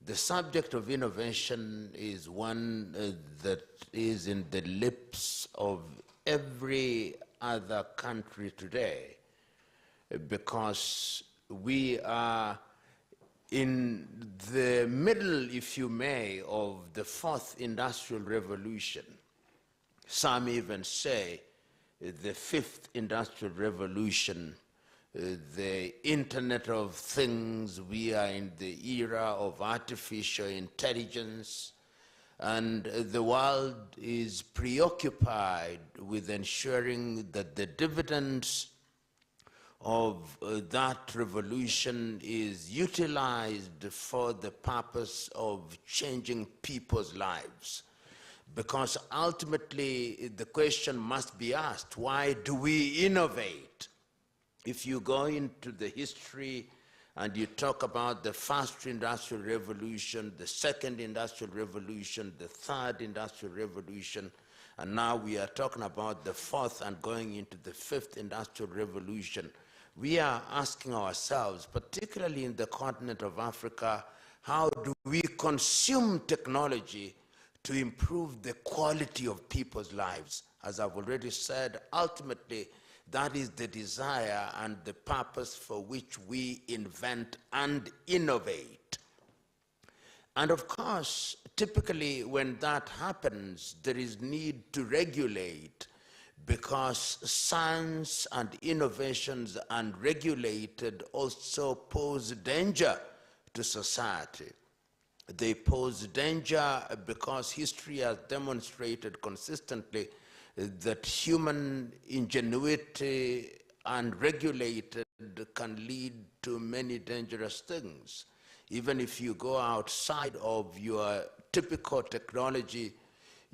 The subject of innovation is one that is in the lips of every other country today, because we are in the middle, if you may, of the fourth industrial revolution. Some even say the fifth industrial revolution, the Internet of Things. We are in the era of artificial intelligence, and the world is preoccupied with ensuring that the dividends of that revolution is utilized for the purpose of changing people's lives. Because ultimately the question must be asked, why do we innovate? If you go into the history and you talk about the first industrial revolution, the second industrial revolution, the third industrial revolution, and now we are talking about the fourth and going into the fifth industrial revolution, we are asking ourselves, particularly in the continent of Africa, how do we consume technology to improve the quality of people's lives? As I've already said, ultimately, that is the desire and the purpose for which we invent and innovate. And of course, typically when that happens, there is need to regulate, because science and innovations unregulated also pose danger to society. They pose danger because history has demonstrated consistently that human ingenuity unregulated can lead to many dangerous things. Even if you go outside of your typical technology,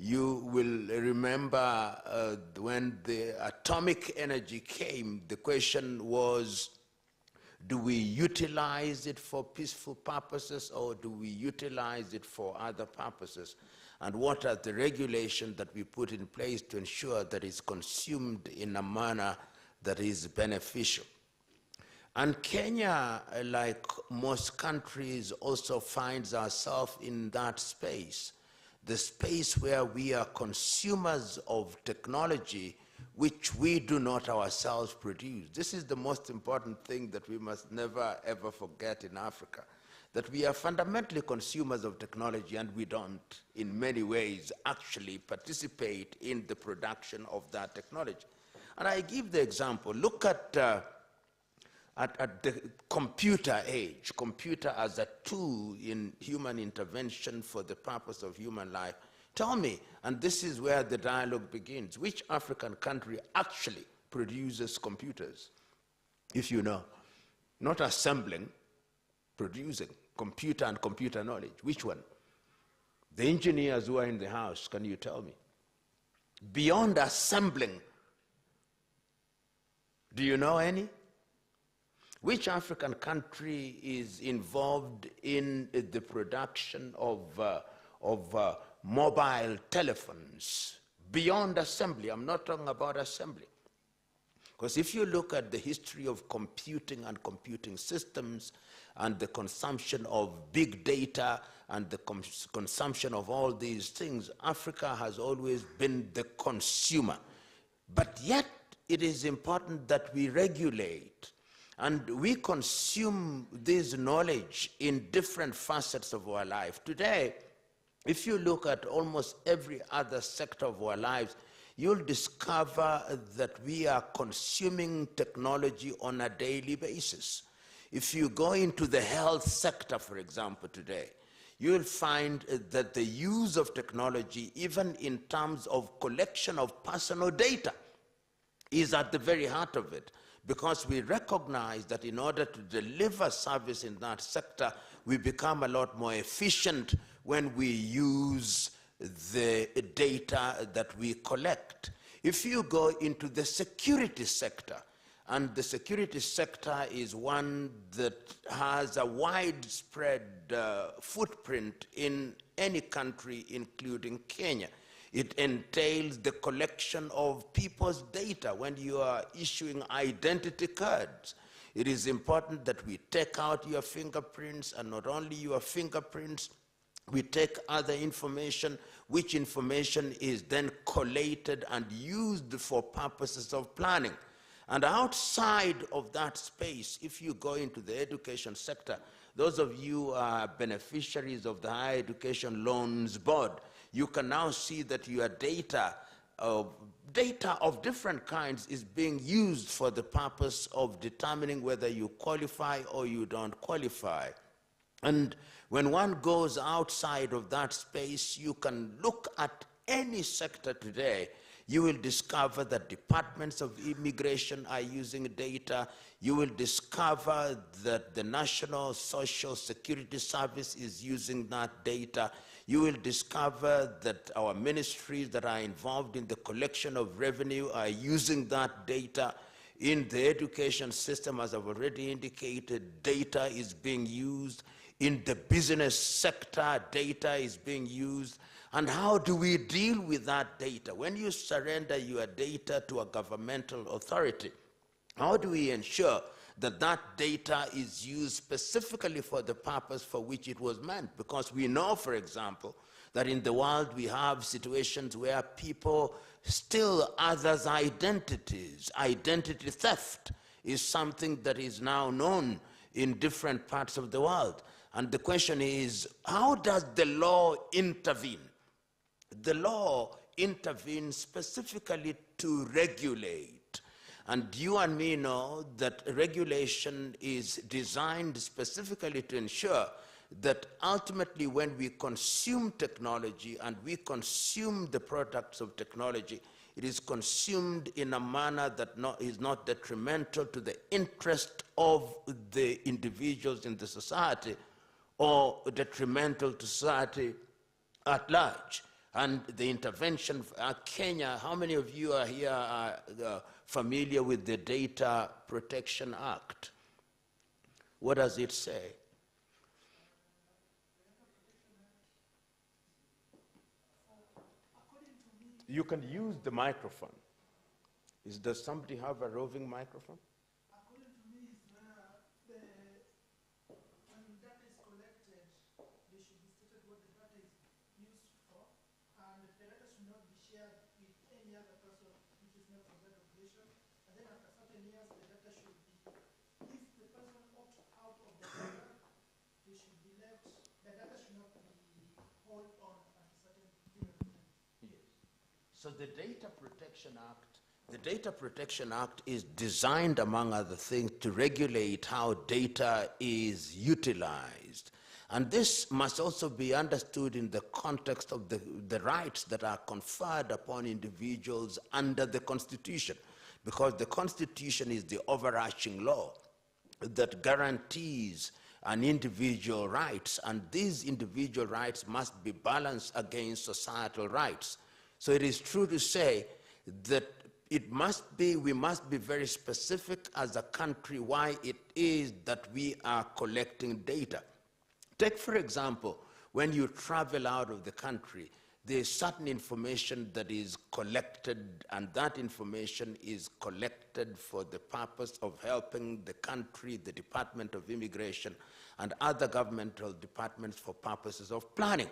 you will remember when the atomic energy came, the question was, do we utilize it for peaceful purposes or do we utilize it for other purposes? And what are the regulations that we put in place to ensure that it's consumed in a manner that is beneficial? And Kenya, like most countries, also finds ourselves in that space, the space where we are consumers of technology which we do not ourselves produce. This is the most important thing that we must never ever forget in Africa, that we are fundamentally consumers of technology and we don't, in many ways, actually participate in the production of that technology. And I give the example, look at the computer age, computer as a tool in human intervention for the purpose of human life. Tell me, and this is where the dialogue begins, which African country actually produces computers? If you know, not assembling, producing computer and computer knowledge. Which one? The engineers who are in the house, can you tell me? Beyond assembling, do you know any? Which African country is involved in the production of mobile telephones beyond assembly? I'm not talking about assembly. Because if you look at the history of computing and computing systems and the consumption of big data and the consumption of all these things, Africa has always been the consumer. But yet, it is important that we regulate and we consume this knowledge in different facets of our life. Today, if you look at almost every other sector of our lives, you'll discover that we are consuming technology on a daily basis. If you go into the health sector, for example, today, you'll find that the use of technology, even in terms of collection of personal data, is at the very heart of it. Because we recognize that in order to deliver service in that sector, we become a lot more efficient when we use the data that we collect. If you go into the security sector, and the security sector is one that has a widespread footprint in any country, including Kenya. It entails the collection of people's data when you are issuing identity cards. It is important that we take out your fingerprints, and not only your fingerprints, we take other information, which information is then collated and used for purposes of planning. And outside of that space, if you go into the education sector, those of you who are beneficiaries of the Higher Education Loans Board, you can now see that your data of different kinds is being used for the purpose of determining whether you qualify or you don't qualify. And when one goes outside of that space, you can look at any sector today. You will discover that departments of immigration are using data. You will discover that the National Social Security Service is using that data. You will discover that our ministries that are involved in the collection of revenue are using that data. In the education system, as I've already indicated, data is being used. In the business sector, data is being used. And how do we deal with that data? When you surrender your data to a governmental authority, how do we ensure that that data is used specifically for the purpose for which it was meant? Because we know, for example, that in the world we have situations where people steal others' identities. Identity theft is something that is now known in different parts of the world. And the question is, how does the law intervene? The law intervenes specifically to regulate. And you and me know that regulation is designed specifically to ensure that ultimately when we consume technology and we consume the products of technology, it is consumed in a manner that is not detrimental to the interest of the individuals in the society or detrimental to society at large. And the intervention, Kenya, how many of you are here familiar with the Data Protection Act? What does it say? You can use the microphone. Does somebody have a roving microphone? According to me, when data is collected, they should be stated what the data is used for, and the data should not be shared with any other person which is not from that regulation. And then after certain years, the data should be, if the person opts out of the data, they should be left, the data should not be held on at a certain period of time. Yes. So the Data Protection Act is designed, among other things, to regulate how data is utilized. And this must also be understood in the context of the rights that are conferred upon individuals under the Constitution, because the Constitution is the overarching law that guarantees an individual rights, and these individual rights must be balanced against societal rights. So it is true to say that we must be very specific as a country why it is that we are collecting data. Take, for example, when you travel out of the country, there is certain information that is collected, and that information is collected for the purpose of helping the country, the Department of Immigration, and other governmental departments for purposes of planning.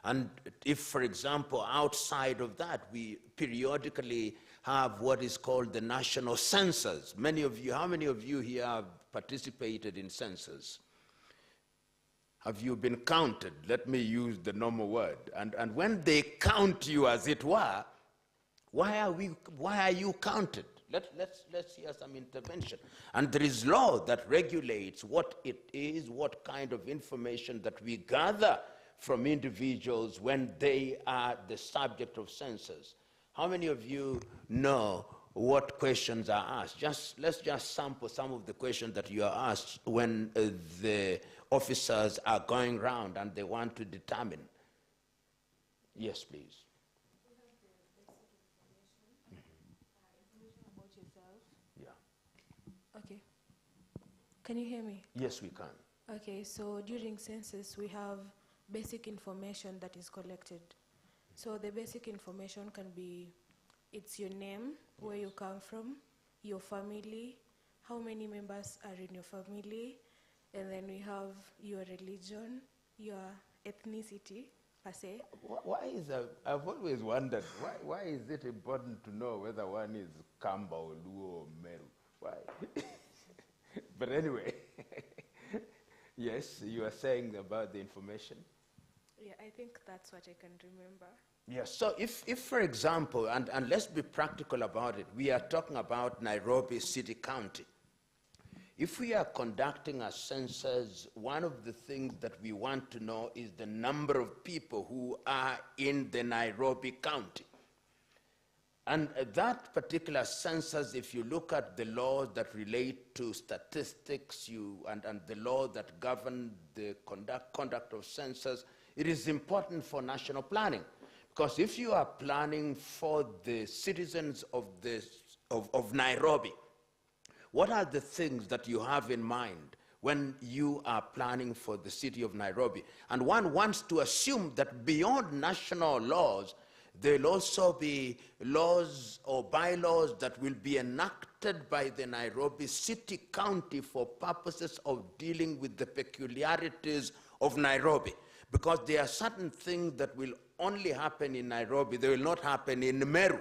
And if, for example, outside of that, we periodically have what is called the national census. How many of you here have participated in census? Have you been counted? Let me use the normal word. And when they count you, as it were, why are you counted? Let's hear some intervention. And there is law that regulates what it is, what kind of information that we gather from individuals when they are the subject of census. How many of you know what questions are asked? Let's just sample some of the questions that you are asked when the officers are going around and they want to determine. Yes, please. We have the basic information, information about yourself. Yeah. Okay. Can you hear me? Yes, we can. Okay, so during census, we have basic information that is collected. So the basic information can be, it's your name, where you come from, your family, how many members are in your family, and then we have your religion, your ethnicity, per se. Why is that? I've always wondered, why is it important to know whether one is Kamba or Luo or Meru? Why? But anyway, yes, you are saying about the information? Yeah, I think that's what I can remember. Yes, so if for example, and let's be practical about it, we are talking about Nairobi City County. If we are conducting a census, one of the things that we want to know is the number of people who are in the Nairobi County. And that particular census, if you look at the laws that relate to statistics and the law that govern the conduct of census, it is important for national planning. Because if you are planning for the citizens of Nairobi, what are the things that you have in mind when you are planning for the city of Nairobi? And one wants to assume that beyond national laws, there will also be laws or bylaws that will be enacted by the Nairobi City County for purposes of dealing with the peculiarities of Nairobi. Because there are certain things that will only happen in Nairobi, they will not happen in Meru.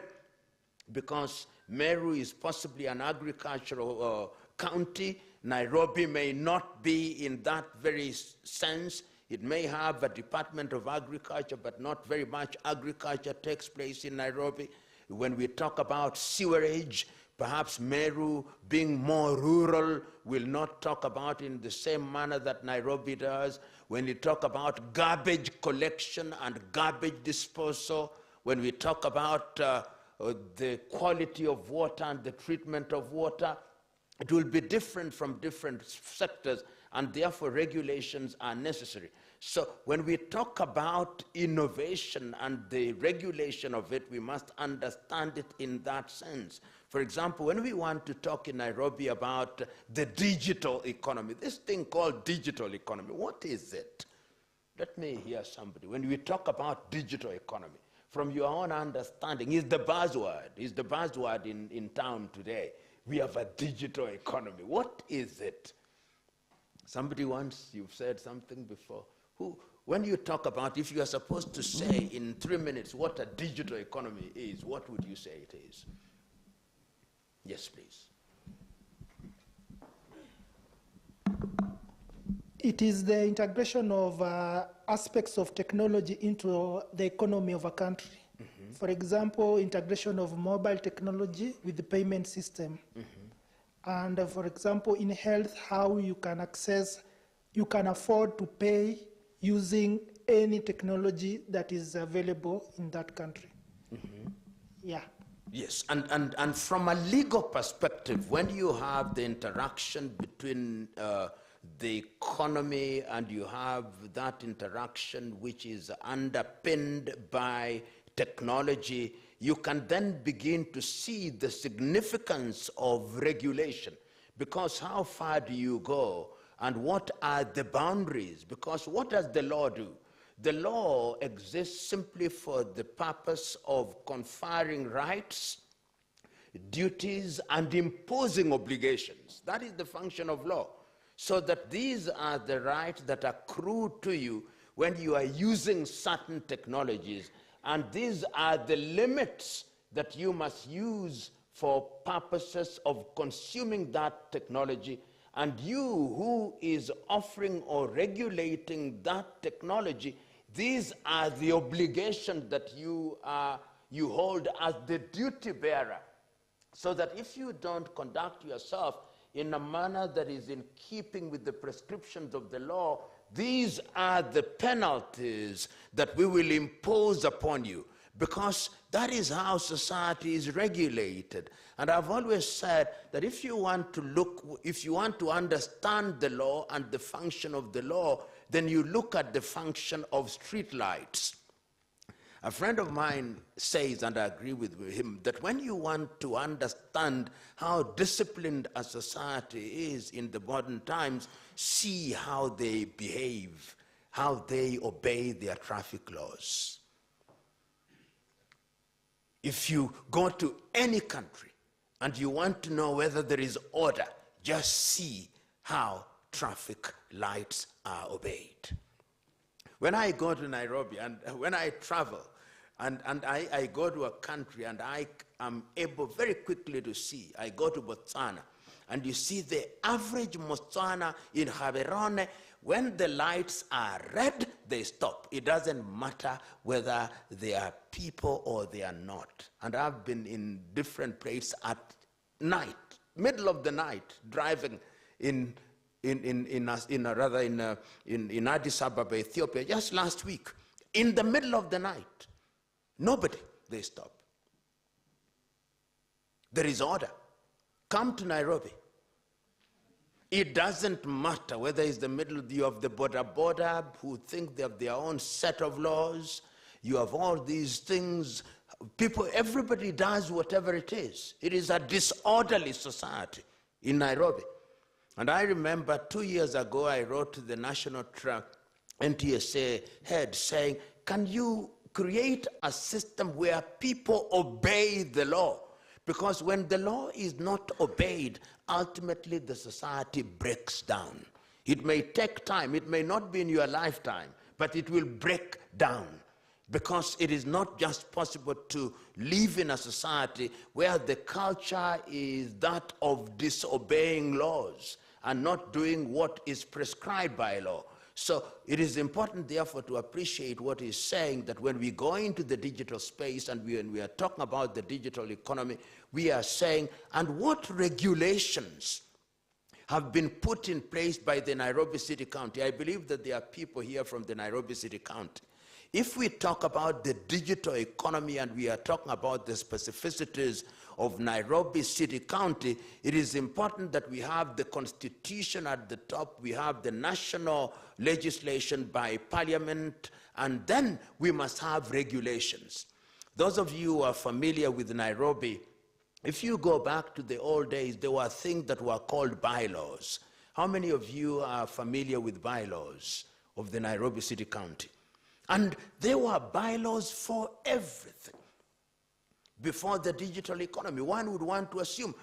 Because Meru is possibly an agricultural county. Nairobi may not be in that very sense. It may have a Department of Agriculture, but not very much agriculture takes place in Nairobi. When we talk about sewerage, perhaps Meru, being more rural, will not talk about in the same manner that Nairobi does. When we talk about garbage collection and garbage disposal, when we talk about the quality of water and the treatment of water, it will be different from different sectors, and therefore regulations are necessary. So when we talk about innovation and the regulation of it, we must understand it in that sense. For example, when we want to talk in Nairobi about the digital economy, this thing called digital economy, what is it? Let me hear somebody. When we talk about digital economy, from your own understanding, is the buzzword in town today. We have a digital economy. What is it? Somebody once, you've said something before. When you talk about, if you are supposed to say in 3 minutes what a digital economy is, what would you say it is? Yes, please. It is the integration of aspects of technology into the economy of a country. Mm-hmm. For example, integration of mobile technology with the payment system. Mm-hmm. And for example, in health, how you can afford to pay using any technology that is available in that country. Mm-hmm. Yeah. Yes, and from a legal perspective, when you have the interaction between the economy and you have that interaction which is underpinned by technology, you can then begin to see the significance of regulation. Because how far do you go and what are the boundaries? Because what does the law do? The law exists simply for the purpose of conferring rights, duties, and imposing obligations. That is the function of law. So that these are the rights that accrue to you when you are using certain technologies, and these are the limits that you must use for purposes of consuming that technology, and you who is offering or regulating that technology, these are the obligations that you hold as the duty bearer, so that if you don't conduct yourself in a manner that is in keeping with the prescriptions of the law, these are the penalties that we will impose upon you, because that is how society is regulated. And I've always said that if you want to understand the law and the function of the law, then you look at the function of street lights. A friend of mine says, and I agree with him, that when you want to understand how disciplined a society is in the modern times, see how they behave, how they obey their traffic laws. If you go to any country and you want to know whether there is order, just see how traffic lights are obeyed. When I go to Nairobi and when I travel and I go to a country and I am able very quickly to see, I go to Botswana and you see the average Botswana in Gaborone, when the lights are red, they stop. It doesn't matter whether they are people or they are not. And I've been in different places at night, middle of the night, driving in Addis Ababa, Ethiopia, just last week, in the middle of the night. Nobody, they stop. There is order. Come to Nairobi. It doesn't matter whether it's the middle of the border who think they have their own set of laws. You have all these things. People, everybody does whatever it is. It is a disorderly society in Nairobi. And I remember 2 years ago, I wrote to the National NTSA head saying, can you create a system where people obey the law? Because when the law is not obeyed, ultimately the society breaks down. It may take time, it may not be in your lifetime, but it will break down. Because it is not just possible to live in a society where the culture is that of disobeying laws and not doing what is prescribed by law. So it is important, therefore, to appreciate what he's saying, that when we go into the digital space and when we are talking about the digital economy, we are saying, and what regulations have been put in place by the Nairobi City County? I believe that there are people here from the Nairobi City County. If we talk about the digital economy and we are talking about the specificities of Nairobi City County, it is important that we have the constitution at the top, we have the national legislation by parliament, and then we must have regulations. Those of you who are familiar with Nairobi, if you go back to the old days, there were things that were called bylaws. How many of you are familiar with bylaws of the Nairobi City County? And there were bylaws for everything. Before the digital economy, one would want to assume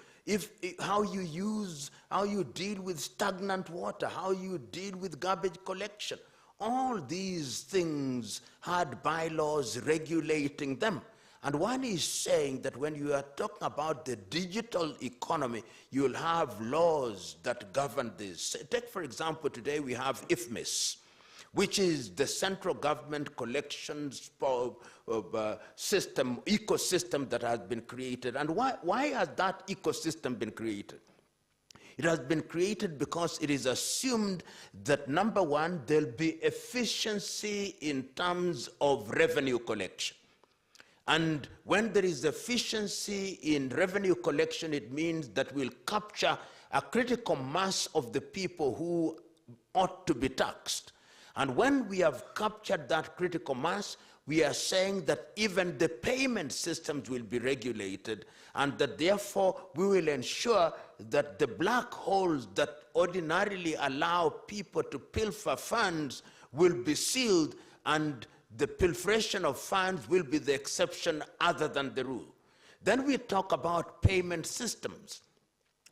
how you deal with stagnant water, how you deal with garbage collection. All these things had bylaws regulating them. And one is saying that when you are talking about the digital economy, you'll have laws that govern this. Take, for example, today we have IFMIS, which is the central government collections system, ecosystem that has been created. And why has that ecosystem been created? It has been created because it is assumed that, number one, there'll be efficiency in terms of revenue collection. And when there is efficiency in revenue collection, it means that we'll capture a critical mass of the people who ought to be taxed. And when we have captured that critical mass, we are saying that even the payment systems will be regulated, and that therefore we will ensure that the black holes that ordinarily allow people to pilfer funds will be sealed, and the pilferation of funds will be the exception other than the rule. Then we talk about payment systems.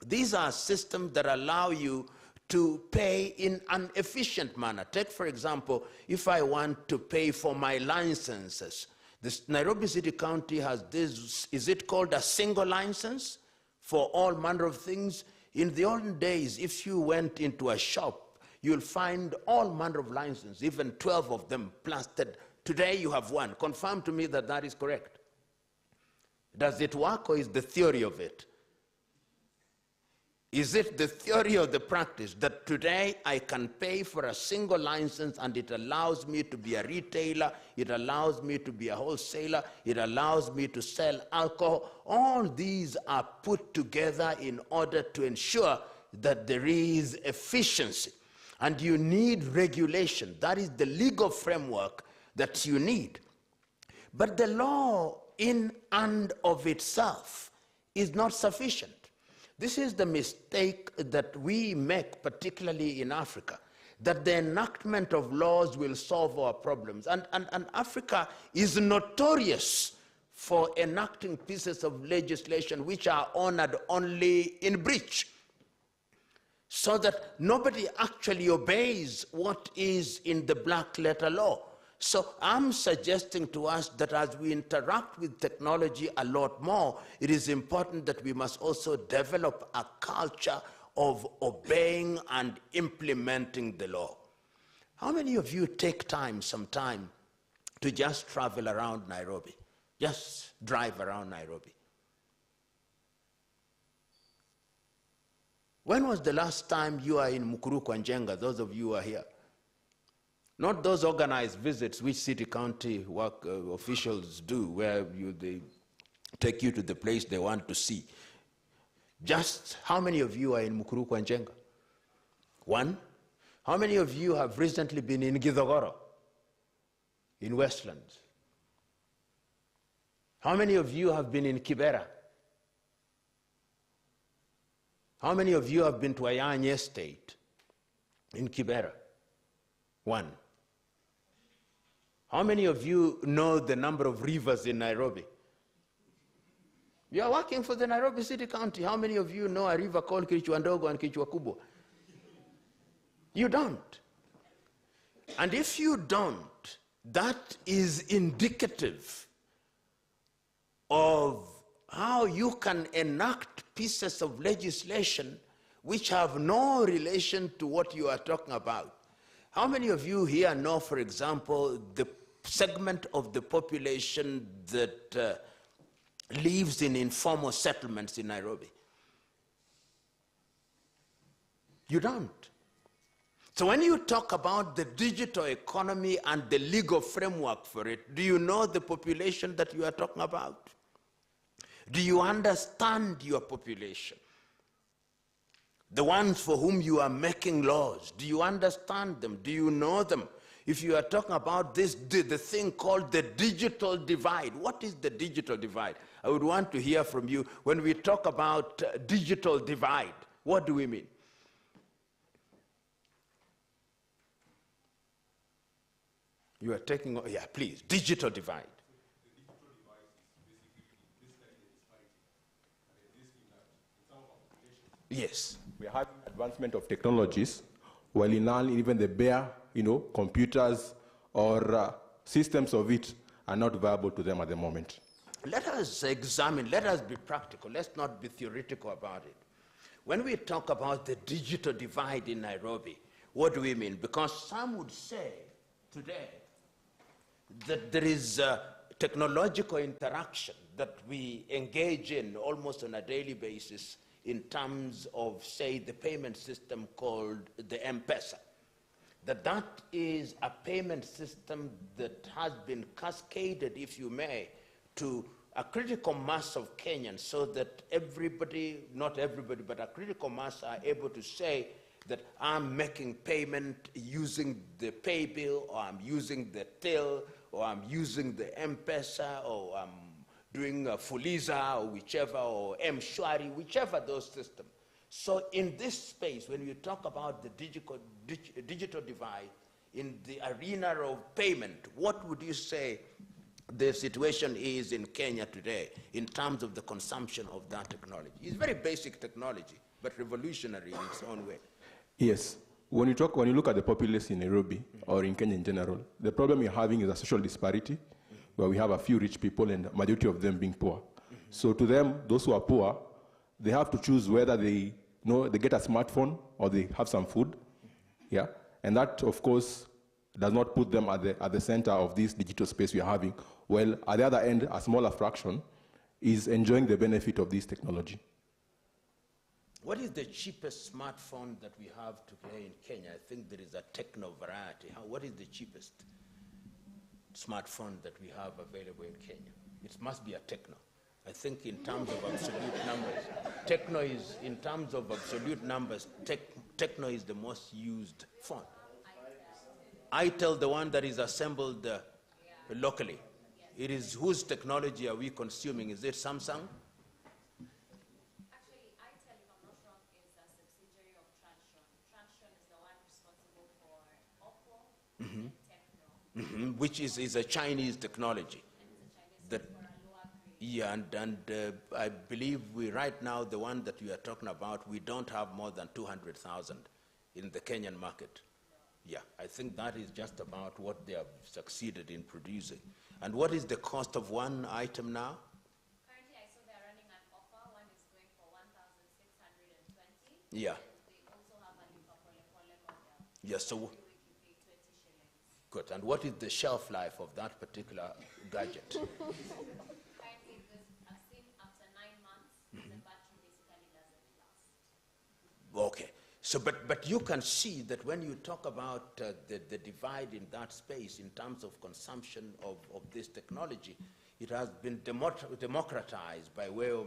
These are systems that allow you to pay in an efficient manner. Take, for example, if I want to pay for my licenses, the Nairobi City County has this, is it called a single license for all manner of things? In the olden days, if you went into a shop, you'll find all manner of licenses, even 12 of them plastered. Today you have one. Confirm to me that that is correct. Does it work, or is the theory of it? Is it the theory or the practice that today I can pay for a single license and it allows me to be a retailer, it allows me to be a wholesaler, it allows me to sell alcohol? All these are put together in order to ensure that there is efficiency. And you need regulation. That is the legal framework that you need. But the law in and of itself is not sufficient. This is the mistake that we make, particularly in Africa, that the enactment of laws will solve our problems. And Africa is notorious for enacting pieces of legislation which are honored only in breach. so that nobody actually obeys what is in the black letter law. So I'm suggesting to us that as we interact with technology a lot more, it is important that we must also develop a culture of obeying and implementing the law. How many of you take some time to just travel around Nairobi? Just drive around Nairobi. When was the last time you are in Mukuru kwa Njenga, those of you who are here? Not those organized visits which city county work officials do, where they take you to the place they want to see. Just how many of you are in Mukuru kwa Njenga? One. How many of you have recently been in Githogoro, in Westlands? How many of you have been in Kibera? How many of you have been to Ayany Estate in Kibera? One. How many of you know the number of rivers in Nairobi? You are working for the Nairobi City County. How many of you know a river called Kichwa Ndogo and Kichwa Kubwa? You don't. And if you don't, that is indicative of how you can enact pieces of legislation which have no relation to what you are talking about. How many of you here know, for example, the segment of the population that lives in informal settlements in Nairobi? You don't. So when you talk about the digital economy and the legal framework for it, do you know the population that you are talking about? Do you understand your population? The ones for whom you are making laws, do you understand them? Do you know them? If you are talking about this, the thing called the digital divide, what is the digital divide? I would want to hear from you. When we talk about digital divide, what do we mean? You are taking, yeah, please, digital divide. Yes. We are having advancement of technologies, while in all, even the bare, computers or systems of it are not viable to them at the moment. Let us examine, let us be practical, let's not be theoretical about it. When we talk about the digital divide in Nairobi, what do we mean? Because some would say today that there is technological interaction that we engage in almost on a daily basis in terms of, say, the payment system called the M-Pesa. That is a payment system that has been cascaded, if you may, to a critical mass of Kenyans so that everybody, not everybody, but a critical mass are able to say that I'm making payment using the pay bill, or I'm using the till, or I'm using the M-Pesa, or I'm doing Fuliza, or whichever, or M-Shwari, whichever those systems. So in this space, when we talk about the digital divide, in the arena of payment, what would you say the situation is in Kenya today in terms of the consumption of that technology? It's very basic technology, but revolutionary in its own way. Yes. When you look at the populace in Nairobi or in Kenya in general, the problem you're having is a social disparity, where we have a few rich people and the majority of them being poor. So to them, those who are poor, they have to choose whether they get a smartphone or they have some food. Yeah, and that, of course, does not put them at the center of this digital space we are having. Well, at the other end, a smaller fraction is enjoying the benefit of this technology. What is the cheapest smartphone that we have today in Kenya? I think there is a Techno variety. What is the cheapest smartphone that we have available in Kenya? It must be a Techno. I think in terms of absolute numbers, Techno is, in terms of absolute numbers, Techno is the most used phone. ITEL, the one that is assembled locally. It is, whose technology are we consuming? Is it Samsung? Actually, ITEL, if I'm not wrong, is a subsidiary of Transsion. Transsion is the one responsible for Oppo and Techno. Which is a Chinese technology. And it's a Chinese for a lower grade. Yeah, and I believe right now, the one that you are talking about, we don't have more than 200,000 in the Kenyan market. Yeah, I think that is just about what they have succeeded in producing. And what is the cost of one item now? Currently, I saw they're running an offer. One is going for 1,620. Yeah. And they also have an Ipapole model. Yes, so Every week you pay 20 shillings. good. And what is the shelf life of that particular gadget? Currently, I've seen after 9 months, the battery basically doesn't last. Okay. So, but you can see that when you talk about the divide in that space in terms of consumption of this technology, it has been democratized by way of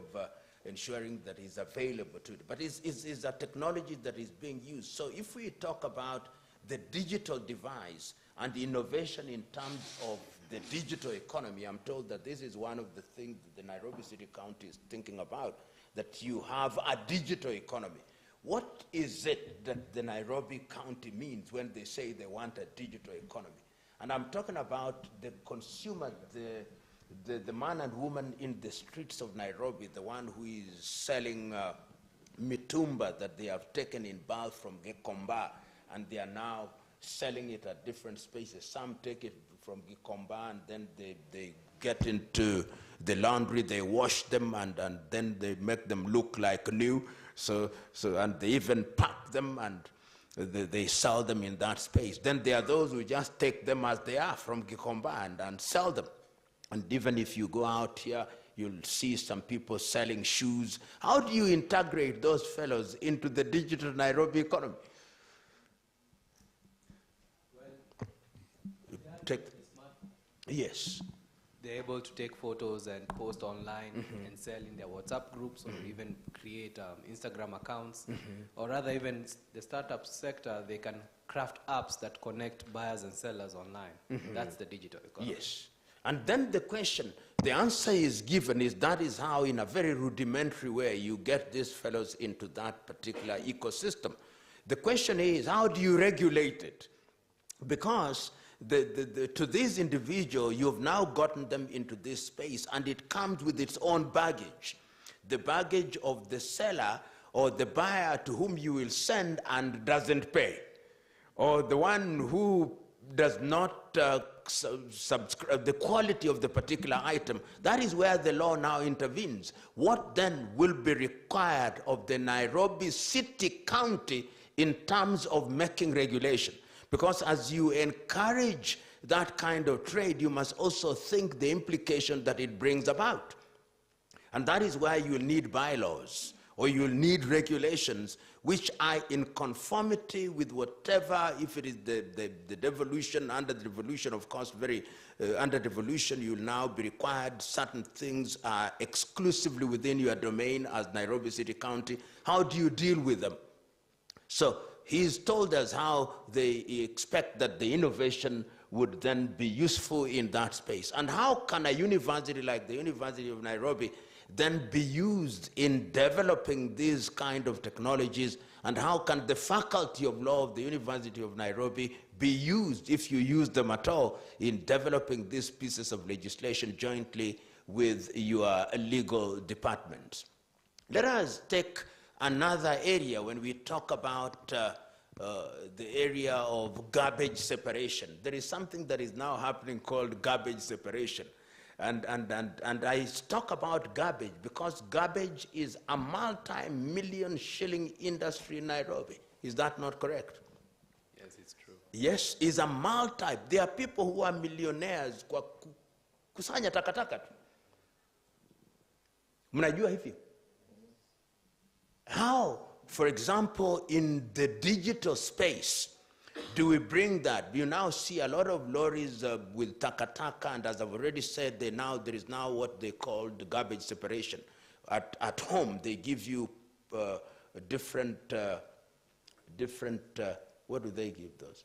ensuring that it's available to it. But it's a technology that is being used. So if we talk about the digital device and innovation in terms of the digital economy, I'm told that this is one of the things that the Nairobi City County is thinking about, that you have a digital economy. What is it that the Nairobi County means when they say they want a digital economy? And I'm talking about the consumer, the man and woman in the streets of Nairobi, the one who is selling mitumba that they have taken in bulk from Gikomba, and they are now selling it at different spaces. Some take it from Gikomba, and then they get into the laundry, they wash them, and then they make them look like new. And they even pack them, and they sell them in that space. Then there are those who just take them as they are from Gikomba and sell them. And even if you go out here, you'll see some people selling shoes. How do you integrate those fellows into the digital Nairobi economy? Yes. They're able to take photos and post online and sell in their WhatsApp groups, or even create Instagram accounts. Or rather, even the startup sector, they can craft apps that connect buyers and sellers online. That's the digital economy. Yes. And then the question, the answer is given, is that is how, in a very rudimentary way, you get these fellows into that particular ecosystem. The question is, how do you regulate it? Because to this individual, you've now gotten them into this space, and it comes with its own baggage. The baggage of the seller or the buyer to whom you will send and doesn't pay, or the one who does not subscribe the quality of the particular item. That is where the law now intervenes. What then will be required of the Nairobi City County in terms of making regulation? Because as you encourage that kind of trade, you must also think the implication that it brings about. And that is why you'll need bylaws, or you'll need regulations which are in conformity with whatever, if it is the devolution, under the devolution, of course, under devolution, you'll now be required certain things are exclusively within your domain as Nairobi City County. How do you deal with them? So he's told us how they expect that the innovation would then be useful in that space. And how can a university like the University of Nairobi then be used in developing these kind of technologies? And how can the Faculty of Law of the University of Nairobi be used, if you use them at all, in developing these pieces of legislation jointly with your legal departments? Let us take another area when we talk about the area of garbage separation. There is something that is now happening called garbage separation. And I talk about garbage because garbage is a multi-million shilling industry in Nairobi. Is that not correct? Yes, it's true. Yes, it's a multi. There are people who are millionaires kwa kusanya takataka tu. Mnajua hivyo? How, for example, in the digital space, do we bring that? You now see a lot of lorries with takataka, and as I've already said, there is now what they call the garbage separation. At home, they give you different, what do they give those?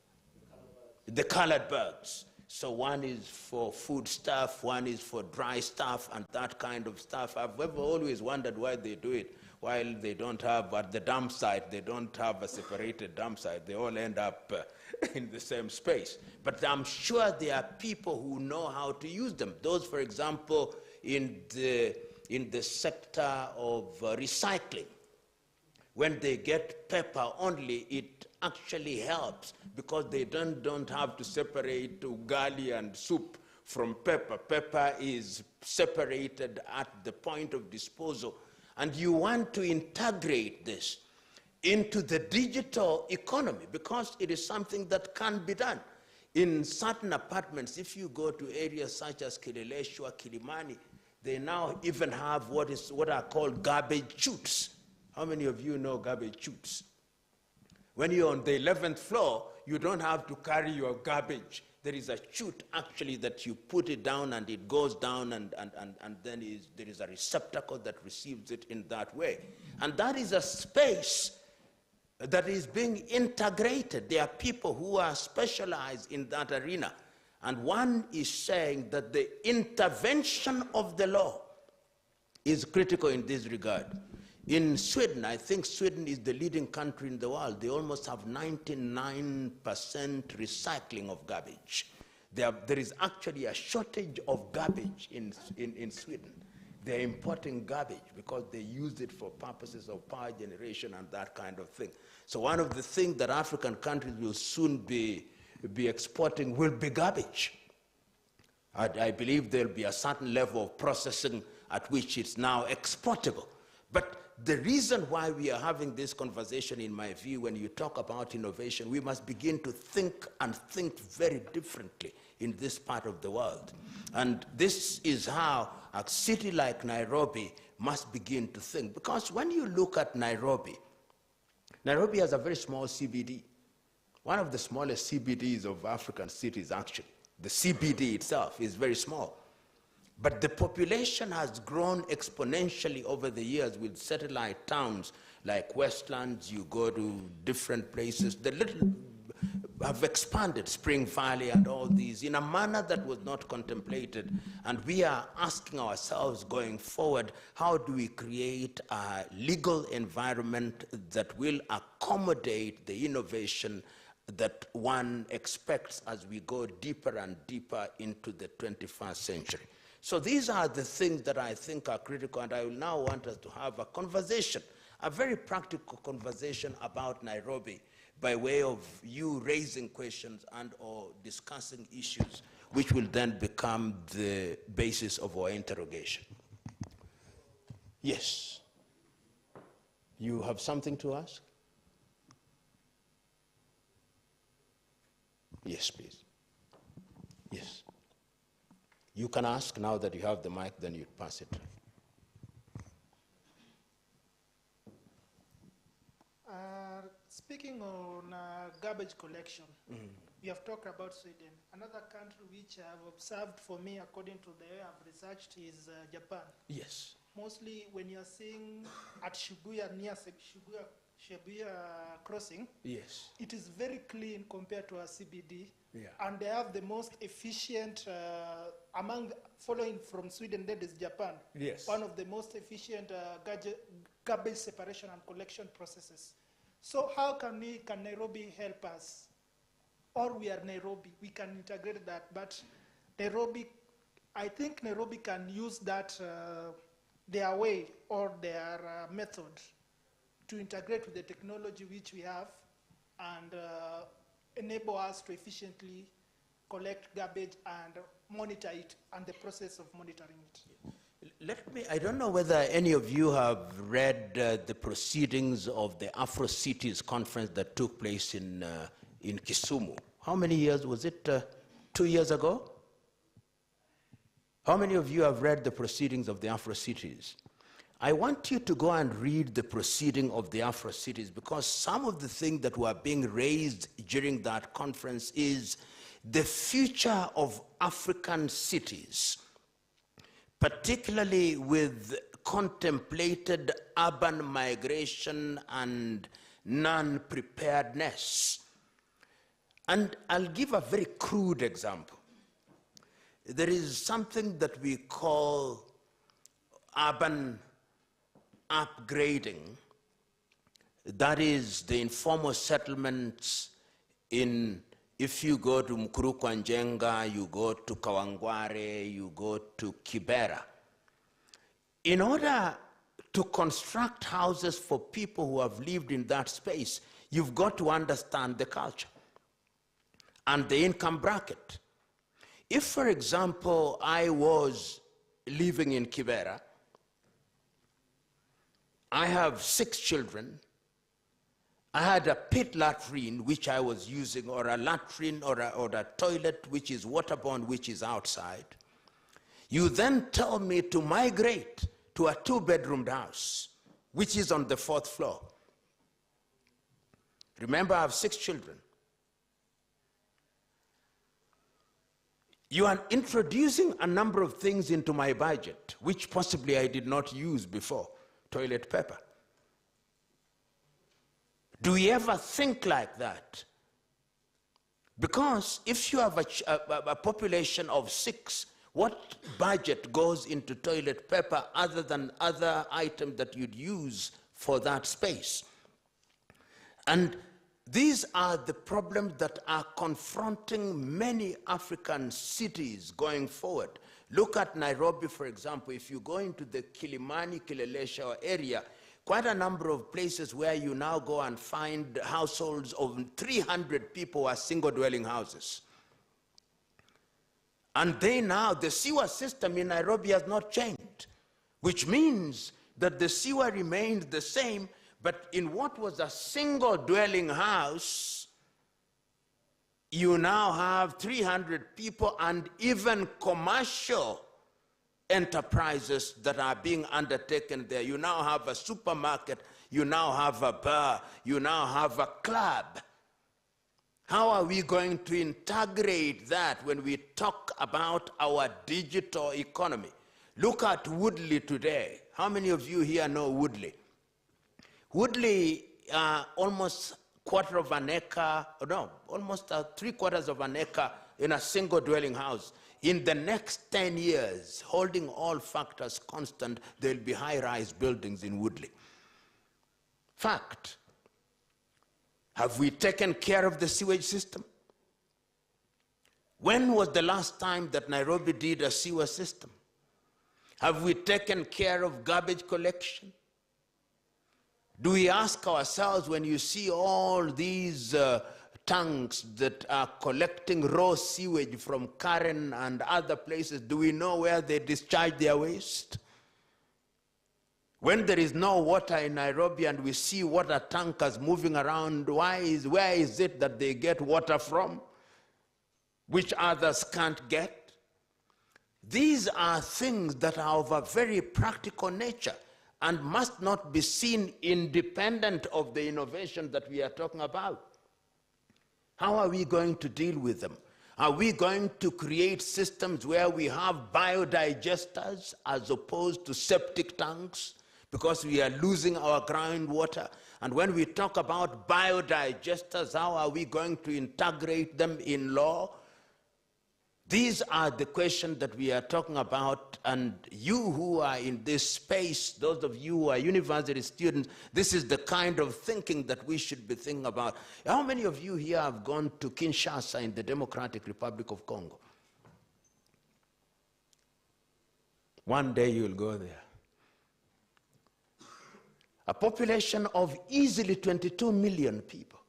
The colored bags. So one is for food stuff, one is for dry stuff, and that kind of stuff. I've always wondered why they do it. While they don't have, at the dump site, they don't have a separated dump site. They all end up in the same space. But I'm sure there are people who know how to use them. Those, for example, in the sector of recycling. When they get paper only, it actually helps because they don't have to separate ugali and soup from paper. Paper is separated at the point of disposal. And you want to integrate this into the digital economy because it is something that can be done. In certain apartments, if you go to areas such as Kileleshwa, Kilimani, they now even have what are called garbage chutes. How many of you know garbage chutes? When you're on the 11th floor, you don't have to carry your garbage. There is a chute actually that you put it down and it goes down and then there is a receptacle that receives it in that way. And that is a space that is being integrated. There are people who are specialized in that arena. And one is saying that the intervention of the law is critical in this regard. In Sweden, I think Sweden is the leading country in the world. They almost have 99% recycling of garbage. There is actually a shortage of garbage in Sweden. They're importing garbage because they use it for purposes of power generation and that kind of thing. So one of the things that African countries will soon be exporting will be garbage. I believe there'll be a certain level of processing at which it's now exportable. But the reason why we are having this conversation, in my view, when you talk about innovation, we must begin to think and think very differently in this part of the world. And this is how a city like Nairobi must begin to think. Because when you look at Nairobi, Nairobi has a very small CBD. One of the smallest CBDs of African cities, actually. The CBD itself is very small. But the population has grown exponentially over the years with satellite towns like Westlands. You go to different places. The little have expanded, Spring Valley and all these, in a manner that was not contemplated. And we are asking ourselves going forward, how do we create a legal environment that will accommodate the innovation that one expects as we go deeper and deeper into the 21st century? So these are the things that I think are critical, and I will now want us to have a conversation, a very practical conversation about Nairobi by way of you raising questions and or discussing issues which will then become the basis of our interrogation. Yes. You have something to ask? Yes, please. Yes. You can ask now that you have the mic, then you pass it. Speaking on garbage collection, we have talked about Sweden. Another country which I have observed for me, according to the way I've researched, is Japan. Yes. Mostly when you're seeing at Shibuya, near Shibuya crossing, yes, it is very clean compared to our CBD. Yeah. And they have the most efficient, following from Sweden, that is Japan. Yes. One of the most efficient garbage separation and collection processes. So how can Nairobi help us? Or we are Nairobi, we can integrate that, but I think Nairobi can use that, their way or their method to integrate with the technology which we have and enable us to efficiently collect garbage and monitor it and the process of monitoring it. I don't know whether any of you have read the proceedings of the Afro-Cities conference that took place in Kisumu. How many years was it? 2 years ago? How many of you have read the proceedings of the Afro-Cities? I want you to go and read the proceeding of the Afro-Cities, because some of the things that were being raised during that conference is the future of African cities, particularly with contemplated urban migration and non-preparedness. And I'll give a very crude example. There is something that we call urban upgrading. That is the informal settlements if you go to Mkuru Kwanjenga, you go to Kawangware, you go to Kibera. In order to construct houses for people who have lived in that space, you've got to understand the culture and the income bracket. If, for example, I was living in Kibera, I have 6 children, I had a pit latrine which I was using, or a latrine or a toilet which is waterborne, which is outside. You then tell me to migrate to a 2-bedroomed house, which is on the 4th floor. Remember, I have 6 children. You are introducing a number of things into my budget, which possibly I did not use before. Toilet paper. Do we ever think like that? Because if you have a population of 6, what budget goes into toilet paper other than other items that you'd use for that space? And these are the problems that are confronting many African cities going forward. Look at Nairobi, for example. If you go into the Kilimani, Kileleshwa area, quite a number of places where you now go and find households of 300 people are single-dwelling houses. And the sewer system in Nairobi has not changed, which means that the sewer remains the same, but in what was a single-dwelling house, you now have 300 people and even commercial enterprises that are being undertaken there. You now have a supermarket, you now have a bar, you now have a club. How are we going to integrate that when we talk about our digital economy? Look at Woodley today. How many of you here know Woodley? Woodley, almost quarter of an acre, no, almost 3/4 of an acre in a single dwelling house. In the next 10 years, holding all factors constant, there'll be high-rise buildings in Woodley. Fact. Have we taken care of the sewage system? When was the last time that Nairobi did a sewer system? Have we taken care of garbage collection? Do we ask ourselves, when you see all these tanks that are collecting raw sewage from Karen and other places, do we know where they discharge their waste? When there is no water in Nairobi and we see water tankers moving around, where is it that they get water from, which others can't get? These are things that are of a very practical nature and must not be seen independent of the innovation that we are talking about. How are we going to deal with them? Are we going to create systems where we have biodigesters as opposed to septic tanks because we are losing our groundwater? And when we talk about biodigesters, how are we going to integrate them in law? These are the questions that we are talking about, and you who are in this space, those of you who are university students, this is the kind of thinking that we should be thinking about. How many of you here have gone to Kinshasa in the Democratic Republic of Congo? One day you'll go there. A population of easily 22 million people.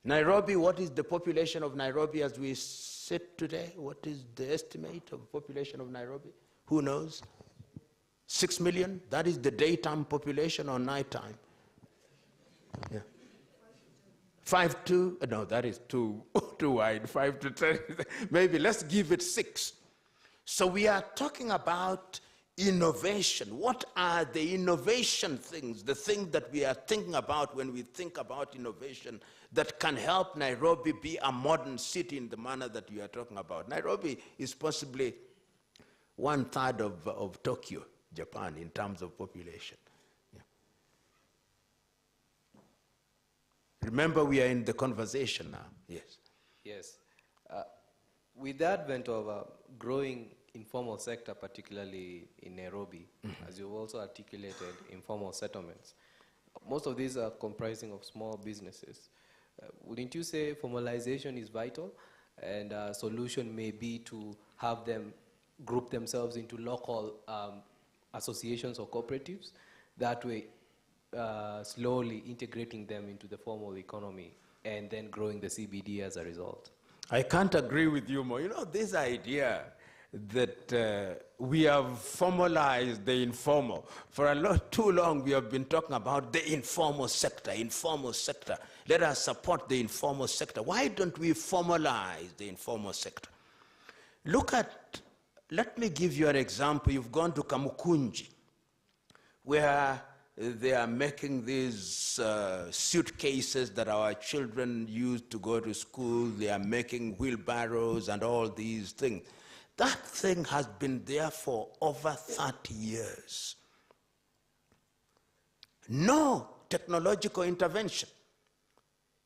Nairobi, what is the population of Nairobi as we sit today? What is the estimate of population of Nairobi? Who knows? 6 million? That is the daytime population or nighttime? Yeah. 5 to, no, that is too wide, 5 to 10. Maybe let's give it 6. So we are talking about innovation. What are the innovation things, the things that we are thinking about when we think about innovation that can help Nairobi be a modern city in the manner that you are talking about? Nairobi is possibly 1/3 of Tokyo, Japan, in terms of population. Yeah. Remember, we are in the conversation now. Yes. Yes. With the advent of a growing informal sector, particularly in Nairobi, as you've also articulated, informal settlements, most of these are comprising of small businesses. Wouldn't you say formalization is vital, and a solution may be to have them group themselves into local associations or cooperatives. That way, slowly integrating them into the formal economy and then growing the CBD as a result. I can't agree with you more. You know, this idea that we have formalized the informal. For too long, we have been talking about the informal sector, informal sector. Let us support the informal sector. Why don't we formalize the informal sector? Let me give you an example. You've gone to Kamukunji, where they are making these suitcases that our children use to go to school. They are making wheelbarrows and all these things. That thing has been there for over 30 years. No technological intervention.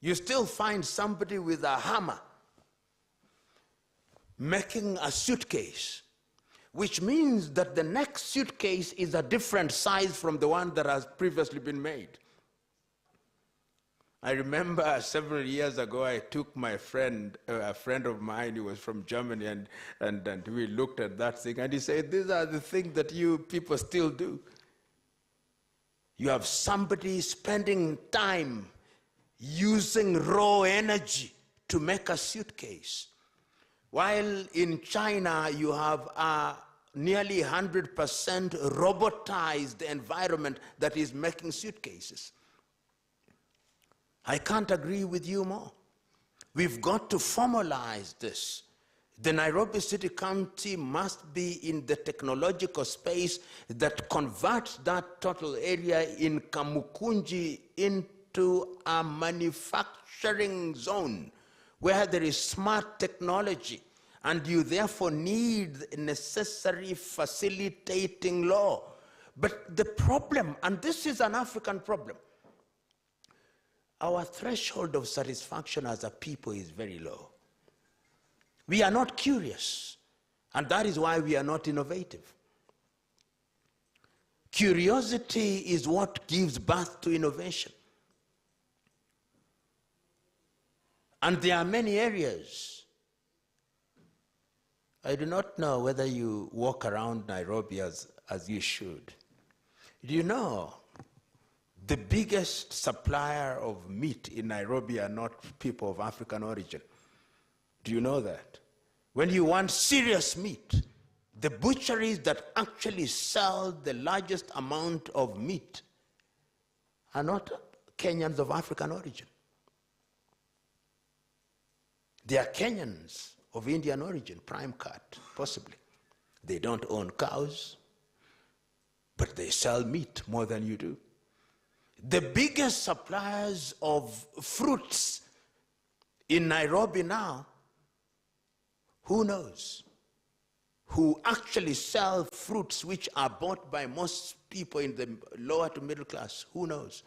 You still find somebody with a hammer making a suitcase, which means that the next suitcase is a different size from the one that has previously been made. I remember several years ago, I took my friend, a friend of mine, who was from Germany, and we looked at that thing, and he said, these are the things that you people still do. You have somebody spending time using raw energy to make a suitcase. While in China, you have a nearly 100% robotized environment that is making suitcases. I can't agree with you more. We've got to formalize this. The Nairobi City County must be in the technological space that converts that total area in Kamukunji into a manufacturing zone where there is smart technology, and you therefore need necessary facilitating law. But the problem, and this is an African problem, our threshold of satisfaction as a people is very low. We are not curious, and that is why we are not innovative. Curiosity is what gives birth to innovation. And there are many areas. I do not know whether you walk around Nairobi as you should. Do you know the biggest supplier of meat in Nairobi are not people of African origin? Do you know that? When you want serious meat, the butcheries that actually sell the largest amount of meat are not Kenyans of African origin. They are Kenyans of Indian origin, prime cut, possibly. They don't own cows, but they sell meat more than you do. The biggest suppliers of fruits in Nairobi now, who knows? Who actually sell fruits which are bought by most people in the lower to middle class, who knows?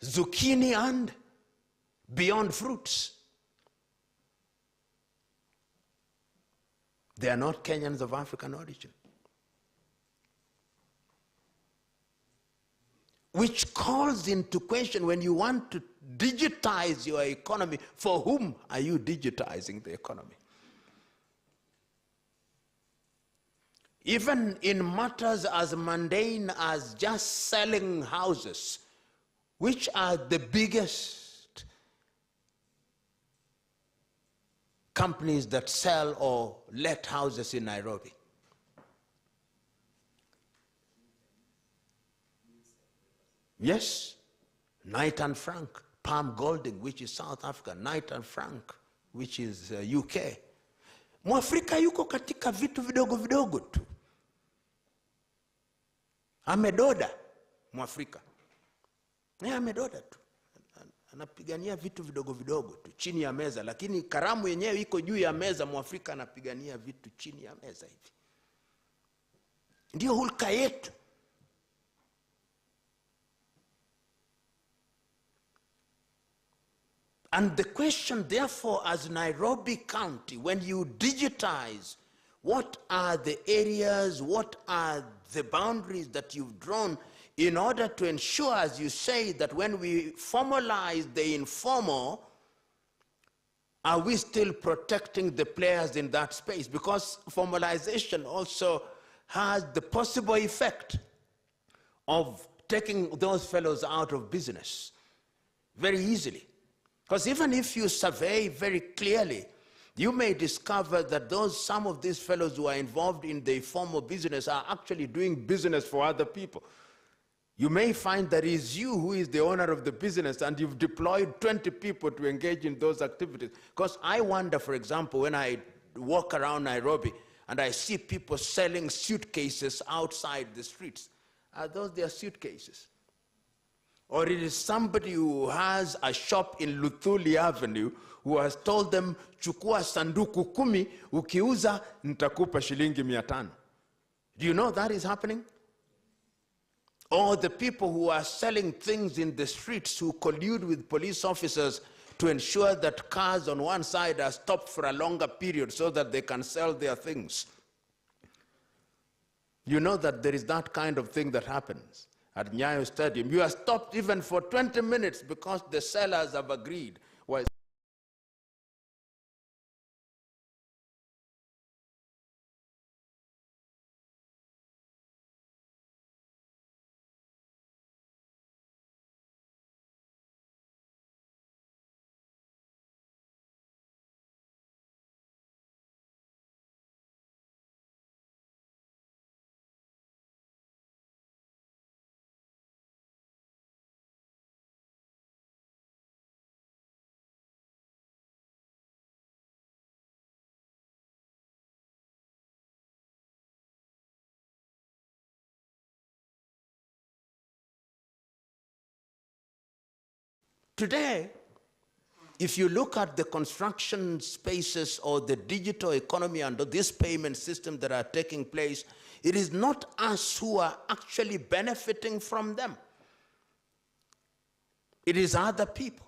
Zucchini and beyond fruits. They are not Kenyans of African origin. Which calls into question, when you want to digitize your economy, for whom are you digitizing the economy? Even in matters as mundane as just selling houses, which are the biggest companies that sell or let houses in Nairobi? Yes, Knight and Frank, Palm Golding, which is South Africa, Knight and Frank, which is UK. Mwafrika yuko katika vitu vidogo vidogo tu. Amedoda Mwafrika. Amedoda tu. Anapigania vitu vidogo vidogo tu chini ya meza, lakini karamu yenyewe iko juu ya meza. Mwafrika anapigania vitu chini ya meza hivi. Ndio hulka yetu. And the question, therefore, as Nairobi County, when you digitize, what are the areas, what are the boundaries that you've drawn in order to ensure, as you say, that when we formalize the informal, are we still protecting the players in that space? Because formalization also has the possible effect of taking those fellows out of business very easily. Because even if you survey very clearly, you may discover that some of these fellows who are involved in the formal business are actually doing business for other people. You may find that it's you who is the owner of the business and you've deployed 20 people to engage in those activities. Because I wonder, for example, when I walk around Nairobi and I see people selling suitcases outside the streets, are those their suitcases? Or it is somebody who has a shop in Luthuli Avenue who has told them, chukua sanduku 10, ukiuza nitakupa shilingi 500. Do you know that is happening? Or the people who are selling things in the streets who collude with police officers to ensure that cars on one side are stopped for a longer period so that they can sell their things. You know that there is that kind of thing that happens at Nyayo Stadium. You are stopped even for 20 minutes because the sellers have agreed. Well, today, if you look at the construction spaces or the digital economy and this payment system that are taking place, it is not us who are actually benefiting from them. It is other people.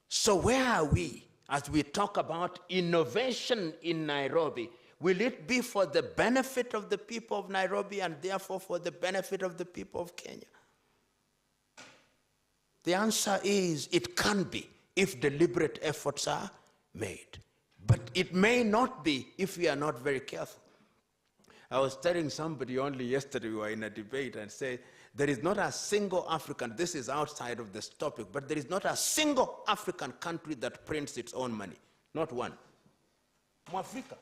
So where are we as we talk about innovation in Nairobi? Will it be for the benefit of the people of Nairobi and therefore for the benefit of the people of Kenya? The answer is it can be if deliberate efforts are made. But it may not be if we are not very careful. I was telling somebody only yesterday, we were in a debate, and said, there is not a single African, this is outside of this topic, but there is not a single African country that prints its own money. Not one. Mwafrika.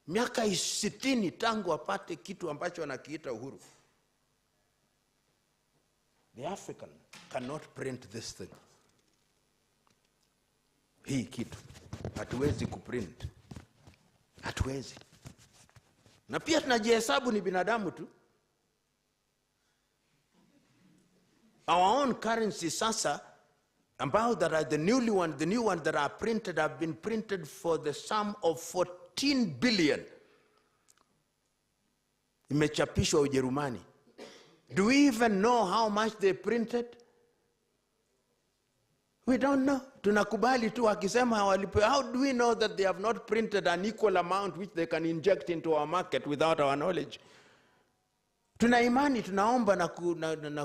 Miaka 60 tangu apate kitu ambacho wanakiita uhuru. The African cannot print this thing. Hii kitu. Hatuwezi kuprint. Hatuwezi. Na pia tunajihesabu ni binadamu tu. Our own currency sasa, ambao that are the new ones that are printed have been printed for the sum of 14 billion. Imechapishwa Ujerumani. Do we even know how much they printed? We don't know. Tunakubali tu akisema hawalipe. How do we know that they have not printed an equal amount which they can inject into our market without our knowledge? Tuna imani, tunaomba na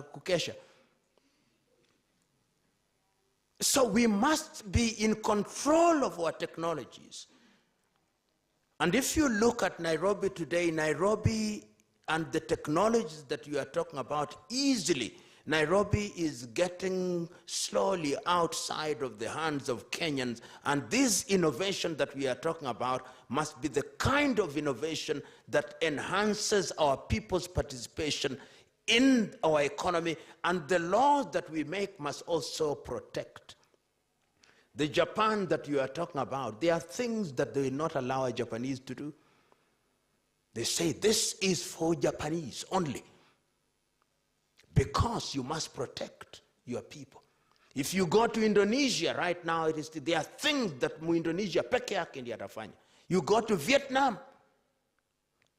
kukesha. So we must be in control of our technologies. And if you look at Nairobi today, Nairobi and the technologies that you are talking about, easily, Nairobi is getting slowly outside of the hands of Kenyans. And this innovation that we are talking about must be the kind of innovation that enhances our people's participation in our economy, and the laws that we make must also protect. The Japan that you are talking about, there are things that they will not allow a Japanese to do. They say this is for Japanese only, because you must protect your people. If you go to Indonesia right now, there are things that Indonesia peke yake ndiyo atafanya. You go to Vietnam,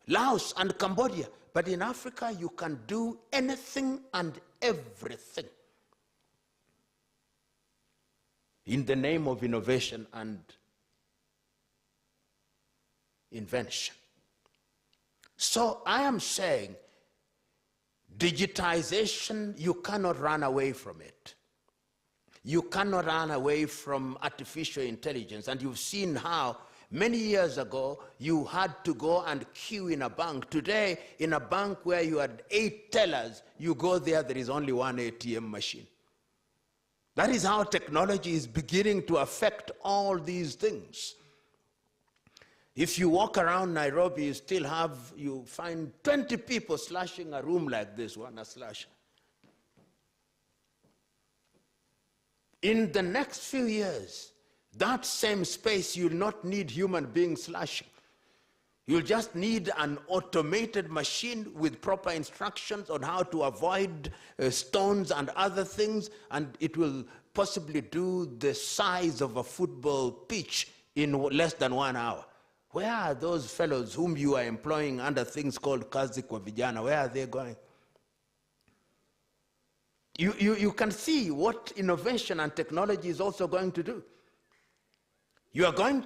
Laos, and Cambodia. But in Africa, you can do anything and everything in the name of innovation and invention. So I am saying, digitization, you cannot run away from it. You cannot run away from artificial intelligence. And you've seen how Many years ago, you had to go and queue in a bank. Today, in a bank where you had 8 tellers, you go there is only one ATM machine. That is how technology is beginning to affect all these things. If you walk around Nairobi, you find 20 people slashing a room like this one, a slasher. In the next few years, that same space, you'll not need human beings slashing. You'll just need an automated machine with proper instructions on how to avoid stones and other things, and it will possibly do the size of a football pitch in less than 1 hour. Where are those fellows whom you are employing under things called kazi kwa vijana? Where are they going? You can see what innovation and technology is also going to do. You are going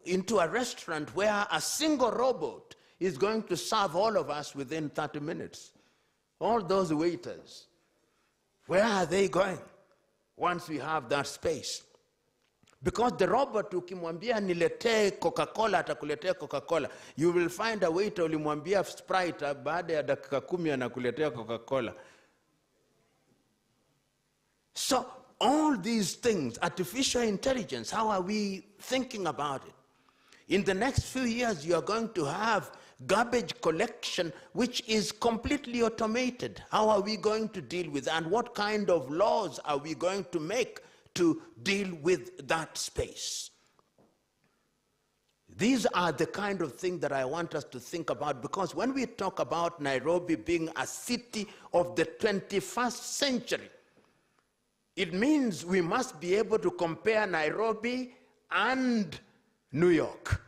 into a restaurant where a single robot is going to serve all of us within 30 minutes. All those waiters, where are they going once we have that space? Because the robot, ukimwambia niletee Coca-Cola, atakuletea Coca-Cola. You will find a waiter, ulimwambia Sprite, baada ya dakika 10 anakuletea Coca-Cola. So all these things, artificial intelligence, how are we thinking about it? In the next few years, you are going to have garbage collection, which is completely automated. How are we going to deal with that? And what kind of laws are we going to make to deal with that space? These are the kind of things that I want us to think about, because when we talk about Nairobi being a city of the 21st century, it means we must be able to compare Nairobi and New York.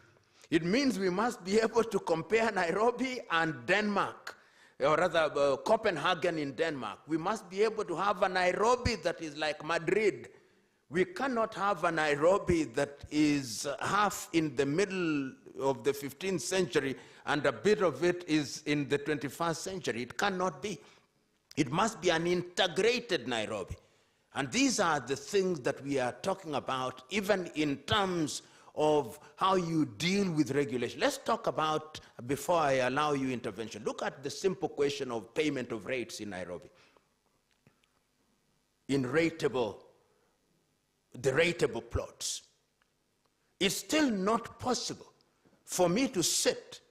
It means we must be able to compare Nairobi and Denmark, or rather Copenhagen in Denmark. We must be able to have a Nairobi that is like Madrid. We cannot have a Nairobi that is half in the middle of the 15th century and a bit of it is in the 21st century. It cannot be. It must be an integrated Nairobi. And these are the things that we are talking about, even in terms of how you deal with regulation. Let's talk about, before I allow you intervention, look at the simple question of payment of rates in Nairobi. In the rateable plots. It's still not possible for me to sit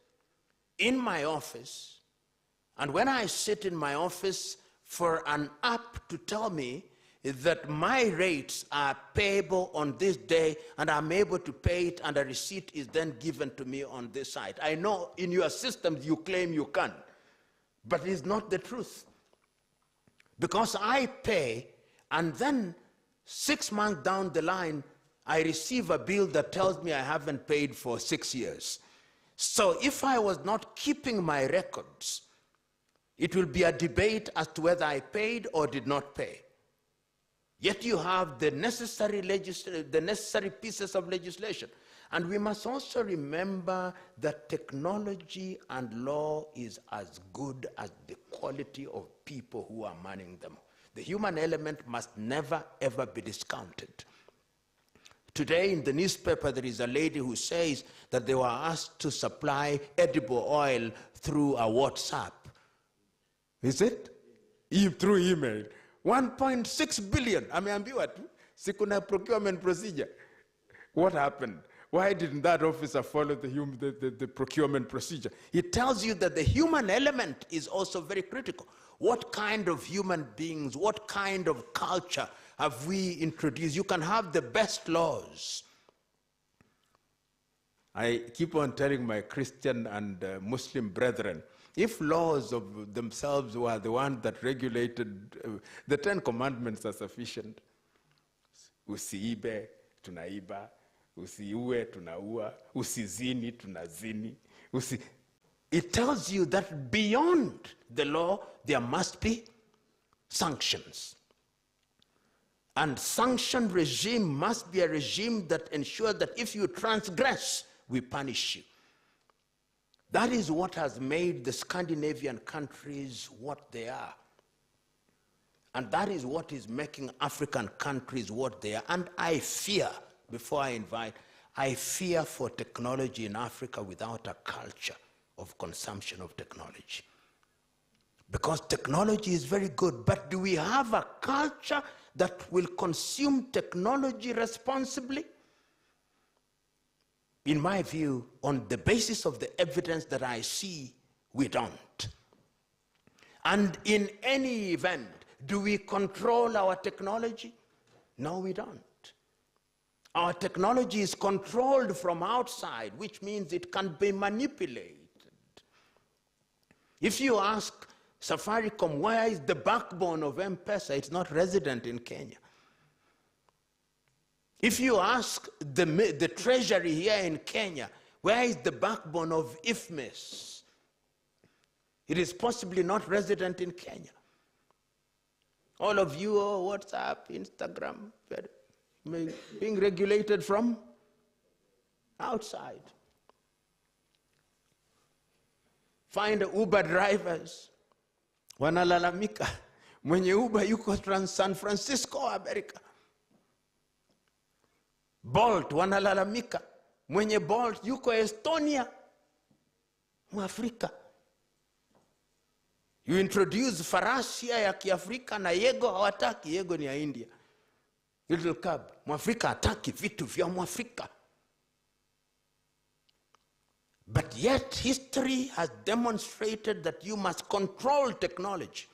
in my office, and when I sit in my office, for an app to tell me that my rates are payable on this day and I'm able to pay it, and a receipt is then given to me on this site. I know in your systems you claim you can, but it's not the truth. Because I pay, and then 6 months down the line, I receive a bill that tells me I haven't paid for 6 years. So if I was not keeping my records, it will be a debate as to whether I paid or did not pay. Yet you have the necessary pieces of legislation. And we must also remember that technology and law is as good as the quality of people who are manning them. The human element must never, ever be discounted. Today in the newspaper, there is a lady who says that they were asked to supply edible oil through a WhatsApp. Is it? Through email. 1.6 billion. Ameambiwa tu, sikuna procurement procedure. What happened? Why didn't that officer follow the procurement procedure? It tells you that the human element is also very critical. What kind of human beings, what kind of culture have we introduced? You can have the best laws. I keep on telling my Christian and Muslim brethren, if laws of themselves were the ones that regulated, the 10 commandments are sufficient. Usiibe, tunaiba. Usiue, tunaua. Usizini, tunazini. It tells you that beyond the law, there must be sanctions. And sanction regime must be a regime that ensures that if you transgress, we punish you. That is what has made the Scandinavian countries what they are. And that is what is making African countries what they are. And I fear, before I invite, I fear for technology in Africa without a culture of consumption of technology. Because technology is very good, but do we have a culture that will consume technology responsibly? In my view, on the basis of the evidence that I see, we don't. And in any event, do we control our technology? No, we don't. Our technology is controlled from outside, which means it can be manipulated. If you ask Safaricom, where is the backbone of M-Pesa? It's not resident in Kenya. If you ask the treasury here in Kenya, where is the backbone of IFMIS? It is possibly not resident in Kenya. All of you, WhatsApp, Instagram, being regulated from outside. Find Uber drivers. Wanalalamika. Mwenye Uber yuko San Francisco, America. Bolt, wanalalamika. Mwenye Bolt yuko Estonia, Mwafrika. You introduce farasia ya Kiafrika na Yego hawataki. Yego ni ya India. Little cab. Mwafrika hataki vitu vya Mwafrika. But yet history has demonstrated that you must control technology.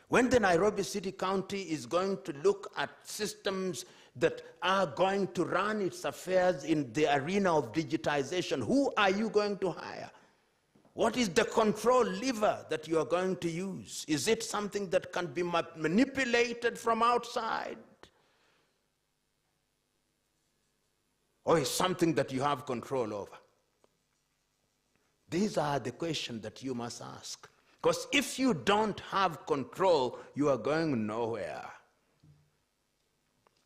When the Nairobi City County is going to look at systems that are going to run its affairs in the arena of digitization, who are you going to hire? What is the control lever that you are going to use? Is it something that can be manipulated from outside? Or is something that you have control over? These are the questions that you must ask. Because if you don't have control, you are going nowhere.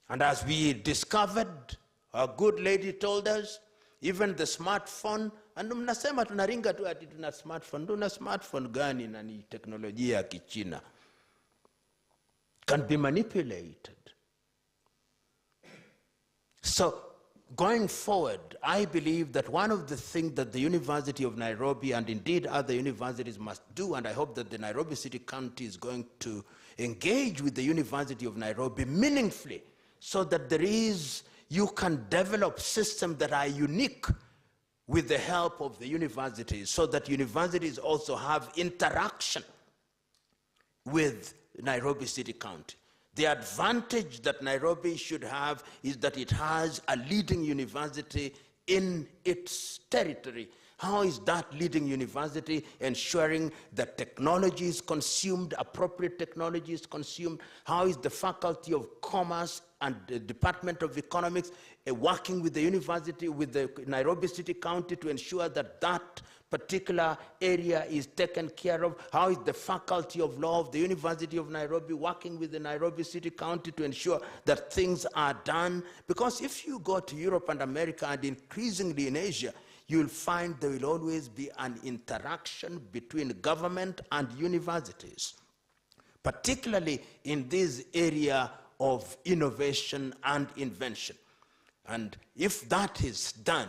And as we discovered, a good lady told us, even the smartphone, and mnasema tunaringa tu ati tuna smartphone. Tuna smartphone gani na ni teknolojia ya kichina? Can be manipulated. So, going forward, I believe that one of the things that the University of Nairobi and indeed other universities must do, and I hope that the Nairobi City County is going to engage with the University of Nairobi meaningfully, so that you can develop systems that are unique with the help of the universities, so that universities also have interaction with Nairobi City County. The advantage that Nairobi should have is that it has a leading university in its territory. How is that leading university ensuring that technology is consumed, appropriate technology is consumed? How is the Faculty of Commerce and the Department of Economics working with the university, with the Nairobi City County to ensure that that particular area is taken care of? How is the Faculty of Law of the University of Nairobi working with the Nairobi City County to ensure that things are done? Because if you go to Europe and America and increasingly in Asia, you'll find there will always be an interaction between government and universities, particularly in this area of innovation and invention. And if that is done,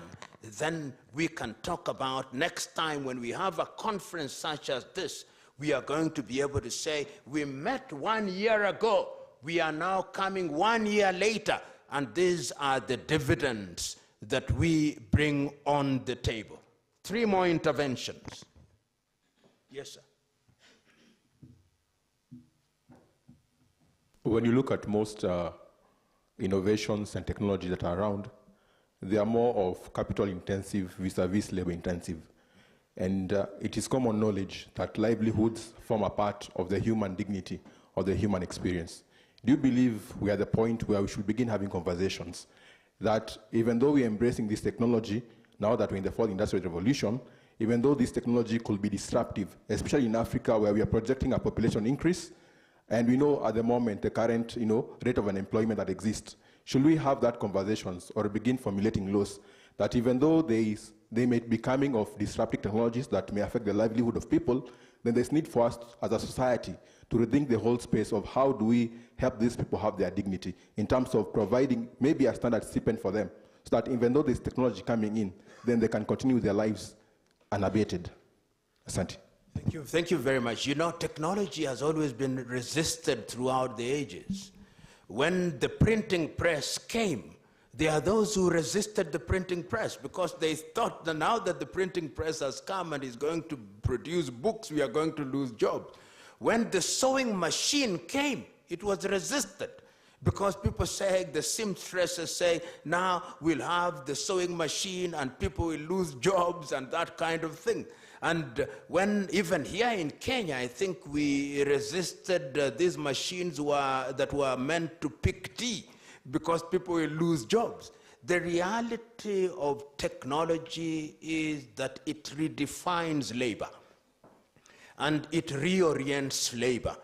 then we can talk about next time when we have a conference such as this, we are going to be able to say, we met 1 year ago, we are now coming 1 year later, and these are the dividends that we bring on the table. 3 more interventions. Yes, sir. When you look at most innovations and technology that are around, they are more of capital intensive vis-a-vis labor intensive. And it is common knowledge that livelihoods form a part of the human dignity or the human experience. Do you believe we are at the point where we should begin having conversations that even though we are embracing this technology, now that we're in the fourth industrial revolution, even though this technology could be disruptive, especially in Africa where we are projecting a population increase, and we know at the moment the current rate of unemployment that exists, should we have that conversations or begin formulating laws that even though they may be coming of disruptive technologies that may affect the livelihood of people, then there's need for us as a society to rethink the whole space of how do we help these people have their dignity in terms of providing maybe a standard stipend for them so that even though there's technology coming in, then they can continue their lives unabated. Asante. Thank you very much. You know, technology has always been resisted throughout the ages. When the printing press came, there are those who resisted the printing press because they thought that now that the printing press has come and is going to produce books, we are going to lose jobs. When the sewing machine came, it was resisted because people say, the seamstresses say, now we'll have the sewing machine and people will lose jobs and that kind of thing. And when even here in Kenya, I think we resisted these machines that were meant to pick tea because people will lose jobs. The reality of technology is that it redefines labor and it reorients labor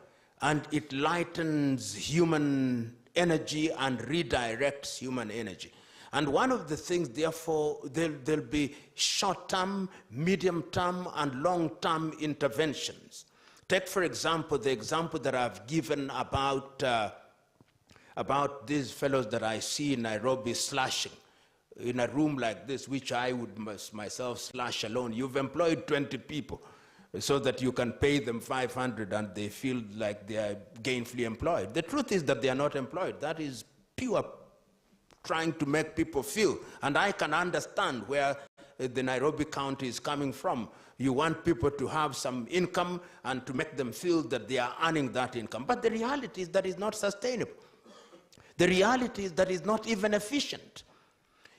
and it lightens human energy and redirects human energy. And one of the things, therefore, there'll be short-term, medium-term, and long-term interventions. Take, for example, the example that I've given about these fellows that I see in Nairobi slashing in a room like this, which I would myself slash alone. You've employed 20 people so that you can pay them 500 and they feel like they are gainfully employed. The truth is that they are not employed. That is pure trying to make people feel. And I can understand where the Nairobi County is coming from. You want people to have some income and to make them feel that they are earning that income. But the reality is that it's not sustainable. The reality is that it's not even efficient.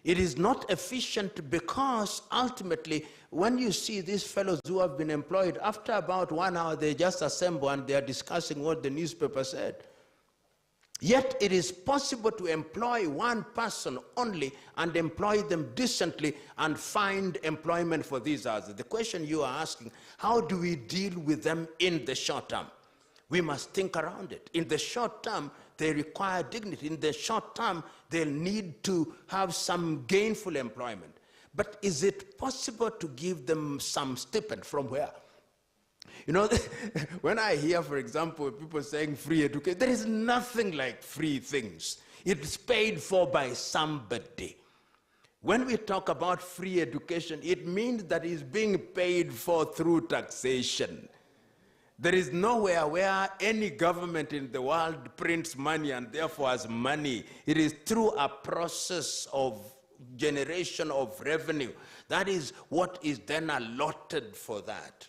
It is not efficient because ultimately, when you see these fellows who have been employed, after about 1 hour, they just assemble and they are discussing what the newspaper said. Yet it is possible to employ one person only and employ them decently and find employment for these others. The question you are asking, how do we deal with them in the short term? We must think around it. In the short term, they require dignity. In the short term, they'll need to have some gainful employment. But is it possible to give them some stipend from where? You know, when I hear, for example, people saying free education, there is nothing like free things. It's paid for by somebody. When we talk about free education, it means that it's being paid for through taxation. There is nowhere where any government in the world prints money and therefore has money. It is through a process of generation of revenue. That is what is then allotted for that.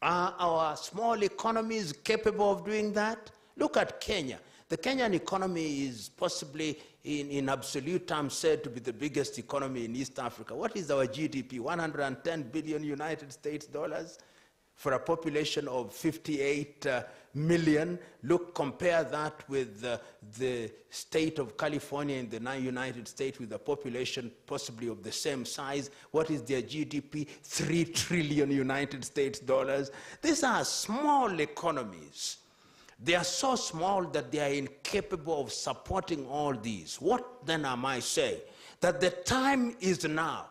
Are our small economies capable of doing that? Look at Kenya. The Kenyan economy is possibly, in absolute terms, said to be the biggest economy in East Africa. What is our GDP? 110 billion United States dollars for a population of 58 million. Look, compare that with the state of California in the United States with a population possibly of the same size. What is their GDP? 3 trillion United States dollars. These are small economies. They are so small that they are incapable of supporting all these. What then am I saying? That the time is now.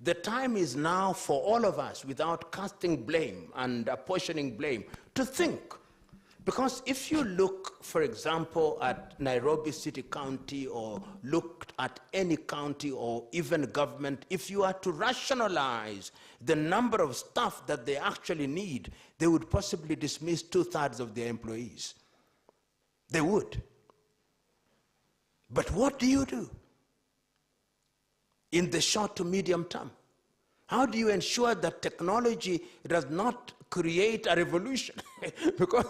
The time is now for all of us, without casting blame and apportioning blame, to think. Because if you look, for example, at Nairobi City County or look at any county or even government, if you are to rationalize the number of staff that they actually need, they would possibly dismiss 2/3 of their employees. They would. But what do you do in the short to medium term? How do you ensure that technology does not create a revolution? Because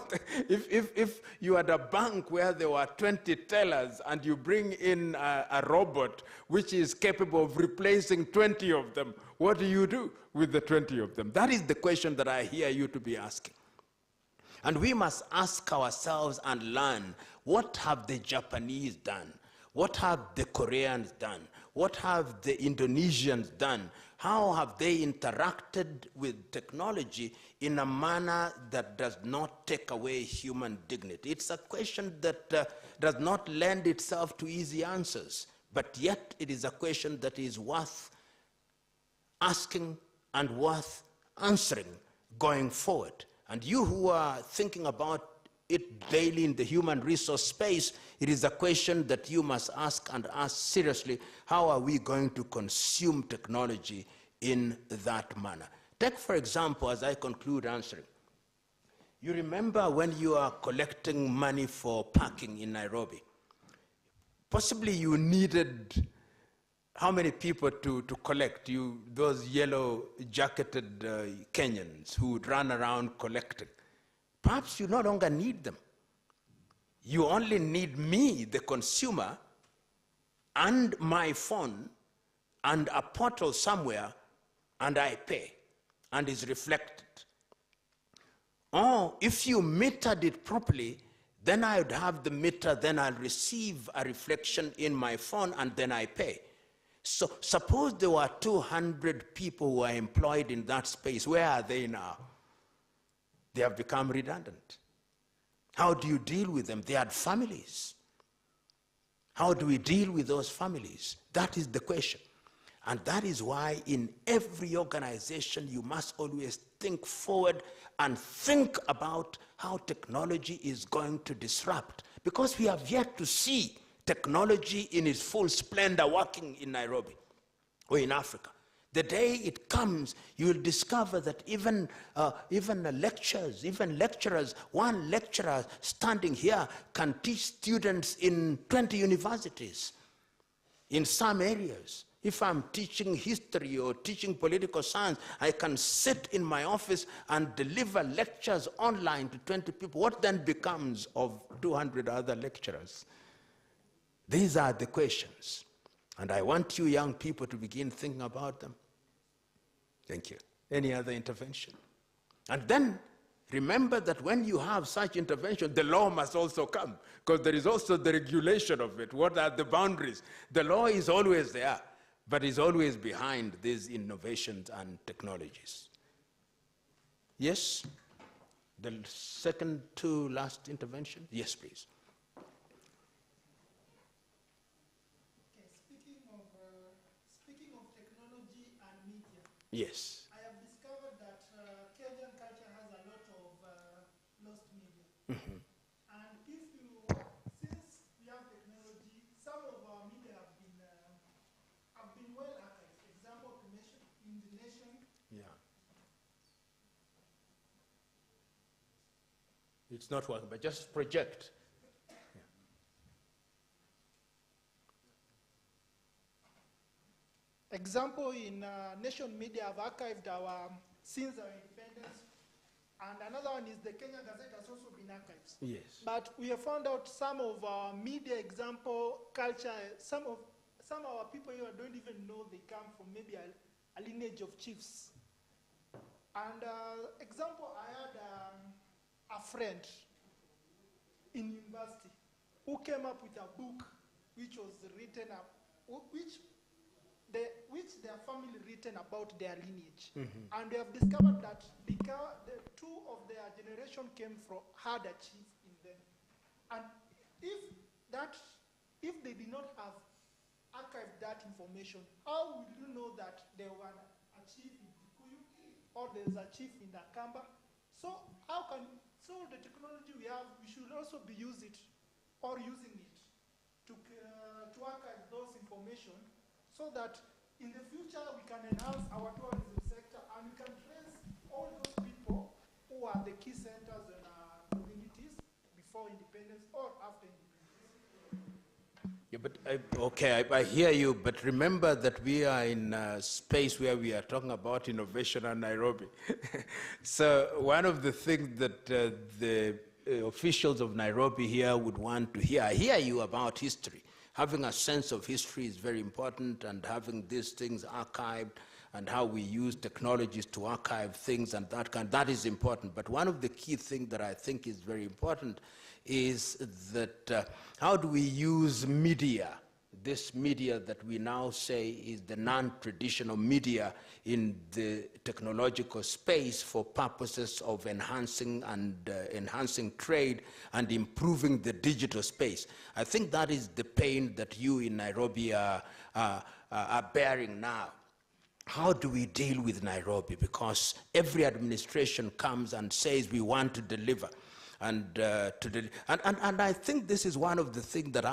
if you had a bank where there were 20 tellers and you bring in a robot which is capable of replacing 20 of them, what do you do with the 20 of them? That is the question that I hear you to be asking. And we must ask ourselves and learn, what have the Japanese done? What have the Koreans done? What have the Indonesians done? How have they interacted with technology in a manner that does not take away human dignity? It's a question that does not lend itself to easy answers, but yet it is a question that is worth asking and worth answering going forward. And you who are thinking about it daily in the human resource space, it is a question that you must ask, and ask seriously: how are we going to consume technology in that manner? Take, for example, as I conclude answering, you remember when you are collecting money for parking in Nairobi, possibly you needed how many people to collect? Those yellow jacketed Kenyans who would run around collecting. Perhaps you no longer need them. You only need me, the consumer, and my phone, and a portal somewhere, and I pay, and it's reflected. Or if you metered it properly, then I would have the meter, then I'll receive a reflection in my phone, and then I pay. So suppose there were 200 people who are employed in that space. Where are they now? They have become redundant. How do you deal with them? They had families. How do we deal with those families? That is the question. And that is why in every organization you must always think forward and think about how technology is going to disrupt. Because we have yet to see technology in its full splendor working in Nairobi or in Africa. The day it comes, you will discover that even lecturers, one lecturer standing here can teach students in 20 universities in some areas. If I'm teaching history or teaching political science, I can sit in my office and deliver lectures online to 20 people. What then becomes of 200 other lecturers? These are the questions. And I want you young people to begin thinking about them. Thank you. Any other intervention? And then remember that when you have such intervention, the law must also come, because there is also the regulation of it. What are the boundaries? The law is always there, but is always behind these innovations and technologies. Yes? The second to last intervention? Yes, please. Yes. I have discovered that Kenyan culture has a lot of lost media. Mm-hmm. And since we have technology, some of our media have been well archived. Example, in the nation. Yeah. It's not working, but just project. Example, in nation media, have archived since our independence, and another one is the Kenya Gazette has also been archived. Yes. But we have found out some of our media example culture, some of our people here don't even know they come from maybe a lineage of chiefs. And example, I had a friend in university who came up with a book which was written up, which their family written about their lineage. Mm-hmm. And they have discovered that because the two of their generation had a chief in them. And if they did not have archived that information, how would you know that there was a chief in Kikuyu or there's a chief in Nakamba? So the technology we have, we should also be using it to archive those information, so that in the future we can enhance our tourism sector and we can trace all those people who are the key centers in our communities before independence or after independence. Yeah, but I hear you, but remember that we are in a space where we are talking about innovation and Nairobi. So one of the things that the officials of Nairobi here would want to hear, I hear you about history. Having a sense of history is very important, and having these things archived and how we use technologies to archive things and that is important. But one of the key things that I think is very important is that how do we use media, this media that we now say is the non-traditional media in the technological space for purposes of enhancing trade and improving the digital space. I think that is the pain that you in Nairobi are bearing now. How do we deal with Nairobi? Because every administration comes and says we want to deliver. And I think this is one of the things that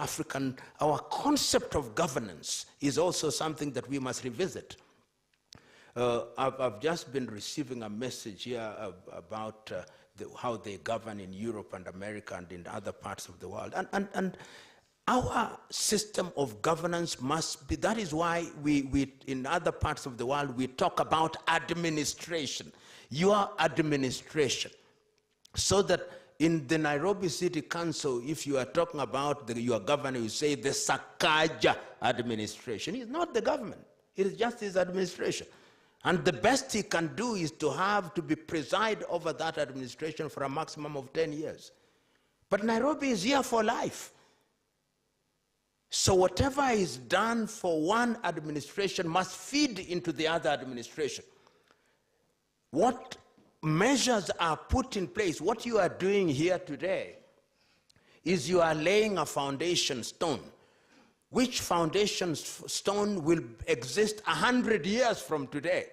our concept of governance is also something that we must revisit. I've just been receiving a message here about how they govern in Europe and America and in other parts of the world. And our system of governance must be, that is why we in other parts of the world, we talk about administration, your administration. So that in the Nairobi City Council, if you are talking about your governor, you say the Sakaja administration. It's not the government, it is just his administration. And the best he can do is to preside over that administration for a maximum of 10 years. But Nairobi is here for life. So whatever is done for one administration must feed into the other administration. What measures are put in place, what you are doing here today is you are laying a foundation stone, which foundation stone will exist 100 years from today.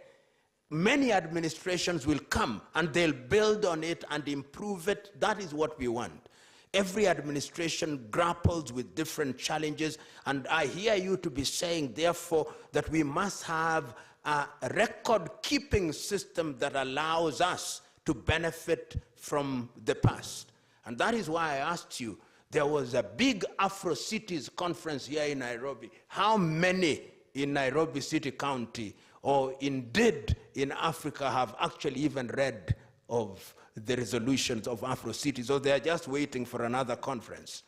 Many administrations will come and they'll build on it and improve it. That is what we want. Every administration grapples with different challenges, and I hear you to be saying, therefore, that we must have a record-keeping system that allows us to benefit from the past. And that is why I asked you, there was a big Afro-Cities conference here in Nairobi. How many in Nairobi City County, or indeed in Africa, have actually even read of the resolutions of Afro-Cities, or they are just waiting for another conference?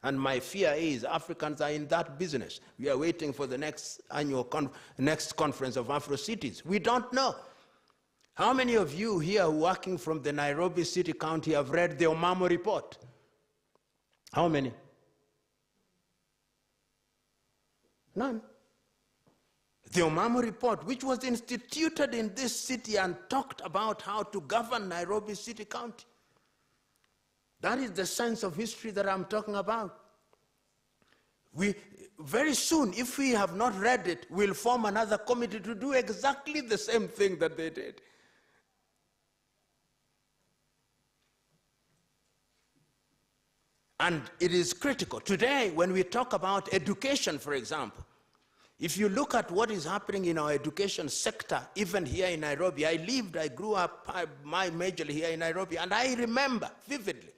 And my fear is Africans are in that business. We are waiting for the next next conference of Afro-Cities. We don't know. How many of you here working from the Nairobi City County have read the Omamo report? How many? None. The Omamo report, which was instituted in this city and talked about how to govern Nairobi City County. That is the sense of history that I'm talking about. Very soon, if we have not read it, we'll form another committee to do exactly the same thing that they did. And it is critical. Today, when we talk about education, for example, if you look at what is happening in our education sector, even here in Nairobi, I grew up, my major here in Nairobi, and I remember vividly,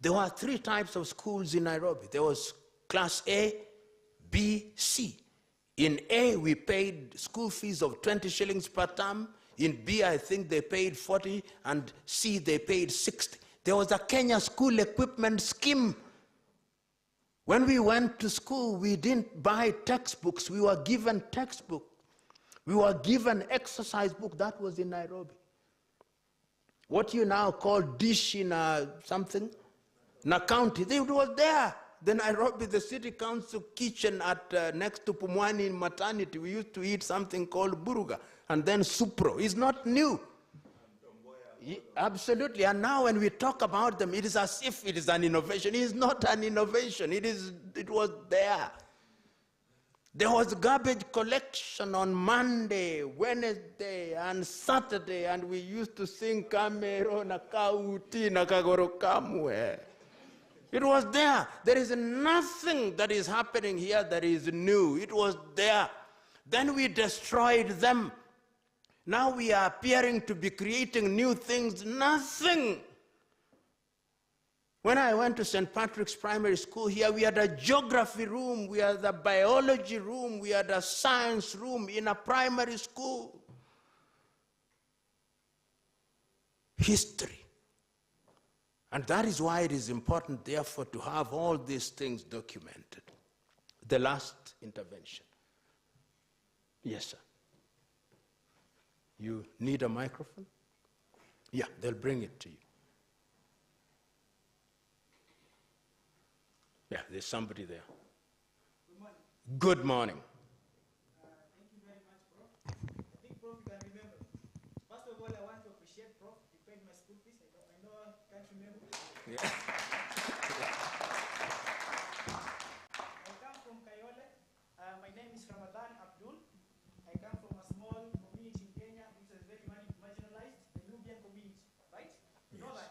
there were 3 types of schools in Nairobi. There was class A, B, C. In A, we paid school fees of 20 shillings per term. In B, I think they paid 40, and C, they paid 60. There was a Kenya school equipment scheme. When we went to school, we didn't buy textbooks. We were given textbooks. We were given exercise book. That was in Nairobi. What you now call dish in something, na county, it was there. The Nairobi, the city council kitchen at next to Pumwani in maternity, we used to eat something called buruga, and then supro. It's not new. Absolutely, and now when we talk about them, it is as if it is an innovation. It is not an innovation. It was there. There was garbage collection on Monday, Wednesday, and Saturday, and we used to sing Kamero na kauti na kagoro kamwe. It was there. There is nothing that is happening here that is new. It was there. Then we destroyed them. Now we are appearing to be creating new things. Nothing. When I went to St. Patrick's Primary School here, we had a geography room, we had a biology room, we had a science room in a primary school. History. And that is why it is important, therefore, to have all these things documented. The last intervention. Yes, sir. You need a microphone? Yeah, they'll bring it to you. Yeah, there's somebody there. Good morning. Good morning. Thank you very much, Prof. I think, Prof, you can remember. First of all, I want to appreciate Prof. You paid my school fees. I know I can't remember. Yeah. I come from Kayole. My name is Ramadan Abdul. I come from a small community in Kenya, which is very marginalized, the Nubian community, right? You know that?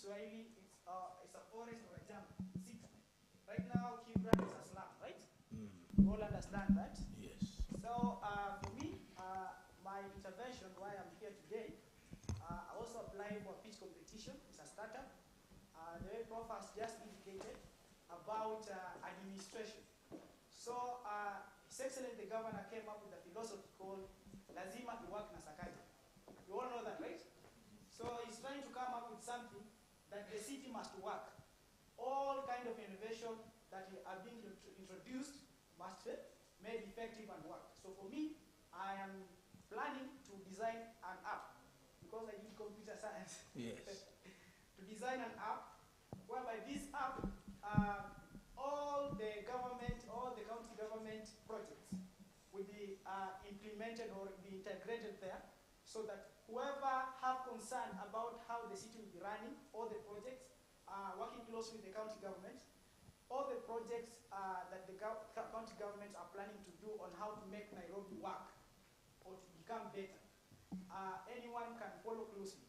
Kiswahili, it's a forest or a jungle, city. Right now, Kibra is a slum, right? You all understand that? Yes. So for me, my intervention, why I'm here today, I also applied for a pitch competition. It's a startup. The way Prof has just indicated about administration. So His Excellency the Governor came up with a philosophy called Lazima Iwak na Sakaja. You all know that, right? So he's trying to come up with something that the city must work. All kind of innovation that are being introduced must be made effective and work. So for me, I am planning to design an app, because I did computer science. Yes. To design an app, whereby this app, all the government, all the county government projects will be implemented or be integrated there, so that whoever have concern about how the city will be running, all the projects, working closely with the county government, all the projects that the county governments are planning to do on how to make Nairobi work or to become better, anyone can follow closely.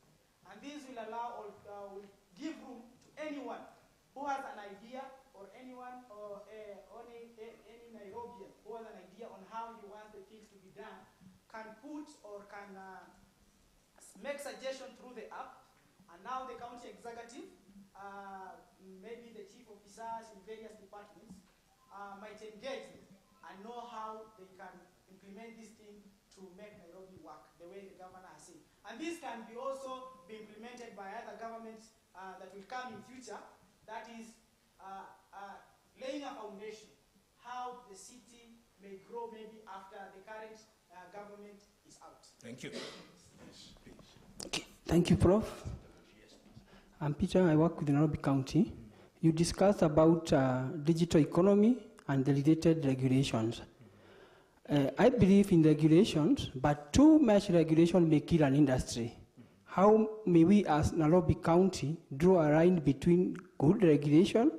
And this will allow, or will give room to anyone who has an idea, or anyone, or any Nairobian who has an idea on how he wants the things to be done, can put or can make suggestions through the app. And now the county executive, maybe the chief officers in various departments, might engage them and know how they can implement this thing to make Nairobi work the way the governor has said. And this can be also be implemented by other governments that will come in future. That is laying a foundation how the city may grow maybe after the current government is out. Thank you. Okay. Thank you, Prof. I'm Peter. I work with Nairobi County. You discussed about digital economy and the related regulations. I believe in regulations, but too much regulation may kill an industry. How may we as Nairobi County draw a line between good regulation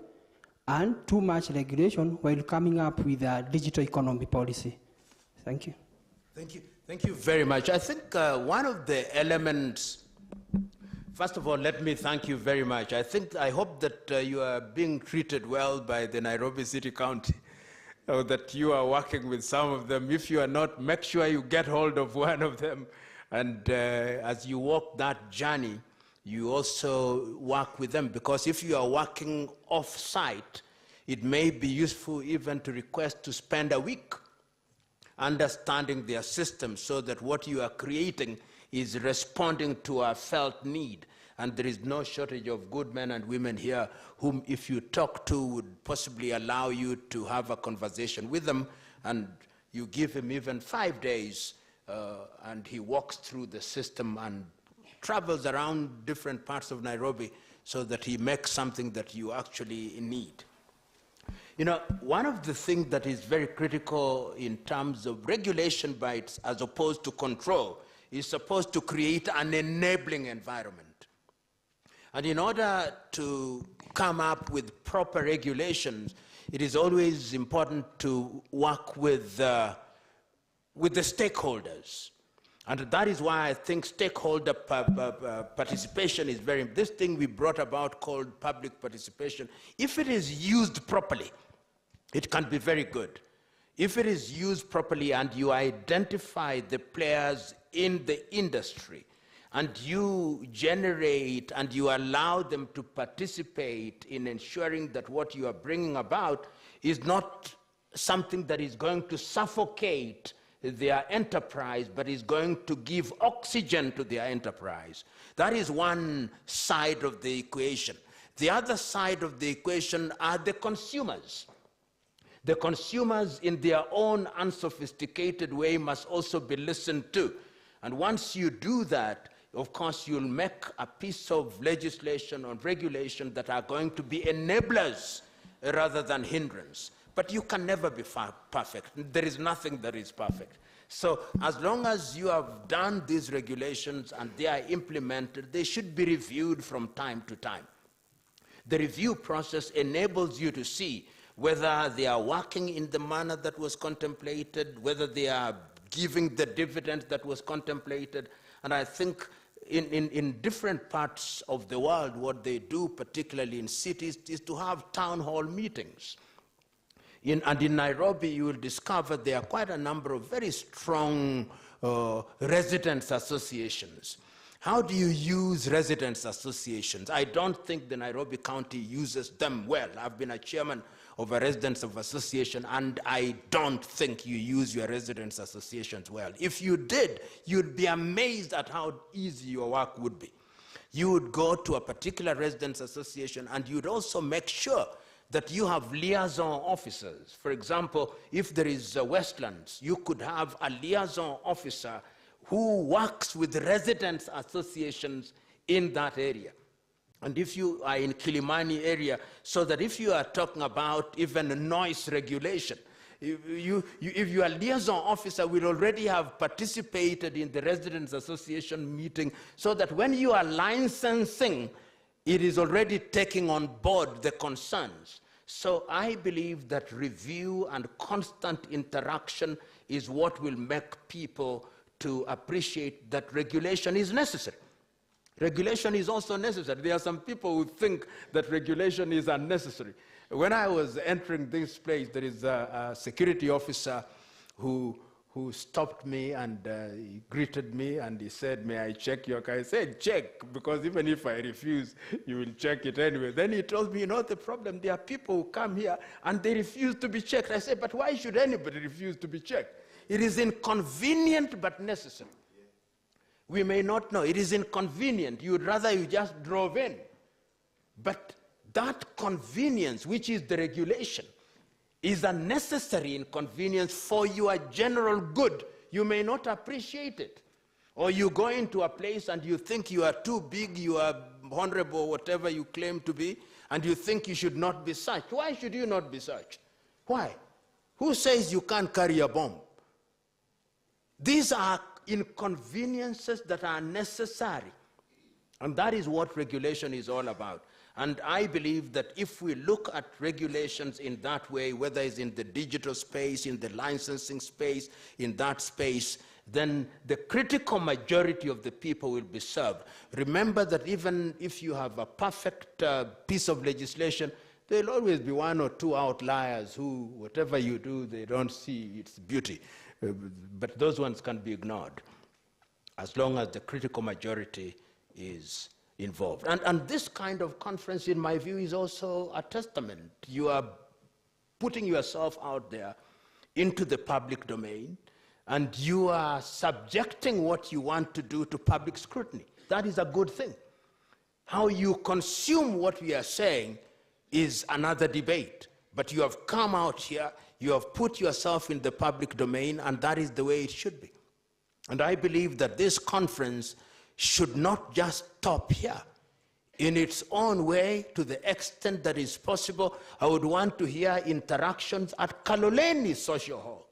and too much regulation while coming up with a digital economy policy? Thank you. Thank you. Thank you very much. I think one of the elements, first of all, let me thank you very much. I hope that you are being treated well by the Nairobi City County, or that you are working with some of them. If you are not, make sure you get hold of one of them. And as you walk that journey, you also work with them, because if you are working off-site, it may be useful even to request to spend a week understanding their system, so that what you are creating is responding to a felt need. And there is no shortage of good men and women here whom, if you talk to, would possibly allow you to have a conversation with them, and you give him even 5 days, and he walks through the system and travels around different parts of Nairobi so that he makes something that you actually need. You know, one of the things that is very critical in terms of regulation by it, as opposed to control, is supposed to create an enabling environment. And in order to come up with proper regulations, it is always important to work with the stakeholders. And that is why I think stakeholder participation is very important. This thing we brought about called public participation, if it is used properly, it can be very good. If it is used properly and you identify the players in the industry, and you generate and you allow them to participate in ensuring that what you are bringing about is not something that is going to suffocate their enterprise, but is going to give oxygen to their enterprise. That is one side of the equation. The other side of the equation are the consumers. The consumers, in their own unsophisticated way, must also be listened to. And once you do that, of course, you'll make a piece of legislation or regulation that are going to be enablers rather than hindrance. But you can never be perfect. There is nothing that is perfect. So as long as you have done these regulations and they are implemented, they should be reviewed from time to time. The review process enables you to see whether they are working in the manner that was contemplated, whether they are giving the dividend that was contemplated. And I think in different parts of the world, what they do, particularly in cities, is to have town hall meetings. And in Nairobi, you will discover there are quite a number of very strong residents' associations. How do you use residents' associations? I don't think the Nairobi County uses them well. I've been a chairman of a residents of association, and I don't think you use your residents' associations well. If you did, you'd be amazed at how easy your work would be. You would go to a particular residents' association, and you'd also make sure that you have liaison officers. For example, if there is Westlands, you could have a liaison officer who works with residents' associations in that area. And if you are in Kilimani area, so that if you are talking about even noise regulation, if your liaison officer will already have participated in the residents' association meeting, so that when you are licensing, it is already taking on board the concerns. So I believe that review and constant interaction is what will make people to appreciate that regulation is necessary. Regulation is also necessary. There are some people who think that regulation is unnecessary. When I was entering this place, there is a security officer who stopped me and he greeted me and he said, "May I check your car?" I said, "Check, because even if I refuse, you will check it anyway." Then he told me, "You know the problem, there are people who come here and they refuse to be checked." I said, "But why should anybody refuse to be checked? It is inconvenient but necessary." We may not know. It is inconvenient. You would rather you just drove in. But that convenience, which is the regulation, is a necessary inconvenience for your general good. You may not appreciate it. Or you go into a place and you think you are too big, you are honorable, whatever you claim to be, and you think you should not be searched. Why should you not be searched? Why? Who says you can't carry a bomb? These are inconveniences that are necessary. And that is what regulation is all about. And I believe that if we look at regulations in that way, whether it's in the digital space, in the licensing space, in that space, then the critical majority of the people will be served. Remember that even if you have a perfect piece of legislation, there will always be one or two outliers who, whatever you do, they don't see its beauty. But those ones can be ignored as long as the critical majority is involved. And this kind of conference, in my view, is also a testament. You are putting yourself out there into the public domain, and you are subjecting what you want to do to public scrutiny. That is a good thing. How you consume what we are saying is another debate. But you have come out here, you have put yourself in the public domain, and that is the way it should be. And I believe that this conference should not just stop here. In its own way, to the extent that is possible, I would want to hear interactions at Kaloleni Social Hall.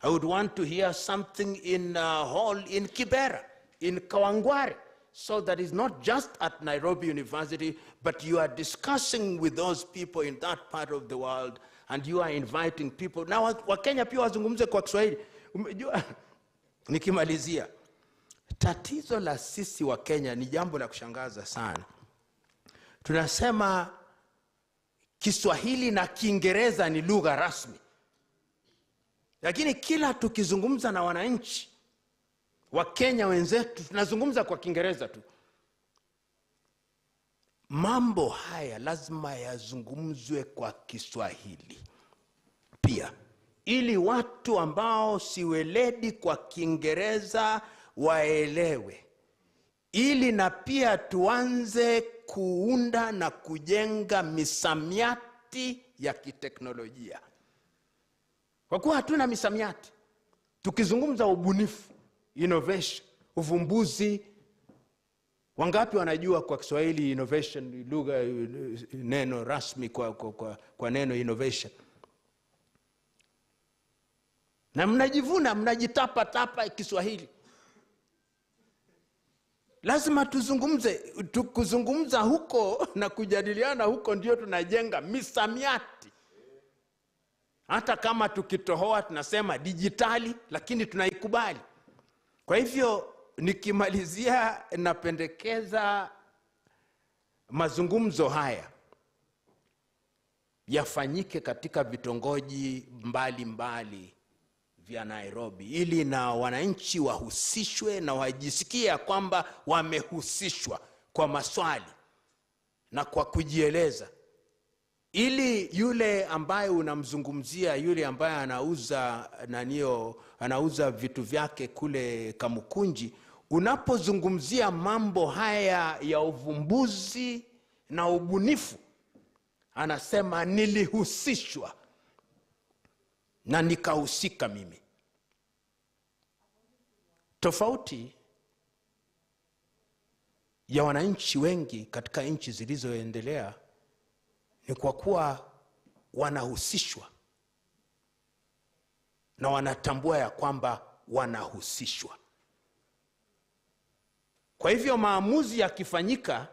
I would want to hear something in a hall in Kibera, in Kawangware, so that it's not just at Nairobi University, but you are discussing with those people in that part of the world, and you are inviting people. Now, Wakenya pia wazungumze kwa Kiswahili. Nikimalizia, tatizo la sisi wa Kenya ni jambo la kushangaza sana. Tunasema Kiswahili na Kiingereza ni lugha rasmi. Lakini kila tukizungumza na wananchi wa Kenya wenzetu, tunazungumza kwa Kiingereza tu. Mambo haya lazima yazungumzwe kwa Kiswahili pia, ili watu ambao si weledi kwa Kiingereza waelewe, ili na pia tuanze kuunda na kujenga misamiati ya kiteknolojia. Kwa kuwa hatuna misamiati, tukizungumza ubunifu, innovation, uvumbuzi, wangapi wanajua kwa Kiswahili innovation, lugha neno rasmi kwa neno innovation? Na mnajivuna, mnajitapa Kiswahili. Lazima tuzungumze, kuzungumza huko na kujadiliana huko ndio tunajenga misamiati. Hata kama tukitohoa tunasema dijitali, lakini tunaikubali. Kwa hivyo nikimalizia, napendekeza mazungumzo haya yafanyike katika vitongoji mbalimbali vya Nairobi, ili na wananchi wahusishwe na wajisikie kwamba wamehusishwa kwa maswali na kwa kujieleza, ili yule ambaye unamzungumzia, yule ambaye anauza vitu vyake kule Kamukunji, unapozungumzia mambo haya ya uvumbuzi na ubunifu, anasema nilihusishwa na nikahusika mimi. Tofauti ya wananchi wengi katika nchi zilizoendelea ni kwa kuwa wanahusishwa na wanatambua ya kwamba wanahusishwa. Kwa hivyo maamuzi yakifanyika,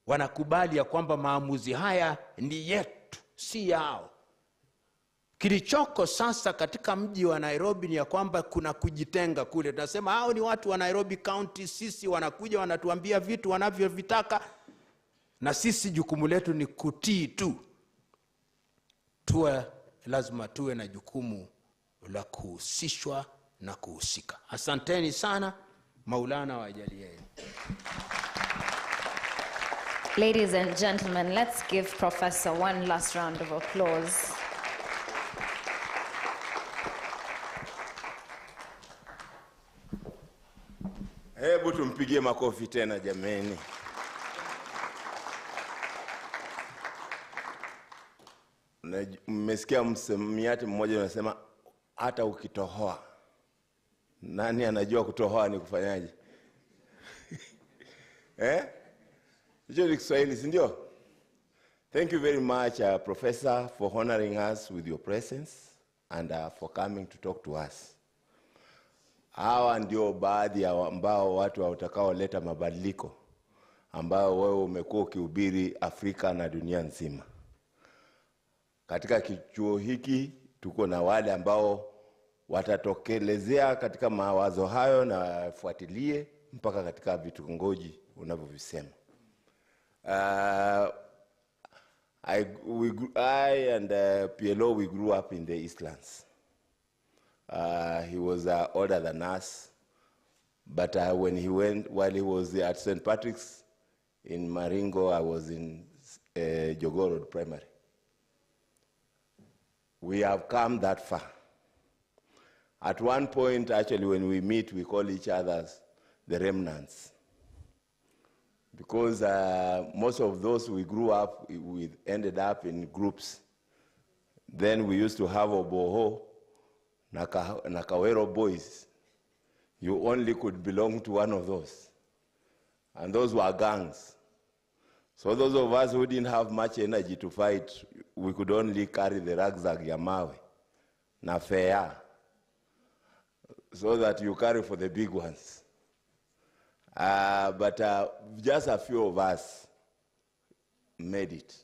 wanakubali ya kwamba maamuzi haya ni yetu, si yao. Kilichoko sasa katika mji wa Nairobi ni ya kwamba kuna kujitenga kule. Tunasema hao ni watu wa Nairobi County, sisi wanakuja wanatuambia vitu wanavyovitaka, na sisi jukumu letu ni kutii tu. Lazima tuwe na jukumu la kuhusishwa na kuhusika. Asanteni sana. Maulana wajalieni. Ladies and gentlemen, let's give Professor one last round of applause. Hebu tumpigie makofi tena jameni. Mmesikia msamiati mmoja unasema hata ukitohoa. Nani anajua kutohoa ni kufanyaje? Hicho ni Kiswahili, si ndio? Thank you very much, Professor, for honoring us with your presence and for coming to talk to us. Hawa ndio baadhi ya ambao watu watakaoleta mabadiliko ambao wewe umekuwa ukihubiri Afrika na dunia nzima. Katika kichuo hiki tuko na wale ambao watatokelezea katika mawazo hayo na fuatilie mpaka katika vitongoji unavyovisema. I and PLO, we grew up in the Eastlands. He was older than us, but when he went, while he was at St. Patrick's in Maringo, I was in Jogoo Road Primary. We have come that far. At one point, actually, when we meet, we call each other the remnants. Because most of those we grew up with ended up in groups. Then we used to have Oboho, Nakawero boys. You only could belong to one of those. And those were gangs. So those of us who didn't have much energy to fight, we could only carry the rucksack ya mawe na fea, so that you carry for the big ones. But just a few of us made it.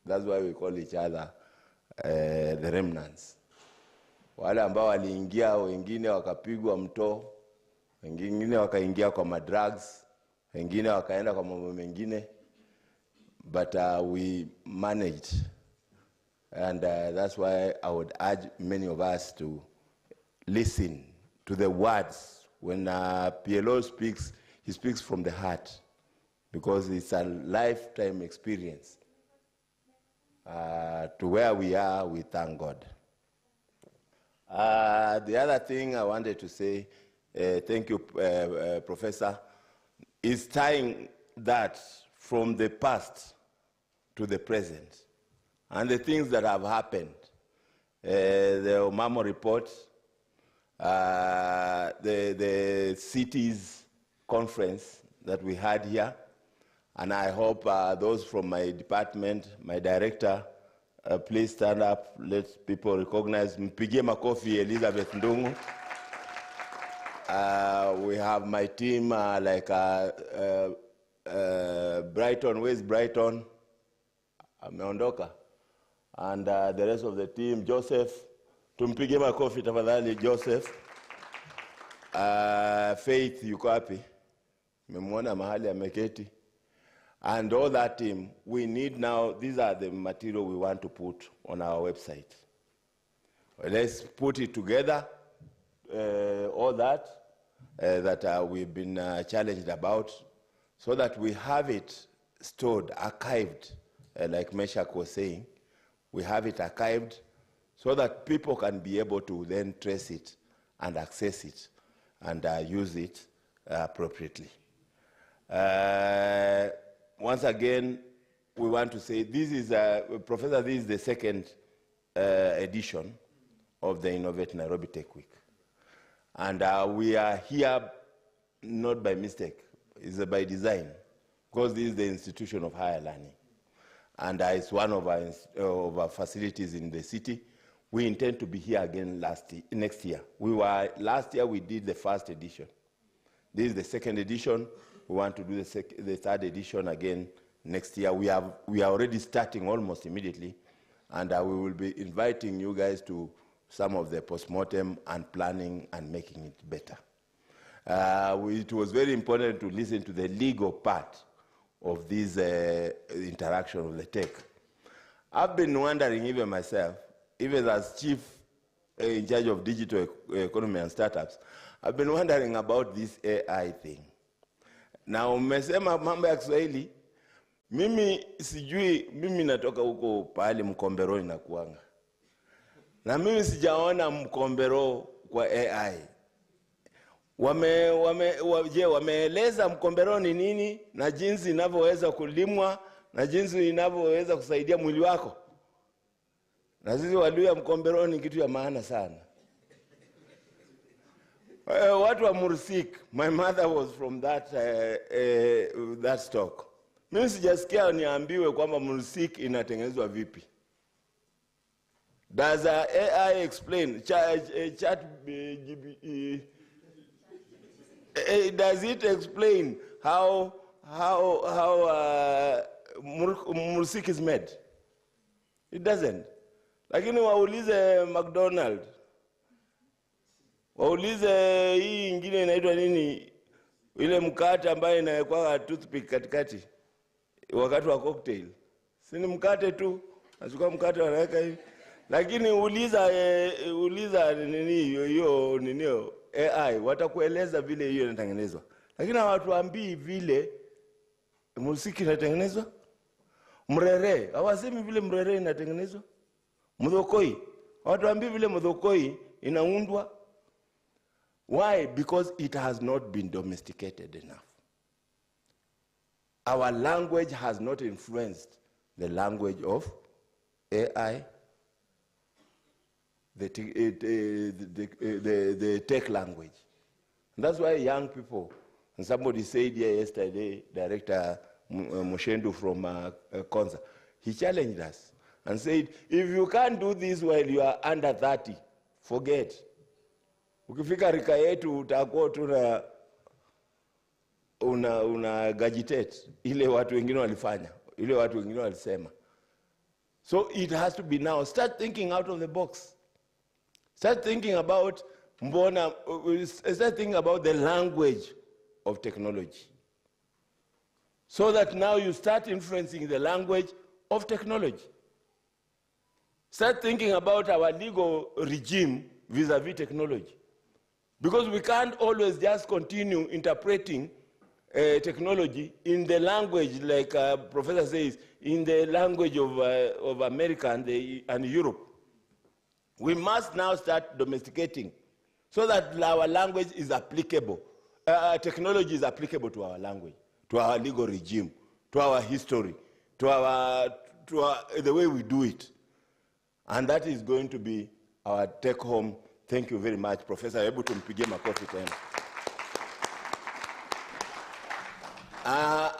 That's why we call each other the remnants. Wale ambao waliingia, wengine wakapigwa mto, wengine wakaingia kwa madrugs, wengine wakaenda kwa mambo mengine, but we managed. And that's why I would urge many of us to listen to the words. When PLO speaks, he speaks from the heart, because it's a lifetime experience. To where we are, we thank God. The other thing I wanted to say, thank you, Professor, is tying that from the past to the present and the things that have happened. The Omamo report, the cities conference that we had here, and I hope those from my department, my director, please stand up, let people recognize. Mpigie makofi Elizabeth Ndungu. We have my team like Brighton, where's Brighton? Ameondoka. And the rest of the team, Joseph. Tumpigie makofi tafadhali Joseph. Faith yuko wapi? Memwona mahali ameketi. And all that team, we need now, these are the material we want to put on our website. Let's put it together, all that we've been challenged about, so that we have it stored, archived, like Meshach was saying. We have it archived so that people can be able to then trace it and access it and use it appropriately. Once again, we want to say this is, Professor, this is the second edition of the Innovate Nairobi Tech Week. And we are here not by mistake, it's by design, because this is the institution of higher learning. And it's one of our facilities in the city. We intend to be here again next year. Last year we did the first edition. This is the second edition. We want to do the third edition again next year. We are already starting almost immediately, and we will be inviting you guys to some of the postmortem and planning and making it better. It was very important to listen to the legal part of this interaction of the tech. I've been wondering even myself, even as chief in charge of digital economy and startups, I've been wondering about this AI thing. Na umesema mambo ya Kiswahili, mimi sijui, mimi natoka huko pahali Mkombero inakuanga. Na mimi sijaona Mkombero kwa AI. Wameeleza Mkombero ni nini na jinsi inavyoweza kulimwa na jinsi inavyoweza kusaidia mwili wako. Na sisi Waluya Mkombero ni kitu ya maana sana. Watu wa Mursik, my mother was from that stock. Mimi sijasikia niambiwe kwamba Mursik inatengenezwa vipi. Does AI explain? Does it explain how Mursik is made? It doesn't. Lakini waulize McDonald, waulize hii ingine inaitwa nini, ile mkate ambayo inawekwa toothpick katikati wakati wa cocktail. Si ni mkate tu, achukua mkate wanaweka hivi. Lakini uliza nini hiyo nini AI, watakueleza vile hiyo inatengenezwa. Lakini hawatuambii vile Mursik inatengenezwa. Mrere, hawasemi vile mrere inatengenezwa. Mudhokoi, hawatuambii vile mudhokoi inaundwa. Why? Because it has not been domesticated enough. Our language has not influenced the language of AI, the tech language. And that's why young people, and somebody said here yesterday, Director Mushendu from Konza, he challenged us and said, if you can't do this while you are under 30, forget. Ukifika rika yetu utakuwa una gajitate ile watu wengine walifanya, ile watu wengine walisema. So it has to be now. Start thinking out of the box. Start thinking about start thinking about the language of technology. So that now you start influencing the language of technology. Start thinking about our legal regime vis-a-vis technology. Because we can't always just continue interpreting technology in the language, like Professor says, in the language of America and Europe. We must now start domesticating so that our language is applicable. Technology is applicable to our language, to our legal regime, to our history, to the way we do it. And that is going to be our take home. Thank you very much, Professor. Able to mpige makofi tena.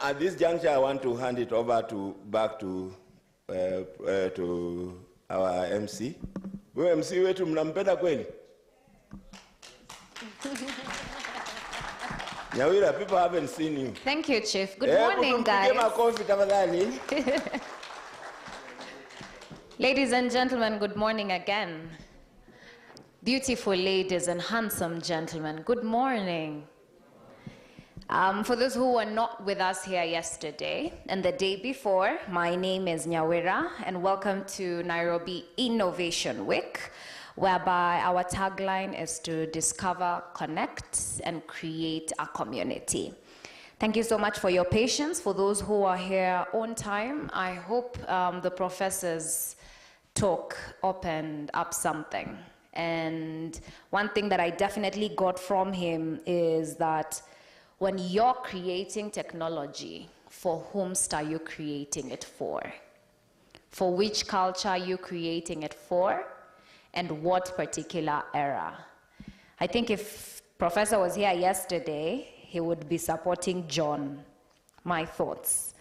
At this juncture, I want to hand it over back to our MC. Wewe MC wetu mnampenda kweli? Nyawira, people haven't seen you. Thank you, Chief. Good morning, guys. Ladies and gentlemen, good morning again. Beautiful ladies and handsome gentlemen, good morning. For those who were not with us here yesterday and the day before, my name is Nyawera, and welcome to Nairobi Innovation Week, whereby our tagline is to discover, connect, and create a community. Thank you so much for your patience. For those who are here on time, I hope the professor's talk opened up something. And one thing that I definitely got from him is that when you're creating technology, for whom are you creating it for? For which culture are you creating it for? And what particular era? I think if Professor was here yesterday, he would be supporting John, my thoughts.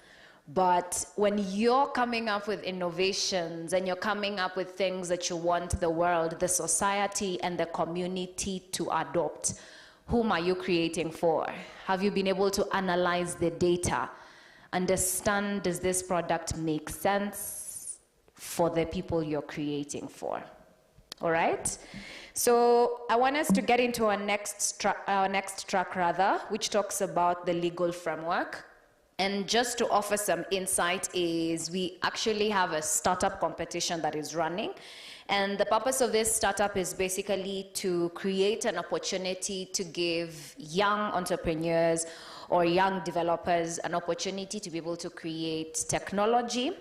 But when you're coming up with innovations and you're coming up with things that you want the world, the society, and the community to adopt, whom are you creating for? Have you been able to analyze the data? Understand, does this product make sense for the people you're creating for? All right? So I want us to get into our next track, which talks about the legal framework. And just to offer some insight is we actually have a startup competition that is running. And the purpose of this startup is basically to create an opportunity to give young entrepreneurs or young developers an opportunity to be able to create technology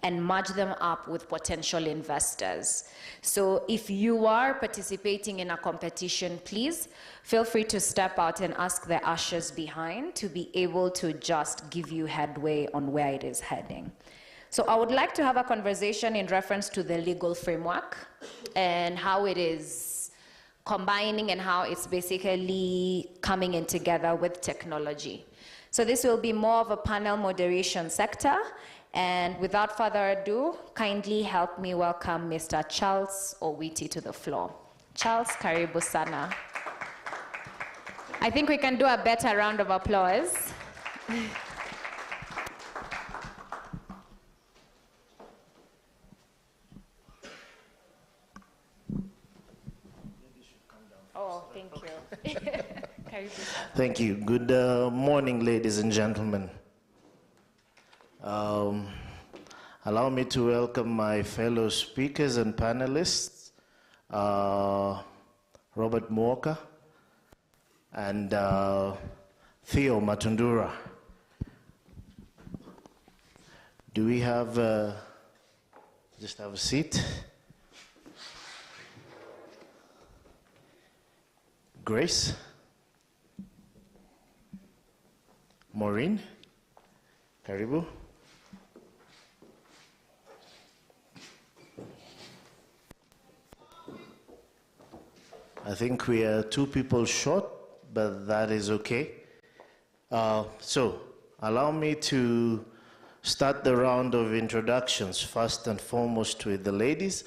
and match them up with potential investors. So if you are participating in a competition, please feel free to step out and ask the ushers behind to be able to just give you headway on where it is heading. So I would like to have a conversation in reference to the legal framework and how it is combining and how it's basically coming in together with technology. So this will be more of a panel moderation sector. And without further ado, kindly help me welcome Mr. Charles Owiti to the floor. Charles, karibu sana. I think we can do a better round of applause. Oh, thank you. Thank you. Good morning, ladies and gentlemen. Allow me to welcome my fellow speakers and panelists, Robert Mwoka and Theo Matundura. Do we have, just have a seat? Grace? Maureen? Karibu? I think we are 2 people short, but that is okay. So, allow me to start the round of introductions, first and foremost with the ladies.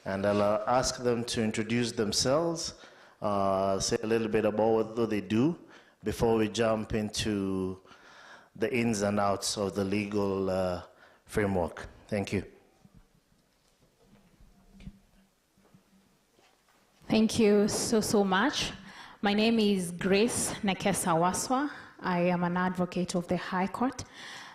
And I'll ask them to introduce themselves, say a little bit about what they do before we jump into the ins and outs of the legal framework. Thank you. Thank you so much. My name is Grace Nekesa Waswa. I am an advocate of the High Court.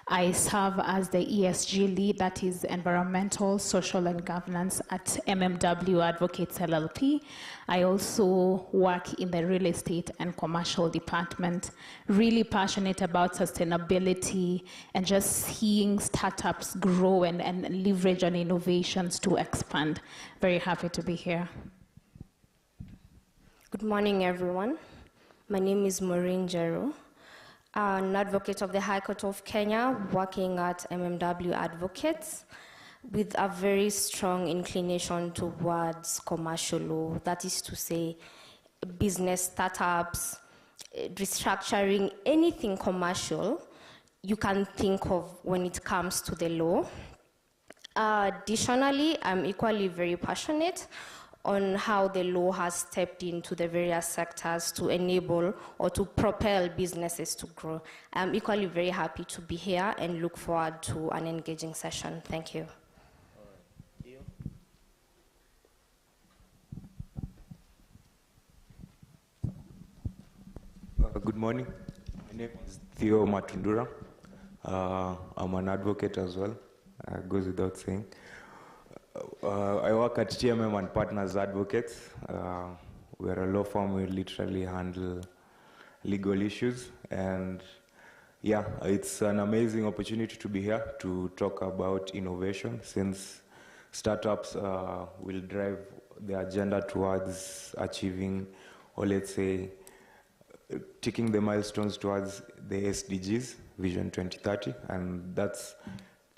I serve as the ESG lead, that is Environmental, Social and Governance at MMW Advocates LLP. I also work in the real estate and commercial department, really passionate about sustainability and just seeing startups grow and leverage on innovations to expand. Very happy to be here. Good morning, everyone. My name is Maureen Jero, an advocate of the High Court of Kenya, working at MMW Advocates with a very strong inclination towards commercial law, that is to say, business startups, restructuring, anything commercial you can think of when it comes to the law. Additionally, I'm equally very passionate on how the law has stepped into the various sectors to enable or to propel businesses to grow. I'm equally very happy to be here and look forward to an engaging session. Thank you. Good morning. My name is Theo Matundura. I'm an advocate as well. Goes without saying. I work at TMM and Partners Advocates. We're a law firm. We literally handle legal issues. And yeah, it's an amazing opportunity to be here to talk about innovation, since startups will drive the agenda towards achieving, or let's say, ticking the milestones towards the SDGs, Vision 2030, and that's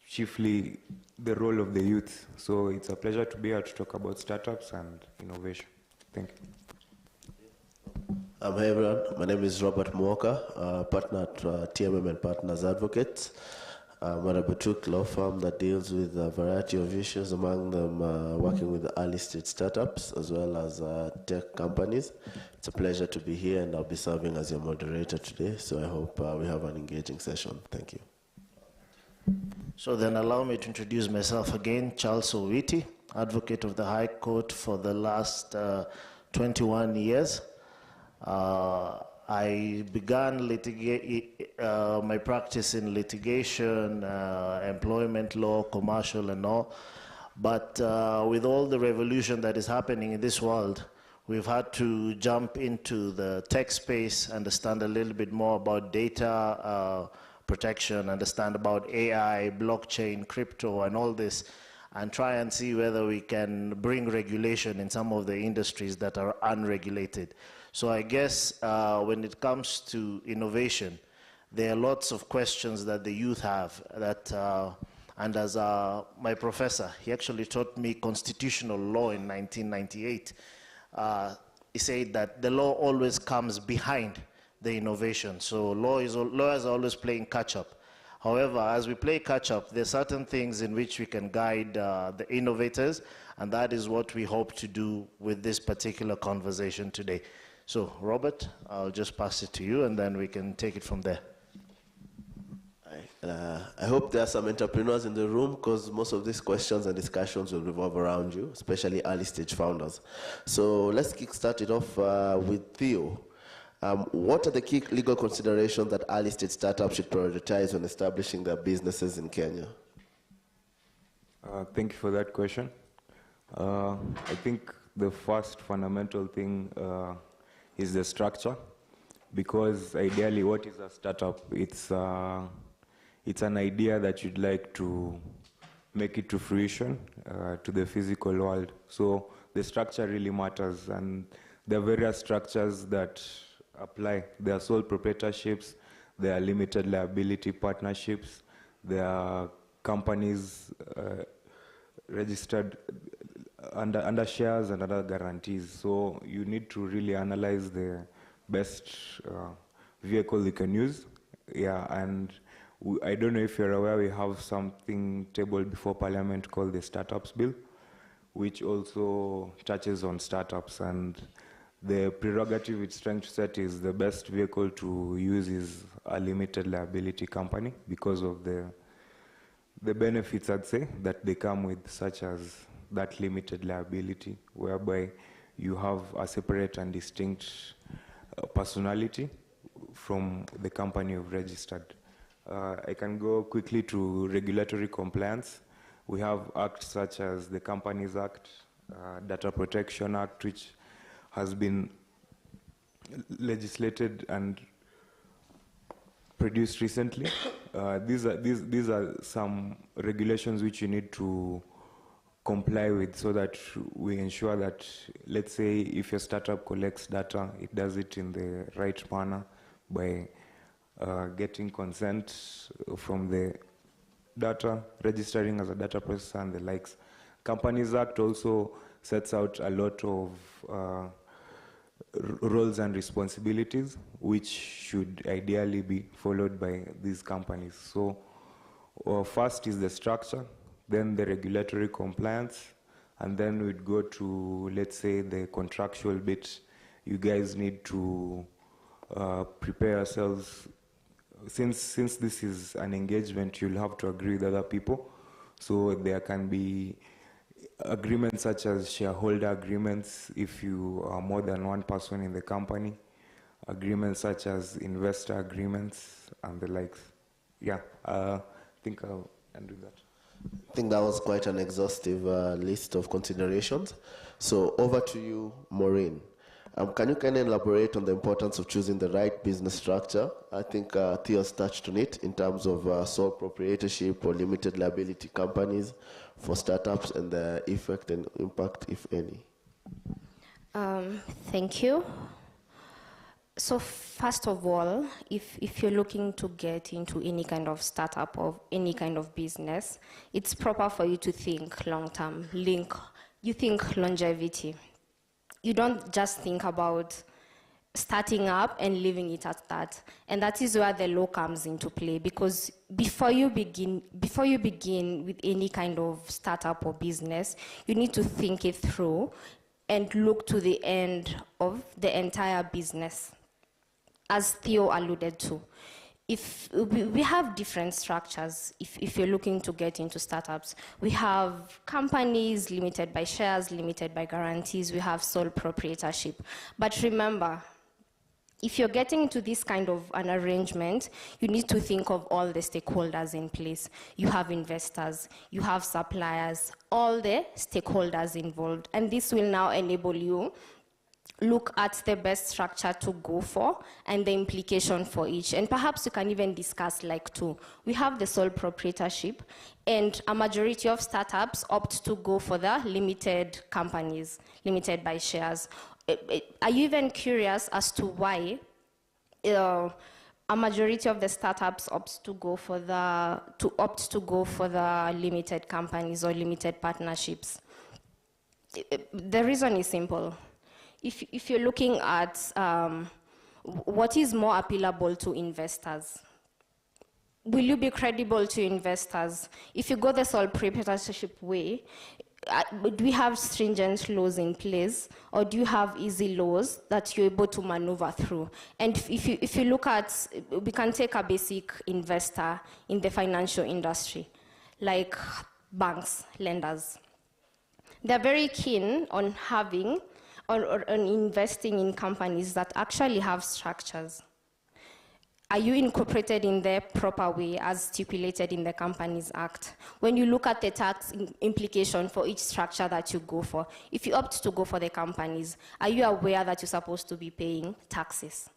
chiefly the role of the youth. So it's a pleasure to be here to talk about startups and innovation. Thank you. Hey everyone, my name is Robert Mwoka, partner at TMM and Partners Advocates. We're a boutique law firm that deals with a variety of issues, among them working with early stage startups as well as tech companies. It's a pleasure to be here, and I'll be serving as your moderator today, so I hope we have an engaging session. Thank you. So then allow me to introduce myself again, Charles Owiti, advocate of the High Court for the last 21 years. I began my practice in litigation, employment law, commercial and all, but with all the revolution that is happening in this world, we've had to jump into the tech space, understand a little bit more about data protection, understand about AI, blockchain, crypto, and all this, and try and see whether we can bring regulation in some of the industries that are unregulated. So I guess when it comes to innovation, there are lots of questions that the youth have that, and as my professor, he actually taught me constitutional law in 1998. He said that the law always comes behind the innovation. So law is always playing catch up. However, as we play catch up, there are certain things in which we can guide the innovators, and that is what we hope to do with this particular conversation today. So, Robert, I'll just pass it to you, and then we can take it from there. I hope there are some entrepreneurs in the room, because most of these questions and discussions will revolve around you, especially early stage founders. So let's kickstart it off with Theo. What are the key legal considerations that early stage startups should prioritize when establishing their businesses in Kenya? Thank you for that question. I think the first fundamental thing is the structure, because ideally, what is a startup? It's an idea that you'd like to make it to fruition, to the physical world. So the structure really matters, and there are various structures that apply. There are sole proprietorships, there are limited liability partnerships, there are companies registered under shares and other guarantees. So you need to really analyze the best vehicle you can use. Yeah, and I don't know if you're aware, we have something tabled before Parliament called the Startups Bill, which also touches on startups, and the prerogative it's trying to set is the best vehicle to use is a limited liability company, because of the benefits, I'd say, that they come with, such as that limited liability, whereby you have a separate and distinct personality from the company you've registered. I can go quickly to regulatory compliance. We have acts such as the Companies Act, Data Protection Act, which has been legislated and produced recently. These are some regulations which you need to comply with, so that we ensure that, let's say, if your startup collects data, it does it in the right manner by getting consent from the data, registering as a data processor and the likes. Companies Act also sets out a lot of roles and responsibilities which should ideally be followed by these companies. So first is the structure, then the regulatory compliance, and then we'd go to, let's say, the contractual bit. You guys need to prepare yourselves. Since this is an engagement, you'll have to agree with other people. So there can be agreements such as shareholder agreements if you are more than one person in the company. agreements such as investor agreements and the likes. Yeah, I think I'll end with that. I think that was quite an exhaustive list of considerations. So over to you, Maureen. Can you kind of elaborate on the importance of choosing the right business structure? I think Theo's touched on it in terms of sole proprietorship or limited liability companies for startups and the effect and impact, if any. Thank you. So first of all, if you're looking to get into any kind of startup or any kind of business, it's proper for you to think long-term, you think longevity. You don't just think about starting up and leaving it at that. And that is where the law comes into play, because before you begin with any kind of startup or business, you need to think it through and look to the end of the entire business. As Theo alluded to, if we have different structures, if you're looking to get into startups, we have companies limited by shares, limited by guarantees, we have sole proprietorship. But remember, if you're getting into this kind of an arrangement, you need to think of all the stakeholders in place. You have investors, you have suppliers, all the stakeholders involved. And this will now enable you look at the best structure to go for and the implication for each. And perhaps you can even discuss like two. We have the sole proprietorship, and a majority of startups opt to go for the limited companies, limited by shares. Are you even curious as to why a majority of the startups opt to go for the limited companies or limited partnerships? The reason is simple. If you're looking at what is more appealable to investors, will you be credible to investors? If you go the sole proprietorship way, do we have stringent laws in place, or do you have easy laws that you're able to maneuver through? And if you look at, we can take a basic investor in the financial industry, like banks, lenders. They're very keen on having or on investing in companies that actually have structures. Are you incorporated in the proper way as stipulated in the Companies Act? When you look at the tax implication for each structure that you go for, if you opt to go for the companies, are you aware that you're supposed to be paying taxes?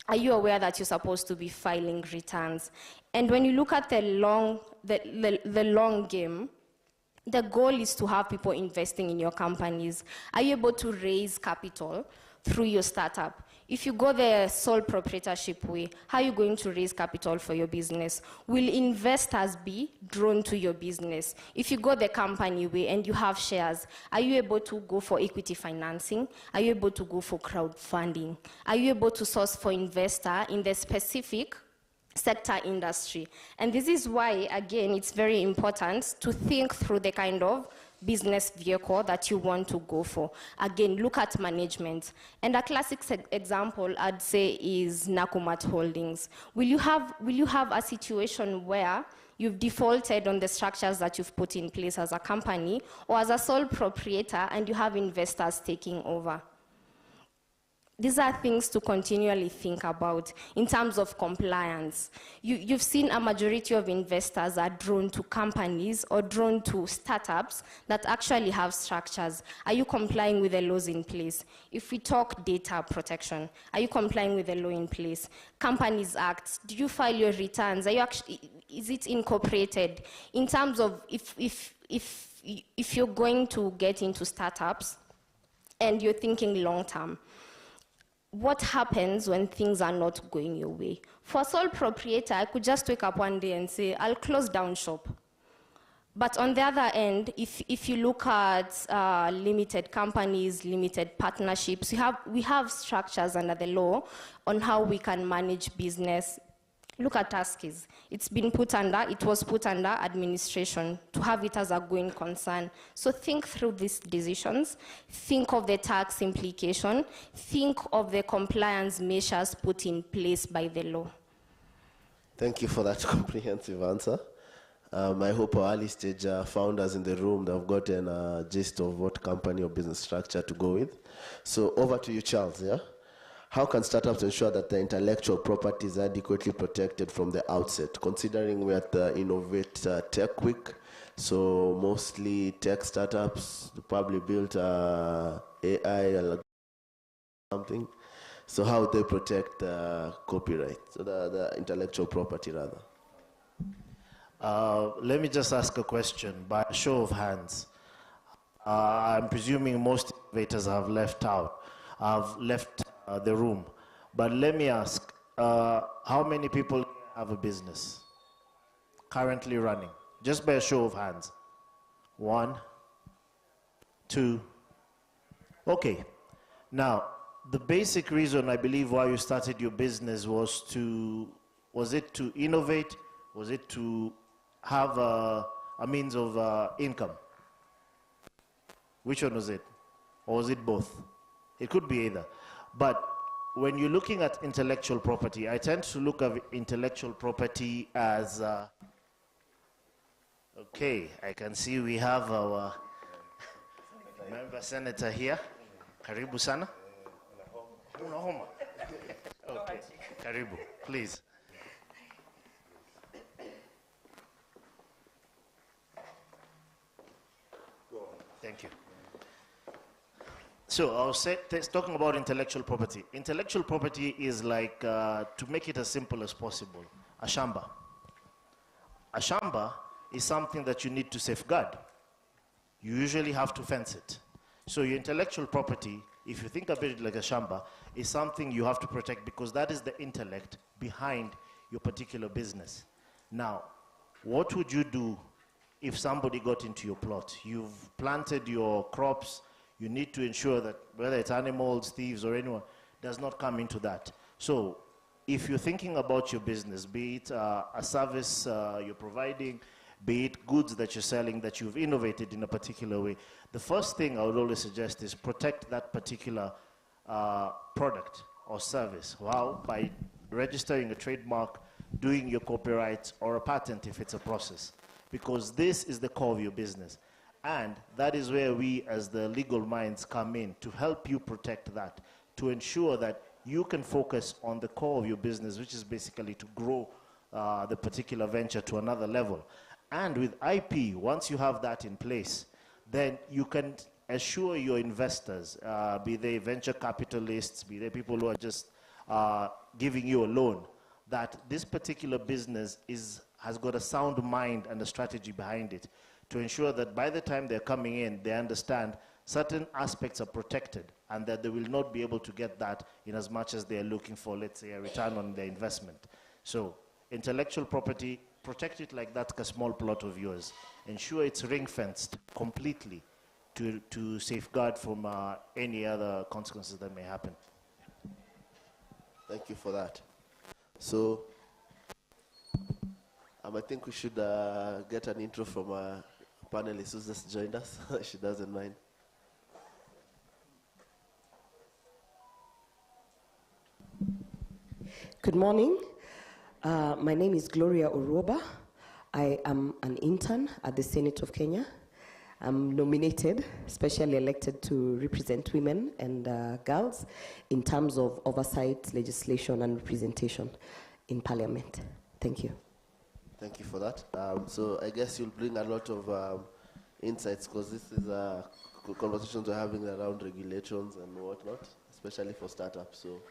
Are you aware that you're supposed to be filing returns? And when you look at the long game, the goal is to have people investing in your companies. Are you able to raise capital through your startup? If you go the sole proprietorship way, how are you going to raise capital for your business? Will investors be drawn to your business? If you go the company way and you have shares, are you able to go for equity financing? Are you able to go for crowdfunding? Are you able to source for investor in the specific sector industry? And this is why, again, it's very important to think through the kind of business vehicle that you want to go for. Again, look at management. And a classic example I'd say is Nakumat Holdings. Will you have a situation where you've defaulted on the structures that you've put in place as a company or as a sole proprietor and you have investors taking over? These are things to continually think about in terms of compliance. You've seen a majority of investors are drawn to companies or drawn to startups that actually have structures. Are you complying with the laws in place? If we talk data protection, are you complying with the law in place? Companies Act, do you file your returns? Are you actually, is it incorporated? In terms of if you're going to get into startups and you're thinking long term, what happens when things are not going your way? For a sole proprietor, I could just wake up one day and say, I'll close down shop. But on the other end, if you look at limited companies, limited partnerships, we have structures under the law on how we can manage business. Look at Tuskies. It was put under administration to have it as a going concern. So think through these decisions, think of the tax implication, think of the compliance measures put in place by the law. Thank you for that comprehensive answer. I hope our early stage founders in the room have gotten a gist of what company or business structure to go with. So over to you, Charles, yeah? how can startups ensure that the intellectual property is adequately protected from the outset, considering we're at the Innovate Tech Week? So mostly tech startups probably built AI or something. So how they protect copyright, so the intellectual property rather? Let me just ask a question by a show of hands. I'm presuming most innovators have left the room. But let me ask, how many people have a business currently running? Just by a show of hands. 1, 2. Okay. Now, the basic reason I believe why you started your business was it to innovate? Was it to have a means of income? Which one was it? Or was it both? It could be either. But when you're looking at intellectual property, I tend to look at intellectual property as, okay, I can see we have our member senator here. Karibu sana. Okay, Karibu, please. Thank you. So I was talking about intellectual property. Intellectual property is like, to make it as simple as possible, a shamba. A shamba is something that you need to safeguard. You usually have to fence it. So your intellectual property, if you think of it like a shamba, is something you have to protect because that is the intellect behind your particular business. Now, what would you do if somebody got into your plot? You've planted your crops. You need to ensure that whether it's animals, thieves, or anyone, does not come into that. So if you're thinking about your business, be it a service you're providing, be it goods that you're selling that you've innovated in a particular way, the first thing I would always suggest is protect that particular product or service. How? By registering a trademark, doing your copyrights, or a patent if it's a process. Because this is the core of your business. And that is where we as the legal minds come in to help you protect that, to ensure that you can focus on the core of your business, which is basically to grow the particular venture to another level. And with IP, once you have that in place, then you can assure your investors, be they venture capitalists, be they people who are just giving you a loan, that this particular business has got a sound mind and a strategy behind it to ensure that by the time they're coming in, they understand certain aspects are protected and that they will not be able to get that in as much as they're looking for, let's say, a return on their investment. So intellectual property, protect it like that's a small plot of yours. Ensure it's ring-fenced completely to safeguard from any other consequences that may happen. Thank you for that. So I think we should get an intro from a panelist who's just joined us. She doesn't mind. Good morning. My name is Gloria Oroba. I am an intern at the Senate of Kenya. I'm nominated, specially elected to represent women and girls in terms of oversight, legislation, and representation in Parliament. Thank you. Thank you for that. So I guess you'll bring a lot of insights because this is conversations we're having around regulations and whatnot, especially for startups. So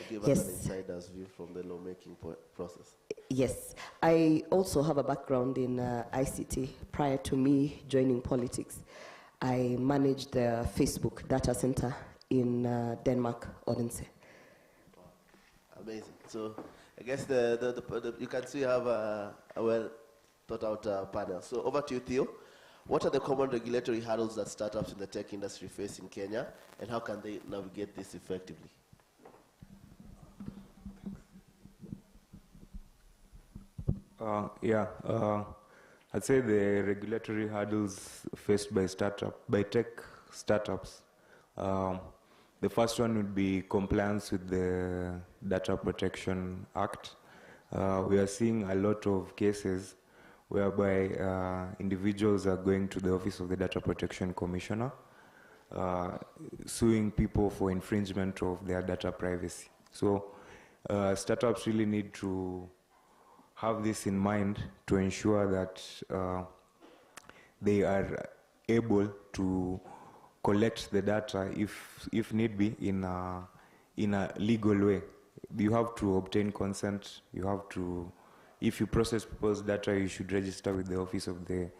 give us an insider's view from the lawmaking process. Yes. I also have a background in ICT. Prior to me joining politics, I managed the Facebook data center in Denmark, Odense. Amazing. So I guess you can see you have a well thought out panel. So over to you, Theo. What are the common regulatory hurdles that startups in the tech industry face in Kenya, and how can they navigate this effectively? I'd say the regulatory hurdles faced by tech startups. The first one would be compliance with the Data Protection Act. We are seeing a lot of cases whereby individuals are going to the Office of the Data Protection Commissioner suing people for infringement of their data privacy. So startups really need to have this in mind to ensure that they are able to collect the data if need be in a legal way. You have to obtain consent. You have to, if you process people's data, you should register with the office of the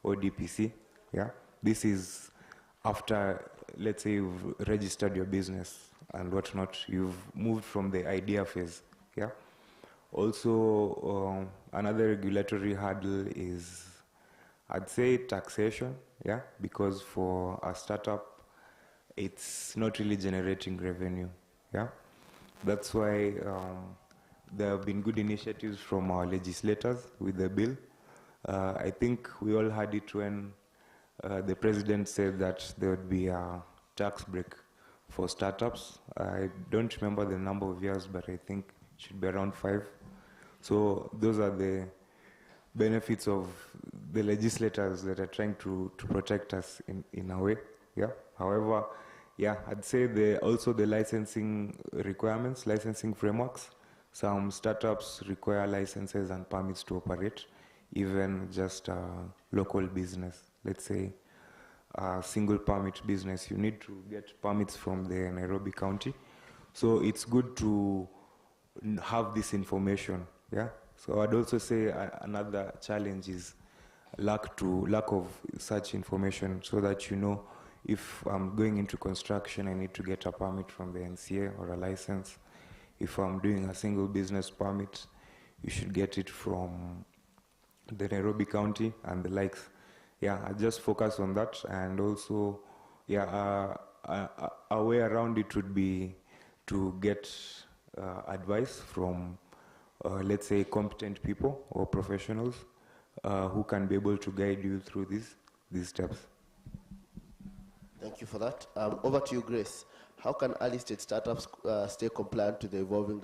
ODPC. Yeah, this is after, let's say, you've registered your business and whatnot. You've moved from the idea phase. Yeah. Also, another regulatory hurdle is, I'd say, taxation. Yeah, because for a startup, it's not really generating revenue. Yeah. That's why there have been good initiatives from our legislators with the bill. I think we all had it when the president said that there would be a tax break for startups. I don't remember the number of years, but I think it should be around 5. So those are the benefits of the legislators that are trying to protect us in a way. Yeah. However, yeah, I'd say also the licensing requirements, licensing frameworks. Some startups require licenses and permits to operate, even just a local business. Let's say a single permit business, you need to get permits from the NAIROBI County. So it's good to have this information. Yeah. So I'd also say another challenge is lack of such information, so that you know, if I'm going into construction, I need to get a permit from the NCA or a license. If I'm doing a single business permit, you should get it from the NAIROBI County and the likes. Yeah, I just focus on that. And also, yeah, a way around it would be to get advice from, let's say, competent people or professionals who can be able to guide you through these steps. Thank you for that. Over to you, Grace. How can early stage startups stay compliant to the evolving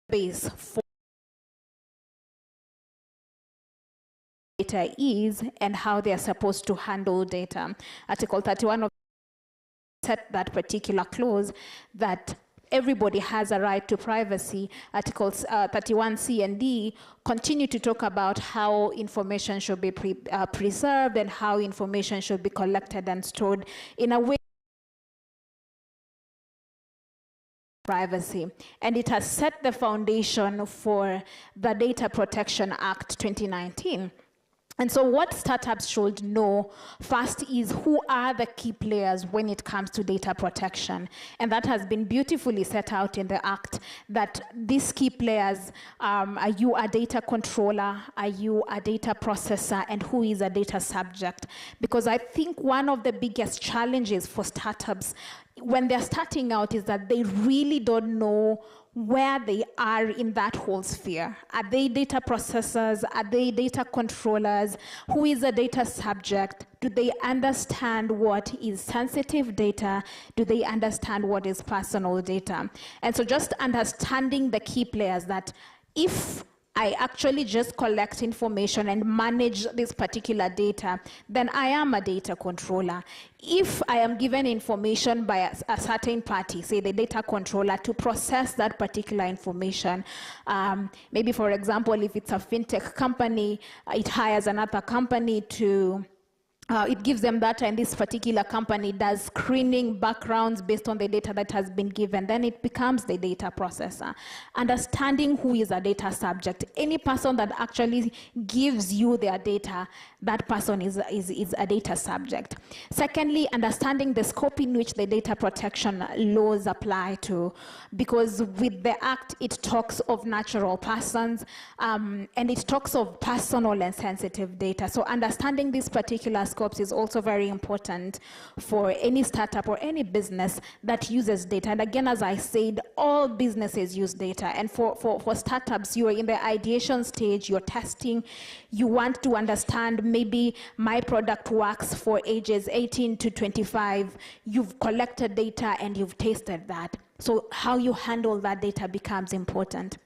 base for data is and how they are supposed to handle data. Article 31 of set that particular clause that everybody has a right to privacy. Articles 31C and D continue to talk about how information should be preserved and how information should be collected and stored in a way privacy, and it has set the foundation for the Data Protection Act 2019. And so what startups should know first is who are the key players when it comes to data protection. And that has been beautifully set out in the Act, that these key players, are you a data controller, are you a data processor, and who is a data subject? Because I think one of the biggest challenges for startups when they're starting out is that they really don't know where they are in that whole sphere. Are they data processors? Are they data controllers? Who is a data subject? Do they understand what is sensitive data? Do they understand what is personal data? And so just understanding the key players, that if I actually just collect information and manage this particular data, then I am a data controller. If I am given information by a certain party, say the data controller, to process that particular information, maybe for example, if it's a fintech company, it hires another company to it gives them data, and this particular company does screening backgrounds based on the data that has been given. Then it becomes the data processor. Understanding who is a data subject. Any person that actually gives you their data, that person is a data subject. Secondly, understanding the scope in which the data protection laws apply to, because with the Act, it talks of natural persons, and it talks of personal and sensitive data. So understanding these particular scopes is also very important for any startup or any business that uses data. And again, as I said, all businesses use data. And for startups, you are in the ideation stage, you're testing, you want to understand maybe my product works for ages 18 to 25. You've collected data and you've tasted that. So how you handle that data becomes important.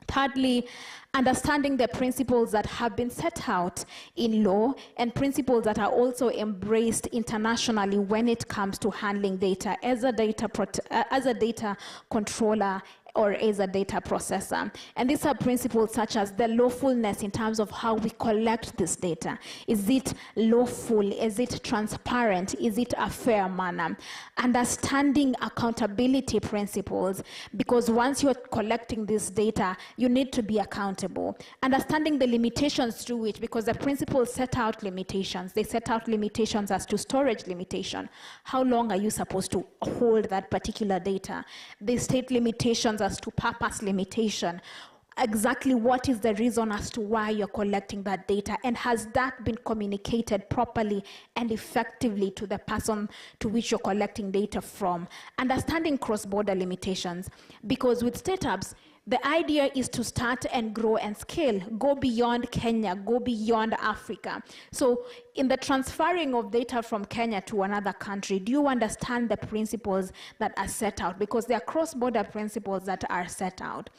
Thirdly, understanding the principles that have been set out in law and principles that are also embraced internationally when it comes to handling data as a data controller or as a data processor. And these are principles such as the lawfulness in terms of how we collect this data. Is it lawful? Is it transparent? Is it a fair manner? Understanding accountability principles, because once you're collecting this data, you need to be accountable. Understanding the limitations to which, because the principles set out limitations. They set out limitations as to storage limitation. How long are you supposed to hold that particular data? They state limitations as to purpose limitation. Exactly what is the reason as to why you're collecting that data, and has that been communicated properly and effectively to the person to which you're collecting data from? Understanding cross-border limitations, because with startups, the idea is to start and grow and scale, go beyond Kenya, go beyond Africa. So in the transferring of data from Kenya to another country, do you understand the principles that are set out? Because there are cross-border principles that are set out.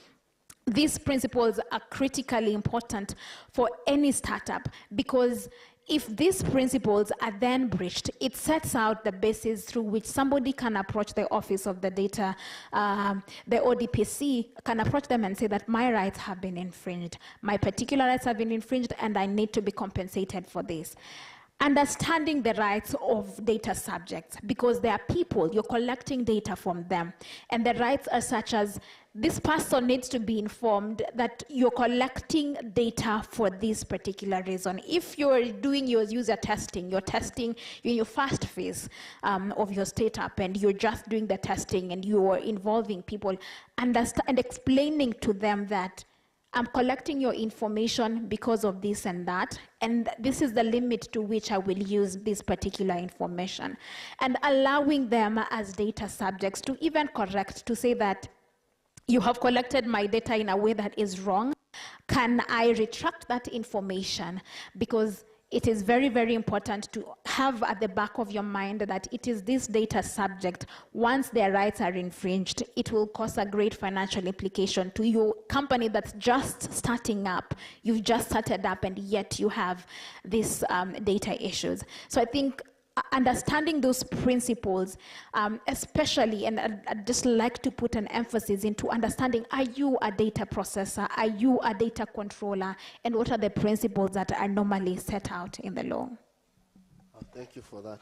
These principles are critically important for any startup, because if these principles are then breached, it sets out the basis through which somebody can approach the Office of the Data, the ODPC, can approach them and say that my rights have been infringed, my particular rights have been infringed, and I need to be compensated for this. Understanding the rights of data subjects, because they are people, you're collecting data from them, and the rights are such as this person needs to be informed that you're collecting data for this particular reason. If you're doing your user testing, you're in your first phase of your startup, and you're just doing the testing and you're involving people, understand and explaining to them that I'm collecting your information because of this and that, and this is the limit to which I will use this particular information. And allowing them as data subjects to even correct, to say that you have collected my data in a way that is wrong. Can I retract that information? Because it is very, very important to have at the back of your mind that it is this data subject, once their rights are infringed, it will cause a great financial implication to your company that's just starting up. You've just started up, and yet you have these data issues. So I think understanding those principles, especially, and I'd just like to put an emphasis into understanding, are you a data processor? Are you a data controller? And what are the principles that are normally set out in the law? Thank you for that.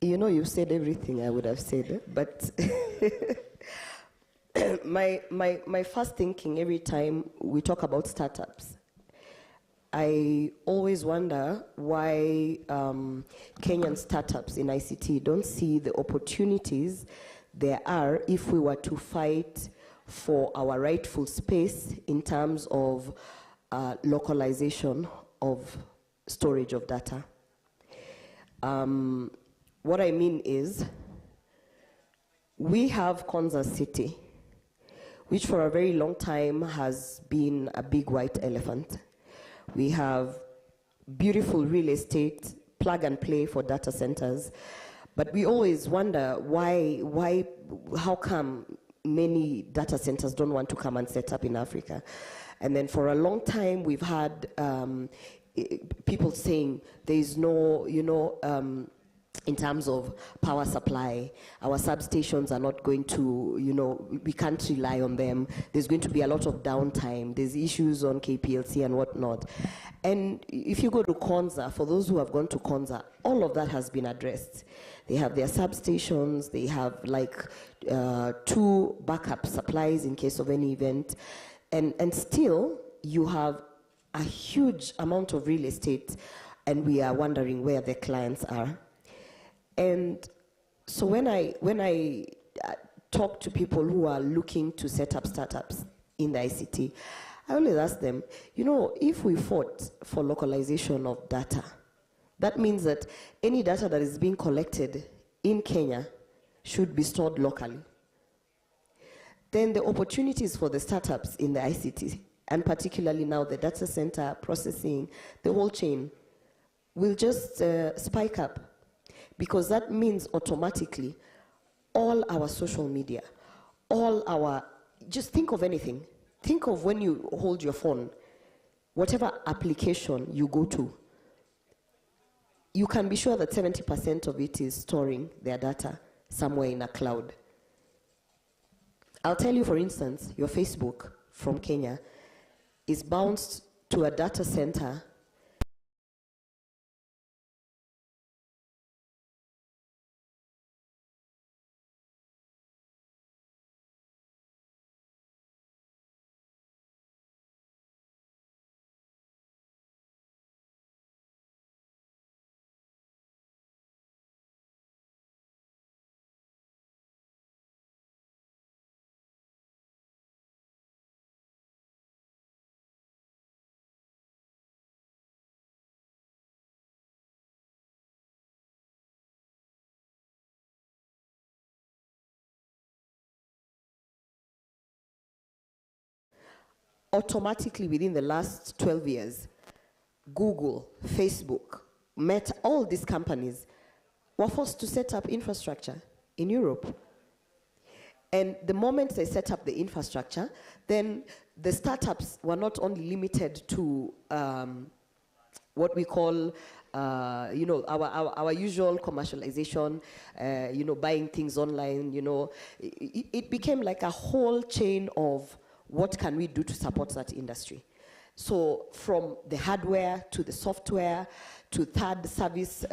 You know, you said everything I would have said, but my first thinking every time we talk about startups, I always wonder why Kenyan startups in ICT don't see the opportunities there are if we were to fight for our rightful space in terms of localization of storage of data. What I mean is, we have Konza City, which for a very long time has been a big white elephant. We have beautiful real estate, plug and play for data centers, but we always wonder how come many data centers don't want to come and set up in Africa? And then for a long time, we've had people saying there is no, in terms of power supply. Our substations are not going to, we can't rely on them. There's going to be a lot of downtime. There's issues on KPLC and whatnot. And if you go to Konza, for those who have gone to Konza, all of that has been addressed. They have their substations, they have like 2 backup supplies in case of any event. And still, you have a huge amount of real estate, and we are wondering where the clients are. And so when I talk to people who are looking to set up startups in the ICT, I always ask them, if we fought for localization of data, that means that any data that is being collected in Kenya should be stored locally. Then the opportunities for the startups in the ICT, and particularly now the data center, processing, the whole chain, will just spike up. Because that means automatically all our social media, just think of anything. Think of when you hold your phone, whatever application you go to, you can be sure that 70% of it is storing their data somewhere in a cloud. I'll tell you, for instance, your Facebook from Kenya is bounced to a data center automatically within the last 12 years. Google, Facebook, Meta, all these companies were forced to set up infrastructure in Europe. And the moment they set up the infrastructure, then the startups were not only limited to what we call, our usual commercialization, buying things online, it became like a whole chain of what can we do to support that industry. So from the hardware to the software to third service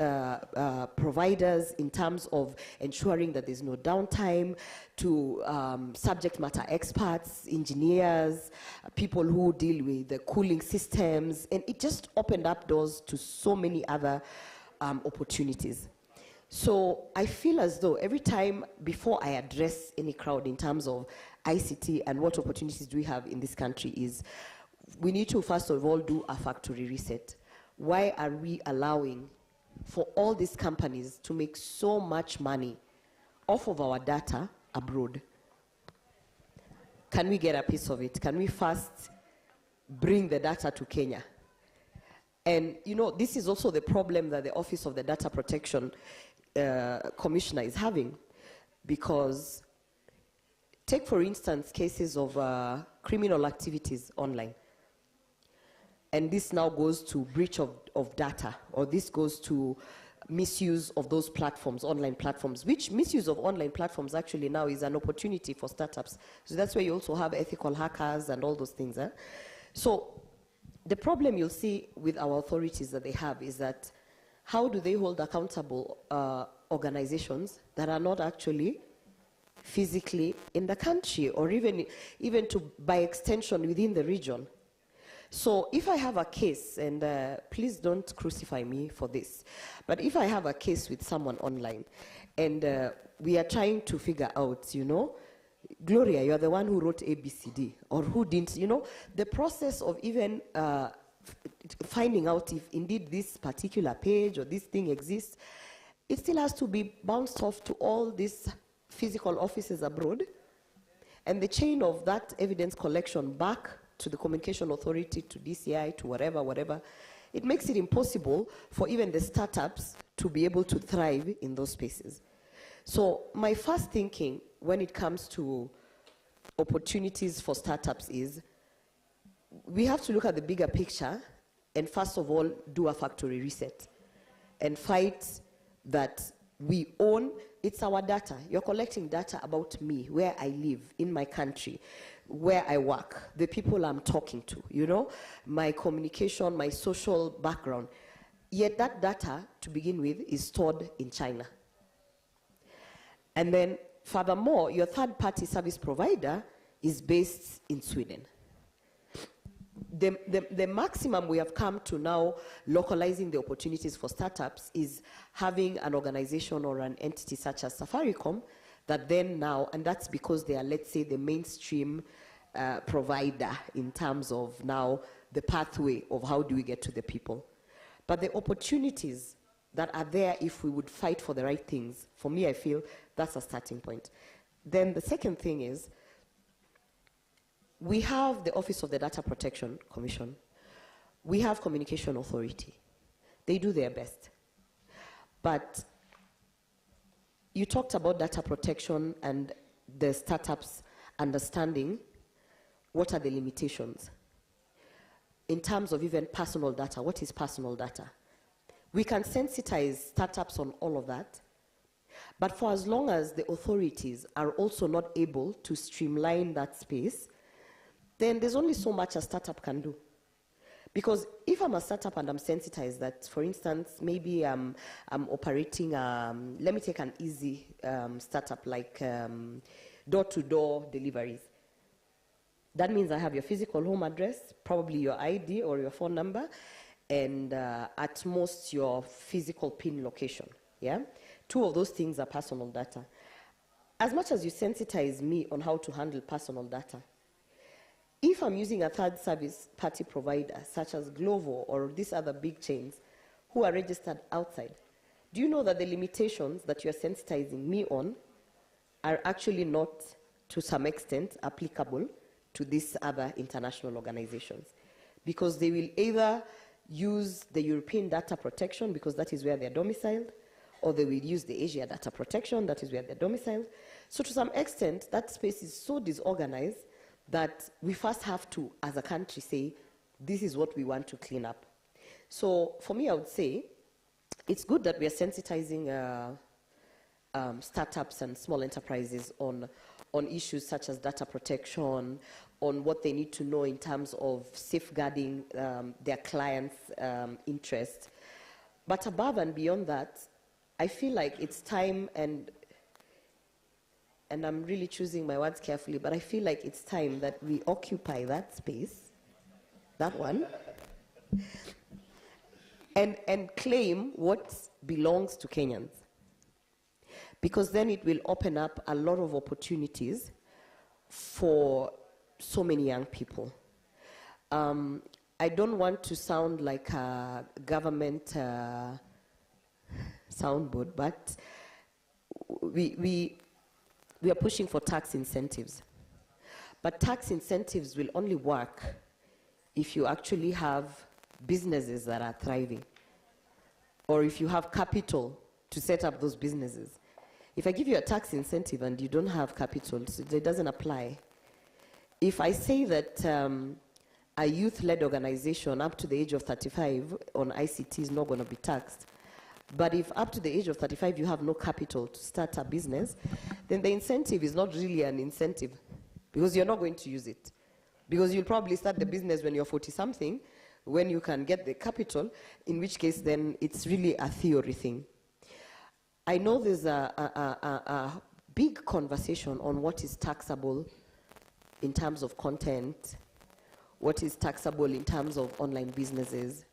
providers in terms of ensuring that there's no downtime, to subject matter experts, engineers, people who deal with the cooling systems, and it just opened up doors to so many other opportunities. So I feel as though every time before I address any crowd in terms of ICT and what opportunities do we have in this country is we need to first of all do a factory reset. Why are we allowing for all these companies to make so much money off of our data abroad? Can we get a piece of it? Can we first bring the data to Kenya? And this is also the problem that the Office of the Data Protection Commissioner is having, because take, for instance, cases of criminal activities online. And this now goes to breach of data, or this goes to misuse of those platforms, online platforms, which misuse of online platforms actually now is an opportunity for startups. So that's where you also have ethical hackers and all those things. So the problem you'll see with our authorities that they have is that how do they hold accountable organizations that are not actually physically in the country, or even to by extension within the region? So if I have a case, and please don't crucify me for this, but if I have a case with someone online and we are trying to figure out, Gloria, you're the one who wrote ABCD, or who didn't, the process of even finding out if indeed this particular page or this thing exists, it still has to be bounced off to all these physical offices abroad, and the chain of that evidence collection back to the Communication Authority, to DCI, to whatever, it makes it impossible for even the startups to be able to thrive in those spaces. So my first thinking when it comes to opportunities for startups is we have to look at the bigger picture and first of all do a factory reset and fight that we own. It's our data. You're collecting data about me, where I live, in my country, where I work, the people I'm talking to, you know, my communication, my social background. Yet that data, to begin with, is stored in China. And then, furthermore, your third-party service provider is based in Sweden. The maximum we have come to now, localizing the opportunities for startups, is having an organization or an entity such as Safaricom that then now, and that's because they are, let's say, the mainstream provider in terms of now the pathway of how do we get to the people. But the opportunities that are there if we would fight for the right things, for me, I feel that's a starting point. Then the second thing is, we have the Office of the Data Protection Commission. We have Communication Authority. They do their best. But you talked about data protection and the startups understanding what are the limitations. In terms of even personal data, what is personal data? We can sensitize startups on all of that, but for as long as the authorities are also not able to streamline that space, then there's only so much a startup can do. Because if I'm a startup and I'm sensitized that, for instance, maybe I'm operating, let me take an easy startup like door-to-door deliveries. That means I have your physical home address, probably your ID or your phone number, and at most your physical PIN location, yeah? 2 of those things are personal data. As much as you sensitize me on how to handle personal data, if I'm using a third service party provider, such as Glovo or these other big chains who are registered outside, do you know that the limitations that you're sensitizing me on are actually not, to some extent, applicable to these other international organizations? Because they will either use the European data protection, because that is where they're domiciled, or they will use the Asia data protection, that is where they're domiciled. So to some extent, that space is so disorganized that we first have to, as a country, say, this is what we want to clean up. So for me, I would say, it's good that we are sensitizing startups and small enterprises on issues such as data protection, on what they need to know in terms of safeguarding their clients' interests. But above and beyond that, I feel like it's time, and I'm really choosing my words carefully, but I feel like it's time that we occupy that space, that one, and claim what belongs to Kenyans. Because then it will open up a lot of opportunities for so many young people. I don't want to sound like a government soundboard, but we are pushing for tax incentives. But tax incentives will only work if you actually have businesses that are thriving, or if you have capital to set up those businesses. If I give you a tax incentive and you don't have capital, so it doesn't apply. If I say that a youth-led organization up to the age of 35 on ICT is not going to be taxed, but if up to the age of 35 you have no capital to start a business, then the incentive is not really an incentive, because you're not going to use it. Because you'll probably start the business when you're 40-something, when you can get the capital, in which case then it's really a theory thing. I know there's a big conversation on what is taxable in terms of content, what is taxable in terms of online businesses.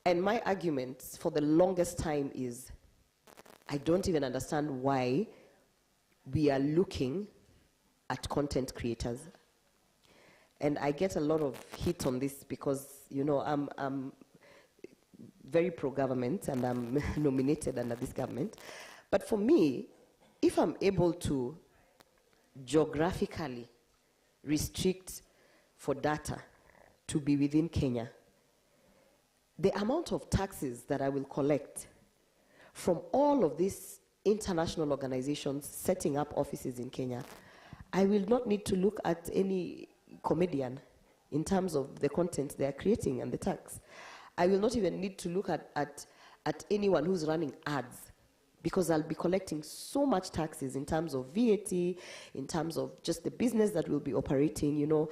And my argument for the longest time is, I don't even understand why we are looking at content creators. And I get a lot of heat on this because, you know, I'm very pro-government and I'm nominated under this government. But for me, if I'm able to geographically restrict for data to be within Kenya, the amount of taxes that I will collect from all of these international organizations setting up offices in Kenya, I will not need to look at any comedian in terms of the content they are creating and the tax. I will not even need to look at anyone who's running ads because I'll be collecting so much taxes in terms of VAT, in terms of just the business that will be operating, you know,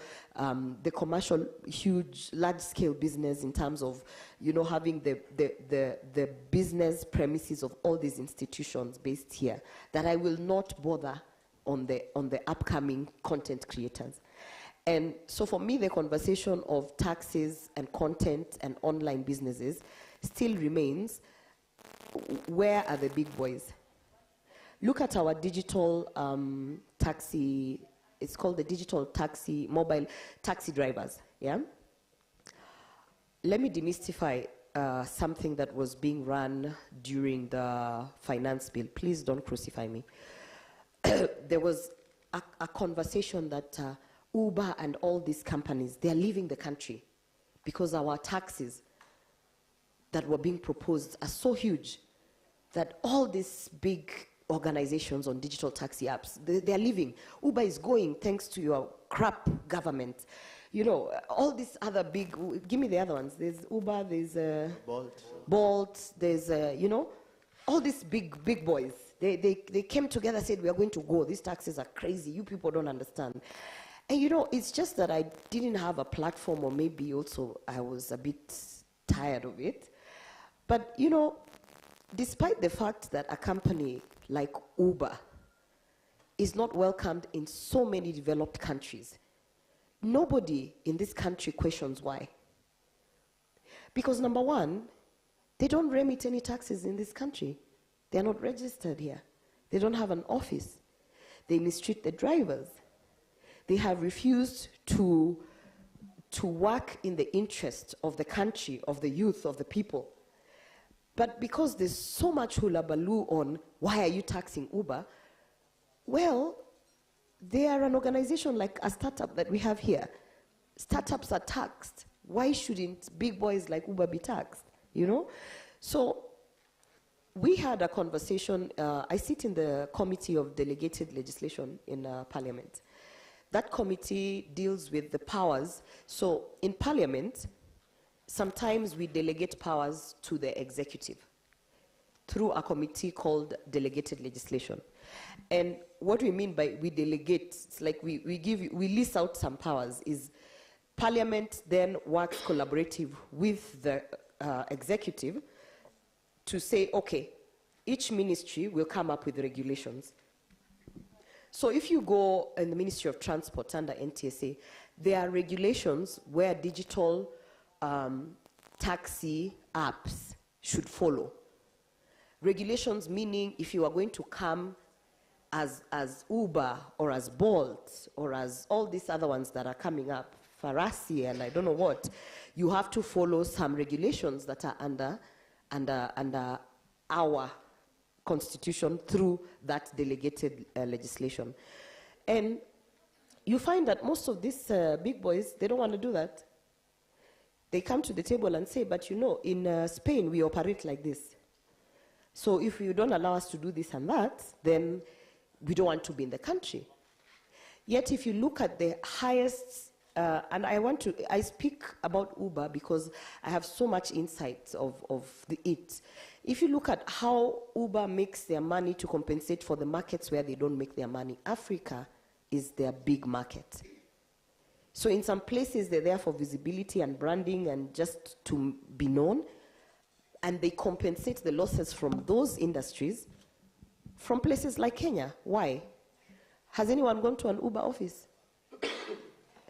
the commercial, huge, large-scale business in terms of, you know, having the business premises of all these institutions based here, that I will not bother on the upcoming content creators. And so for me, the conversation of taxes and content and online businesses still remains, where are the big boys? Look at our digital taxi, it's called the digital taxi, mobile taxi drivers, yeah? Let me demystify something that was being run during the finance bill. Please don't crucify me. There was a conversation that Uber and all these companies, they're leaving the country because our taxes that were being proposed are so huge that all these big organizations on digital taxi apps, they're leaving. Uber is going thanks to your crap government. You know, all these other big, give me the other ones. There's Uber, there's Bolt, there's, you know, all these big boys. They came together, said, we are going to go. These taxes are crazy. You people don't understand. And, you know, it's just that I didn't have a platform, or maybe also I was a bit tired of it. But, you know, despite the fact that a company like Uber is not welcomed in so many developed countries, nobody in this country questions why. Because number one, they don't remit any taxes in this country. They're not registered here. They don't have an office. They mistreat the drivers. They have refused to work in the interest of the country, of the youth, of the people. But because there's so much hullabaloo on why are you taxing Uber, well, they are an organization like a startup that we have here. Startups are taxed. Why shouldn't big boys like Uber be taxed, you know? So we had a conversation. I sit in the Committee of Delegated Legislation in Parliament. That committee deals with the powers. So in Parliament, sometimes we delegate powers to the executive through a committee called Delegated Legislation. And what we mean by we delegate, it's like we list out some powers, is Parliament then works collaborative with the executive to say, okay, each ministry will come up with regulations. So if you go in the Ministry of Transport under NTSA, there are regulations where digital taxi apps should follow. Regulations meaning if you are going to come as Uber or as Bolt or as all these other ones that are coming up, Farasi and I don't know what, you have to follow some regulations that are under our constitution through that delegated legislation. And you find that most of these big boys, they don't want to do that. They come to the table and say, but you know, in Spain, we operate like this. So if you don't allow us to do this and that, then we don't want to be in the country. Yet if you look at the highest, and I speak about Uber because I have so much insight of it. If you look at how Uber makes their money to compensate for the markets where they don't make their money, Africa is their big market. So in some places, they're there for visibility and branding and just to be known. And they compensate the losses from those industries from places like Kenya. Why? Has anyone gone to an Uber office?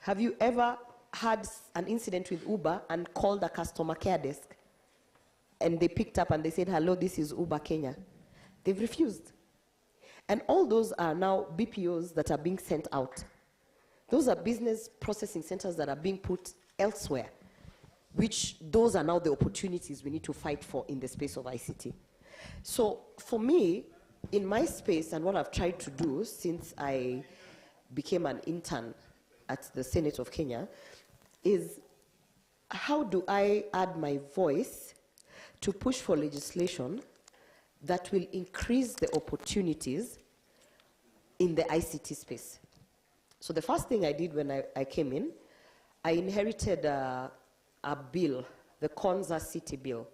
Have you ever had an incident with Uber and called a customer care desk? And they picked up and they said, hello, this is Uber Kenya. They've refused. And all those are now BPOs that are being sent out. Those are business processing centers that are being put elsewhere, which those are now the opportunities we need to fight for in the space of ICT. So for me, in my space and what I've tried to do since I became an intern at the Senate of Kenya is how do I add my voice to push for legislation that will increase the opportunities in the ICT space. So the first thing I did when I came in, I inherited a bill, the Konza City Bill.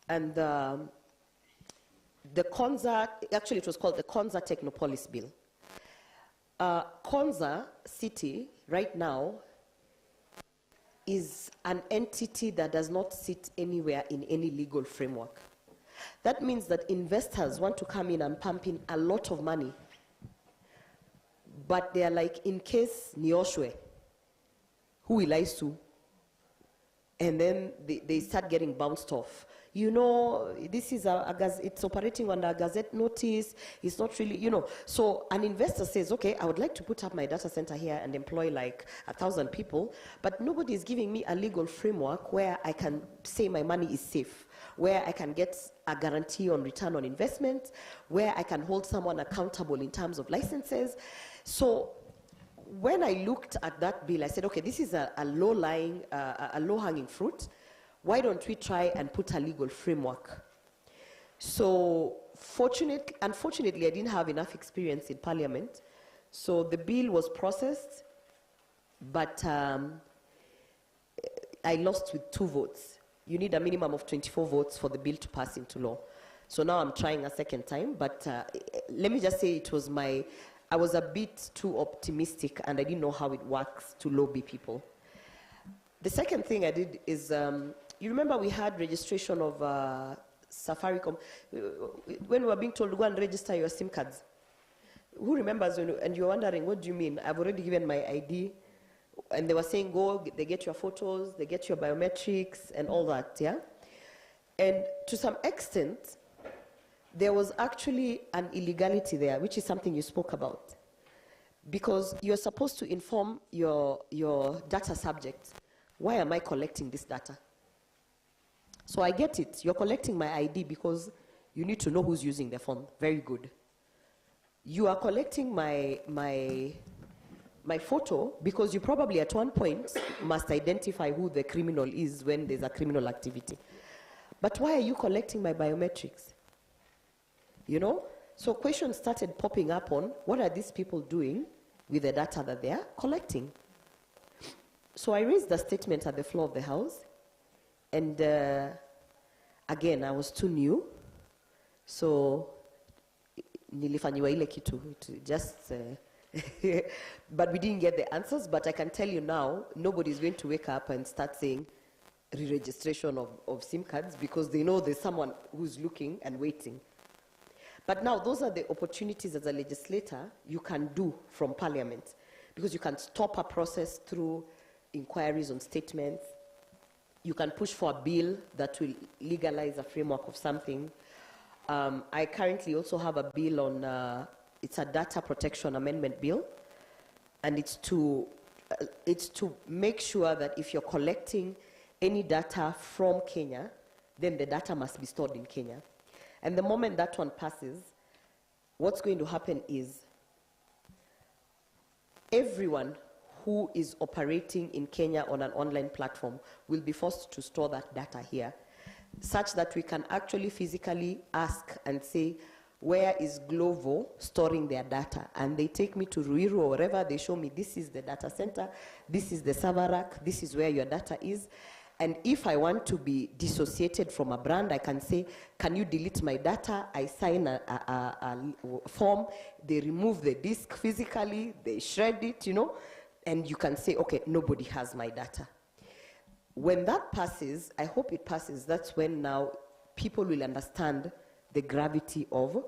And the Konza, actually it was called the Konza Technopolis Bill. Konza City right now is an entity that does not sit anywhere in any legal framework. That means that investors want to come in and pump in a lot of money, but they are like, in case Nioshwe, who will I sue? And then they start getting bounced off. You know, this is it's operating under a gazette notice. It's not really, you know. So an investor says, okay, I would like to put up my data center here and employ like 1,000 people, but nobody is giving me a legal framework where I can say my money is safe, where I can get a guarantee on return on investment, where I can hold someone accountable in terms of licenses. So when I looked at that bill, I said, okay, this is a low-hanging fruit. Why don't we try and put a legal framework? So unfortunately, I didn't have enough experience in Parliament. So the bill was processed, but I lost with 2 votes. You need a minimum of 24 votes for the bill to pass into law. So now I'm trying a second time, but let me just say I was a bit too optimistic and I didn't know how it works to lobby people. The second thing I did is, you remember we had registration of Safaricom, when we were being told to go and register your SIM cards. Who remembers, and you're wondering, what do you mean? I've already given my ID. And they were saying, go, they get your photos, they get your biometrics and all that, yeah? And to some extent, there was actually an illegality there, which is something you spoke about. Because you're supposed to inform your data subject, why am I collecting this data? So I get it. You're collecting my ID because you need to know who's using the phone. Very good. You are collecting my photo because you probably at one point must identify who the criminal is when there's a criminal activity. But why are you collecting my biometrics? You know? So questions started popping up on what are these people doing with the data that they are collecting? So I raised the statement at the floor of the House. And again, I was too new. So nilifanyiwa ile kitu, just... but we didn't get the answers, but I can tell you now, nobody's going to wake up and start saying re-registration of SIM cards because they know there's someone who's looking and waiting. But now those are the opportunities as a legislator you can do from Parliament, because you can stop a process through inquiries on statements. You can push for a bill that will legalize a framework of something. I currently also have a bill on it's a data protection amendment bill, and it's to make sure that if you're collecting any data from Kenya, then the data must be stored in Kenya. And the moment that one passes, what's going to happen is everyone who is operating in Kenya on an online platform will be forced to store that data here, such that we can actually physically ask and say, where is Glovo storing their data? And they take me to Ruiru or wherever, they show me this is the data center, this is the server rack, this is where your data is. And if I want to be dissociated from a brand, I can say, can you delete my data? I sign a form, they remove the disk physically, they shred it, you know, and you can say, okay, nobody has my data. When that passes, I hope it passes, that's when now people will understand the gravity of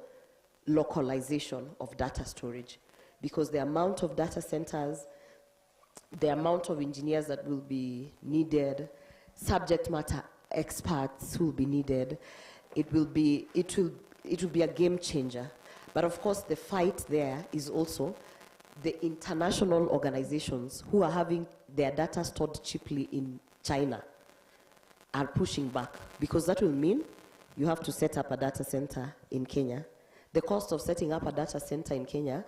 localization of data storage, because the amount of data centers, the amount of engineers that will be needed, subject matter experts who will be needed, it will be a game changer. But of course, the fight there is also the international organizations who are having their data stored cheaply in China are pushing back, because that will mean you have to set up a data center in Kenya. The cost of setting up a data center in Kenya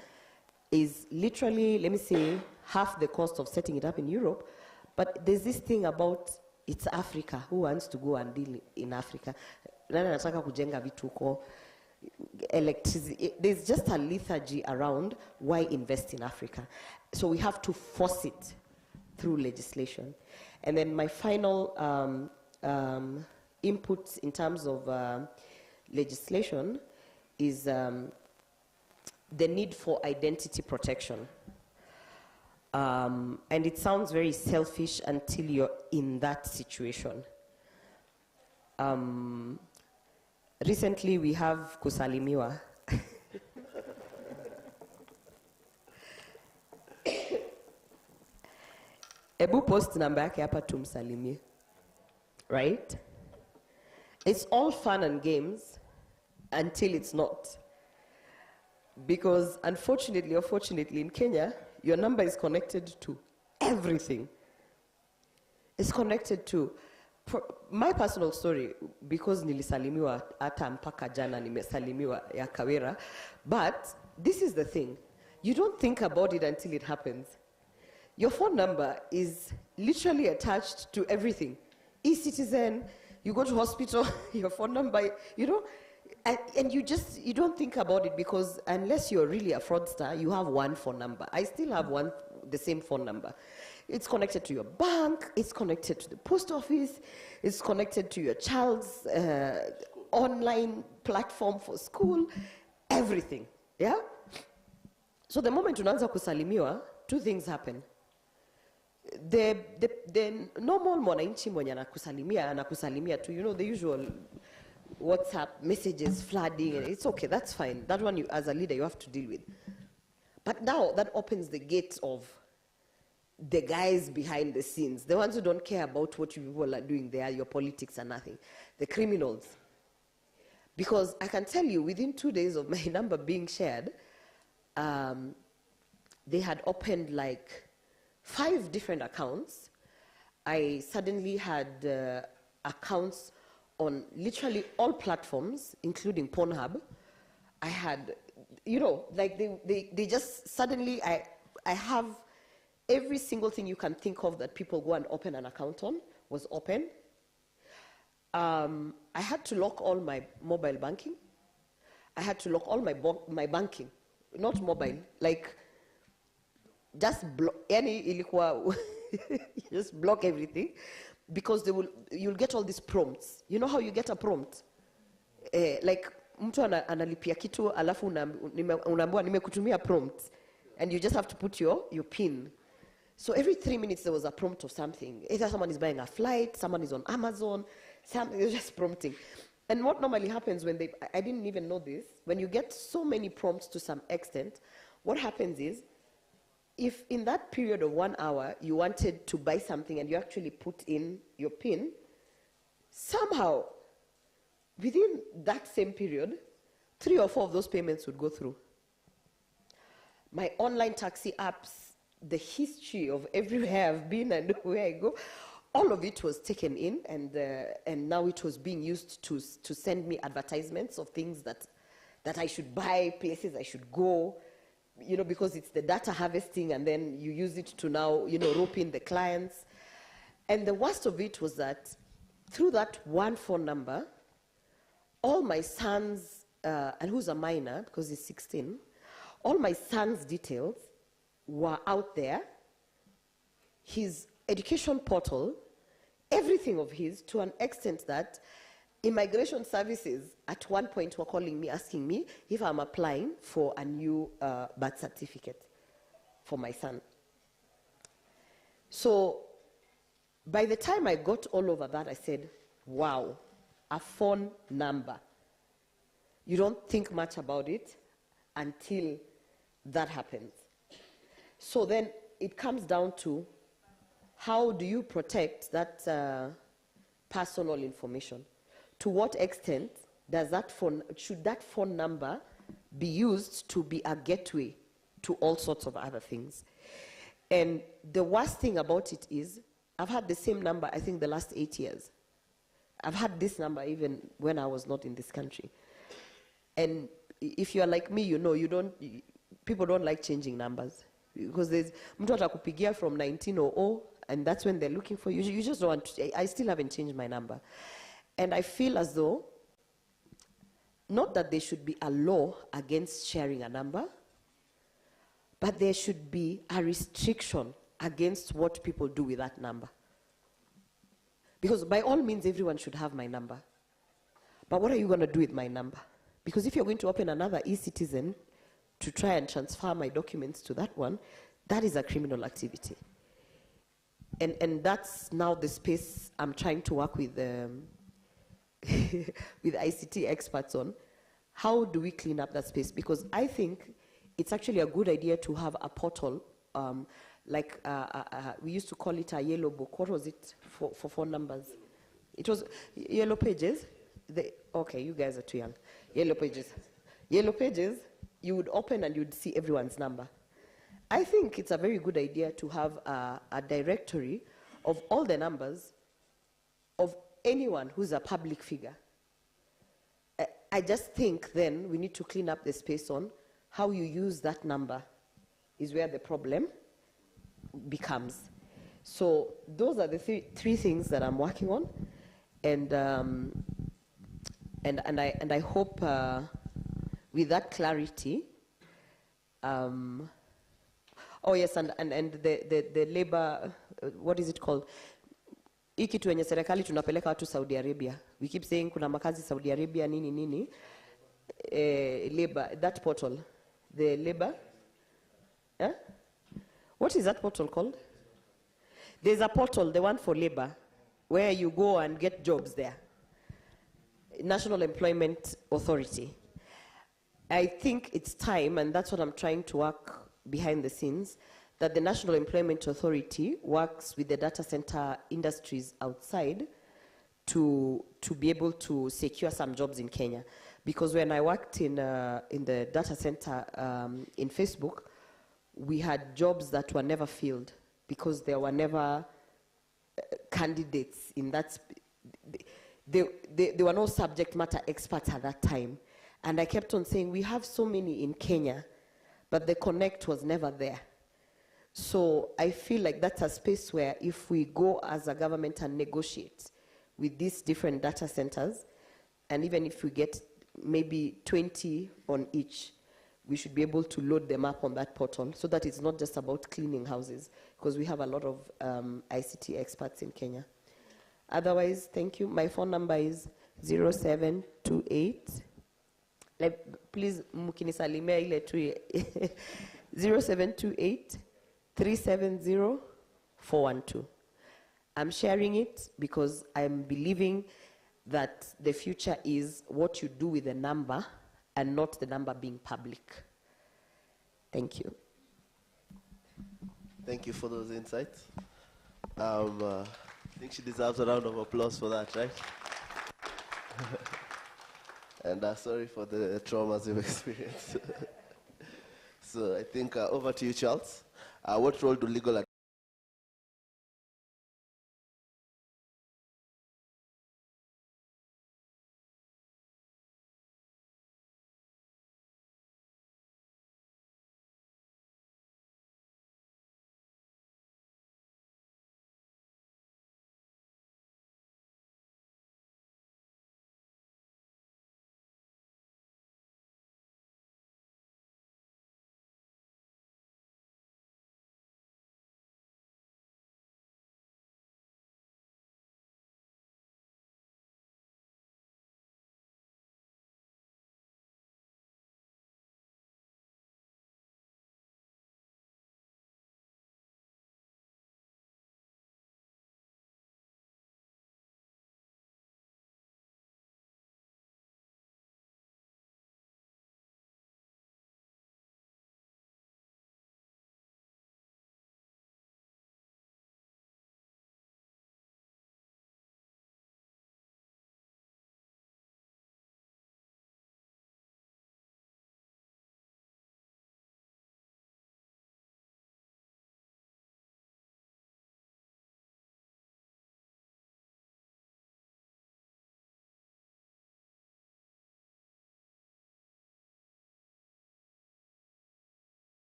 is literally, let me say, half the cost of setting it up in Europe. But there's this thing about, it's Africa. Who wants to go and deal in Africa? Electricity. There's just a lethargy around why invest in Africa. So we have to force it through legislation. And then my final inputs in terms of legislation is the need for identity protection. And it sounds very selfish until you're in that situation. Recently, we have kusalimiwa. Ebu post namba yake hapa tumsalimie. Right? It's all fun and games until it's not. Because unfortunately or fortunately in Kenya, your number is connected to everything. It's connected to my personal story, because nilisalimiwa hata mpaka jana nimesalimiwa ya Kawera. But this is the thing. You don't think about it until it happens. Your phone number is literally attached to everything. E-Citizen, you go to hospital, your phone number, you know, and you don't think about it, because unless you're really a fraudster, you have one phone number. I still have the same phone number. It's connected to your bank, it's connected to the post office, it's connected to your child's online platform for school, everything, yeah? So the moment unaanza kusalimiwa, two things happen. The normal mwananchi mwenye anakusalimia tu, you know, the usual WhatsApp messages flooding, and it's okay, that's fine. That one, as a leader, you have to deal with. But now that opens the gates of the guys behind the scenes, the ones who don't care about what you people are doing there, your politics and nothing, the criminals. Because I can tell you, within 2 days of my number being shared, they had opened like 5 different accounts. I suddenly had accounts on literally all platforms, including Pornhub. I had, you know, like they just suddenly, I have every single thing you can think of that people go and open an account on was open. I had to lock all my mobile banking. I had to lock all my banking, not mobile, like just block any ilikuwa just block everything, because you'll get all these prompts. You know how you get a prompt? Like mtu analipia kitu alafu unaambiwa nimekutumia prompt, and you just have to put your PIN. So every 3 minutes there was a prompt of something. Either someone is buying a flight, someone is on Amazon, it's just prompting. And what normally happens when I didn't even know this, when you get so many prompts to some extent, what happens is, if in that period of 1 hour you wanted to buy something and you actually put in your PIN, somehow within that same period, 3 or 4 of those payments would go through. My online taxi apps, the history of everywhere I've been and where I go, all of it was taken in, and now it was being used to send me advertisements of things that I should buy, places I should go, you know, because it's the data harvesting, and then you use it to now, you know, rope in the clients. And the worst of it was that through that one phone number, all my sons, and who's a minor because he's 16, all my son's details were out there, his education portal, everything of his, to an extent that immigration services at one point were calling me, asking me if I'm applying for a new birth certificate for my son. So by the time I got all over that, I said, wow, a phone number. You don't think much about it until that happens. So then it comes down to, how do you protect that personal information? To what extent should that phone number be used to be a gateway to all sorts of other things? And the worst thing about it is, I've had the same number, I think, the last 8 years. I've had this number even when I was not in this country. And if you're like me, you know, people don't like changing numbers. Because there's mtu atakupigia from 1900, and that's when they're looking for you. You just don't want to. I still haven't changed my number. And I feel as though, not that there should be a law against sharing a number, but there should be a restriction against what people do with that number. Because by all means, everyone should have my number. But what are you going to do with my number? Because if you're going to open another e-citizen to try and transfer my documents to that one, that is a criminal activity. And that's now the space I'm trying to work with with ICT experts on. How do we clean up that space? Because I think it's actually a good idea to have a portal, we used to call it a yellow book. What was it for phone numbers? It was yellow pages. Okay, you guys are too young. Yellow pages. Yellow pages, you would open and you'd see everyone's number. I think it's a very good idea to have a directory of all the numbers of anyone who's a public figure. I just think then we need to clean up the space on how you use that number is where the problem becomes. So those are the three things that I'm working on, and I hope with that clarity. Oh yes, and the labor, what is it called? Hii kitu yenye serikali tunapeleka watu Saudi Arabia. We keep saying kuna makazi Saudi Arabia nini nini. Labor, that portal, the labor. Eh? What is that portal called? There's a portal, the one for labor, where you go and get jobs there. National Employment Authority. I think it's time, and that's what I'm trying to work behind the scenes, that the National Employment Authority works with the data center industries outside to be able to secure some jobs in Kenya. Because when I worked in the data center in Facebook, we had jobs that were never filled because there were never candidates in that. There were no subject matter experts at that time. And I kept on saying, we have so many in Kenya, but the connect was never there. So I feel like that's a space where if we go as a government and negotiate with these different data centers, and even if we get maybe 20 on each, we should be able to load them up on that portal so that it's not just about cleaning houses, because we have a lot of ICT experts in Kenya. Otherwise, thank you. My phone number is 0728. Please, mukinisalimia ile tu 0728 370 412. I'm sharing it because I'm believing that the future is what you do with the number and not the number being public. Thank you. Thank you for those insights. I think she deserves a round of applause for that, right? And sorry for the traumas you've experienced. So I think over to you, Charles. What role do legal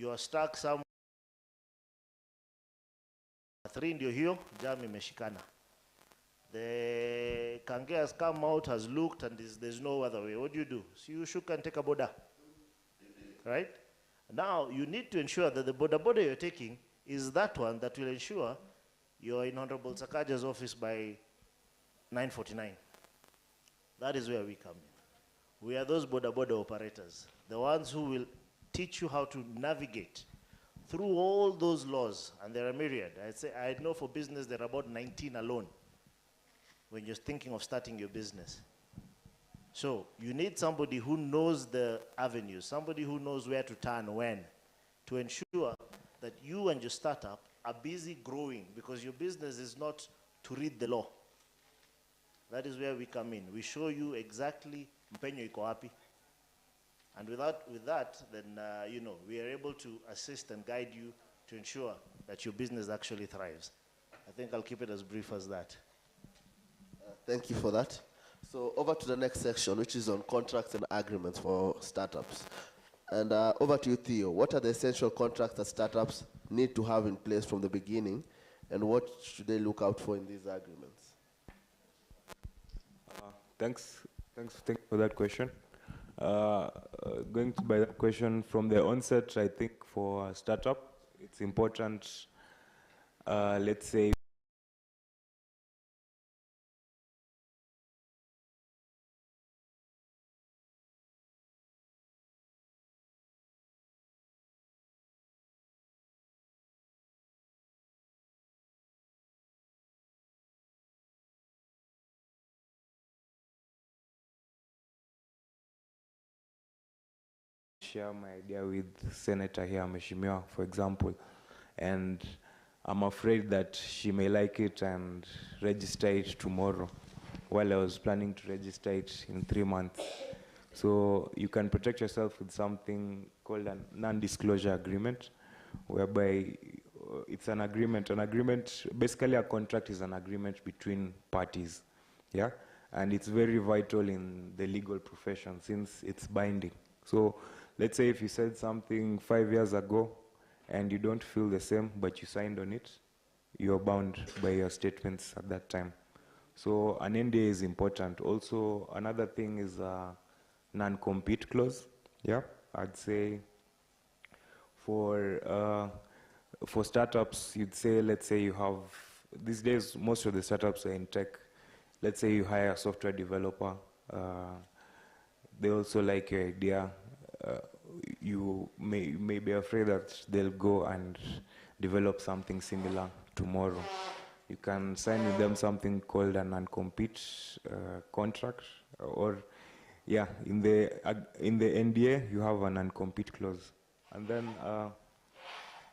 you are stuck somewhere. 3 ndio hiyo, jam imeshikana. The kange has come out, has looked, and there's no other way. What do? So you should can take a boda, right? Now you need to ensure that the boda you're taking is that one that will ensure you're in Honorable Sakaja's office by 9:49. That is where we come in. We are those boda operators, the ones who will teach you how to navigate through all those laws, and there are myriad. I know for business there are about 19 alone when you're thinking of starting your business. So you need somebody who knows the avenues, somebody who knows where to turn when, to ensure that you and your startup are busy growing, because your business is not to read the law. That is where we come in. We show you exactly mpenyo iko wapi. And with that, then we are able to assist and guide you to ensure that your business actually thrives. I think I'll keep it as brief as that. Thank you for that. So over to the next section, which is on contracts and agreements for startups. And over to you, Theo. What are the essential contracts that startups need to have in place from the beginning, and what should they look out for in these agreements? Thanks for that question. Going by that question from the onset, I think for a startup, it's important, let's say, share my idea with Senator here, Mheshimiwa, for example, and I'm afraid that she may like it and register it tomorrow, while I was planning to register it in 3 months. So you can protect yourself with something called a non-disclosure agreement, whereby it's an agreement. An agreement, basically a contract is an agreement between parties, yeah? And it's very vital in the legal profession since it's binding. So let's say if you said something 5 years ago and you don't feel the same, but you signed on it, you're bound by your statements at that time. So an NDA is important. Also, another thing is a non-compete clause. Yeah, I'd say for startups, you'd say, let's say you have, these days, most of the startups are in tech. Let's say you hire a software developer. They also like your idea. You may be afraid that they'll go and develop something similar tomorrow. You can sign with them something called a non-compete contract, or yeah, in the NDA you have a non-compete clause. And then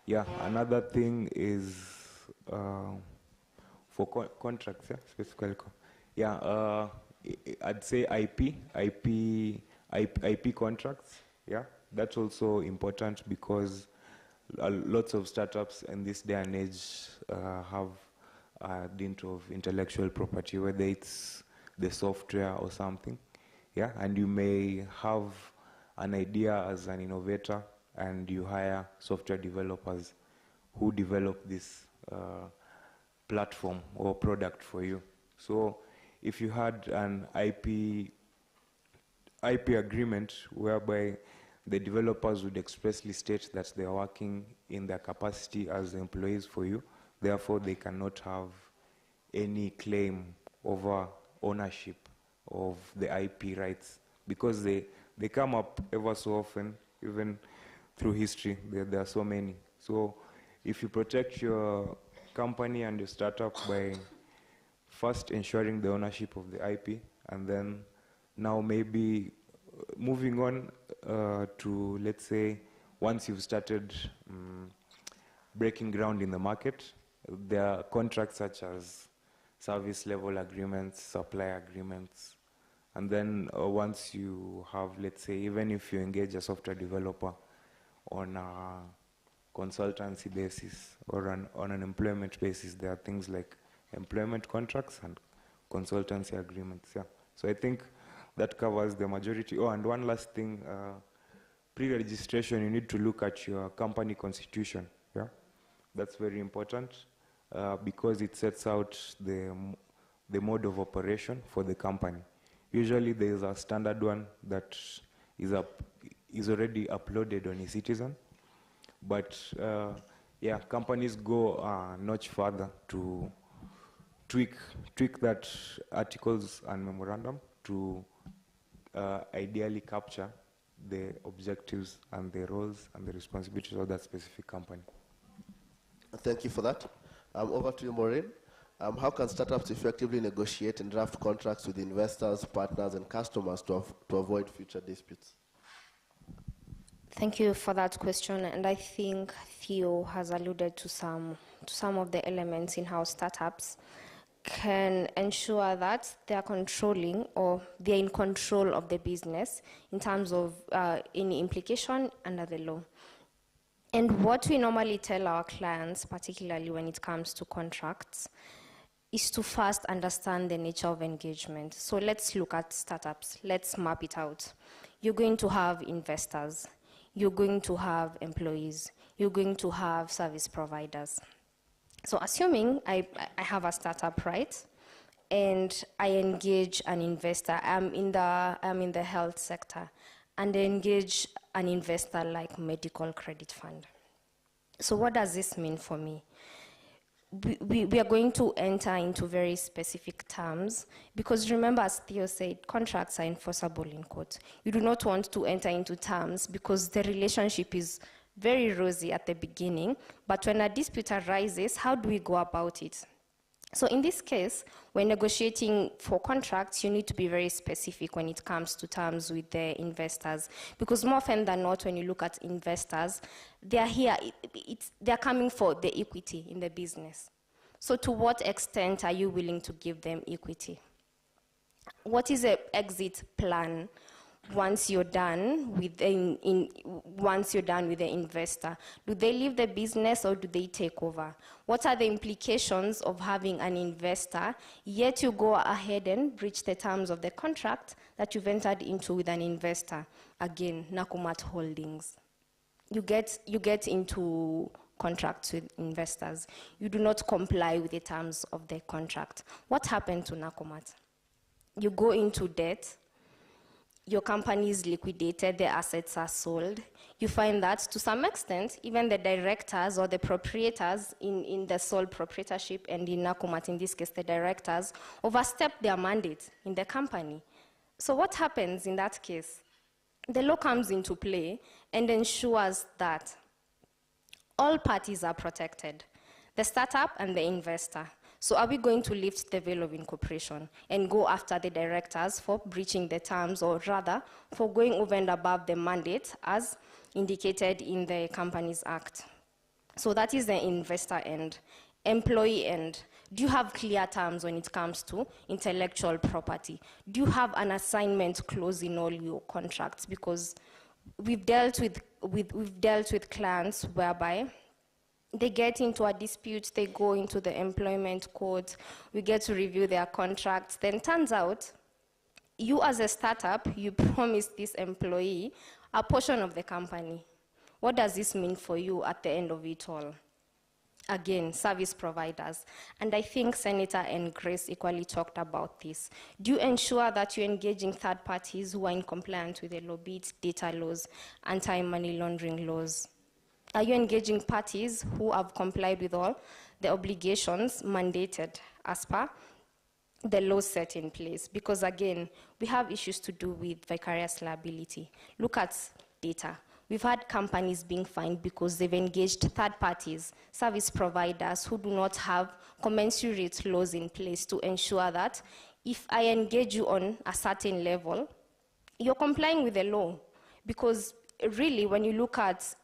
yeah, another thing is for contracts, yeah, specifically. Yeah, I'd say IP contracts. Yeah, that's also important because lots of startups in this day and age have a dint of intellectual property, whether it's the software or something. Yeah, and you may have an idea as an innovator and you hire software developers who develop this platform or product for you. So if you had an IP agreement whereby the developers would expressly state that they are working in their capacity as employees for you, therefore they cannot have any claim over ownership of the IP rights, because they come up ever so often, even through history. There are so many. So if you protect your company and your startup by first ensuring the ownership of the IP, and then now maybe moving on to, let's say, once you've started breaking ground in the market, there are contracts such as service level agreements, supply agreements, and then once you have, let's say, even if you engage a software developer on a consultancy basis or on an employment basis, there are things like employment contracts and consultancy agreements. Yeah. So I think that covers the majority. Oh, and one last thing, pre-registration, you need to look at your company constitution. Yeah, that's very important because it sets out the mode of operation for the company. Usually, there is a standard one that is already uploaded on eCitizen, but yeah, companies go a notch further to tweak that articles and memorandum to ideally capture the objectives and the roles and the responsibilities of that specific company. Thank you for that. Over to you, Maureen. How can startups effectively negotiate and draft contracts with investors, partners, and customers to avoid future disputes? Thank you for that question, and I think Theo has alluded to some of the elements in how startups can ensure that they are controlling or they're in control of the business in terms of any implication under the law. And what we normally tell our clients, particularly when it comes to contracts, is to first understand the nature of engagement. So let's look at startups. Let's map it out. You're going to have investors. You're going to have employees. You're going to have service providers. So assuming I have a startup, right, and I engage an investor, I'm in the health sector, and I engage an investor like Medical Credit Fund. So what does this mean for me? We are going to enter into very specific terms because remember, as Theo said, contracts are enforceable in court. You do not want to enter into terms because the relationship is very rosy at the beginning, but when a dispute arises, how do we go about it? So in this case, when negotiating for contracts, you need to be very specific when it comes to terms with the investors, because more often than not, when you look at investors, they are here, they're coming for the equity in the business. So to what extent are you willing to give them equity? What is an exit plan once you're done with the investor? Do they leave the business or do they take over? What are the implications of having an investor, yet you go ahead and breach the terms of the contract that you've entered into with an investor? Again, Nakumatt Holdings. You get into contracts with investors. You do not comply with the terms of the contract. What happened to Nakumatt? You go into debt. Your company is liquidated, the assets are sold. You find that to some extent, even the directors or the proprietors in the sole proprietorship, and in Nakumatt, in this case, the directors, overstep their mandate in the company. So what happens in that case? The law comes into play and ensures that all parties are protected, the startup and the investor. So are we going to lift the veil of incorporation and go after the directors for breaching the terms, or rather for going over and above the mandate as indicated in the Companies Act? So that is the investor end. Employee end. Do you have clear terms when it comes to intellectual property? Do you have an assignment clause in all your contracts? Because we've dealt with clients whereby they get into a dispute, they go into the employment court, we get to review their contracts, then turns out, you as a startup, you promised this employee a portion of the company. What does this mean for you at the end of it all? Again, service providers. And I think Senator and Grace equally talked about this. Do you ensure that you're engaging third parties who are in compliance with the law, be it data laws, anti-money laundering laws? Are you engaging parties who have complied with all the obligations mandated as per the laws set in place? Because again, we have issues to do with vicarious liability. Look at data. We've had companies being fined because they've engaged third parties, service providers who do not have commensurate laws in place to ensure that if I engage you on a certain level, you're complying with the law. Because really, when you look at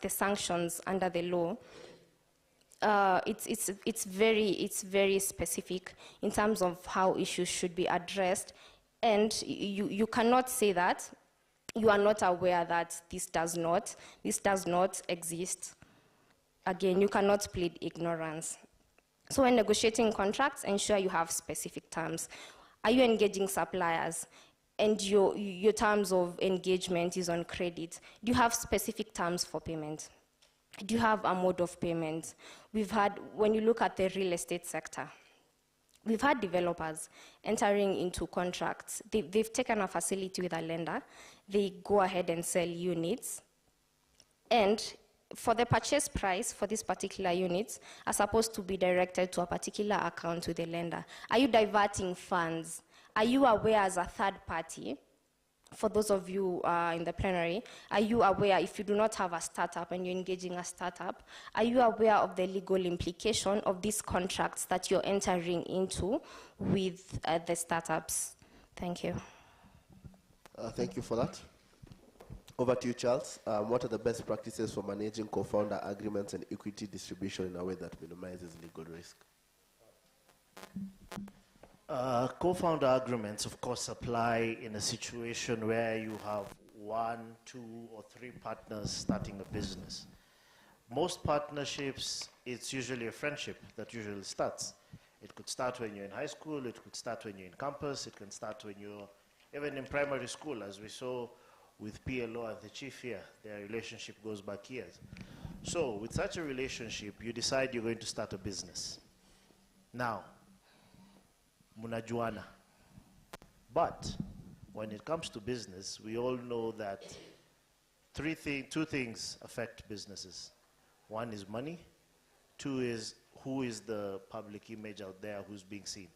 the sanctions under the law, it's very specific in terms of how issues should be addressed, and you cannot say that you are not aware that this does not exist. Again, you cannot plead ignorance. So when negotiating contracts, ensure you have specific terms. Are you engaging suppliers? and your terms of engagement is on credit, do you have specific terms for payment? Do you have a mode of payment? We've had, when you look at the real estate sector, we've had developers entering into contracts. They've taken a facility with a lender. They go ahead and sell units. And for the purchase price for these particular units are supposed to be directed to a particular account with the lender. Are you diverting funds? Are you aware as a third party, for those of you in the plenary, are you aware, if you do not have a startup and you're engaging a startup, are you aware of the legal implication of these contracts that you're entering into with the startups? Thank you. Thank you for that. Over to you, Charles. What are the best practices for managing co-founder agreements and equity distribution in a way that minimizes legal risk? Co-founder agreements, of course, apply in a situation where you have 1, 2, or 3 partners starting a business. Most partnerships, it's usually a friendship that usually starts. It could start when you're in high school, it could start when you're in campus, it can start when you're even in primary school, as we saw with PLO and the chief here. Their relationship goes back years. So with such a relationship, you decide you're going to start a business. Now, munajuana. But when it comes to business, we all know that two things affect businesses. One is money. 2 is who is the public image out there who's being seen.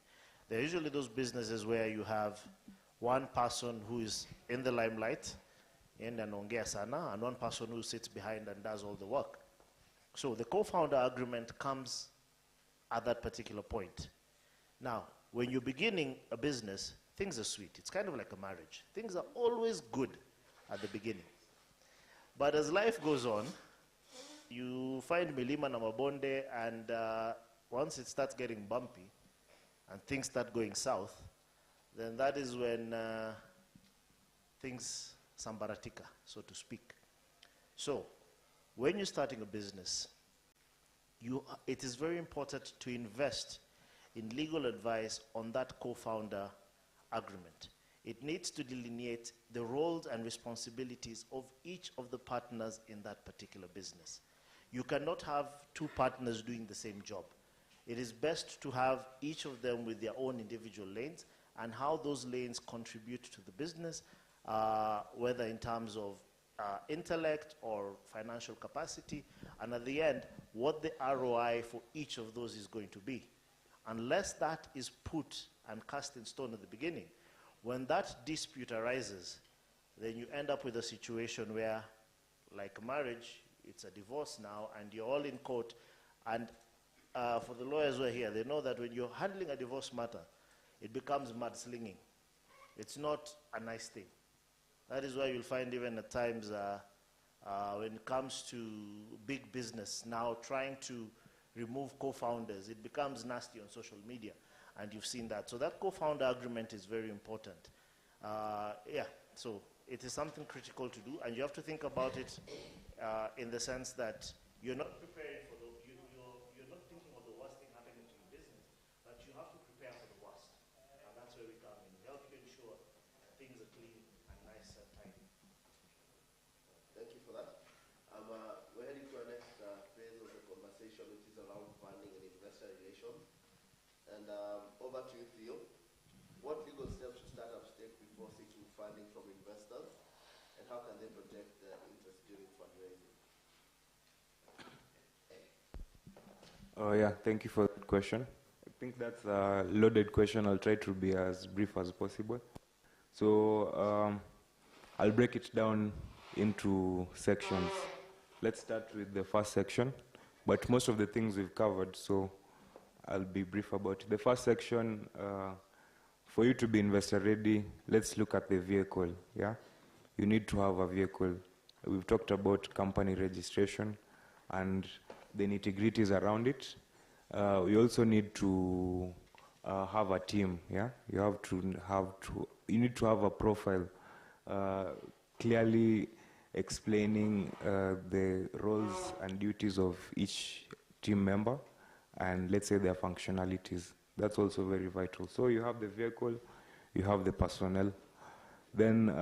There are usually those businesses where you have one person who is in the limelight and one person who sits behind and does all the work. So the co-founder agreement comes at that particular point. Now, when you're beginning a business, things are sweet. It's kind of like a marriage. Things are always good at the beginning. But as life goes on, you find milima na mabonde, and once it starts getting bumpy and things start going south, then that is when things sambaratika, so to speak. So, when you're starting a business, it is very important to invest in legal advice on that co-founder agreement. It needs to delineate the roles and responsibilities of each of the partners in that particular business. You cannot have 2 partners doing the same job. It is best to have each of them with their own individual lanes and how those lanes contribute to the business, whether in terms of intellect or financial capacity, and at the end, what the ROI for each of those is going to be. Unless that is put and cast in stone at the beginning, when that dispute arises, then you end up with a situation where, like marriage, it's a divorce now, and you're all in court. And for the lawyers who are here, they know that when you're handling a divorce matter, it becomes mudslinging. It's not a nice thing. That is why you'll find even at times when it comes to big business now trying to remove co-founders, it becomes nasty on social media, and you've seen that. So that co-founder agreement is very important. So it is something critical to do, and you have to think about it in the sense that you're not preparing for you're not thinking of the worst thing happening to your business, but you have to prepare for the worst, and that's where we come in. We help you ensure things are clean and nice and tidy. Thank you for that. We're heading to our next phase of the conversation, which is around funding and investor relations. And over to you, Theo. What legal steps should startups take before seeking funding from investors, and how can they protect their interest during fundraising? Yeah, thank you for that question. I think that's a loaded question. I'll try to be as brief as possible. So I'll break it down into sections. Let's start with the first section, but most of the things we've covered, so I'll be brief about it. The first section, for you to be investor ready, let's look at the vehicle, yeah? You need to have a vehicle. We've talked about company registration and the nitty-gritties around it. We also need to have a team, yeah? You need to have a profile clearly explaining the roles and duties of each team member and let's say their functionalities. That's also very vital. So you have the vehicle, you have the personnel. Then,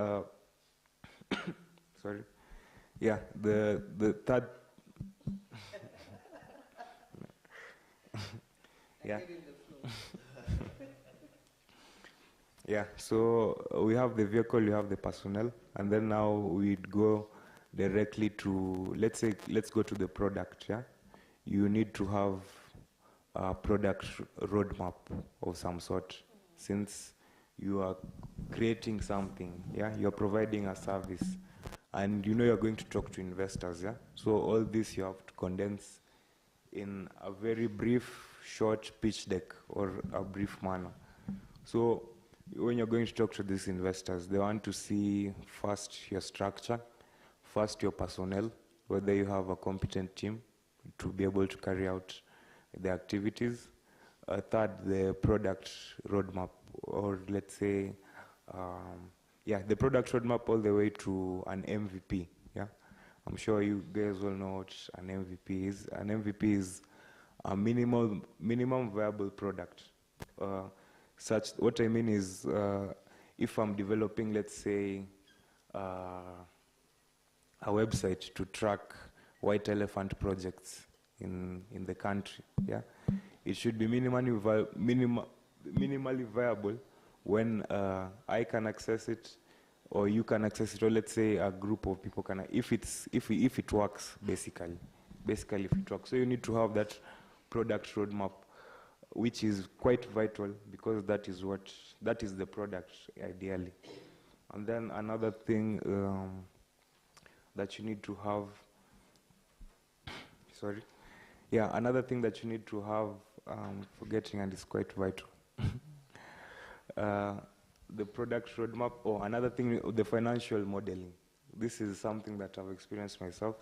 sorry, yeah, the third, yeah. Yeah, so we have the vehicle, we have the personnel, and then now we'd go directly to, let's go to the product, yeah? You need to have a product roadmap of some sort, since you are creating something, yeah? You're providing a service, and you know you're going to talk to investors, yeah? So all this you have to condense in a very brief, short pitch deck or a brief manner. So when you're going to talk to these investors, they want to see first your structure, first your personnel, whether you have a competent team to be able to carry out the activities. Third, the product roadmap, or let's say, the product roadmap all the way to an MVP. Yeah, I'm sure you guys will know what an MVP is. An MVP is a minimum viable product. What I mean is, if I'm developing, let's say, a website to track white elephant projects in the country, yeah, it should be minimally viable when I can access it, or you can access it, or let's say a group of people can, if it works, basically if it works. So you need to have that product roadmap, which is quite vital, because that is the product ideally. And then another thing that you need to have, another thing that you need to have, forgetting, and it's quite vital, the product roadmap, or another thing, the financial modeling. This is something that I've experienced myself,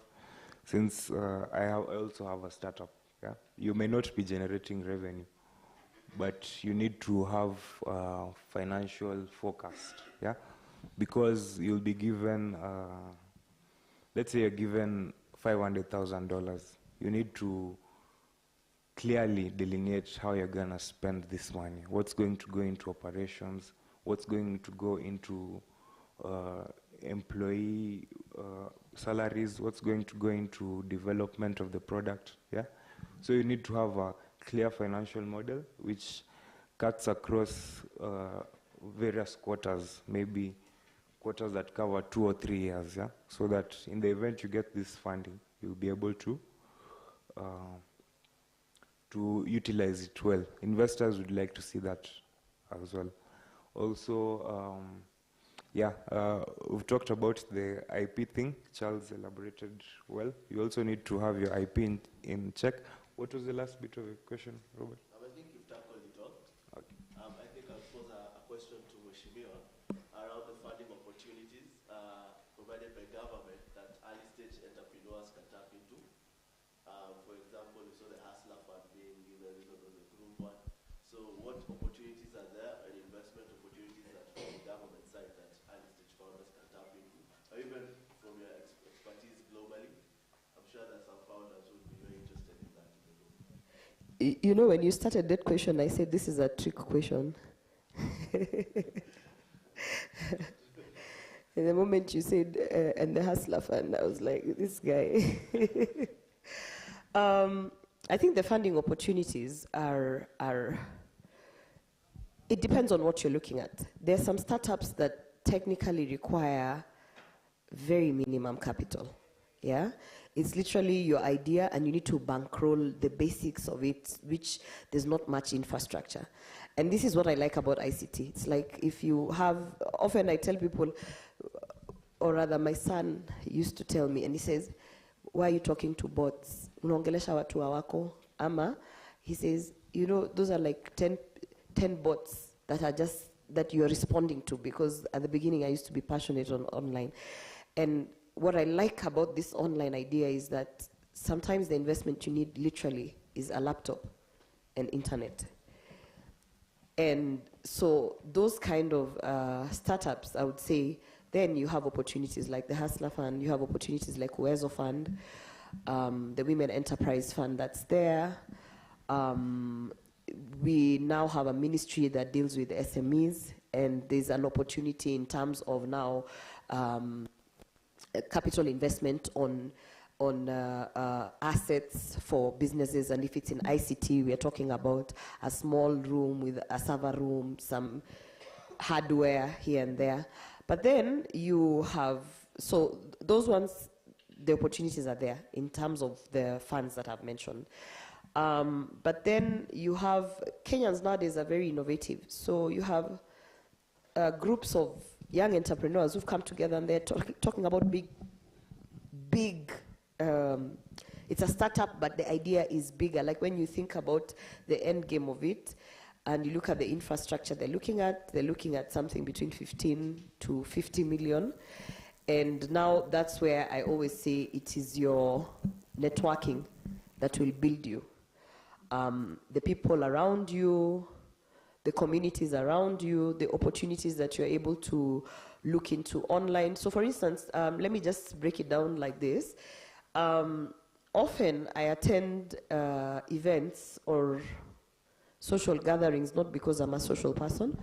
since I also have a startup. Yeah? You may not be generating revenue, but you need to have a financial forecast, yeah? Because you'll be given, let's say you're given $500,000. You need to clearly delineate how you're gonna spend this money. What's going to go into operations? What's going to go into employee salaries? What's going to go into development of the product, yeah? So you need to have a clear financial model which cuts across various quarters, maybe quarters that cover 2 or 3 years, yeah? So that in the event you get this funding, you'll be able to utilize it well. Investors would like to see that as well. Also, we've talked about the IP thing. Charles elaborated well. You also need to have your IP in check. What was the last bit of your question, Robert? I think you've tackled it all. Okay. I think I'll pose a question to Mheshimiwa around the funding opportunities provided by government that early-stage entrepreneurs can tap into. For example, we saw the Hustler Fund being given, this was a group one. So what opportunities are there, and investment opportunities that from the government side that early-stage founders can tap into? Or even from your expertise globally, I'm sure that some founders would be very interested in that. You know, when you started that question, I said this is a trick question. And the moment you said, and the Hustler Fund, I was like, this guy. I think the funding opportunities are, it depends on what you're looking at. There are some startups that technically require very minimum capital, yeah? It's literally your idea, and you need to bankroll the basics of it, which there's not much infrastructure. And this is what I like about ICT. It's like if you have, often I tell people, or rather my son used to tell me, and he says, why are you talking to bots? Unaongelesha watu hawako? Ama, he says, you know, those are like 10 bots that are just, that you're responding to, because at the beginning I used to be passionate on online. And what I like about this online idea is that sometimes the investment you need literally is a laptop and internet. And so those kind of startups, I would say, then you have opportunities like the Hustler Fund, you have opportunities like Uwezo Fund, the Women Enterprise Fund that's there. We now have a ministry that deals with SMEs, and there's an opportunity in terms of now capital investment on assets for businesses. And if it's in ICT, we are talking about a small room with a server room, some hardware here and there. But then you have, so those ones, the opportunities are there in terms of the funds that I've mentioned. But then you have, Kenyans nowadays are very innovative. So you have groups of young entrepreneurs who've come together and they're talking about big, it's a startup, but the idea is bigger. Like when you think about the end game of it, and you look at the infrastructure they're looking at something between 15 to 50 million. And now that's where I always say it is your networking that will build you. The people around you, the communities around you, the opportunities that you're able to look into online. So for instance, let me just break it down like this. Often I attend events or social gatherings, not because I'm a social person,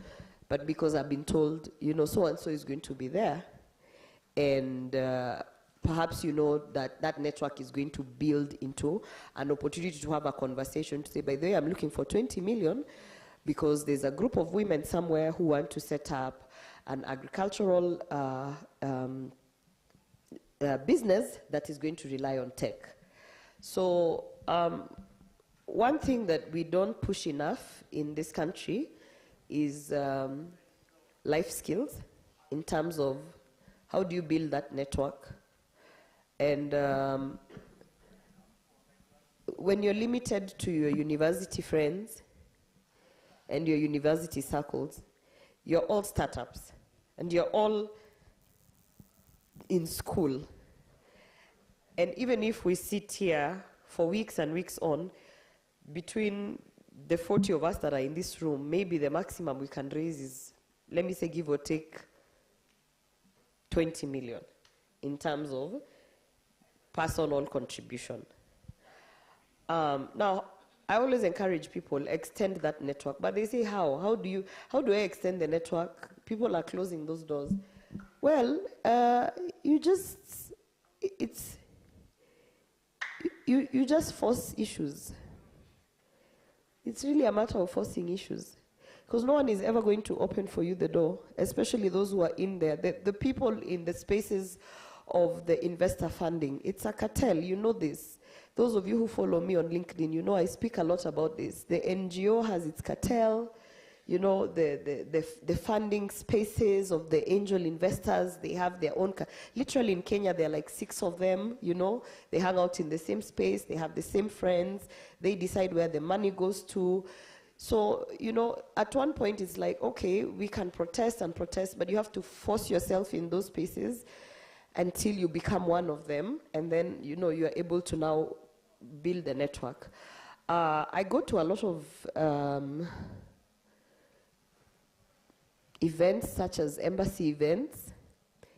but because I've been told, you know, so-and-so is going to be there. And perhaps you know that that network is going to build into an opportunity to have a conversation to say, by the way, I'm looking for 20 million because there's a group of women somewhere who want to set up an agricultural business that is going to rely on tech. So one thing that we don't push enough in this country is life skills in terms of how do you build that network. And when you're limited to your university friends and your university circles, you're all startups and you're all in school. And even if we sit here for weeks and weeks on, between the 40 of us that are in this room, maybe the maximum we can raise is, let me say, give or take 20 million in terms of personal contribution. Now, I always encourage people, extend that network, but they say, how? How do I extend the network? People are closing those doors. Well, you just force issues. It's really a matter of forcing issues. Because no one is ever going to open for you the door, especially those who are in there. The people in the spaces of the investor funding, it's a cartel, you know this. Those of you who follow me on LinkedIn, you know I speak a lot about this. The NGO has its cartel, you know, the funding spaces of the angel investors, they have their own, literally in Kenya there are like 6 of them, you know, they hang out in the same space, they have the same friends, they decide where the money goes to. So, you know, at one point it's like, okay, we can protest and protest, but you have to force yourself in those spaces until you become one of them, and then, you know, you're able to now build a network. I go to a lot of events such as embassy events.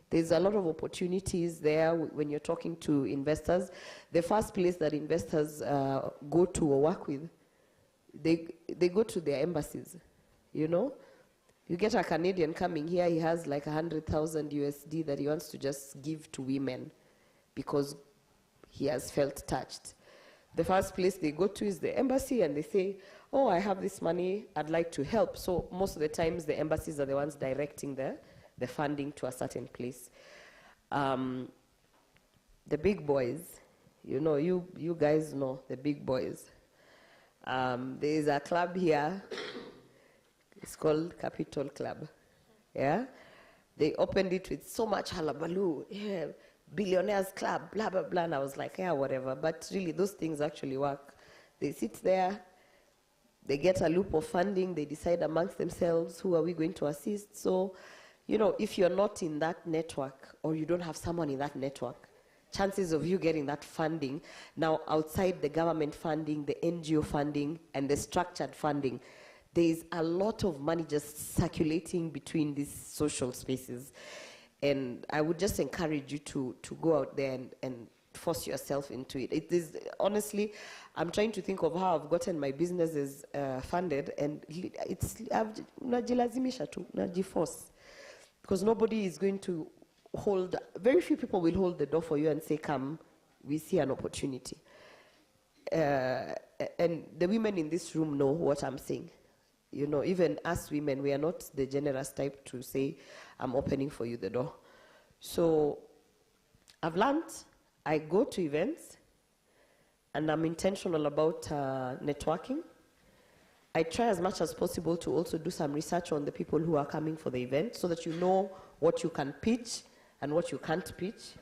There's a lot of opportunities there when you're talking to investors. The first place that investors go to or work with, they go to their embassies, you know. You get a Canadian coming here, he has like 100,000 USD that he wants to just give to women because he has felt touched. The first place they go to is the embassy and they say, oh, I have this money, I'd like to help. So most of the times the embassies are the ones directing the funding to a certain place. The big boys, you know, you guys know the big boys. There is a club here, it's called Capital Club, yeah? They opened it with so much hullabaloo, yeah, billionaires club, blah, blah, blah, and I was like, yeah, whatever, but really those things actually work. They sit there, they get a loop of funding, they decide amongst themselves, who are we going to assist? So, you know, if you're not in that network, or you don't have someone in that network, chances of you getting that funding, now outside the government funding, the NGO funding, and the structured funding, there's a lot of money just circulating between these social spaces. And I would just encourage you to go out there and force yourself into it. It is, honestly, I'm trying to think of how I've gotten my businesses funded, and it's najilazimisha tu, najiforce. Because nobody is going to hold, very few people will hold the door for you and say, come, we see an opportunity. And the women in this room know what I'm saying. You know, even us women, we are not the generous type to say, I'm opening for you the door. So I've learned, I go to events, and I'm intentional about networking. I try as much as possible to also do some research on the people who are coming for the event so that you know what you can pitch and what you can't pitch.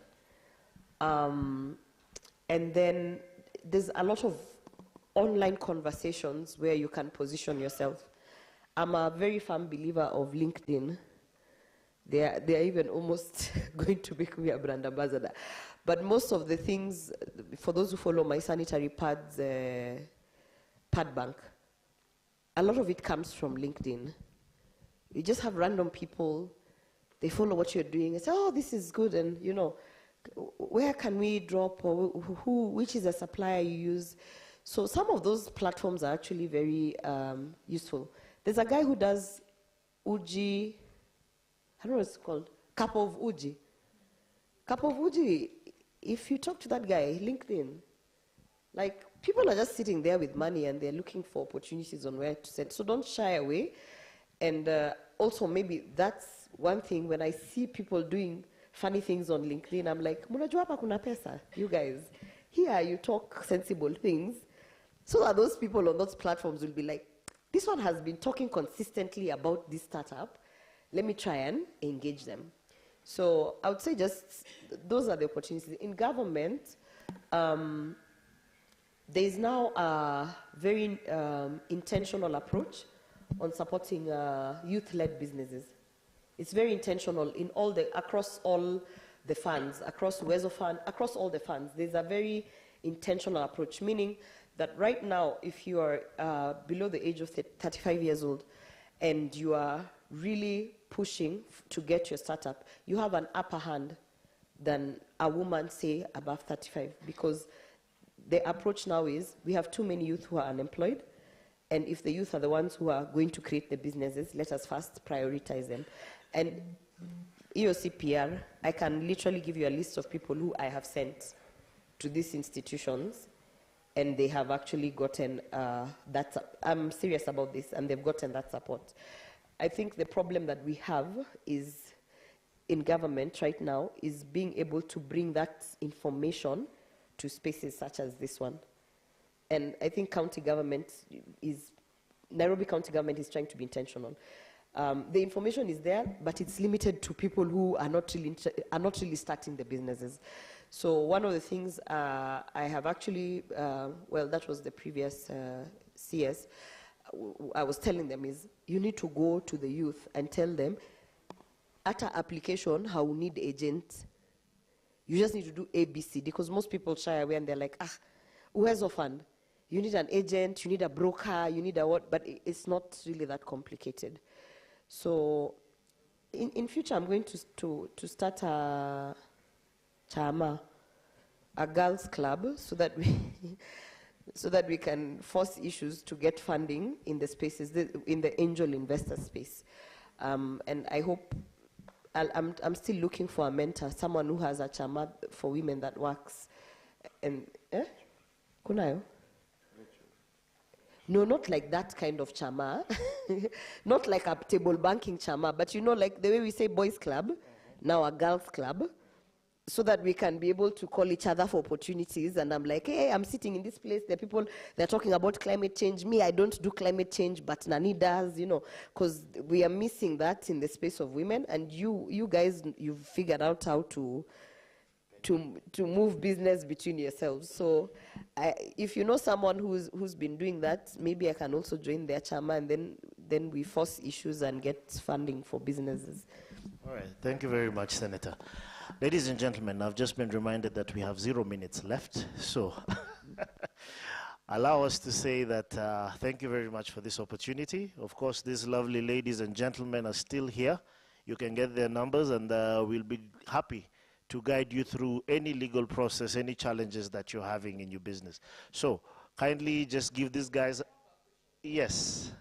And then there's a lot of online conversations where you can position yourself. I'm a very firm believer of LinkedIn. They are even almost going to make me a brand ambassador. But most of the things, for those who follow my sanitary pads, pad bank, a lot of it comes from LinkedIn. You just have random people, they follow what you're doing and say, oh, this is good, and you know, where can we drop, or which is a supplier you use. So some of those platforms are actually very useful. There's a guy who does uji, I don't know what it's called, cup of uji. Cup of uji, if you talk to that guy, LinkedIn, like people are just sitting there with money and they're looking for opportunities on where to send. So don't shy away. And also maybe that's one thing, when I see people doing funny things on LinkedIn, I'm like, munajua hapa kuna pesa, you guys. Here you talk sensible things, so that those people on those platforms will be like, this one has been talking consistently about this startup. Let me try and engage them. So I would say just those are the opportunities. In government, there is now a very intentional approach on supporting youth-led businesses. It's very intentional in across all the funds, across Wezo Fund, across all the funds. There's a very intentional approach, meaning that right now, if you are below the age of 35 years old and you are really pushing to get your startup, you have an upper hand than a woman, say, above 35, because the approach now is we have too many youth who are unemployed, and if the youth are the ones who are going to create the businesses, let us first prioritize them. And EOCPR, I can literally give you a list of people who I have sent to these institutions, and they have actually gotten that. I'm serious about this, and they've gotten that support. I think the problem that we have is in government right now is being able to bring that information to spaces such as this one. And I think Nairobi County government is trying to be intentional. The information is there, but it's limited to people who are not really starting the businesses. So one of the things I have actually, well, that was the previous CS, I was telling them is, you need to go to the youth and tell them, at an application, how we need agents. You just need to do ABC, because most people shy away and they're like, where's your fund? You need an agent, you need a broker, you need a what, but it's not really that complicated. So in future, I'm going to start a chama, a girls' club, so that we can force issues to get funding in the spaces, in the angel investor space. And I hope, I'm still looking for a mentor, someone who has a chama for women that works. And, kunayo? No, not like that kind of chama. Not like a table banking chama, but you know, like the way we say boys club, now a girls club, so that we can be able to call each other for opportunities. And I'm like, hey, I'm sitting in this place, there are people, they're talking about climate change. Me, I don't do climate change, but Nani does, you know, because we are missing that in the space of women. And you guys, you've figured out how to move business between yourselves. So if you know someone who's been doing that, maybe I can also join their chama, and then we force issues and get funding for businesses. All right, thank you very much, Senator. Ladies and gentlemen, I've just been reminded that we have 0 minutes left, so allow us to say that thank you very much for this opportunity. Of course, these lovely ladies and gentlemen are still here. You can get their numbers, and we'll be happy to guide you through any legal process, any challenges that you're having in your business. So kindly just give these guys, yes.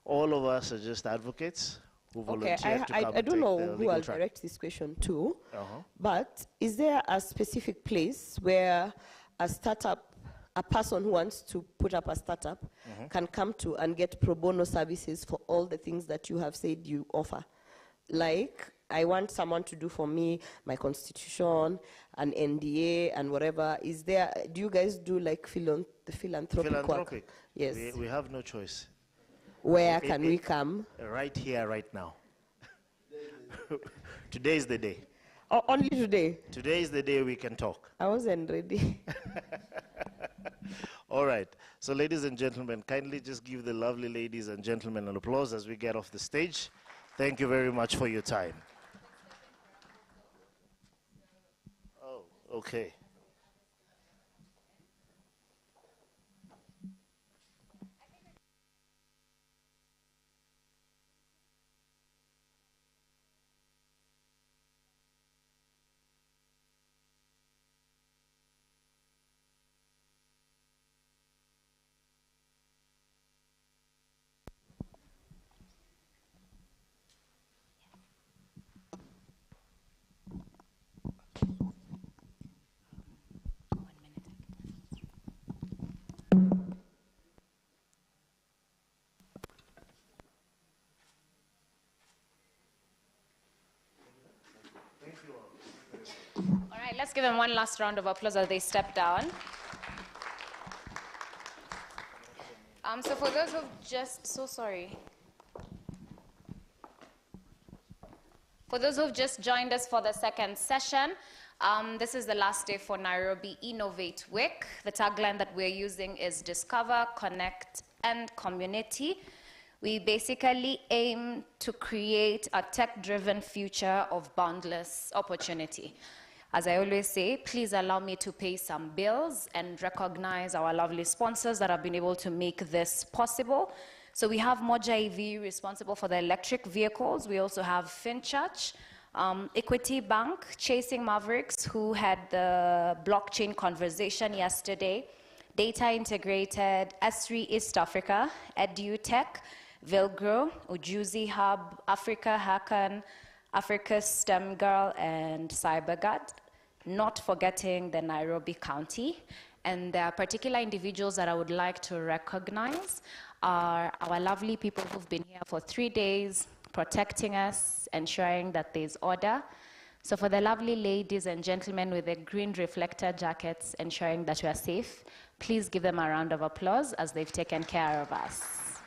All of us are just advocates who volunteered to come I and don't take know the who legal I'll track. direct this question to, Uh-huh. but is there a specific place where a startup, a person who wants to put up a startup can come to and get pro bono services for all the things that you have said you offer? Like, I want someone to do for me my constitution, an NDA, and whatever. Is there, do you guys do like the philanthropic work? Yes. We have no choice. Where can we come? Right here, right now. Today is the day. Oh, only today? Today is the day we can talk. I wasn't ready. All right. So ladies and gentlemen, kindly just give the lovely ladies and gentlemen an applause as we get off the stage. Thank you very much for your time. Oh, okay. All right, let's give them one last round of applause as they step down. So for those who've just, For those who've just joined us for the second session, this is the last day for Nairobi Innovate Week. The tagline that we're using is Discover, Connect, and Community. We basically aim to create a tech-driven future of boundless opportunity. As I always say, please allow me to pay some bills and recognize our lovely sponsors that have been able to make this possible. So we have Moja EV, responsible for the electric vehicles. We also have FinChurch, Equity Bank, Chasing Mavericks, who had the blockchain conversation yesterday, Data Integrated, S3 East Africa, EduTech, Vilgro, Ujuzi Hub, Africa Hacken, Africa STEM Girl, and CyberGuard, not forgetting the Nairobi County. And there are particular individuals that I would like to recognize are our lovely people who've been here for 3 days, protecting us, ensuring that there's order. So for the lovely ladies and gentlemen with the green reflector jackets, ensuring that we are safe, please give them a round of applause as they've taken care of us.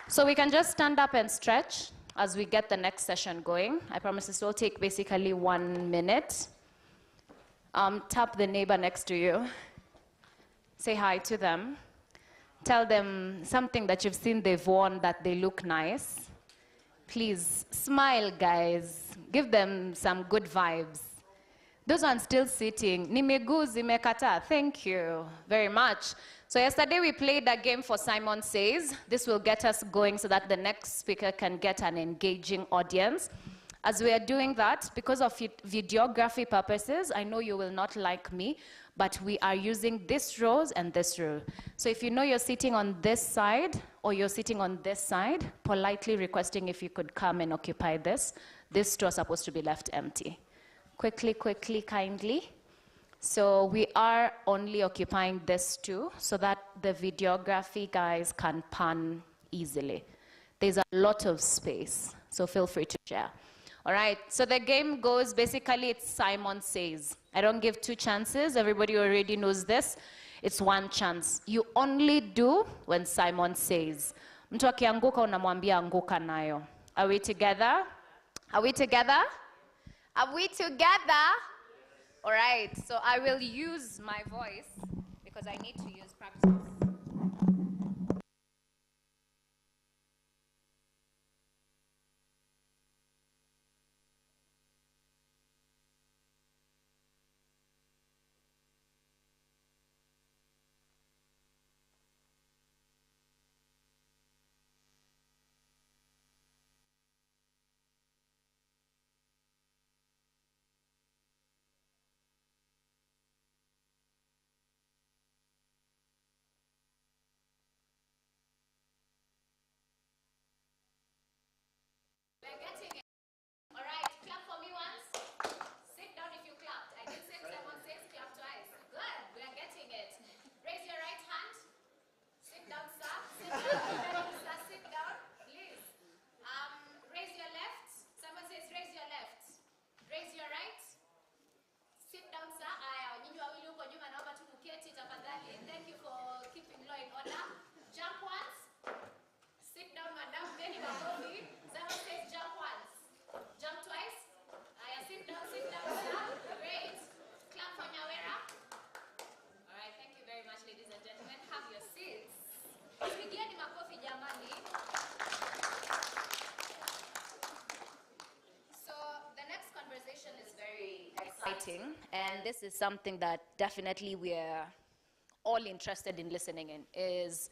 So we can just stand up and stretch as we get the next session going. I promise this will take basically 1 minute. Tap the neighbor next to you. Say hi to them. Tell them something that you've seen they've worn that they look nice. Please smile, guys. Give them some good vibes. Those ones still sitting. Nimegu zimekata. Thank you very much. So yesterday we played a game for Simon Says. This will get us going so that the next speaker can get an engaging audience. As we are doing that, because of videography purposes, I know you will not like me, but we are using this rows and this row. So if you know you're sitting on this side or you're sitting on this side, politely requesting if you could come and occupy this. This two are supposed to be left empty. Quickly, kindly. So we are only occupying this two so that the videography guys can pan easily. There's a lot of space, so feel free to share. All right, so the game goes, basically it's Simon Says. I don't give 2 chances, everybody already knows this. It's 1 chance. You only do when Simon says. Mtu akianguka unamwambia anguka nayo. Are we together? Are we together? Are we together? All right, so I will use my voice because I need to use practice. exciting, and this is something that definitely we're all interested in listening in, is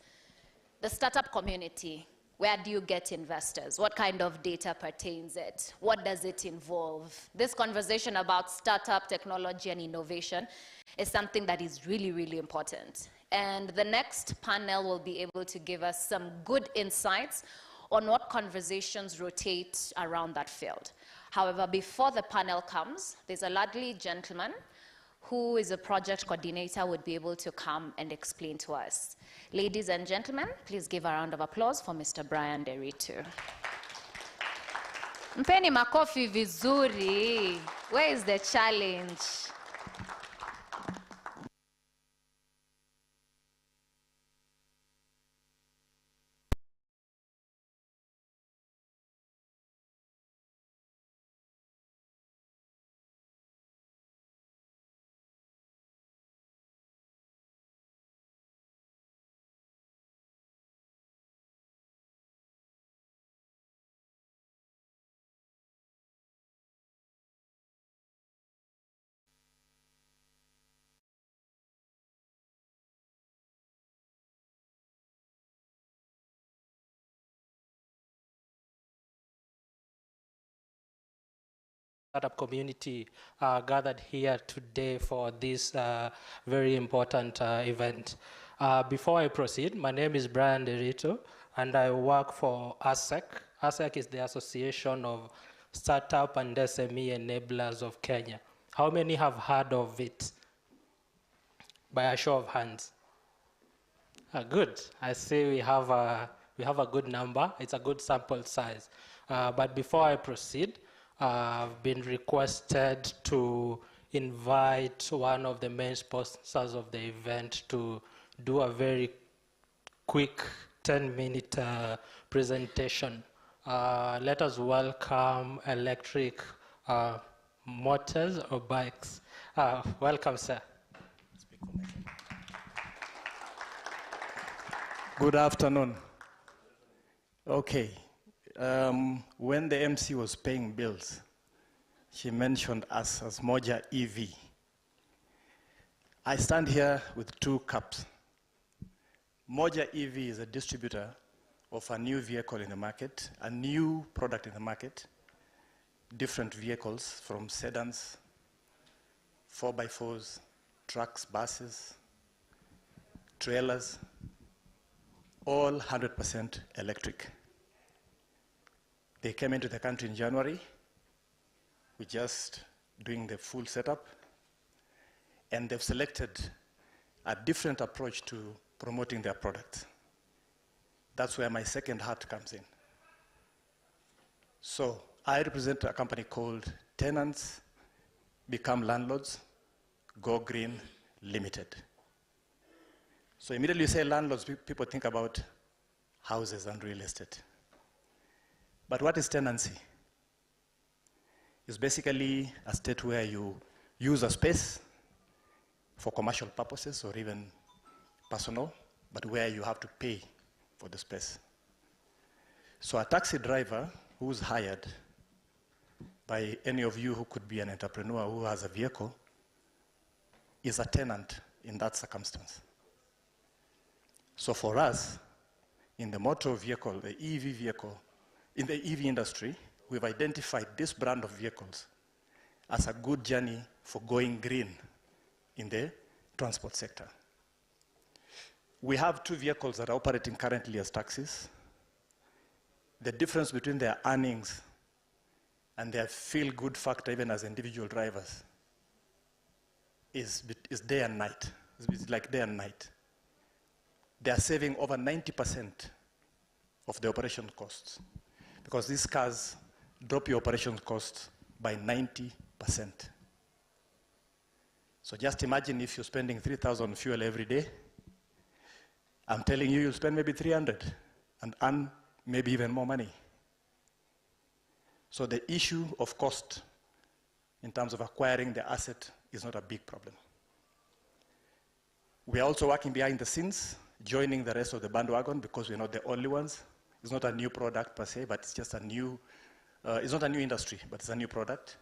the startup community. Where do you get investors? What kind of data pertains it? What does it involve? This conversation about startup technology and innovation is something that is really, really important. And the next panel will be able to give us some good insights on what conversations rotate around that field. However, before the panel comes, there's a lovely gentleman who is a project coordinator, would be able to come and explain to us. Ladies and gentlemen, please give a round of applause for Mr. Brian Deritu. Mpeni makofi vizuri. Where is the challenge? Startup community gathered here today for this very important event. Before I proceed, my name is Brian Derito, and I work for ASEC. ASEC is the Association of Startup and SME Enablers of Kenya. How many have heard of it? By a show of hands. Good. I see we have a good number. It's a good sample size. But before I proceed, I've been requested to invite one of the main sponsors of the event to do a very quick 10-minute presentation. Let us welcome Electric Motors or Bikes. Welcome, sir. Good afternoon. Okay. When the MC was paying bills, she mentioned us as Moja EV. I stand here with 2 cups. Moja EV is a distributor of a new vehicle in the market, a new product in the market, different vehicles from sedans, 4x4s, trucks, buses, trailers, all 100% electric. They came into the country in January. We're just doing the full setup. And they've selected a different approach to promoting their product. That's where my second hat comes in. So I represent a company called Tenants Become Landlords, Go Green Limited. So immediately you say landlords, people think about houses and real estate. But what is tenancy? It's basically a state where you use a space for commercial purposes or even personal, but where you have to pay for the space. So a taxi driver who's hired by any of you who could be an entrepreneur who has a vehicle is a tenant in that circumstance. So for us, in the motor vehicle, the EV vehicle, in the EV industry, we've identified this brand of vehicles as a good journey for going green in the transport sector. We have 2 vehicles that are operating currently as taxis. The difference between their earnings and their feel-good factor, even as individual drivers, is day and night. It's like day and night. They are saving over 90% of the operation costs, because these cars drop your operation costs by 90%. So just imagine if you're spending 3,000 on fuel every day. I'm telling you, you'll spend maybe 300 and earn maybe even more money. So the issue of cost in terms of acquiring the asset is not a big problem. We are also working behind the scenes, joining the rest of the bandwagon, because we're not the only ones. It's not a new product per se, but it's just a new, it's not a new industry, but it's a new product.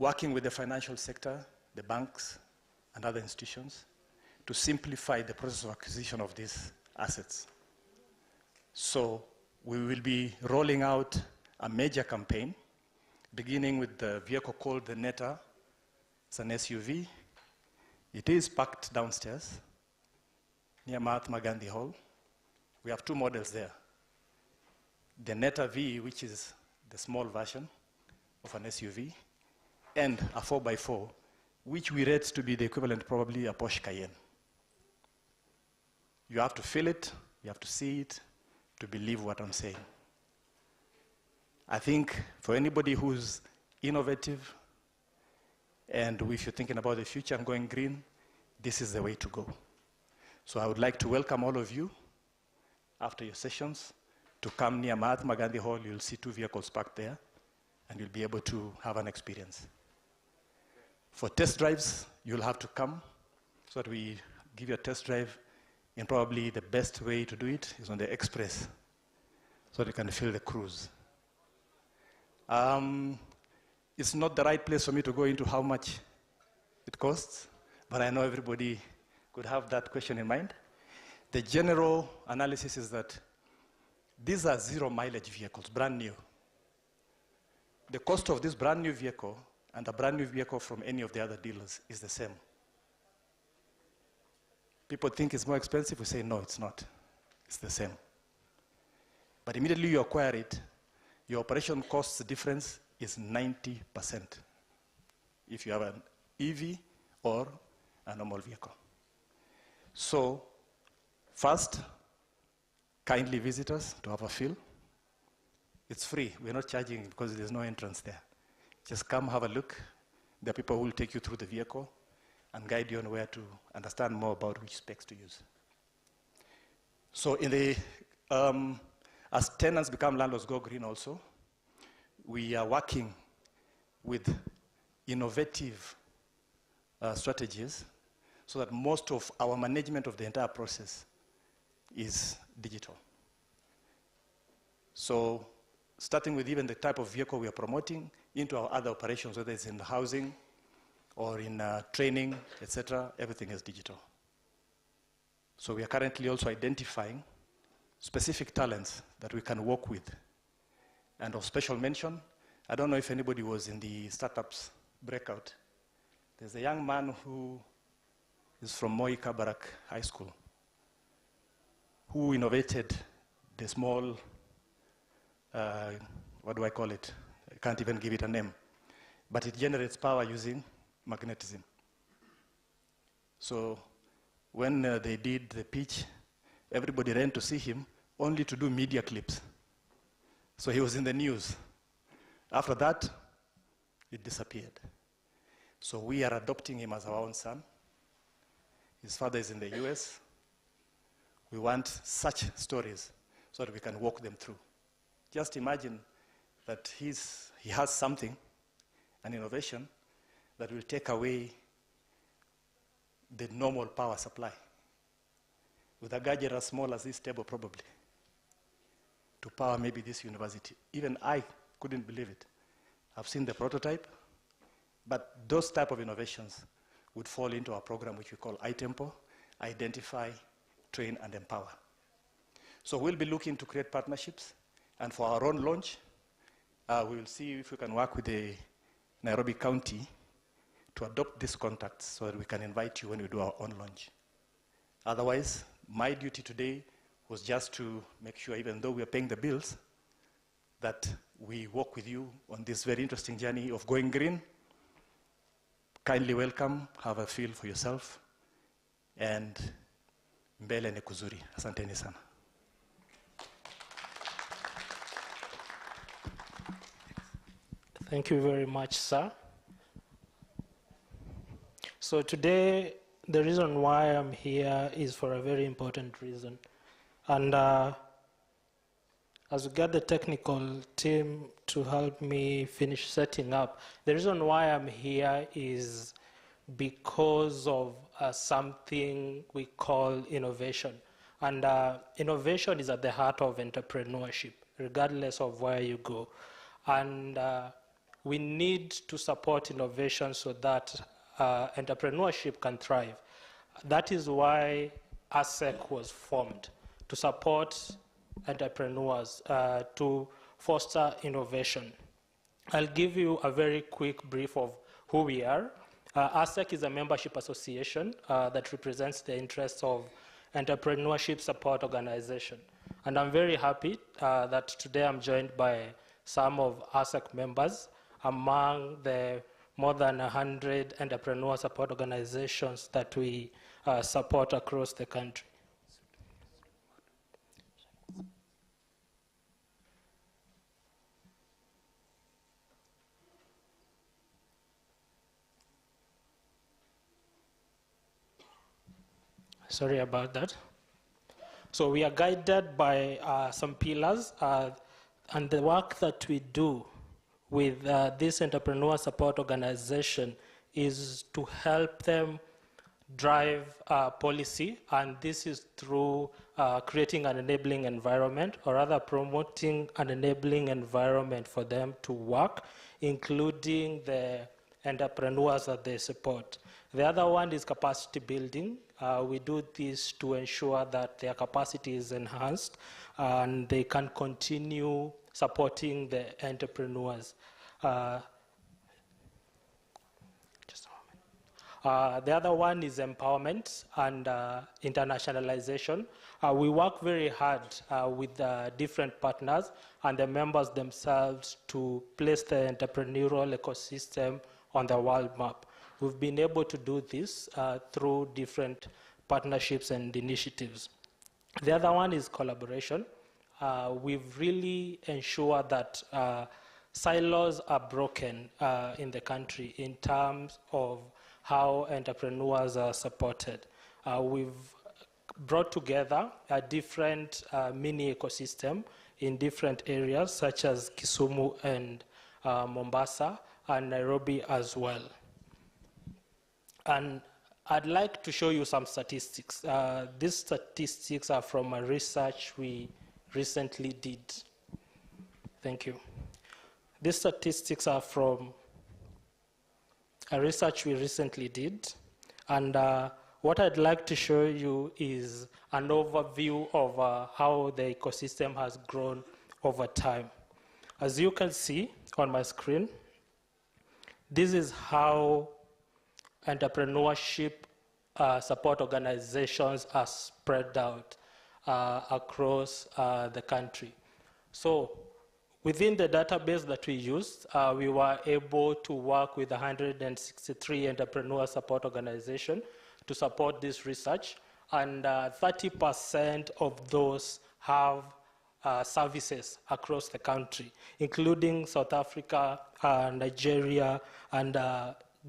working with the financial sector, the banks, and other institutions to simplify the process of acquisition of these assets. So we will be rolling out a major campaign, beginning with the vehicle called the Neta. It's an SUV. It is parked downstairs near Mahatma Gandhi Hall. We have two models there. The Neta V, which is the small version of an SUV, and a 4x4, which we rate to be the equivalent probably a Porsche Cayenne. You have to feel it, you have to see it, to believe what I'm saying. I think for anybody who's innovative, and if you're thinking about the future and going green, this is the way to go. So I would like to welcome all of you after your sessions to come near Mahatma Gandhi Hall. You'll see two vehicles parked there, and you'll be able to have an experience. For test drives, you'll have to come so that we give you a test drive, and probably the best way to do it is on the express so that you can feel the cruise. It's not the right place for me to go into how much it costs, but I know everybody could have that question in mind. The general analysis is that these are zero mileage vehicles, brand new. The cost of this brand new vehicle and a brand new vehicle from any of the other dealers is the same. People think it's more expensive, we say no, it's not. It's the same. But immediately you acquire it, your operation costs difference is 90% if you have an EV or a normal vehicle. So, first, kindly visit us to have a feel. It's free. We're not charging because there's no entrance there. Just come have a look. There are people who will take you through the vehicle and guide you on where to understand more about which specs to use. So in the, as tenants become landlords go green also, we are working with innovative strategies so that most of our management of the entire process is digital. So starting with even the type of vehicle we are promoting into our other operations, whether it's in housing or in training, etc., everything is digital. So we are currently also identifying specific talents that we can work with. And of special mention, I don't know if anybody was in the startups breakout. There's a young man who is from Moi Kabarak High School who innovated the small, what do I call it? I can't even give it a name. But it generates power using magnetism. So when they did the pitch, everybody ran to see him only to do media clips. So he was in the news. After that, it disappeared. So we are adopting him as our own son. His father is in the US. We want such stories so that we can walk them through. Just imagine that he has something, an innovation, that will take away the normal power supply with a gadget as small as this table probably to power maybe this university. Even I couldn't believe it. I've seen the prototype, but those type of innovations would fall into our program which we call iTempo, Identify, Train, and Empower. So we'll be looking to create partnerships, and for our own launch, we will see if we can work with the Nairobi County to adopt these contacts so that we can invite you when we do our own launch. Otherwise, my duty today was just to make sure, even though we are paying the bills, that we walk with you on this very interesting journey of going green. Kindly welcome, have a feel for yourself, and mbele ni kuzuri. Asanteni sana. Thank you very much, sir. So today, the reason why I'm here is for a very important reason. And as we get the technical team to help me finish setting up, the reason why I'm here is because of something we call innovation. And innovation is at the heart of entrepreneurship, regardless of where you go. And we need to support innovation so that entrepreneurship can thrive. That is why ASEC was formed, to support entrepreneurs, to foster innovation. I'll give you a very quick brief of who we are. ASEC is a membership association that represents the interests of entrepreneurship support organization. And I'm very happy that today I'm joined by some of ASEC members among the more than 100 entrepreneur support organizations that we support across the country. Sorry about that. So we are guided by some pillars, and the work that we do with this entrepreneur support organization is to help them drive policy, and this is through creating an enabling environment, or rather promoting an enabling environment for them to work, including the entrepreneurs that they support. The other one is capacity building. We do this to ensure that their capacity is enhanced and they can continue supporting the entrepreneurs. The other one is empowerment and internationalization. We work very hard with different partners and the members themselves to place the entrepreneurial ecosystem on the world map. We've been able to do this through different partnerships and initiatives. The other one is collaboration. We've really ensured that silos are broken in the country in terms of how entrepreneurs are supported. We've brought together a different mini ecosystem in different areas such as Kisumu and Mombasa and Nairobi as well. And I'd like to show you some statistics. These statistics are from a research we recently did. Thank you. These statistics are from a research we recently did. And what I'd like to show you is an overview of how the ecosystem has grown over time. As you can see on my screen, this is how entrepreneurship support organizations are spread out across the country. So within the database that we used, we were able to work with 163 entrepreneur support organizations to support this research, and 30% of those have services across the country, including South Africa, Nigeria, and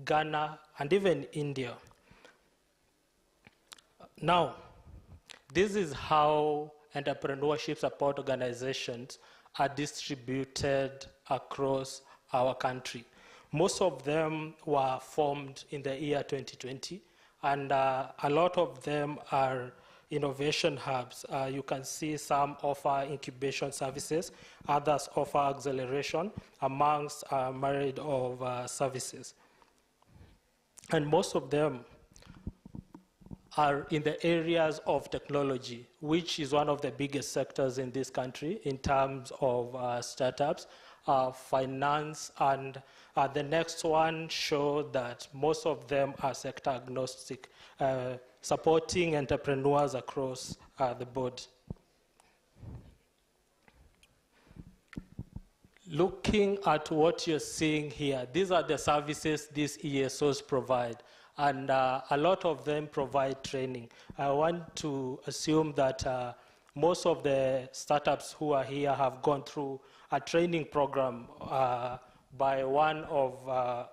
Ghana, and even India. Now, this is how entrepreneurship support organizations are distributed across our country. Most of them were formed in the year 2020, and a lot of them are innovation hubs. You can see some offer incubation services, others offer acceleration, amongst a myriad of services. And most of them are in the areas of technology, which is one of the biggest sectors in this country in terms of startups, finance, and the next one show that most of them are sector agnostic, supporting entrepreneurs across the board. Looking at what you're seeing here, these are the services these ESOs provide, and a lot of them provide training. I want to assume that most of the startups who are here have gone through a training program by one of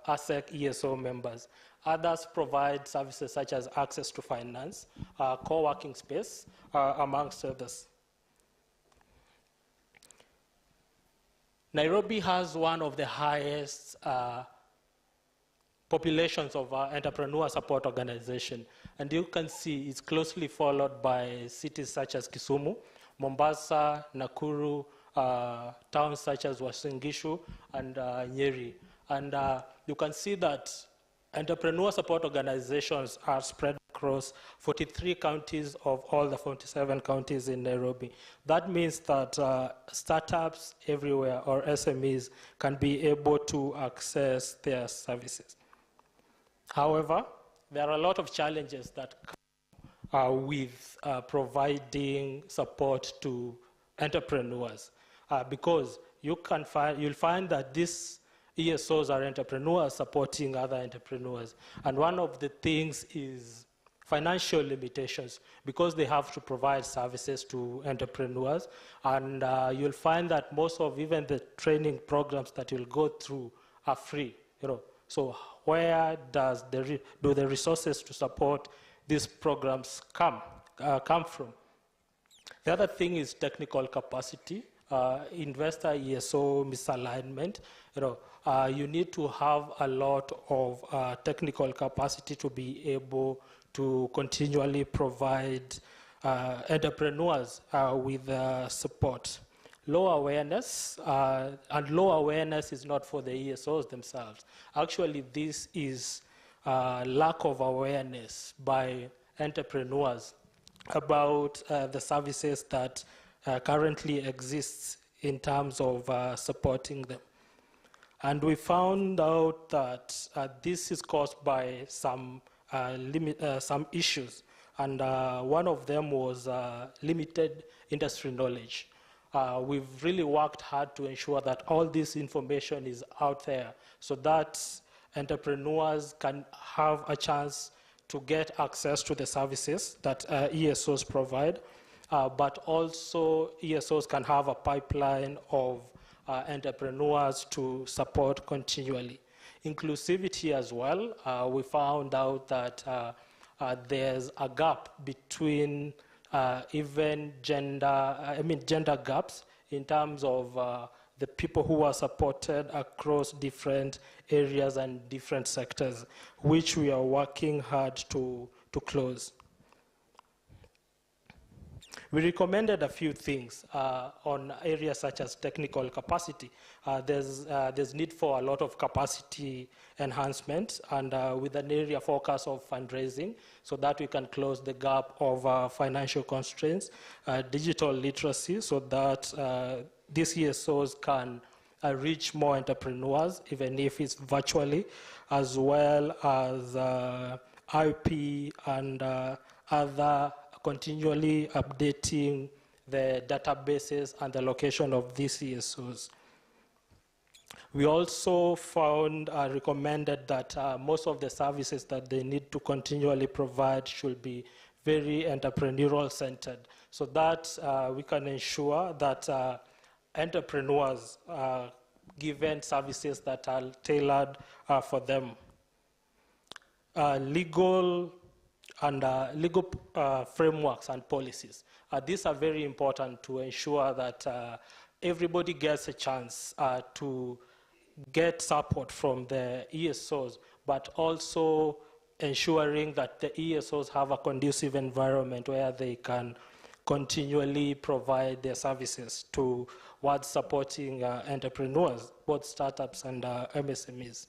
ASEC ESO members. Others provide services such as access to finance, co-working space, amongst others. Nairobi has one of the highest populations of entrepreneur support organization. And you can see it's closely followed by cities such as Kisumu, Mombasa, Nakuru, towns such as Uasin Gishu and Nyeri. And you can see that entrepreneur support organizations are spread across 43 counties of all the 47 counties in Nairobi. That means that startups everywhere, or SMEs, can be able to access their services. However, there are a lot of challenges that come with providing support to entrepreneurs, because you'll find that these ESOs are entrepreneurs supporting other entrepreneurs. And one of the things is financial limitations, because they have to provide services to entrepreneurs. And you'll find that most of even the training programs that you'll go through are free. So where do the resources to support these programs come from? The other thing is technical capacity. Investor ESO misalignment. You need to have a lot of technical capacity to be able to continually provide entrepreneurs with support. Low awareness, and low awareness is not for the ESOs themselves. Actually, this is lack of awareness by entrepreneurs about the services that currently exists in terms of supporting them. And we found out that this is caused by some issues. And one of them was limited industry knowledge. We've really worked hard to ensure that all this information is out there so that entrepreneurs can have a chance to get access to the services that ESOs provide, but also ESOs can have a pipeline of entrepreneurs to support continually. Inclusivity as well, we found out that there's a gap between even gender gaps in terms of the people who are supported across different areas and different sectors, which we are working hard to close. We recommended a few things on areas such as technical capacity. There's need for a lot of capacity enhancement, and with an area focus of fundraising so that we can close the gap of financial constraints, digital literacy so that these ESOs can reach more entrepreneurs, even if it's virtually, as well as IP and other continually updating the databases and the location of these ESOs. We also found, recommended that most of the services that they need to continually provide should be very entrepreneurial centered, so that we can ensure that entrepreneurs are given services that are tailored for them. Legal frameworks and policies. These are very important to ensure that everybody gets a chance to get support from the ESOs, but also ensuring that the ESOs have a conducive environment where they can continually provide their services towards supporting entrepreneurs, both startups and MSMEs.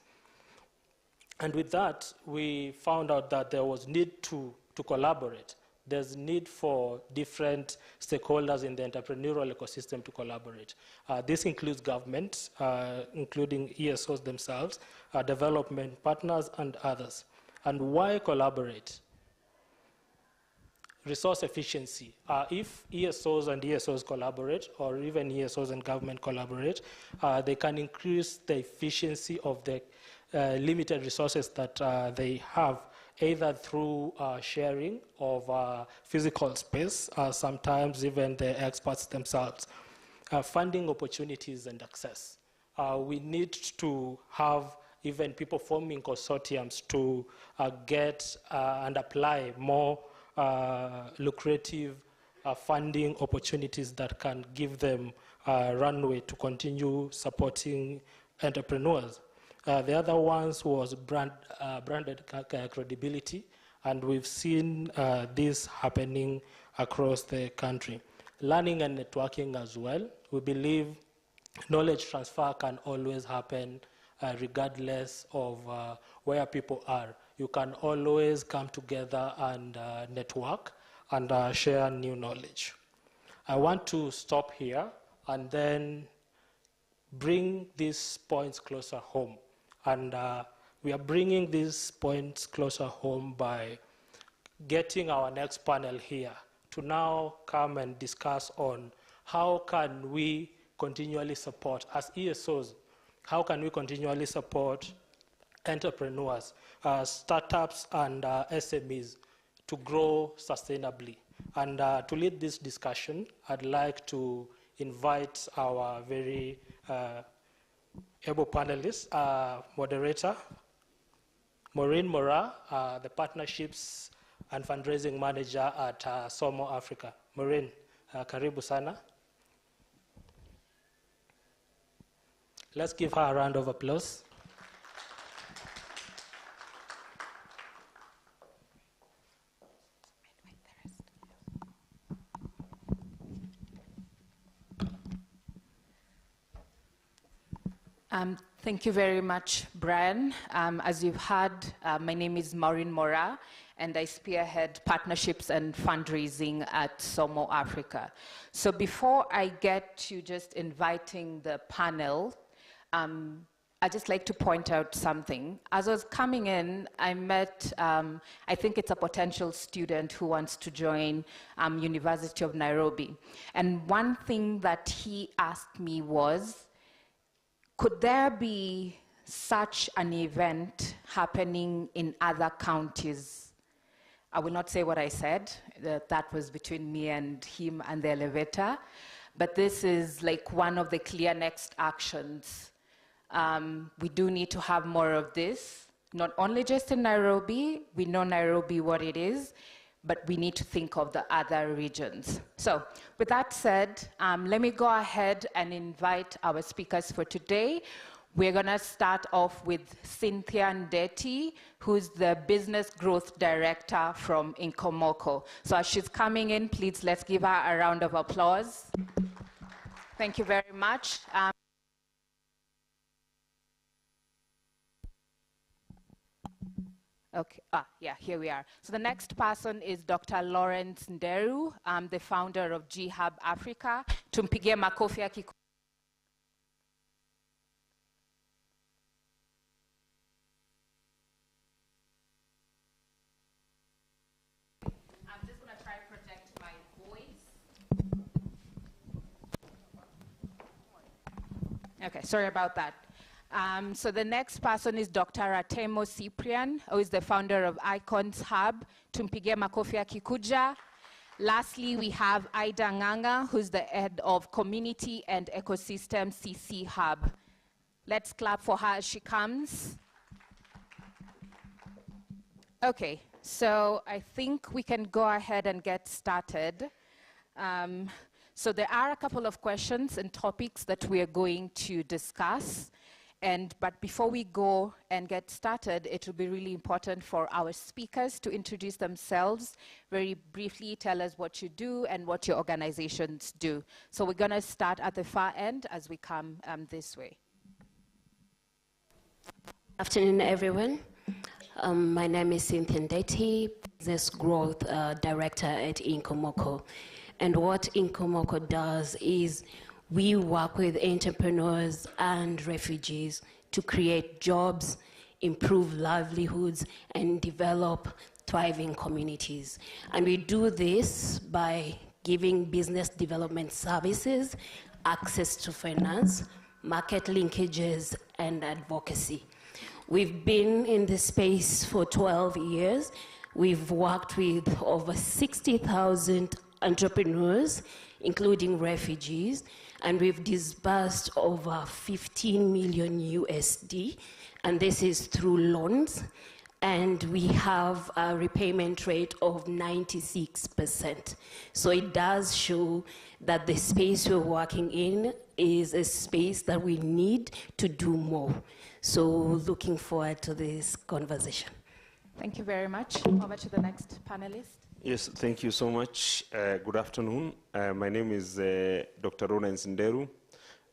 And with that, we found out that there was need to collaborate. There's need for different stakeholders in the entrepreneurial ecosystem to collaborate. This includes government, including ESOs themselves, development partners, and others. And why collaborate? Resource efficiency. If ESOs and ESOs collaborate, or even ESOs and government collaborate, they can increase the efficiency of the limited resources that they have, either through sharing of physical space, sometimes even the experts themselves, funding opportunities and access. We need to have even people forming consortiums to get and apply more lucrative funding opportunities that can give them runway to continue supporting entrepreneurs. The other ones was branded credibility, and we've seen this happening across the country. learning and networking as well. We believe knowledge transfer can always happen regardless of where people are. You can always come together and network and share new knowledge. I want to stop here and then bring these points closer home. And we are bringing these points closer home by getting our next panel here to now come and discuss on how can we continually support, as ESOs, how can we continually support entrepreneurs, startups and SMEs to grow sustainably. And to lead this discussion, I'd like to invite our very able panelist, moderator, Maureen Mora, the Partnerships and Fundraising Manager at SOMO Africa. Maureen, karibu sana. Let's give her a round of applause. Thank you very much, Brian. As you've heard, my name is Maureen Mora, and I spearhead partnerships and fundraising at SOMO Africa. So before I get to just inviting the panel, I'd just like to point out something. As I was coming in, I met, I think it's a potential student who wants to join University of Nairobi. And one thing that he asked me was, could there be such an event happening in other counties? I will not say what I said. That was between me and him and the elevator. But this is like one of the clear next actions. We do need to have more of this, not only just in Nairobi. We know Nairobi what it is, but we need to think of the other regions. So with that said, let me go ahead and invite our speakers for today. We're gonna start off with Cynthia Ndeti, who's the Business Growth Director from Inkomoko. So as she's coming in, please let's give her a round of applause. Thank you very much. Okay, yeah, here we are. So the next person is Dr. Lawrence Nderu, the founder of G-Hub Africa. Tumpigie makofi ya kiku. I'm just gonna try to project my voice. Okay, sorry about that. So the next person is Dr. Atemo Cyprian, who is the founder of Icons Hub. Tumpigie makofi akikuja. Lastly, we have Ida Nganga, who's the head of Community and Ecosystem CC Hub. Let's clap for her as she comes. Okay, so I think we can go ahead and get started. So there are a couple of questions and topics that we are going to discuss. But before we go and get started, it will be really important for our speakers to introduce themselves, very briefly tell us what you do and what your organizations do. So we're gonna start at the far end as we come this way. Afternoon, everyone. My name is Cynthia Ndeti, Business Growth Director at Inkomoko. And what Inkomoko does is we work with entrepreneurs and refugees to create jobs, improve livelihoods, and develop thriving communities. And we do this by giving business development services, access to finance, market linkages, and advocacy. We've been in this space for 12 years. We've worked with over 60,000 entrepreneurs, including refugees, and we've disbursed over 15 million USD, and this is through loans, and we have a repayment rate of 96%. So it does show that the space we're working in is a space that we need to do more. So looking forward to this conversation. Thank you very much. Over to the next panelist. Yes, thank you so much. Good afternoon. My name is Dr. Rona Nsinderu.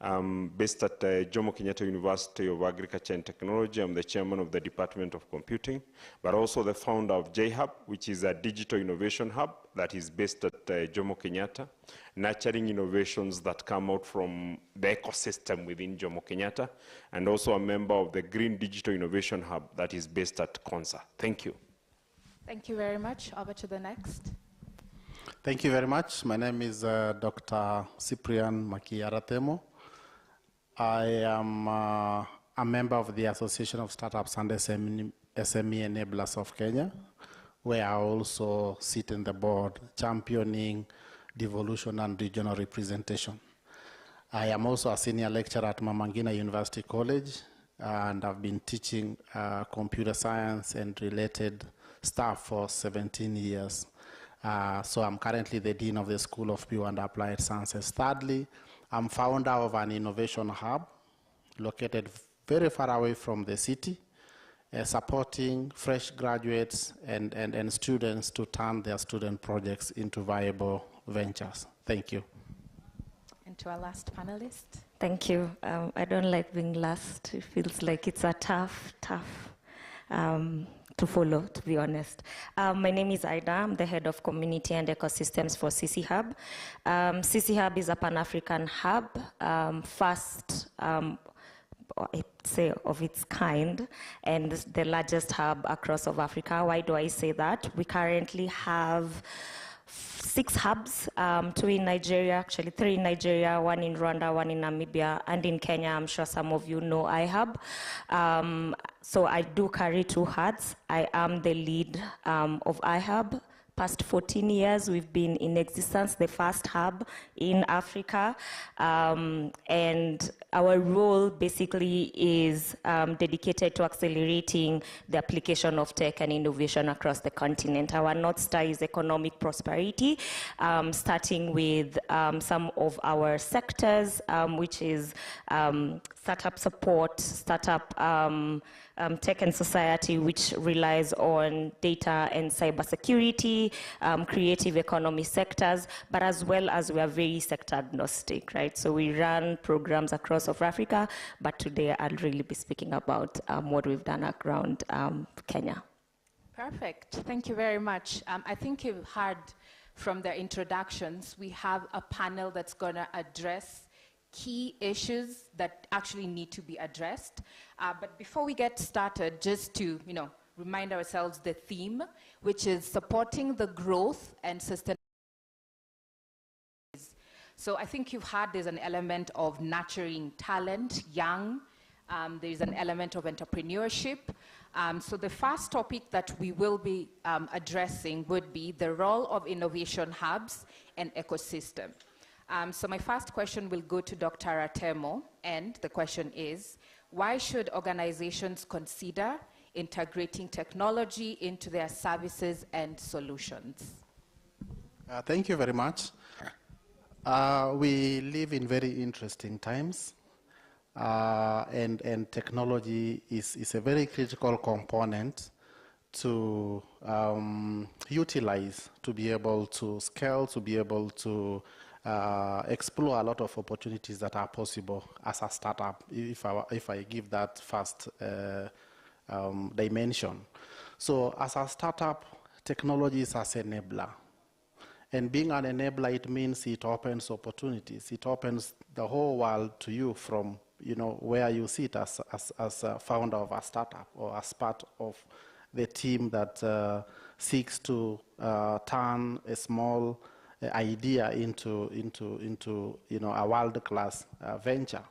I'm based at Jomo Kenyatta University of Agriculture and Technology. I'm the chairman of the Department of Computing, but also the founder of JHub, which is a digital innovation hub that is based at Jomo Kenyatta, nurturing innovations that come out from the ecosystem within Jomo Kenyatta, and also a member of the Green Digital Innovation Hub that is based at Konza. Thank you. Thank you very much. Over to the next. Thank you very much. My name is Dr. Cyprian Makiaratemo. I am a member of the Association of Startups and SME Enablers of Kenya, where I also sit in the board championing devolution and regional representation. I am also a senior lecturer at Mama Ngina University College, and I've been teaching computer science and related stuff for 17 years. So I'm currently the Dean of the School of Pure and Applied Sciences. Thirdly, I'm founder of an innovation hub located very far away from the city, supporting fresh graduates and students to turn their student projects into viable ventures. Thank you. And to our last panelist. Thank you. I don't like being last. It feels like it's a tough to follow, to be honest. My name is Aida. I'm the head of community and ecosystems for CC Hub. CC Hub is a Pan-African hub, first, I'd say, of its kind, and the largest hub across of Africa. Why do I say that? We currently have 6 hubs, 2 in Nigeria, actually 3 in Nigeria, 1 in Rwanda, 1 in Namibia, and in Kenya. I'm sure some of you know iHub. So I do carry 2 hats. I am the lead of iHub. Past 14 years, we've been in existence, the first hub in Africa. And our role basically is dedicated to accelerating the application of tech and innovation across the continent. Our North Star is economic prosperity, starting with some of our sectors, which is startup support, startup tech and society, which relies on data and cybersecurity, creative economy sectors, but as well as we are very sector agnostic, right? So we run programs across of Africa, but today I'll really be speaking about what we've done around Kenya. Perfect. Thank you very much. I think you've heard from the introductions, we have a panel that's going to address key issues that actually need to be addressed. But before we get started, just to remind ourselves the theme, which is supporting the growth and sustainability. So I think you've heard there's an element of nurturing talent, young. There's an element of entrepreneurship. So the first topic that we will be addressing would be the role of innovation hubs and ecosystem. So my first question will go to Dr. Atemo, and the question is, why should organizations consider integrating technology into their services and solutions? Thank you very much. We live in very interesting times, and technology is a very critical component to utilize, to be able to scale, to be able to explore a lot of opportunities that are possible as a startup, if I give that first dimension. So as a startup, technology is as an enabler. And being an enabler, it means it opens opportunities. It opens the whole world to you from where you sit as a founder of a startup or as part of the team that seeks to turn a small idea into a world-class venture.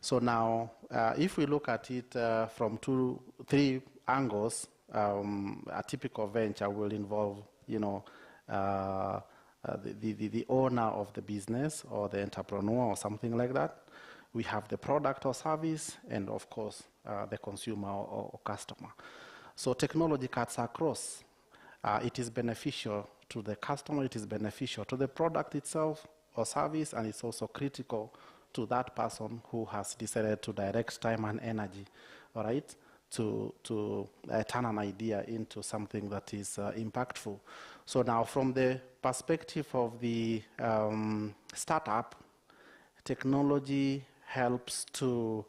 So now, if we look at it from 3 angles, a typical venture will involve, the owner of the business or the entrepreneur or something like that. We have the product or service, and of course, the consumer or customer. So technology cuts across. It is beneficial to the customer, it is beneficial to the product itself or service, and it's also critical to that person who has decided to direct time and energy, all right, to turn an idea into something that is impactful. So now from the perspective of the startup, technology helps to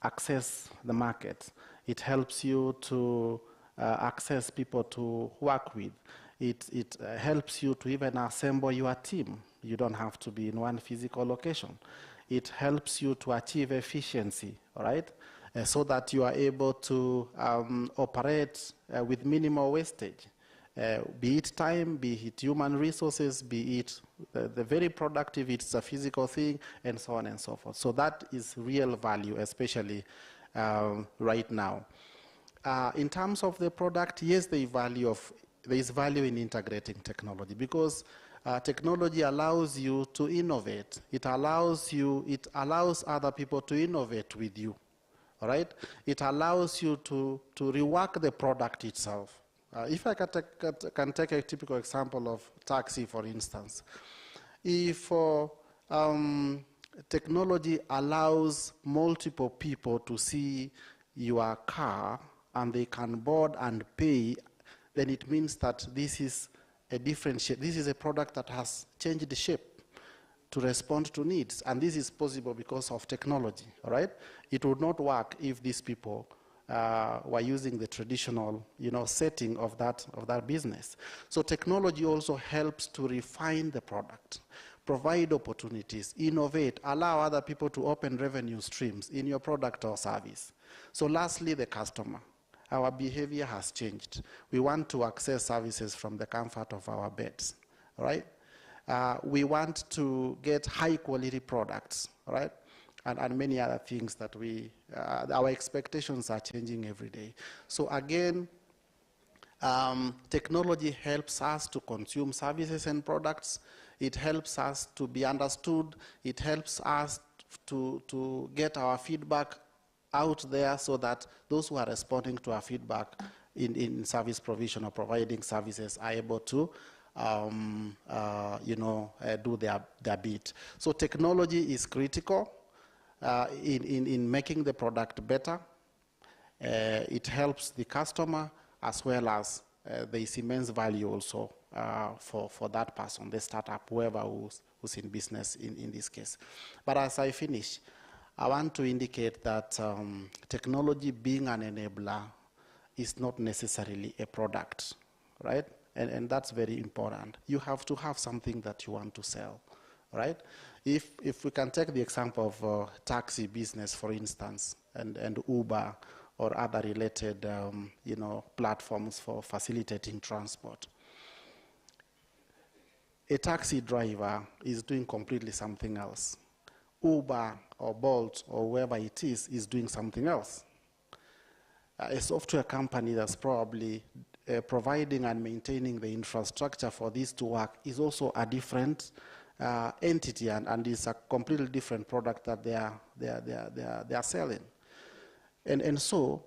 access the market. It helps you to access people to work with. It helps you to even assemble your team. You don't have to be in one physical location. It helps you to achieve efficiency, all right? So that you are able to operate with minimal wastage. Be it time, be it human resources, be it the very productive, it's a physical thing, and so on and so forth. So that is real value, especially right now. In terms of the product, yes, there is value in integrating technology, because technology allows you to innovate. It allows other people to innovate with you, all right? It allows you to rework the product itself. If I can take a typical example of taxi, for instance. If technology allows multiple people to see your car and they can board and pay, then it means that this is a different shape. This is a product that has changed the shape to respond to needs, and this is possible because of technology, all right? It would not work if these people were using the traditional, setting of that business. So technology also helps to refine the product, provide opportunities, innovate, allow other people to open revenue streams in your product or service. So lastly, the customer. Our behavior has changed. We want to access services from the comfort of our beds, right? We want to get high quality products, right? And many other things that our expectations are changing every day. So again, technology helps us to consume services and products. It helps us to be understood. It helps us to get our feedback out there so that those who are responding to our feedback in service provision or providing services are able to do their bit. So technology is critical in making the product better. It helps the customer, as well as there is immense value also for that person, the startup, whoever who's in business in this case. But as I finish, I want to indicate that technology being an enabler is not necessarily a product, right? And that's very important. You have to have something that you want to sell, right? If we can take the example of taxi business, for instance, and Uber or other related platforms for facilitating transport. A taxi driver is doing completely something else. Uber or Bolt or whoever it is doing something else. A software company that's probably providing and maintaining the infrastructure for this to work is also a different entity, and is a completely different product that they are selling. And so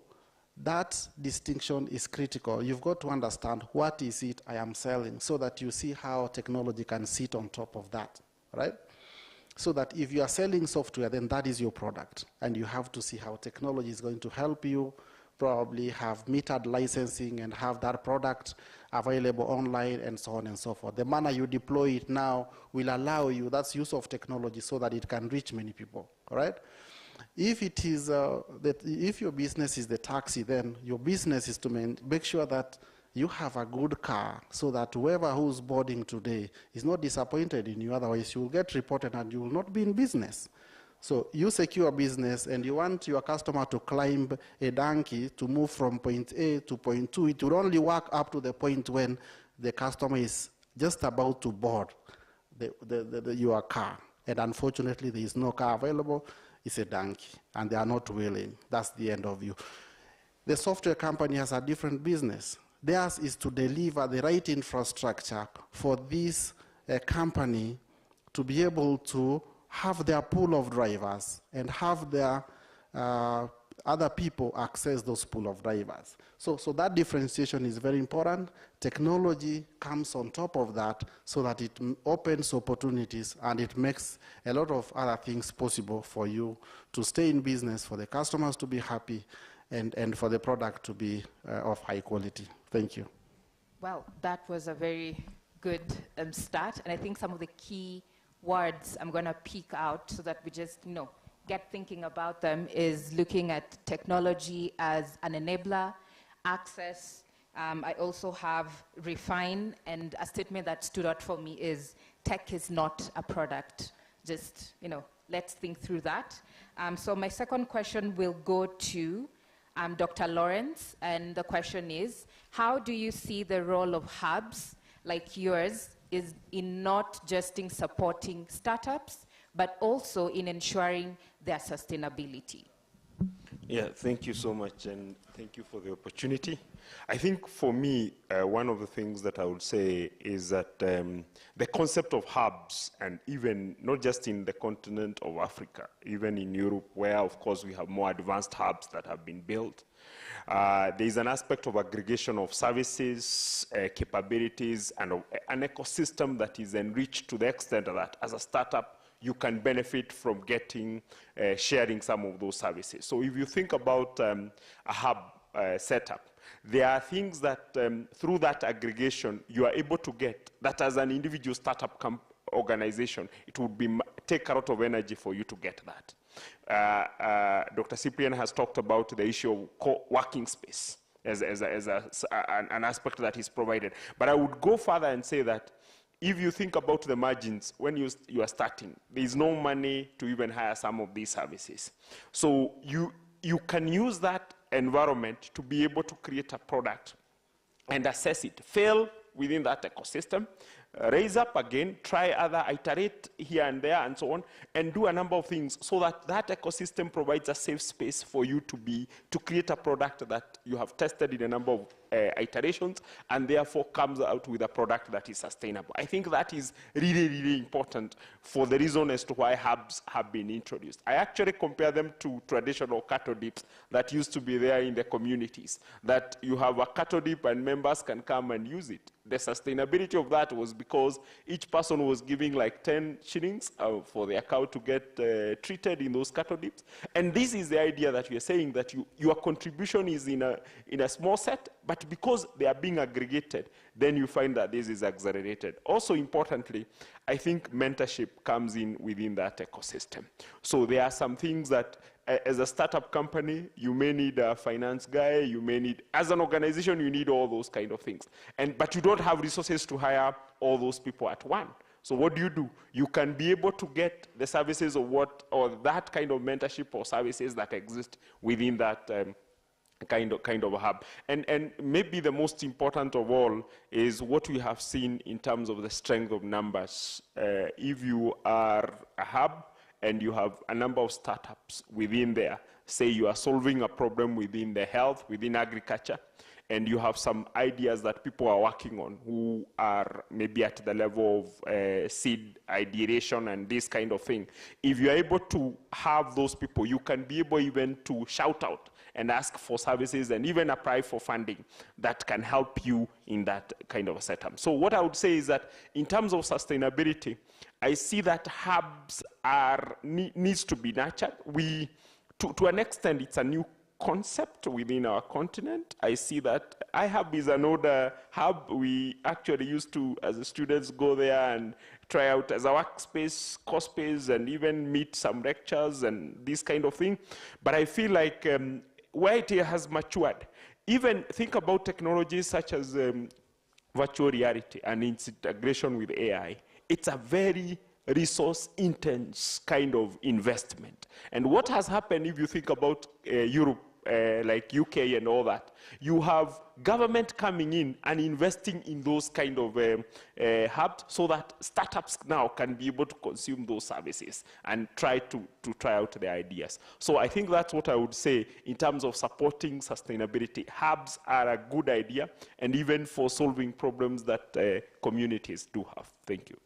that distinction is critical. You've got to understand what is it I am selling, so that you see how technology can sit on top of that, right? So that if you are selling software, then that is your product, and you have to see how technology is going to help you probably have metered licensing and have that product available online and so on and so forth. The manner you deploy it now will allow you, that's use of technology, so that it can reach many people, all right? If it is, if your business is the taxi, then your business is to make sure that you have a good car, so that whoever who's boarding today is not disappointed in you, otherwise you will get reported and you will not be in business. So you secure business and you want your customer to climb a donkey to move from point A to point 2. It will only work up to the point when the customer is just about to board your car. And unfortunately, there is no car available. It's a donkey, and they are not willing. That's the end of you. The software company has a different business. Theirs is to deliver the right infrastructure for this company to be able to have their pool of drivers and have their other people access those pool of drivers. So that differentiation is very important. Technology comes on top of that so that it opens opportunities and it makes a lot of other things possible for you to stay in business, for the customers to be happy, and for the product to be of high quality. Thank you. Well, that was a very good start, and I think some of the key words I'm going to pick out so that we just, get thinking about them is looking at technology as an enabler, access. I also have refine, and a statement that stood out for me is tech is not a product. Just, let's think through that. So my second question will go to Dr. Lawrence, and the question is, how do you see the role of hubs like yours is in not just in supporting startups, but also in ensuring their sustainability? Yeah, thank you so much, and thank you for the opportunity. I think for me, one of the things that I would say is that the concept of hubs, and even not just in the continent of Africa, even in Europe, where of course we have more advanced hubs that have been built, there is an aspect of aggregation of services, capabilities, and an ecosystem that is enriched to the extent that as a startup, you can benefit from getting, sharing some of those services. So if you think about a hub setup, there are things that through that aggregation, you are able to get that as an individual startup organization, it would take a lot of energy for you to get that. Dr. Cyprian has talked about the issue of co-working space as an aspect that is provided. But I would go further and say that if you think about the margins, when you are starting, there is no money to even hire some of these services. So you can use that environment to be able to create a product and assess it, fail within that ecosystem, raise up again, try other, iterate here and there and so on, and do a number of things so that that ecosystem provides a safe space for you to create a product that you have tested in a number of iterations and therefore comes out with a product that is sustainable. I think that is really, really important for the reason as to why hubs have been introduced. I actually compare them to traditional cattle dips that used to be there in the communities, that you have a cattle dip and members can come and use it. The sustainability of that was because each person was giving like 10 shillings for their cow to get treated in those cattle dips. And this is the idea that we are saying, that your contribution is in a small set, but because they are being aggregated, then you find that this is accelerated. Also importantly, I think mentorship comes in within that ecosystem. So there are some things that as a startup company, you may need a finance guy, you may need, as an organization, you need all those kind of things. But you don't have resources to hire all those people at once. So what do? You can be able to get the services of or that kind of mentorship or services that exist within that kind of a hub. And maybe the most important of all is what we have seen in terms of the strength of numbers. If you are a hub and you have a number of startups within there, say you are solving a problem within the health, within agriculture, and you have some ideas that people are working on who are maybe at the level of seed ideation and this kind of thing. If you're able to have those people, you can be able even to shout out and ask for services and even apply for funding that can help you in that kind of a setup. So what I would say is that in terms of sustainability, I see that hubs needs to be nurtured. To an extent, it's a new concept within our continent. I see that iHub is an older hub. We actually used to, as students, go there and try out as a workspace, course space, and even meet some lectures and this kind of thing. But I feel like where it has matured, even think about technologies such as virtual reality and its integration with AI. It's a very resource-intense kind of investment. And what has happened, if you think about Europe, like UK and all that, you have government coming in and investing in those kind of hubs so that startups now can be able to consume those services and try out their ideas. So I think that's what I would say in terms of supporting sustainability. Hubs are a good idea, and even for solving problems that communities do have. Thank you.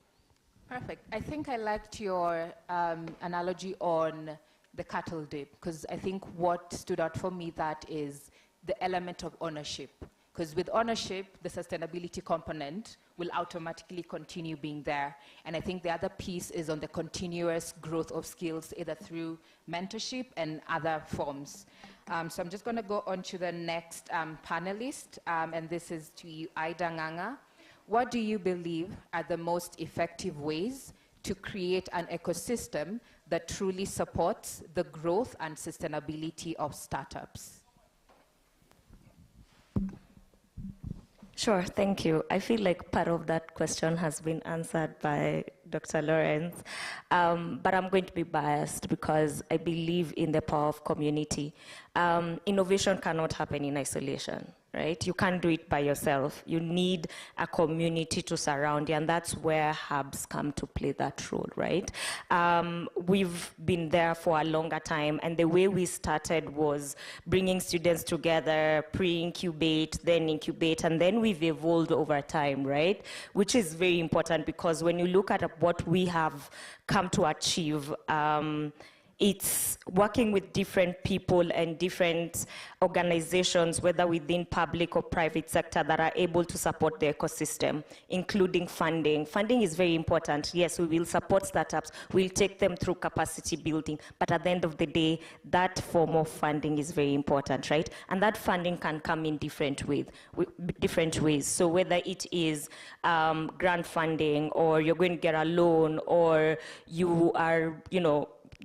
Perfect. I think I liked your analogy on the cattle dip, because I think what stood out for me that is the element of ownership. Because with ownership, the sustainability component will automatically continue being there. And I think the other piece is on the continuous growth of skills, either through mentorship and other forms. So I'm just going to go on to the next panelist, and this is to you, Ida Nganga. What do you believe are the most effective ways to create an ecosystem that truly supports the growth and sustainability of startups? Sure, thank you. I feel like part of that question has been answered by Dr. Lawrence, but I'm going to be biased because I believe in the power of community. Innovation cannot happen in isolation, right? You can't do it by yourself. You need a community to surround you, and that's where hubs come to play that role, right? We've been there for a longer time, and the way we started was bringing students together, pre-incubate, then incubate, and then we've evolved over time, right? Which is very important because when you look at what we have come to achieve, it's working with different people and different organizations, whether within public or private sector, that are able to support the ecosystem, including funding. Funding is very important. Yes, we will support startups. We'll take them through capacity building. But at the end of the day, that form of funding is very important, right? And that funding can come in different ways. So whether it is grant funding, or you're going to get a loan, or you are,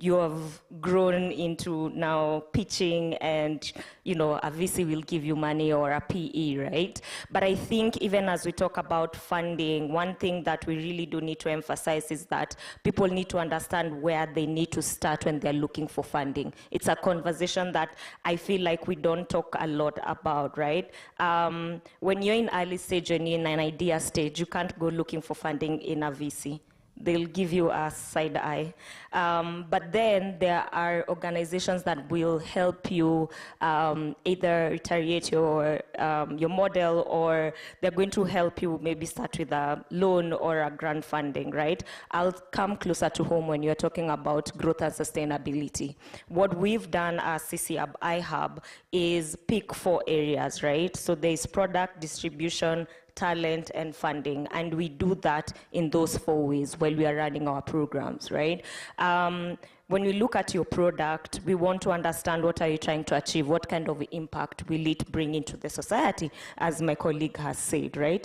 you have grown into now pitching and, a VC will give you money, or a PE, right? But I think even as we talk about funding, one thing that we really do need to emphasize is that people need to understand where they need to start when they're looking for funding. It's a conversation that I feel like we don't talk a lot about, right? When you're in early stage and in an idea stage, you can't go looking for funding in a VC. They'll give you a side eye. But then there are organizations that will help you either iterate your model, or they're going to help you maybe start with a loan or a grant funding, right? I'll come closer to home when you're talking about growth and sustainability. What we've done as CCHub, iHub, is pick 4 areas, right? So there's product, distribution, talent, and funding, and we do that in those 4 ways while we are running our programs, right? When you look at your product, we want to understand what are you trying to achieve, what kind of impact will it bring into the society, as my colleague has said, right?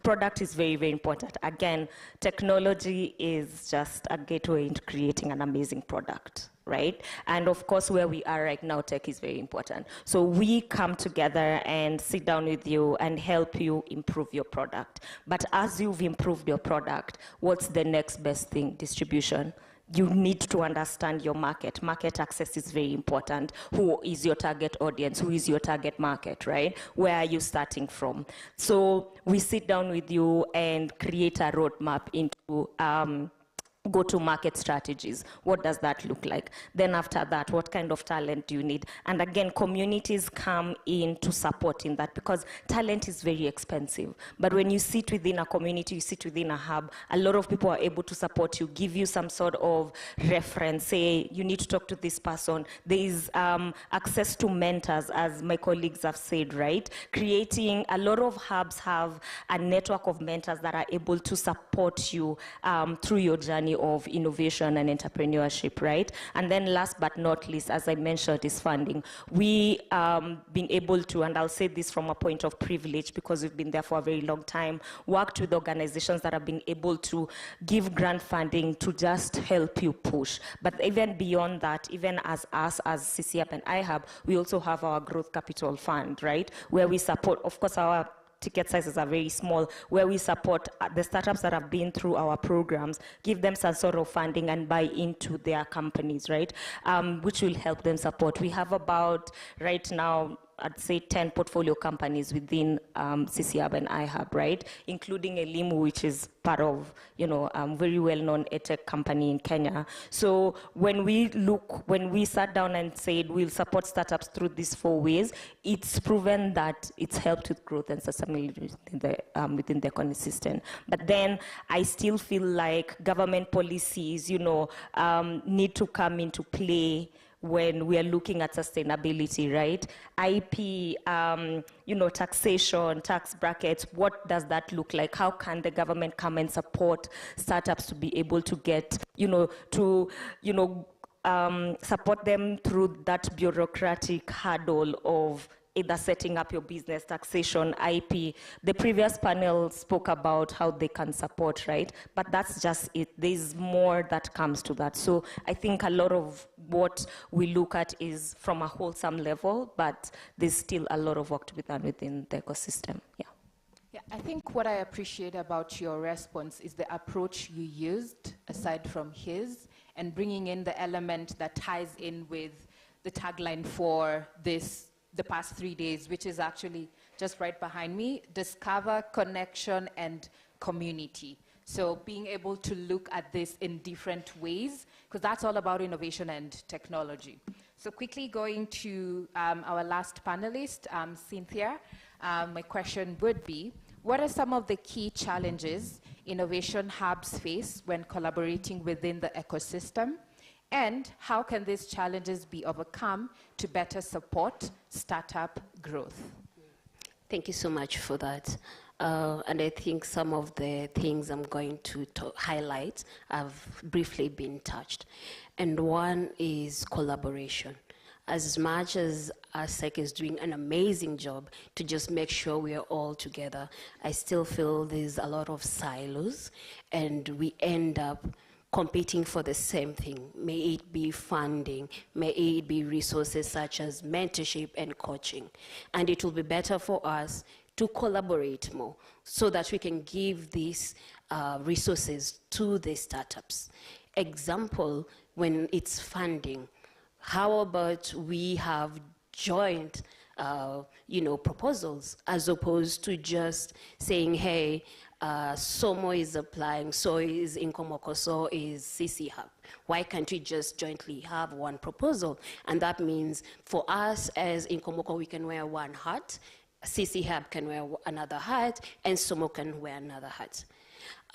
Product is very, very important. Again, technology is just a gateway into creating an amazing product, right? And of course, where we are right now, tech is very important. So we come together and sit down with you and help you improve your product. But as you've improved your product, what's the next best thing? Distribution. You need to understand your market. Market access is very important. Who is your target audience? Who is your target market, right? Where are you starting from? So we sit down with you and create a roadmap into go-to-market strategies. What does that look like? Then after that, what kind of talent do you need? And again, communities come in to support in that, because talent is very expensive. But when you sit within a community, you sit within a hub, a lot of people are able to support you, give you some sort of reference, say, you need to talk to this person. There is access to mentors, as my colleagues have said, right? Creating, a lot of hubs have a network of mentors that are able to support you through your journey of innovation and entrepreneurship, right? And then last but not least, as I mentioned, is funding. We been able to, and I'll say this from a point of privilege because we've been there for a very long time, worked with organizations that have been able to give grant funding to just help you push. But even beyond that, even as us, as CCHub and iHub, we also have our growth capital fund, right? Where we support, of course, our ticket sizes are very small, where we support the startups that have been through our programs, give them some sort of funding and buy into their companies, right? Which will help them support. We have about, right now, I'd say 10 portfolio companies within CC Hub and iHub, right? Including Elimu, which is part of, very well-known edtech company in Kenya. So when we sat down and said we'll support startups through these 4 ways, it's proven that it's helped with growth and sustainability within the ecosystem. But then I still feel like government policies, need to come into play when we are looking at sustainability, right? IP, taxation, tax brackets, what does that look like? How can the government come and support startups to be able to get, support them through that bureaucratic hurdle of either setting up your business, taxation, IP. The previous panel spoke about how they can support, right? But that's just it. There's more that comes to that. So I think a lot of what we look at is from a wholesome level, but there's still a lot of work to be done within the ecosystem. Yeah. Yeah, I think what I appreciate about your response is the approach you used, aside from his, and bringing in the element that ties in with the tagline for the past 3 days, which is actually just right behind me: discover, connection, and community. So being able to look at this in different ways, because that's all about innovation and technology. So quickly going to our last panelist, Cynthia, my question would be, what are some of the key challenges innovation hubs face when collaborating within the ecosystem? And how can these challenges be overcome to better support startup growth? Thank you so much for that. And I think some of the things I'm going to highlight have briefly been touched. And one is collaboration. As much as ASEC is doing an amazing job to just make sure we are all together, I still feel there's a lot of silos, and we end up competing for the same thing. May it be funding, may it be resources such as mentorship and coaching. And it will be better for us to collaborate more so that we can give these resources to the startups. Example, when it's funding, how about we have joint proposals, as opposed to just saying, hey, SOMO is applying, so is Inkomoko, so is CC Hub. Why can't we just jointly have one proposal? And that means for us as Inkomoko, we can wear one hat, CC Hub can wear another hat, and SOMO can wear another hat.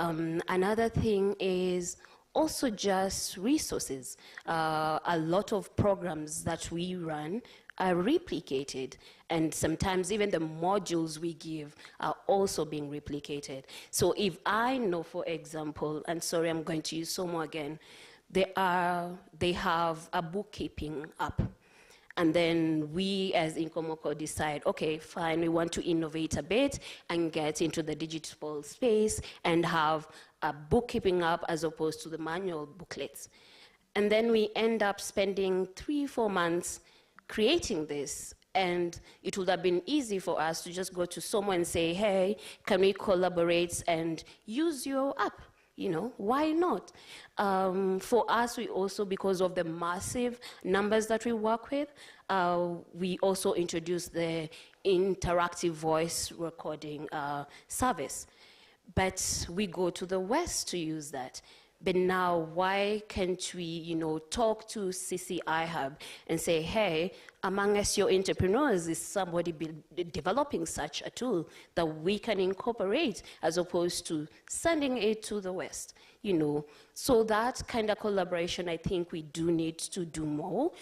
Another thing is also just resources. A lot of programs that we run are replicated, and sometimes even the modules we give are also being replicated. So if I know, for example, and sorry, I'm going to use SOMO again, they have a bookkeeping app. And then we as Inkomoko decide, okay, fine, we want to innovate a bit and get into the digital space and have a bookkeeping app as opposed to the manual booklets. And then we end up spending 3-4 months creating this. And it would have been easy for us to just go to someone and say, hey, can we collaborate and use your app? Why not? For us, we also, because of the massive numbers that we work with, we also introduced the interactive voice recording service. But we go to the West to use that. But now, why can't we, talk to CCI Hub and say, hey, among us, your entrepreneurs, is somebody developing such a tool that we can incorporate, as opposed to sending it to the West, So that kind of collaboration, I think we do need to do more.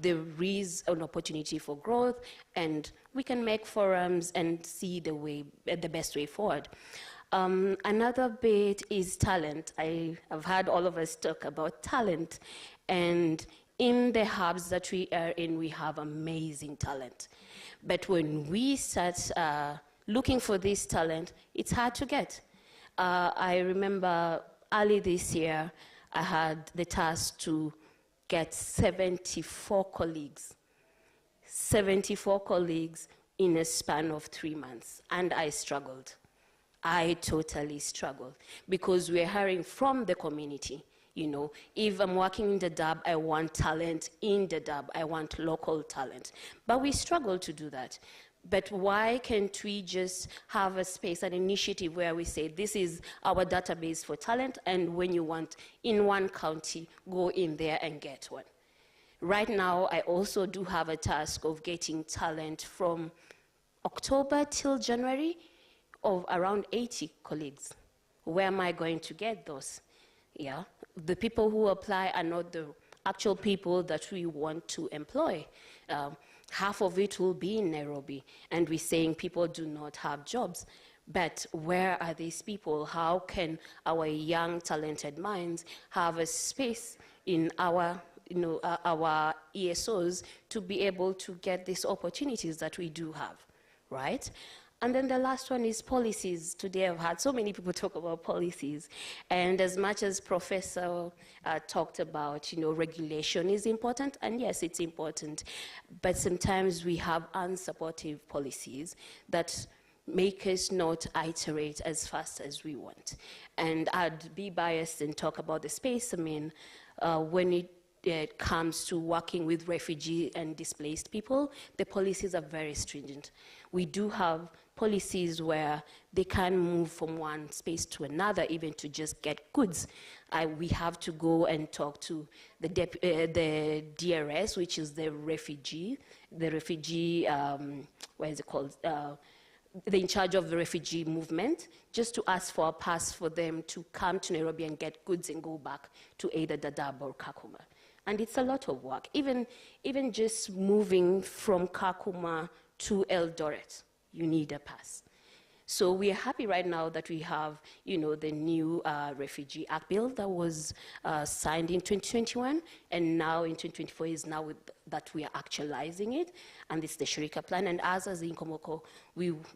There is an opportunity for growth, and we can make forums and see the best way forward. Another bit is talent. I've heard all of us talk about talent, and in the hubs that we are in, we have amazing talent. But when we start looking for this talent, it's hard to get. I remember early this year, I had the task to get 74 colleagues. 74 colleagues in a span of 3 months, and I struggled. I totally struggled because we're hiring from the community. You know, if I'm working in Dadaab, I want talent in Dadaab. I want local talent. But we struggle to do that. But why can't we just have a space, an initiative where we say, this is our database for talent, and when you want in one county, go in there and get one. Right now, I also do have a task of getting talent from October till January of around 80 colleagues. Where am I going to get those? Yeah, the people who apply are not the actual people that we want to employ. Half of it will be in Nairobi, and we're saying people do not have jobs. But where are these people? How can our young, talented minds have a space in our, our ESOs to be able to get these opportunities that we do have, right? And then the last one is policies. Today I've had so many people talk about policies. And as much as Professor talked about, regulation is important, and yes, it's important, but sometimes we have unsupportive policies that make us not iterate as fast as we want. And I'd be biased and talk about the space. I mean, when it comes to working with refugee and displaced people, the policies are very stringent. We do have policies where they can move from one space to another, even to just get goods. We have to go and talk to the DRS, which is the refugee, what is it called? They're in charge of the refugee movement, just to ask for a pass for them to come to Nairobi and get goods and go back to either Dadaab or Kakuma. And it's a lot of work. Even just moving from Kakuma to Eldoret, you need a pass. So we are happy right now that we have, the new Refugee Act bill that was signed in 2021, and now in 2024 is now that we are actualizing it, and it's the Shirika plan. And as Inkomoko,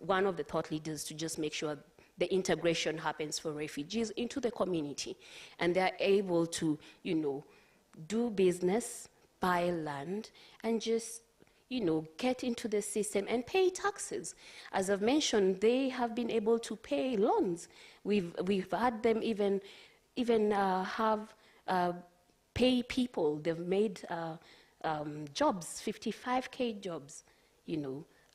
one of the thought leaders to just make sure the integration happens for refugees into the community, and they're able to, do business, buy land, and just get into the system and pay taxes. As I've mentioned, they have been able to pay loans. We've had them even have pay people. They've made jobs, 55K jobs,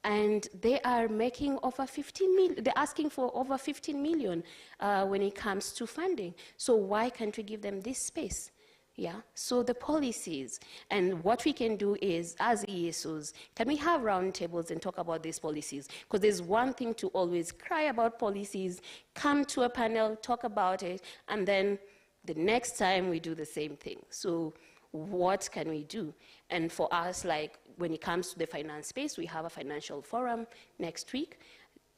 and they are making over 15 million. They're asking for over 15 million when it comes to funding. So why can't we give them this space? Yeah, so the policies, and what we can do is, as ESOs, can we have roundtables and talk about these policies? Because there's one thing to always cry about policies, come to a panel, talk about it, and then the next time we do the same thing. So what can we do? And for us, like when it comes to the finance space, we have a financial forum next week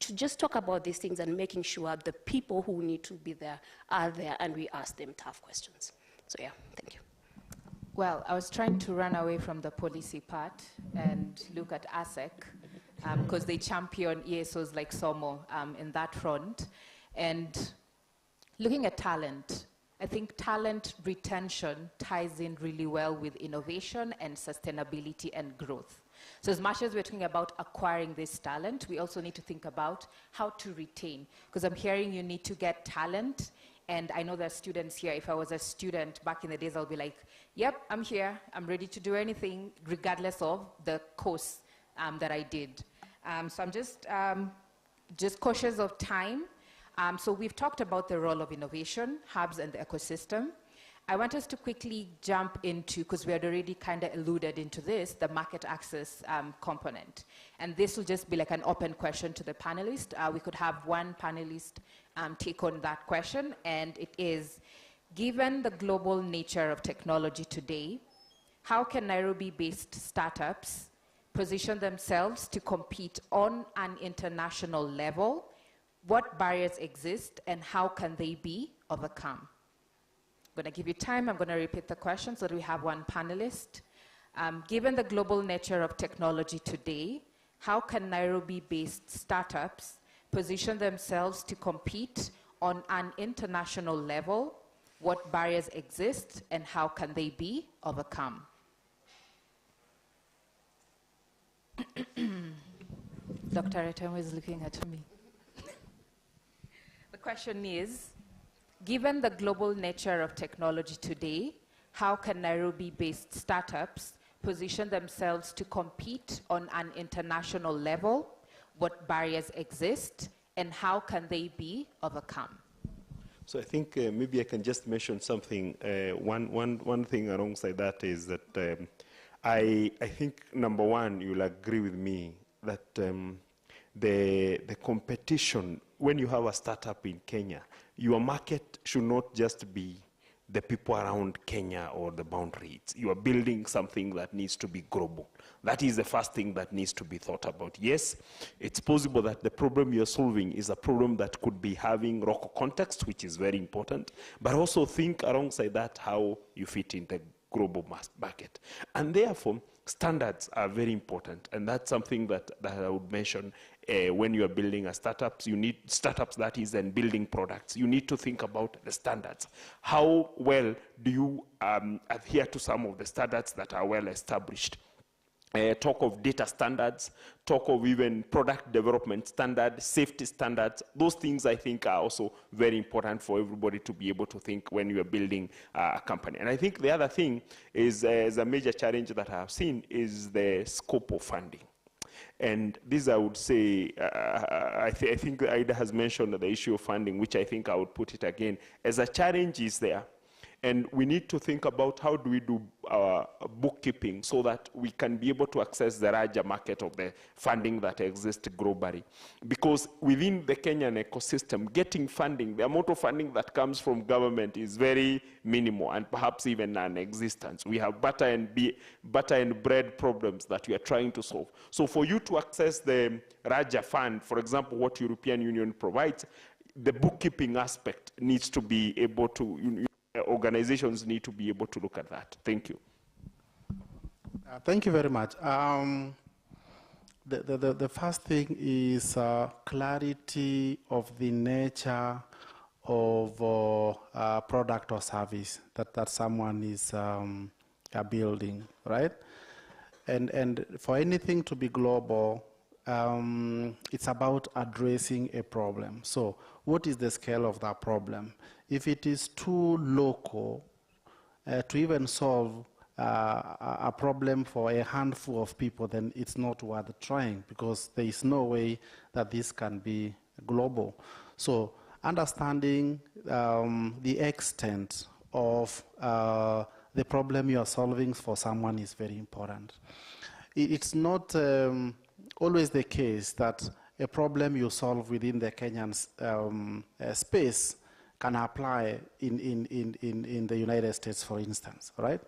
to just talk about these things and making sure the people who need to be there are there, and we ask them tough questions. So yeah, thank you. Well, I was trying to run away from the policy part and look at ASEC, because they champion ESOs like SOMO in that front. And looking at talent, I think talent retention ties in really well with innovation and sustainability and growth. So as much as we're talking about acquiring this talent, we also need to think about how to retain. Because I'm hearing you need to get talent. And I know there are students here. If I was a student back in the days, I'll be like, yep, I'm here. I'm ready to do anything, regardless of the course that I did. So I'm just cautious of time. So we've talked about the role of innovation, hubs, and the ecosystem. I want us to quickly jump into, because we had already kind of alluded into this, the market access component. And this will just be like an open question to the panelists. We could have one panelist take on that question, and it is, given the global nature of technology today, how can Nairobi-based startups position themselves to compete on an international level? What barriers exist, and how can they be overcome? I'm going to give you time. I'm going to repeat the question so that we have one panelist. Given the global nature of technology today, how can Nairobi-based startups position themselves to compete on an international level? What barriers exist, and how can they be overcome? Dr. Retemo is looking at me. The question is, Given the global nature of technology today, how can Nairobi-based startups position themselves to compete on an international level? What barriers exist, and how can they be overcome? So I think maybe I can just mention something. One thing alongside that is that I think, number one, you'll agree with me that the competition, when you have a startup in Kenya, your market should not just be the people around Kenya or the boundaries. You are building something that needs to be global. That is the first thing that needs to be thought about. Yes, it's possible that the problem you're solving is a problem that could be having local context, which is very important, but also think alongside that how you fit in the global market. And therefore, standards are very important, and that's something that I would mention when you are building a startup. You need startups, that is, and building products. You need to think about the standards. How well do you adhere to some of the standards that are well established? Talk of data standards, talk of even product development standards, safety standards. Those things, I think, are also very important for everybody to be able to think when you are building a company. And I think the other thing is a major challenge that I have seen is the scope of funding. And this, I would say, I think Ida has mentioned the issue of funding, which I think I would put it again as a challenge is there. And we need to think about how do we do bookkeeping so that we can be able to access the larger market of the funding that exists globally. Because within the Kenyan ecosystem, getting funding, the amount of funding that comes from government is very minimal and perhaps even non-existent. We have butter and bread problems that we are trying to solve. So for you to access the larger fund, for example, what European Union provides, the bookkeeping aspect needs to be able to, organizations need to be able to look at that. Thank you. Thank you very much. The first thing is clarity of the nature of a product or service that someone is building, right? And for anything to be global, it's about addressing a problem. So what is the scale of that problem? If it is too local to even solve a problem for a handful of people, then it's not worth trying because there is no way that this can be global. So understanding the extent of the problem you are solving for someone is very important. It's not always the case that a problem you solve within the Kenyan space can apply in the United States, for instance, right?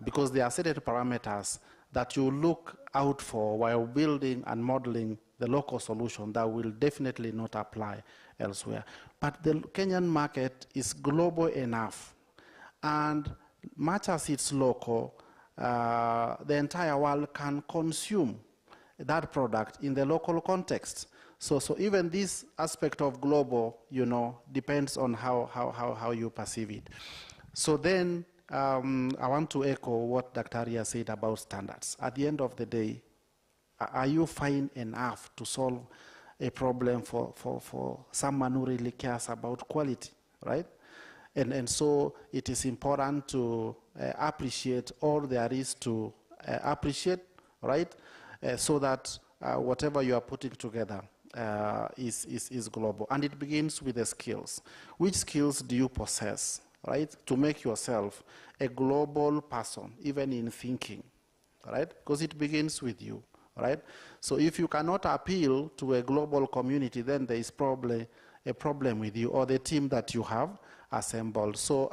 Because there are certain parameters that you look out for while building and modeling the local solution that will definitely not apply elsewhere. But the Kenyan market is global enough, and much as it's local, the entire world can consume that product in the local context. So even this aspect of global, depends on how you perceive it. So then I want to echo what Dr. Arya said about standards. At the end of the day, are you fine enough to solve a problem for someone who really cares about quality, right? And so it is important to appreciate all there is to appreciate, right? So that whatever you are putting together is global. And it begins with the skills. Which skills do you possess, right, to make yourself a global person, even in thinking, right? Because it begins with you, right? So if you cannot appeal to a global community, then there is probably a problem with you or the team that you have assembled. So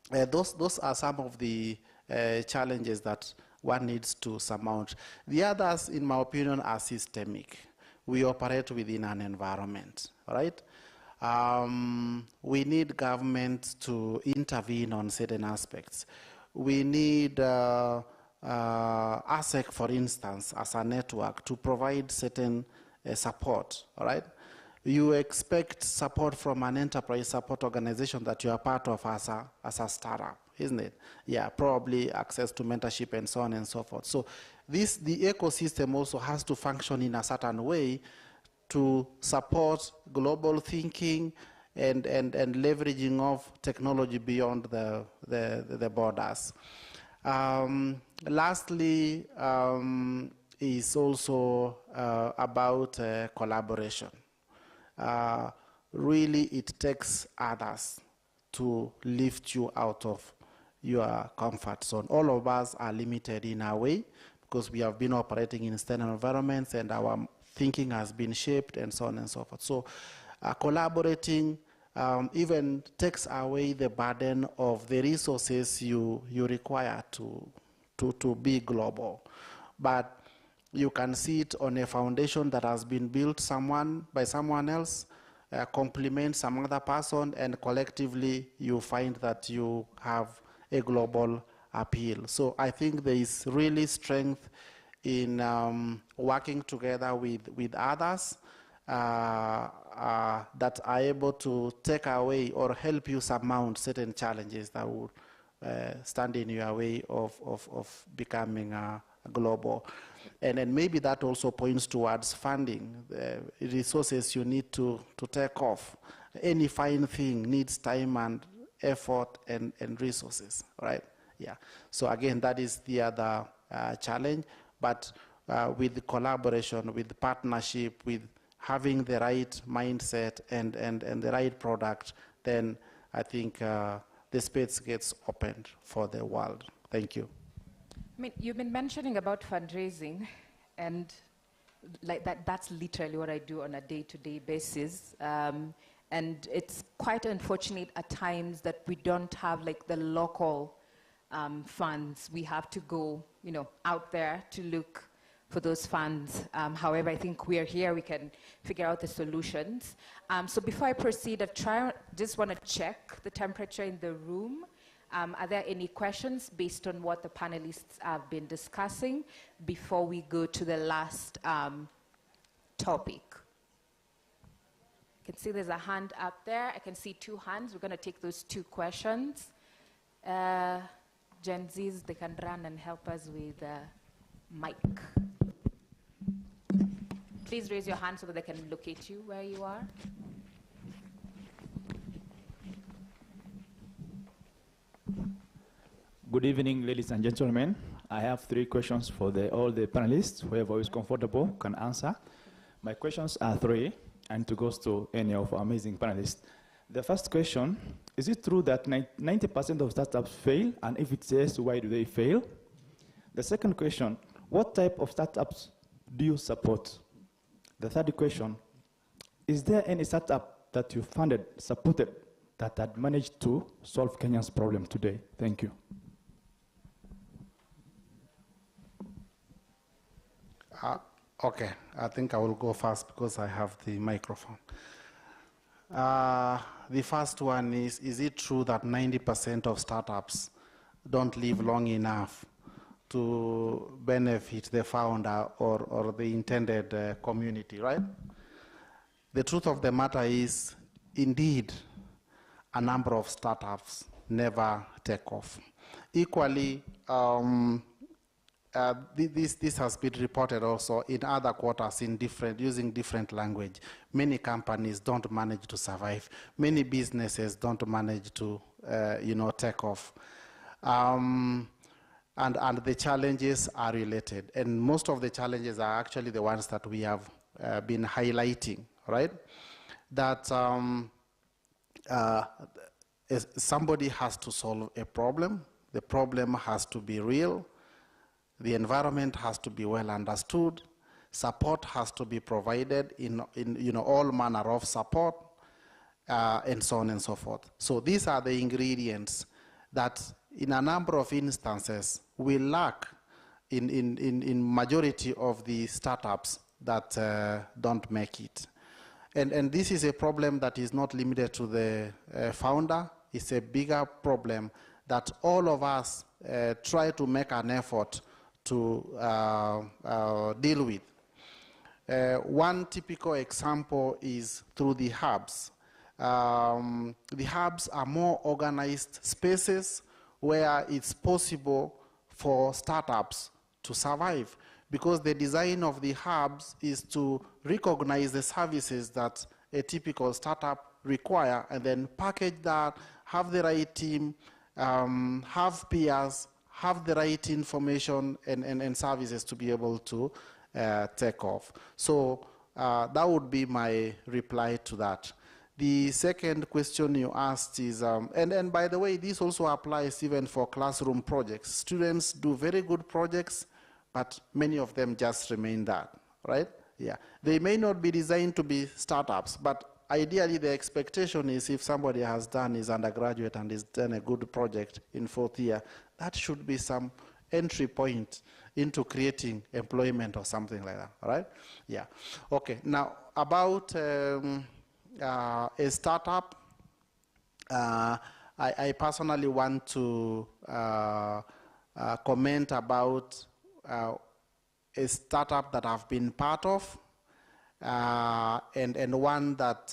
those are some of the challenges that one needs to surmount. The others, in my opinion, are systemic. We operate within an environment, right? We need government to intervene on certain aspects. We need ASEC, for instance, as a network to provide certain support, all right? You expect support from an enterprise support organization that you are part of as a startup, isn't it? Yeah, probably access to mentorship and so on and so forth. So the ecosystem also has to function in a certain way to support global thinking and leveraging of technology beyond the borders. Lastly, is also about collaboration. Really, it takes others to lift you out of your comfort zone. All of us are limited in our way because we have been operating in external environments and our thinking has been shaped and so on and so forth. So collaborating even takes away the burden of the resources you require to be global. But you can see it on a foundation that has been built by someone else, complement some other person, and collectively you find that you have a global appeal. So I think there is really strength in working together with others that are able to take away or help you surmount certain challenges that would stand in your way of becoming global. And then maybe that also points towards funding, the resources you need to take off. Any fine thing needs time and effort and resources, right? Yeah. So again, that is the other challenge. But with the collaboration, with the partnership, with having the right mindset and the right product, then I think the space gets opened for the world. Thank you. I mean, you've been mentioning about fundraising, and like that's literally what I do on a day-to-day basis. And it's quite unfortunate at times that we don't have like the local funds. We have to go, out there to look for those funds. However, I think we are here, we can figure out the solutions. So before I proceed, just want to check the temperature in the room. Are there any questions based on what the panelists have been discussing before we go to the last topic? I can see there's a hand up there. I can see 2 hands. We're going to take those 2 questions. Gen Zs, they can run and help us with mic. Please raise your hand so that they can locate you where you are. Good evening, ladies and gentlemen. I have 3 questions for all the panelists. Whoever is comfortable can answer. My questions are 3, and it goes to any of our amazing panelists. The first question, is it true that 90% of startups fail? And if it's yes, why do they fail? The second question, what type of startups do you support? The third question, is there any startup that you funded, supported, that had managed to solve Kenya's problem today? Thank you. Okay, I think I will go first because I have the microphone. The first one is it true that 90% of startups don't live long enough to benefit the founder or the intended community, right? The truth of the matter is, indeed, a number of startups never take off. Equally, this has been reported also in other quarters using different language. Many companies don't manage to survive. Many businesses don't manage to take off. And the challenges are related. And most of the challenges are actually the ones that we have been highlighting, right? That somebody has to solve a problem. The problem has to be real. The environment has to be well understood. Support has to be provided in all manner of support, and so on and so forth. So these are the ingredients that in a number of instances we lack in majority of the startups that don't make it. And this is a problem that is not limited to the founder. It's a bigger problem that all of us try to make an effort to deal with. One typical example is through the hubs. The hubs are more organized spaces where it's possible for startups to survive, because the design of the hubs is to recognize the services that a typical startup require, and then package that, have the right team, have peers, have the right information and services to be able to take off. So that would be my reply to that. The second question you asked is, and by the way, this also applies even for classroom projects. Students do very good projects, but many of them just remain that, right? Yeah. They may not be designed to be startups, but ideally the expectation is if somebody has done his undergraduate and has done a good project in fourth year, that should be some entry point into creating employment or something like that, all right? Yeah. Okay, now about a startup, I personally want to comment about a startup that I've been part of, and one that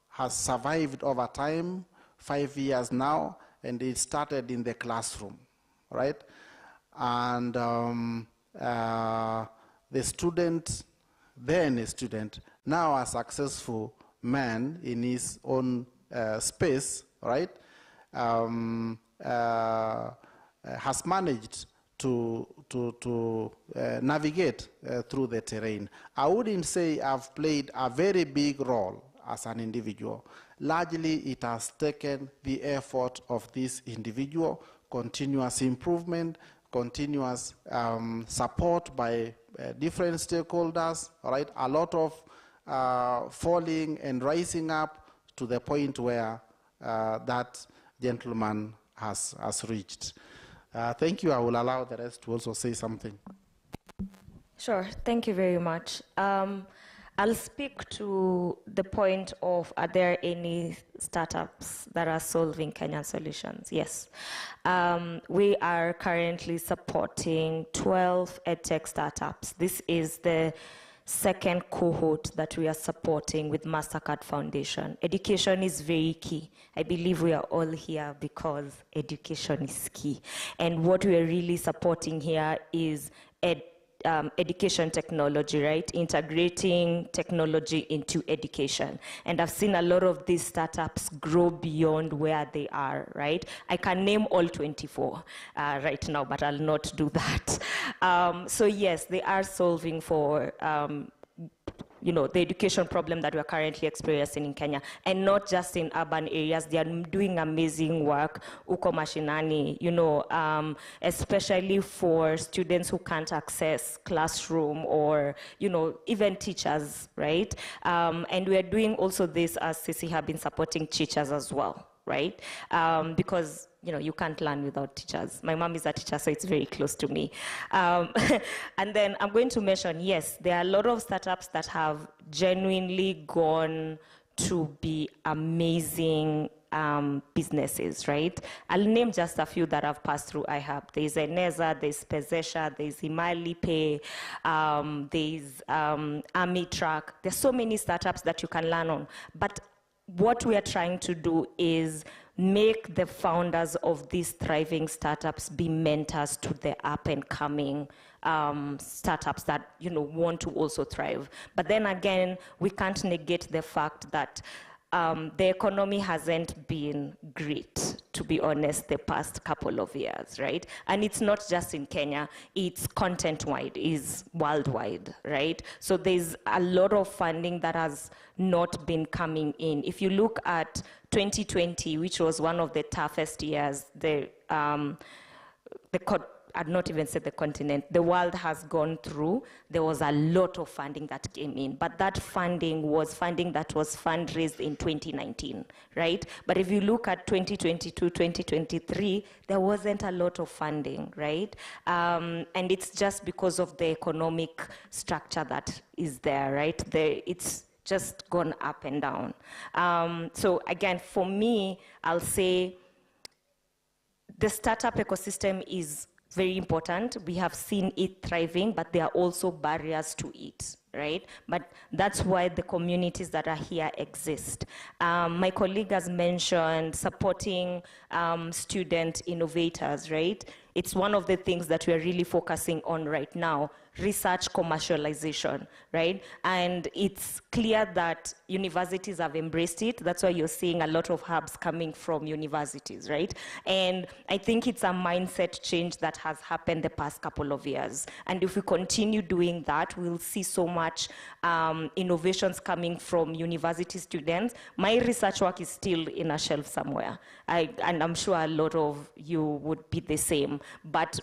has survived over time, 5 years now, and it started in the classroom, right? And the student, then a student, now a successful man in his own space, right, has managed to navigate through the terrain. I wouldn't say I've played a very big role as an individual. Largely, it has taken the effort of this individual, continuous improvement, continuous support by different stakeholders, right? A lot of falling and rising up to the point where that gentleman has reached. Thank you. I will allow the rest to also say something. Sure, thank you very much. I'll speak to the point of, are there any startups that are solving Kenyan solutions? Yes. We are currently supporting 12 edtech startups. This is the second cohort that we are supporting with MasterCard Foundation. Education is very key. I believe we are all here because education is key. And what we are really supporting here is education technology, right? Integrating technology into education. And I've seen a lot of these startups grow beyond where they are, right? I can name all 24 right now, but I'll not do that. So yes, they are solving for the education problem that we're currently experiencing in Kenya, and not just in urban areas. They are doing amazing work, uko mashinani, especially for students who can't access classroom or, even teachers, right? And we are doing also this, as CC have been supporting teachers as well, right? Because you can't learn without teachers. My mom is a teacher, so it's very close to me. And then I'm going to mention, yes, there are a lot of startups that have genuinely gone to be amazing businesses, right? I'll name just a few that have passed through IHub. There's Eneza, there's Pezesha, there's Imali Pay, there's AmiTrack. There's so many startups that you can learn on. But what we are trying to do is make the founders of these thriving startups be mentors to the up-and-coming startups that want to also thrive. But then again, we can't negate the fact that the economy hasn't been great, to be honest, the past couple of years, right? And it's not just in Kenya, it's content-wide, it's worldwide, right? So there's a lot of funding that has not been coming in. If you look at 2020, which was one of the toughest years, I'd not even say the continent, the world has gone through, there was a lot of funding that came in. But that funding was funding that was fundraised in 2019, right? But if you look at 2022, 2023, there wasn't a lot of funding, right? And it's just because of the economic structure that is there, right? It's just gone up and down. So again, for me, I'll say the startup ecosystem is very important. We have seen it thriving, but there are also barriers to it, right? But that's why the communities that are here exist. My colleague has mentioned supporting student innovators, right? It's one of the things that we're really focusing on right now, research commercialization, right? And it's clear that universities have embraced it. That's why you're seeing a lot of hubs coming from universities, right? And I think it's a mindset change that has happened the past couple of years. And if we continue doing that, we'll see so much innovations coming from university students. My research work is still in a shelf somewhere. And I'm sure a lot of you would be the same. But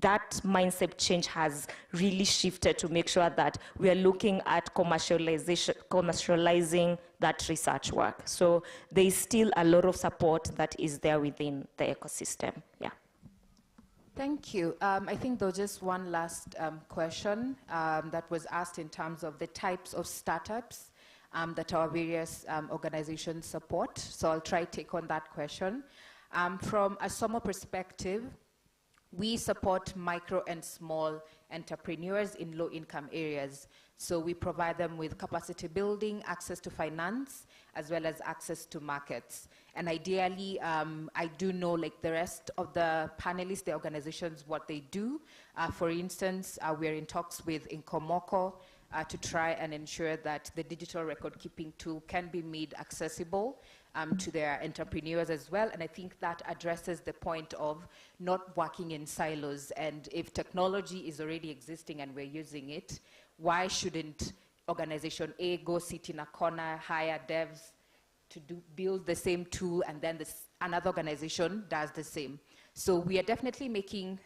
that mindset change has really shifted to make sure that we are looking at commercializing that research work. So there is still a lot of support that is there within the ecosystem. Yeah. Thank you. I think there was just one last question that was asked in terms of the types of startups that our various organizations support. So I'll try to take on that question. From a SOMO perspective, we support micro and small entrepreneurs in low-income areas. So we provide them with capacity building, access to finance, as well as access to markets. And ideally, I do know, like the rest of the panelists, the organizations, what they do. For instance, we're in talks with InnovateNBO to try and ensure that the digital record-keeping tool can be made accessible to their entrepreneurs as well. And I think that addresses the point of not working in silos. And if technology is already existing and we're using it, why shouldn't organization A go sit in a corner, hire devs to build the same tool, and then another organization does the same? So we are definitely making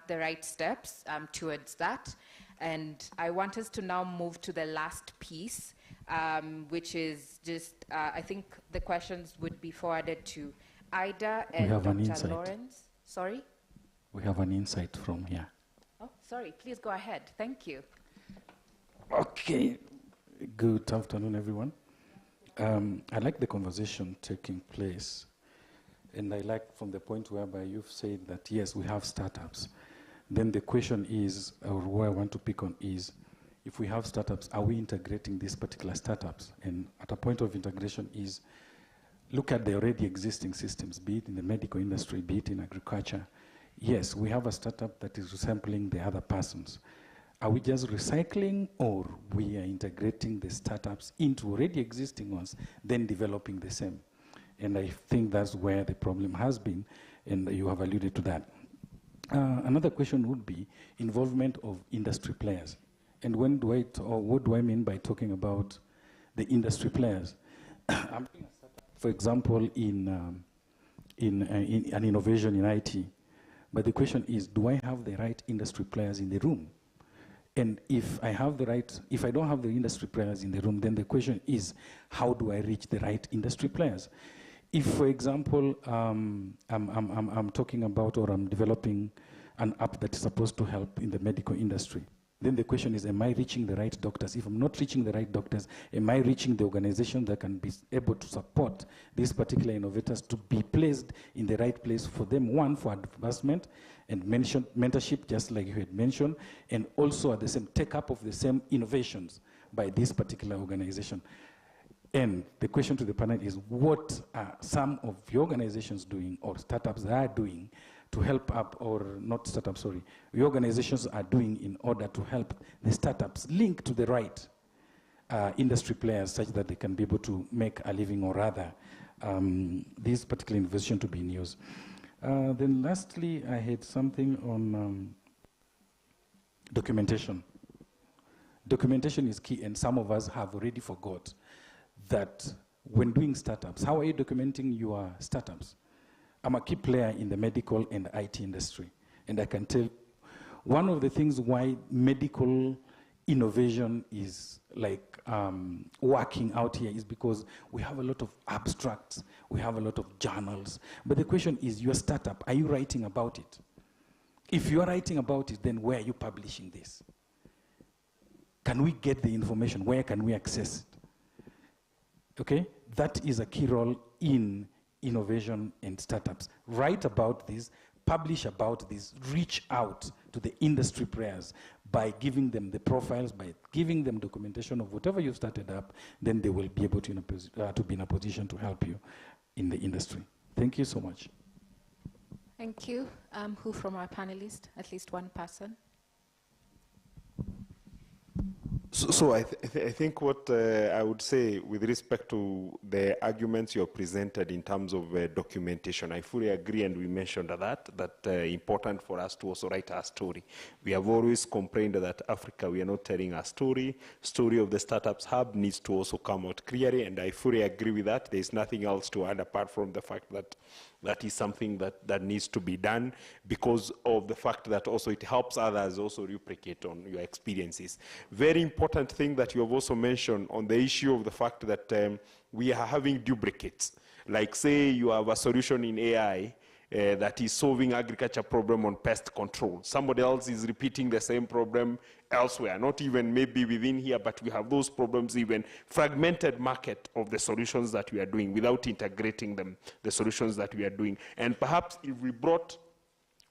the right steps towards that. And I want us to now move to the last piece, which is just, I think the questions would be forwarded to Ida and Dr. Lawrence. Sorry? We have an insight from here. Oh, sorry, please go ahead. Thank you. Okay, good afternoon, everyone. I like the conversation taking place, and I like from the point whereby you've said that, yes, we have startups. Then the question is, or where I want to pick on is, if we have startups, are we integrating these particular startups? And at a point of integration is, look at the already existing systems, be it in the medical industry, be it in agriculture. Yes, we have a startup that is resembling the other persons. Are we just recycling, or we are integrating the startups into already existing ones, then developing the same? And I think that's where the problem has been, and you have alluded to that. Another question would be involvement of industry players. And when do I, or what do I mean by talking about the industry players? For example, in an innovation in IT. But the question is, do I have the right industry players in the room? And if I have the right, if I don't have the industry players in the room, then the question is, how do I reach the right industry players? If, for example, I'm talking about, or I'm developing an app that is supposed to help in the medical industry, then the question is, am I reaching the right doctors? If I'm not reaching the right doctors, am I reaching the organization that can be able to support these particular innovators to be placed in the right place for them, one, for advancement and mentorship, just like you had mentioned, and also at the same take-up of the same innovations by this particular organization. And the question to the panel is, what are some of your organizations doing, or startups that are doing, to help up, or not startups, sorry, your organizations are doing in order to help the startups link to the right industry players, such that they can be able to make a living, or rather, this particular innovation to be in use. Then lastly, I had something on documentation. Documentation is key, and some of us have already forgot that when doing startups, how are you documenting your startups? I'm a key player in the medical and IT industry, and I can tell one of the things why medical innovation is like working out here is because we have a lot of abstracts, we have a lot of journals, but the question is, your startup, are you writing about it? If you are writing about it, then where are you publishing this? Can we get the information? Where can we access it? Okay, that is a key role in innovation and startups. Write about this, publish about this, reach out to the industry players by giving them the profiles, by giving them documentation of whatever you've started up, then they will be able to, to be in a position to help you in the industry. Thank you so much. Thank you. Who from our panelists? At least one person. So I think what I would say with respect to the arguments you have presented in terms of documentation, I fully agree, and we mentioned that important for us to also write our story. We have always complained that Africa, we are not telling our story. Story of the Startups Hub needs to also come out clearly, and I fully agree with that. There's nothing else to add apart from the fact that that is something that needs to be done, because of the fact that also it helps others also replicate on your experiences. Very important thing that you have also mentioned on the issue of the fact that we are having duplicates. Like say you have a solution in AI that is solving agriculture problem on pest control. Somebody else is repeating the same problem elsewhere, not even maybe within here, but we have those problems, even fragmented market of the solutions that we are doing without integrating them, the solutions that we are doing. And perhaps if we brought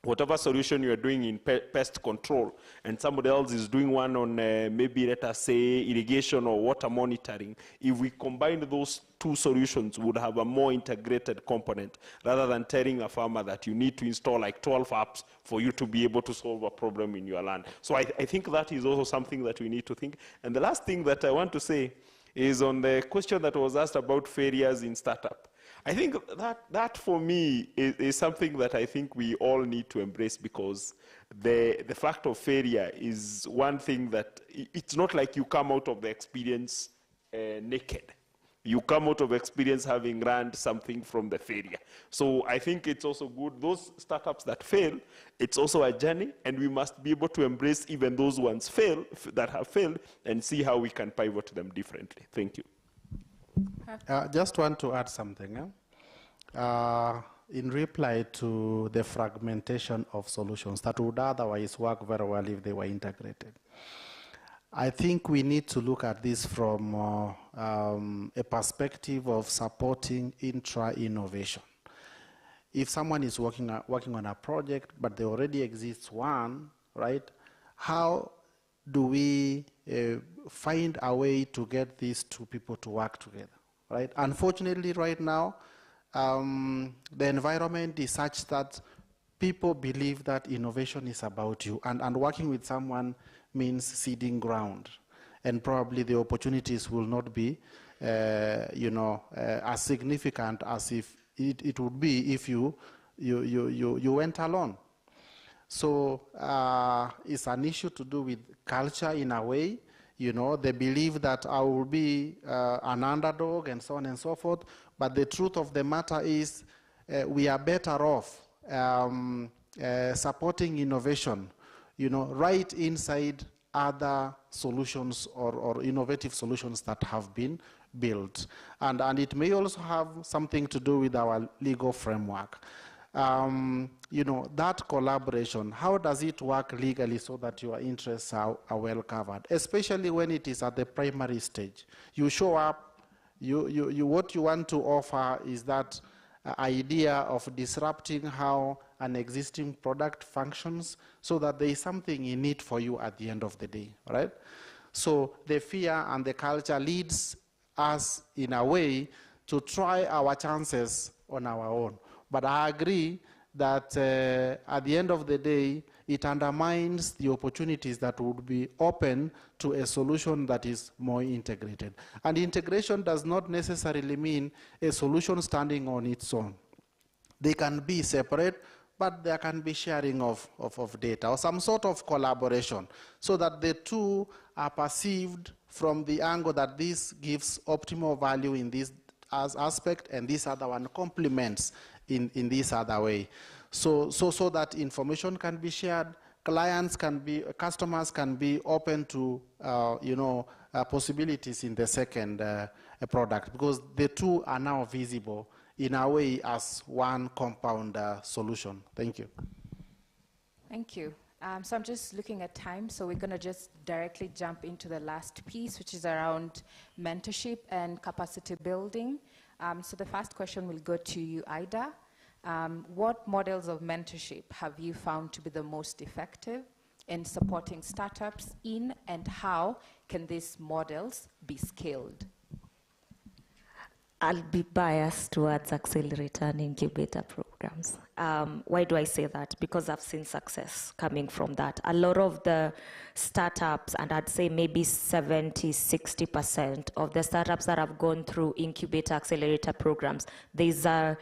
whatever solution you are doing in pest control, and somebody else is doing one on maybe, let us say, irrigation or water monitoring, if we combine those two solutions, we would have a more integrated component, rather than telling a farmer that you need to install like 12 apps for you to be able to solve a problem in your land. So I think that is also something that we need to think. And the last thing that I want to say is on the question that was asked about failures in startup. I think that for me is something that I think we all need to embrace, because the fact of failure is one thing that it's not like you come out of the experience naked. You come out of experience having learned something from the failure. So I think it's also good, those startups that fail, it's also a journey, and we must be able to embrace even those ones that have failed, and see how we can pivot them differently. Thank you. Just want to add something. In reply to the fragmentation of solutions that would otherwise work very well if they were integrated, I think we need to look at this from a perspective of supporting intra-innovation. If someone is working on a project, but there already exists one, right? How do we find a way to get these two people to work together, right? Unfortunately, right now, the environment is such that people believe that innovation is about you, and working with someone means seeding ground, and probably the opportunities will not be, as significant as if it would be if you went alone. So it's an issue to do with culture in a way. They believe that I will be an underdog and so on and so forth. But the truth of the matter is we are better off supporting innovation, right inside other solutions or innovative solutions that have been built. And it may also have something to do with our legal framework. That collaboration, how does it work legally so that your interests are well covered, especially when it is at the primary stage? You show up, what you want to offer is that idea of disrupting how an existing product functions, so that there is something in it for you at the end of the day, right? So the fear and the culture leads us in a way to try our chances on our own. But I agree that at the end of the day, it undermines the opportunities that would be open to a solution that is more integrated. And integration does not necessarily mean a solution standing on its own. They can be separate, but there can be sharing of data or some sort of collaboration, so that the two are perceived from the angle that this gives optimal value in this aspect, and this other one complements in this other way. So that information can be shared, customers can be open to possibilities in the second product, because the two are now visible in a way as one compound solution. Thank you. Thank you. So I'm just looking at time, so we're going to just directly jump into the last piece, which is around mentorship and capacity building. So the first question will go to you, Ida. What models of mentorship have you found to be the most effective, in supporting startups in, and how can these models be scaled? I'll be biased towards accelerator and incubator programs. Why do I say that? Because I've seen success coming from that. A lot of the startups, and I'd say maybe 70, 60% of the startups that have gone through incubator accelerator programs, there's a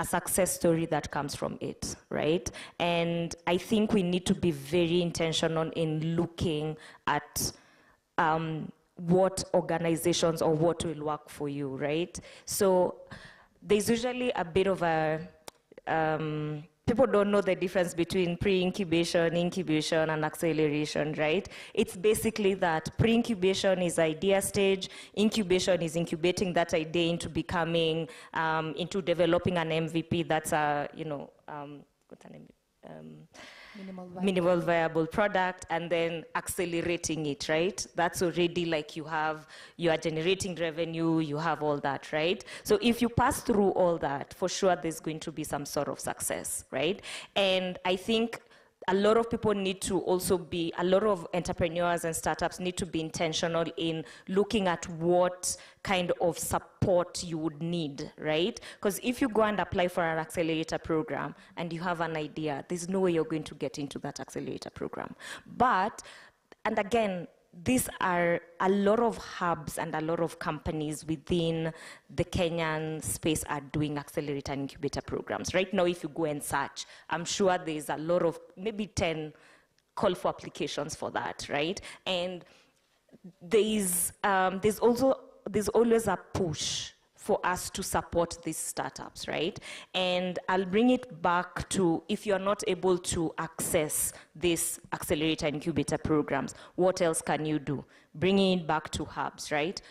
success story that comes from it, right? And I think we need to be very intentional in looking at what organizations or what will work for you, right? So there's usually a bit of a, people don't know the difference between pre-incubation, incubation, and acceleration, right? It's basically that pre-incubation is idea stage, incubation is incubating that idea into becoming, into developing an MVP that's a, what's the name? Minimal viable product, and then accelerating it, right? That's already like you are generating revenue, you have all that, right? So if you pass through all that, for sure there's going to be some sort of success, right? And I think a lot of people need to also be, a lot of entrepreneurs and startups need to be intentional in looking at what kind of support you would need, right? Because if you go and apply for an accelerator program and you have an idea, there's no way you're going to get into that accelerator program. But, and again, these are a lot of hubs and a lot of companies within the Kenyan space are doing accelerator and incubator programs. Right now, if you go and search, I'm sure there's a lot of, maybe 10 call for applications for that, right? And there's always a push for us to support these startups, right? And I'll bring it back to, if you're not able to access these accelerator and incubator programs, what else can you do? Bringing it back to hubs, right?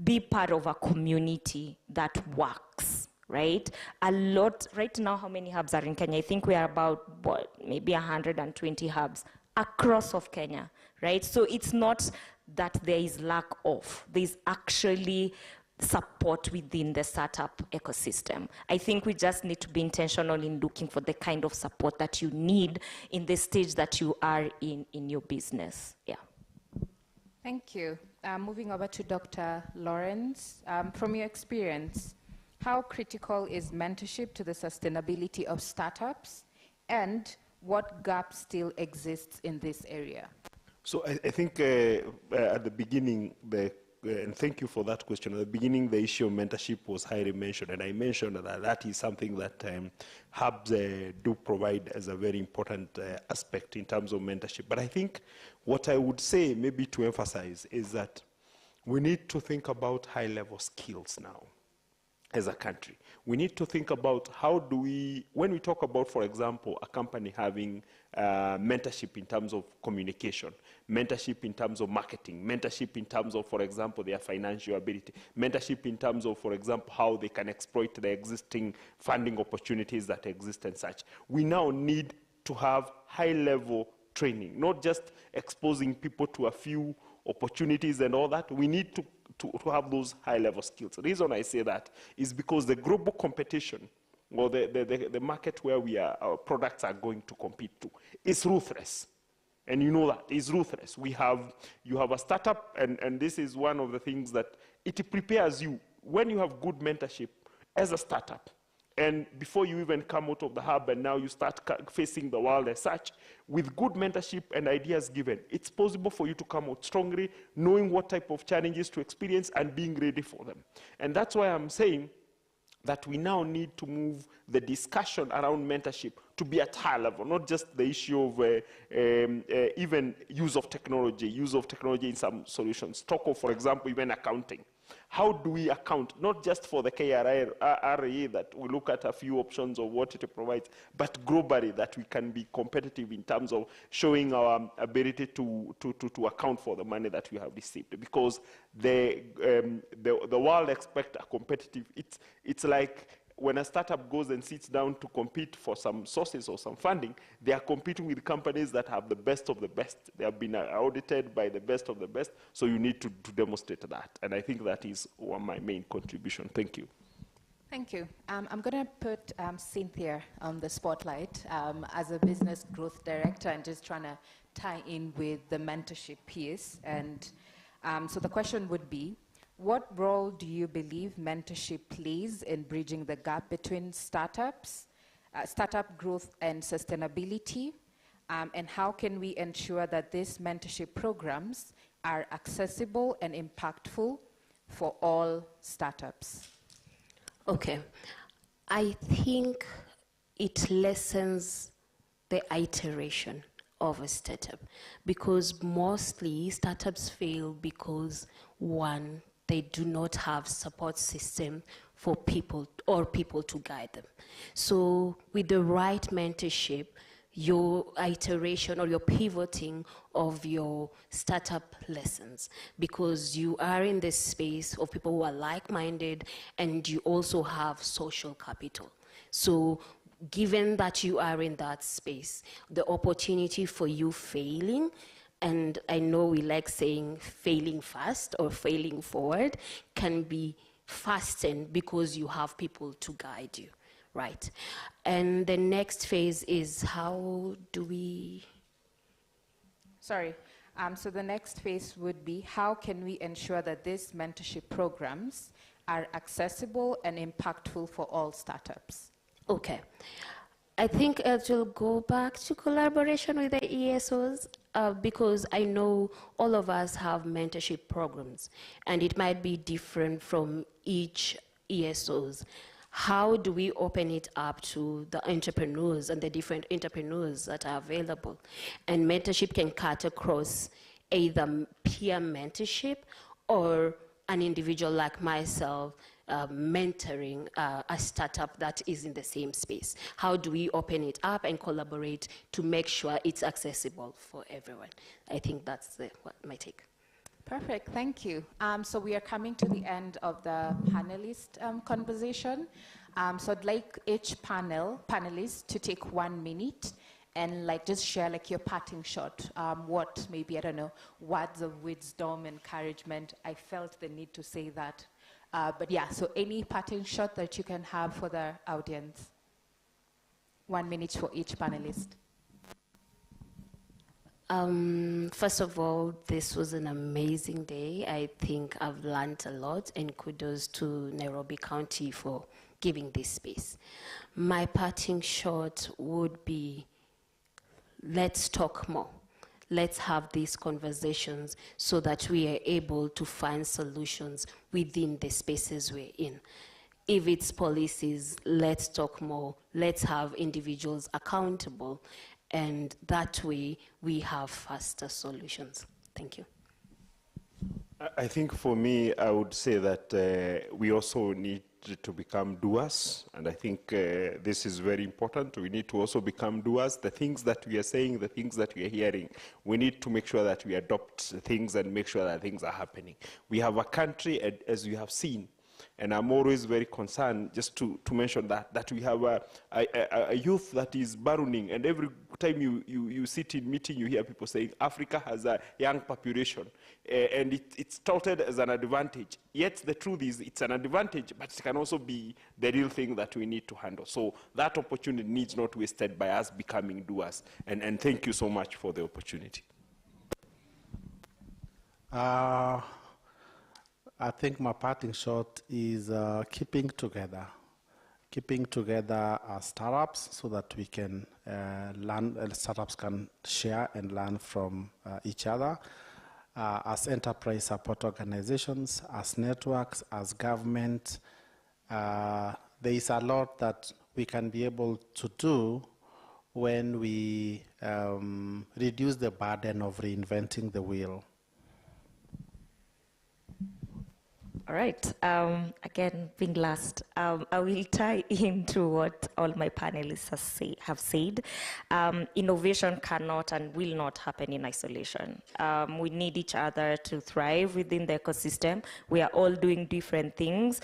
Be part of a community that works, right? A lot, right now, how many hubs are in Kenya? I think we are about, what, maybe 120 hubs across of Kenya, right? So it's not that there is lack of, there's actually support within the startup ecosystem. I think we just need to be intentional in looking for the kind of support that you need in the stage that you are in your business. Yeah. Thank you. Moving over to Dr. Lawrence. From your experience, how critical is mentorship to the sustainability of startups, and what gap still exists in this area? So I think at the beginning, and thank you for that question. At the beginning, the issue of mentorship was highly mentioned, and I mentioned that that is something that hubs do provide as a very important aspect in terms of mentorship. But I think what I would say, maybe to emphasize, is that we need to think about high-level skills now as a country. We need to think about how do we, when we talk about, for example, a company having mentorship in terms of communication, mentorship in terms of marketing, mentorship in terms of, for example, their financial ability, mentorship in terms of, for example, how they can exploit the existing funding opportunities that exist and such. We now need to have high-level training, not just exposing people to a few opportunities and all that. We need to have those high-level skills. The reason I say that is because the global competition, or the market where our products are going to compete to, is ruthless. And you know that, it's ruthless. You have a startup, and this is one of the things that it prepares you. When you have good mentorship as a startup, and before you even come out of the hub and now you start facing the world as such, with good mentorship and ideas given, it's possible for you to come out strongly, knowing what type of challenges to experience and being ready for them. And that's why I'm saying that we now need to move the discussion around mentorship to be at high level, not just the issue of even use of technology in some solutions. Talk of, for example, even accounting. How do we account, not just for the KRA that we look at a few options of what it provides, but globally that we can be competitive in terms of showing our ability to account for the money that we have received. Because the world expects a competitive, it's like when a startup goes and sits down to compete for some sources or some funding, they are competing with companies that have the best of the best. They have been audited by the best of the best, so you need to demonstrate that. And I think that is my main contribution. Thank you. Thank you. I'm going to put Cynthia on the spotlight as a business growth director and just trying to tie in with the mentorship piece. And so the question would be, what role do you believe mentorship plays in bridging the gap between startups, startup growth and sustainability? And how can we ensure that these mentorship programs are accessible and impactful for all startups? Okay. I think it lessens the iteration of a startup because mostly startups fail because, one, they do not have support system for people to guide them. So with the right mentorship, your iteration or your pivoting of your startup lessons, because you are in this space of people who are like-minded and you also have social capital. So given that you are in that space, the opportunity for you failing, and I know we like saying failing fast or failing forward, can be fastened because you have people to guide you. Right. And the next phase is how do we... Sorry. So the next phase would be how can we ensure that these mentorship programs are accessible and impactful for all startups? Okay. I think it will go back to collaboration with the ESOs because I know all of us have mentorship programs and it might be different from each ESOs. How do we open it up to the entrepreneurs and the different entrepreneurs that are available? And mentorship can cut across either peer mentorship or an individual like myself mentoring a startup that is in the same space. How do we open it up and collaborate to make sure it's accessible for everyone? I think that's my take. Perfect, thank you. So we are coming to the end of the panelist conversation. So I'd like each panelist to take 1 minute and just share your parting shot. What maybe, I don't know, words of wisdom, encouragement. I felt the need to say that. But yeah, so any parting shot that you can have for the audience. 1 minute for each panelist. First of all, this was an amazing day. I think I've learned a lot, and kudos to Nairobi County for giving this space. My parting shot would be, let's talk more. Let's have these conversations so that we are able to find solutions within the spaces we're in. If it's policies, let's talk more. Let's have individuals accountable. And that way, we have faster solutions. Thank you. I think for me, I would say that we also need to become doers. And I think this is very important. We need to also become doers. The things that we are saying, the things that we are hearing, we need to make sure that we adopt things and make sure that things are happening. We have a country, as you have seen, and I'm always very concerned, just to mention that we have a youth that is burning, and every time you sit in meeting, you hear people saying Africa has a young population, and it's touted as an advantage. Yet the truth is it's an advantage, but it can also be the real thing that we need to handle. So that opportunity needs not wasted by us becoming doers. And thank you so much for the opportunity. I think my parting shot is keeping together as startups so that we can learn, startups can share and learn from each other. As enterprise support organizations, as networks, as government, there is a lot that we can be able to do when we reduce the burden of reinventing the wheel. All right. Again, being last, I will tie into what all my panelists have said. Innovation cannot and will not happen in isolation. We need each other to thrive within the ecosystem. We are all doing different things.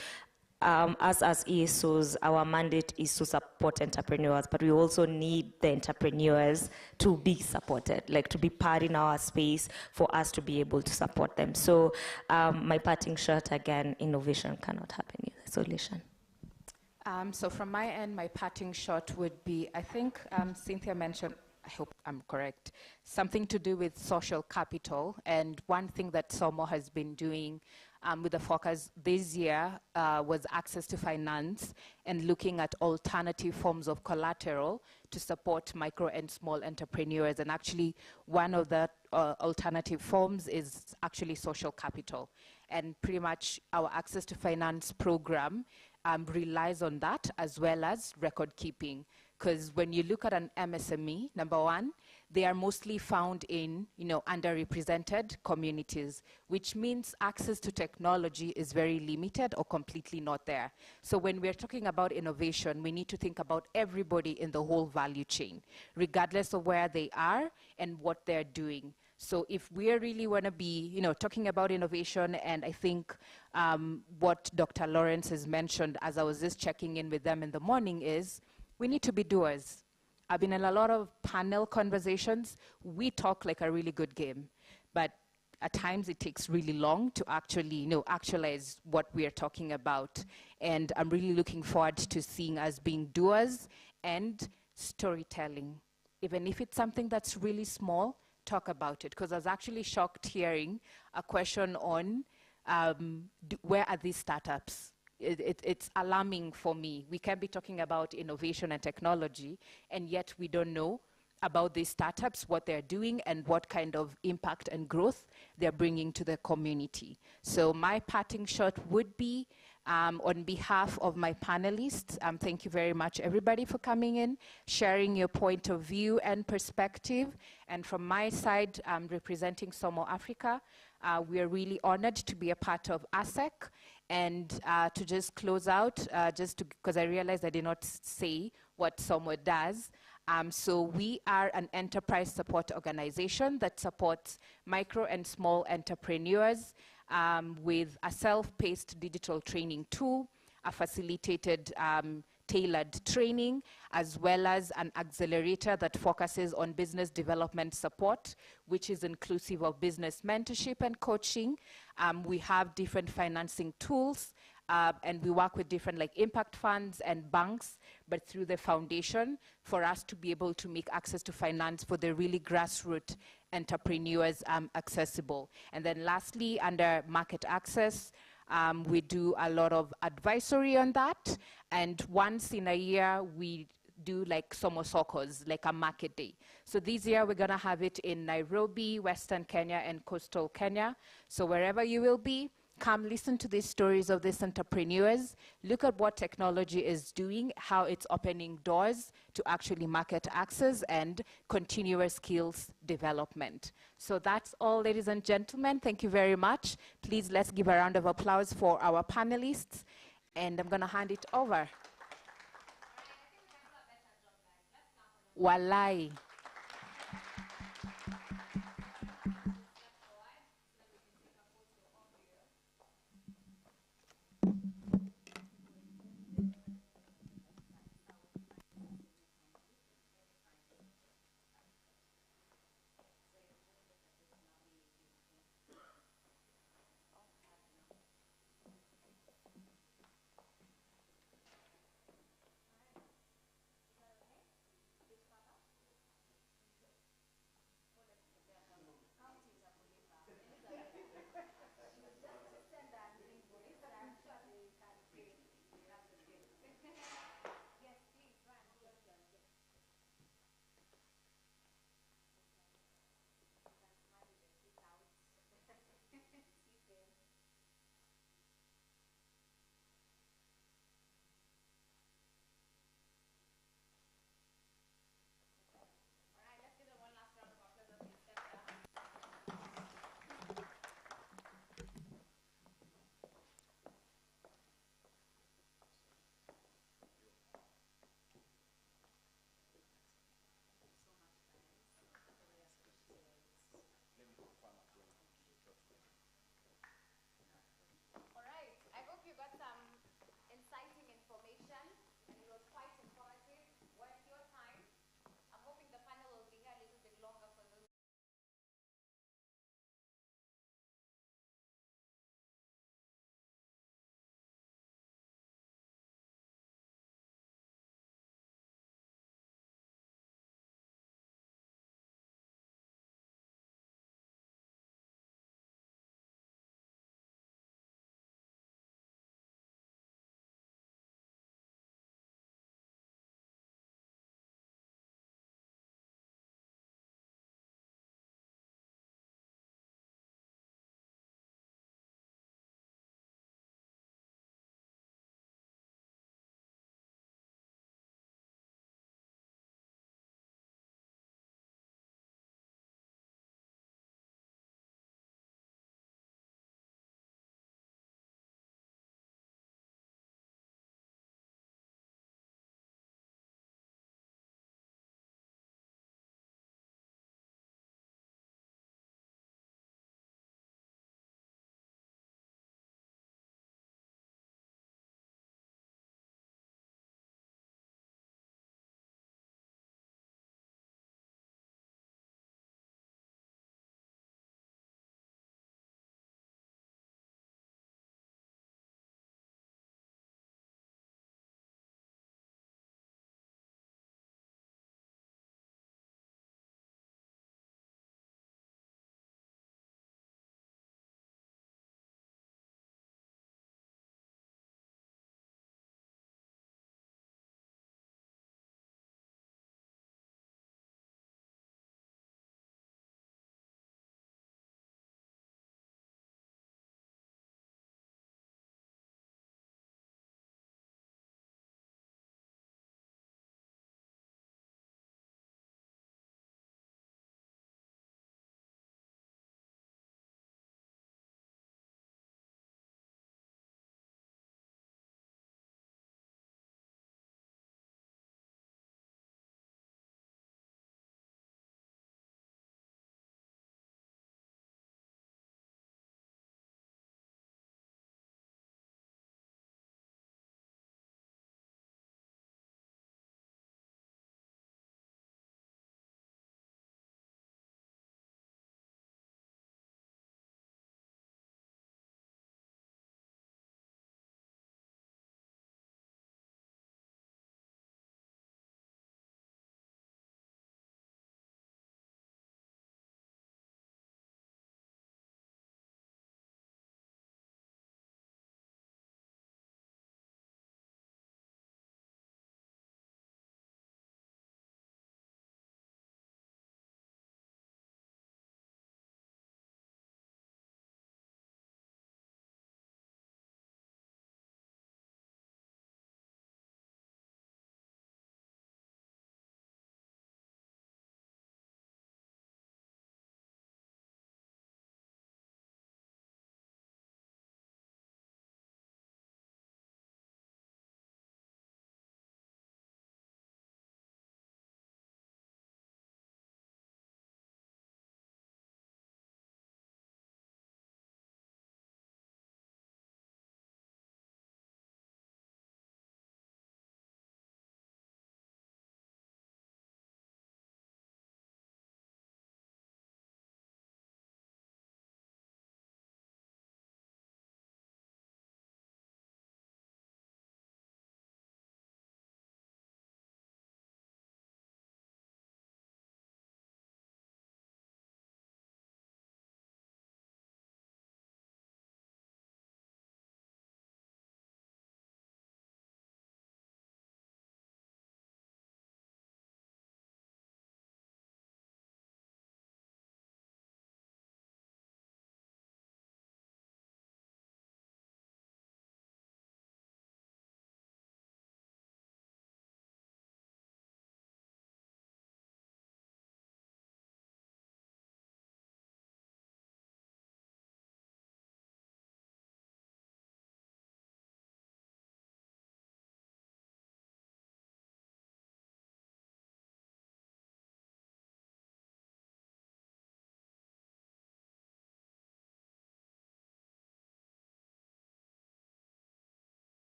As ESOs, our mandate is to support entrepreneurs, but we also need the entrepreneurs to be supported, to be part in our space for us to be able to support them. So my parting shot, again, innovation cannot happen in isolation. So from my end, my parting shot would be, I think Cynthia mentioned, I hope I'm correct, something to do with social capital. And one thing that SOMO has been doing with the focus this year was access to finance and looking at alternative forms of collateral to support micro and small entrepreneurs. And actually, one of the alternative forms is actually social capital. And pretty much our access to finance program relies on that, as well as record keeping. Because when you look at an MSME, number one, they are mostly found in, underrepresented communities, which means access to technology is very limited or completely not there. So when we're talking about innovation, we need to think about everybody in the whole value chain, regardless of where they are and what they're doing. So if we really want to be, talking about innovation, and I think what Dr. Lawrence has mentioned as I was just checking in with them in the morning is, we need to be doers. I've been in a lot of panel conversations. We talk like a really good game, but at times it takes really long to actually, actualize what we are talking about. And I'm really looking forward to seeing us being doers and storytelling. Even if it's something that's really small, talk about it. Because I was actually shocked hearing a question on where are these startups? It's alarming for me. We can be talking about innovation and technology, and yet we don't know about these startups, what they're doing, and what kind of impact and growth they're bringing to the community. So my parting shot would be, on behalf of my panelists, thank you very much, everybody, for coming in, sharing your point of view and perspective. And from my side, representing SOMO Africa, we are really honored to be a part of ASEC. And to just close out, because I realized I did not say what SOMO does. So we are an enterprise support organization that supports micro and small entrepreneurs with a self-paced digital training tool, a facilitated tailored training, as well as an accelerator that focuses on business development support, which is inclusive of business mentorship and coaching. We have different financing tools, and we work with different impact funds and banks, but through the foundation for us to be able to make access to finance for the really grassroots entrepreneurs accessible. And then lastly, under market access, we do a lot of advisory on that. And once in a year, we do SOMO Sokos, a market day. So this year, we're going to have it in Nairobi, Western Kenya, and coastal Kenya. So wherever you will be, come listen to these stories of these entrepreneurs, look at what technology is doing, how it's opening doors to actually market access and continuous skills development. So that's all, ladies and gentlemen. Thank you very much. Please, let's give a round of applause for our panelists. And I'm going to hand it over. Walai.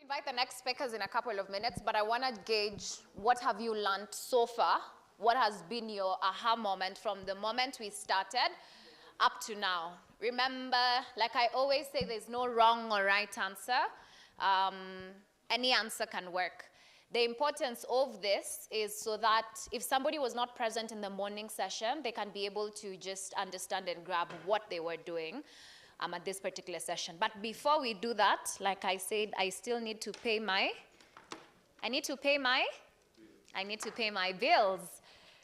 invite the next speakers in a couple of minutes, but I want to gauge what have you learned so far? What has been your aha moment from the moment we started up to now? Remember, like I always say, there's no wrong or right answer. Any answer can work. The importance of this is so that if somebody was not present in the morning session, they can be able to just understand and grab what they were doing at this particular session. But before we do that, like I said, I still need to pay my bills.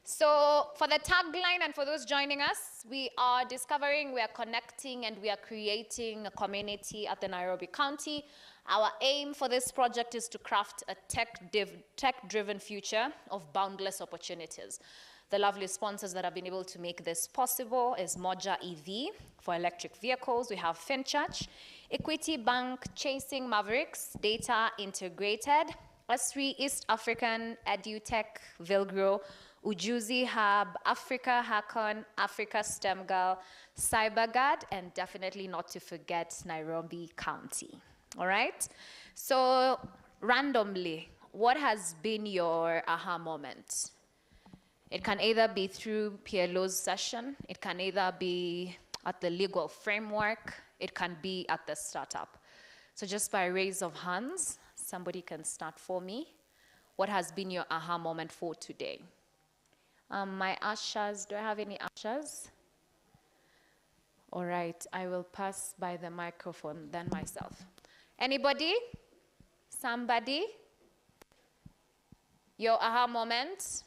So for the tagline and for those joining us, we are discovering, we are connecting, and we are creating a community at the Nairobi County. Our aim for this project is to craft a tech-driven future of boundless opportunities. The lovely sponsors that have been able to make this possible is Moja EV for electric vehicles. We have FinChurch, Equity Bank, Chasing Mavericks, Data Integrated, S3 East African EduTech, Vilgro, Ujuzi Hub, Africa Hackon, Africa STEM Girl, CyberGuard, and definitely not to forget Nairobi County. All right? So randomly, what has been your aha moment? It can either be through PLO's session, it can either be at the legal framework, it can be at the startup. So just by raise of hands, somebody can start for me. What has been your aha moment for today? My ushers, do I have any ushers? All right, I will pass by the microphone then myself. Anybody? Somebody? Your aha moment?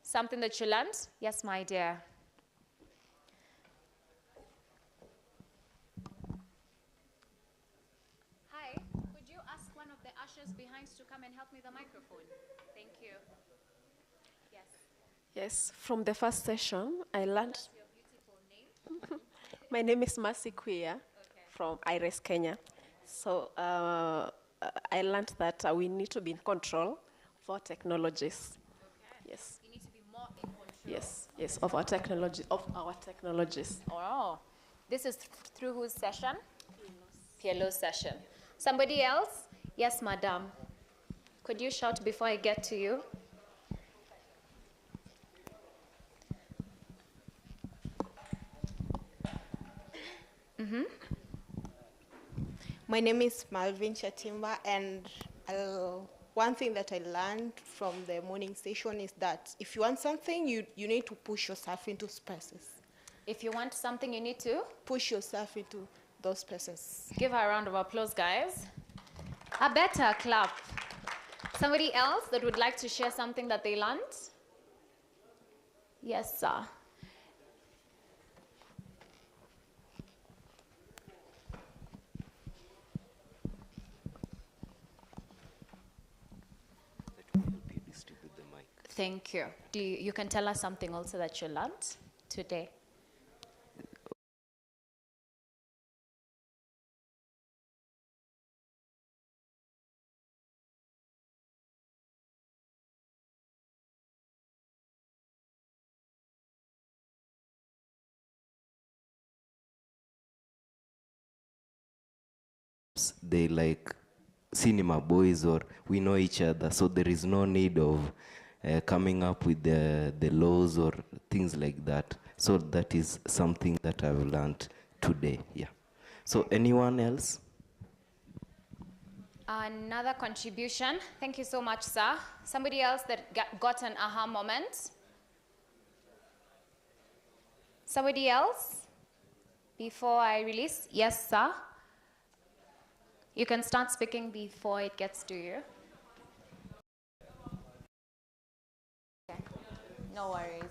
Something that you learned? Yes, my dear. Hi, could you ask one of the ushers behind to come and help me with the microphone? Thank you. Yes. Yes, from the first session, I learned. What's your beautiful name? My name is Mercy Quia from IRES Kenya. So I learned that we need to be in control of our technologies. Okay. Yes. You need to be more in control. Yes, of our technologies. Oh, this is through whose session? PLO's session. Somebody else? Yes, madam. Could you shout before I get to you? Mm-hmm. My name is Malvin Chatimba, and one thing that I learned from the morning session is that if you want something, you need to push yourself into spaces. If you want something, you need to? Push yourself into those spaces. Give her a round of applause, guys. A better clap. Somebody else that would like to share something that they learned? Yes, sir. Thank you. You can tell us something also that you learned today. They like cinema boys, or we know each other, so there is no need of coming up with the laws or things like that. So that is something that I've learned today. Yeah. So anyone else? Another contribution. Thank you so much, sir. Somebody else that got an aha moment? Somebody else? Before I release? Yes, sir. You can start speaking before it gets to you. Okay. No worries.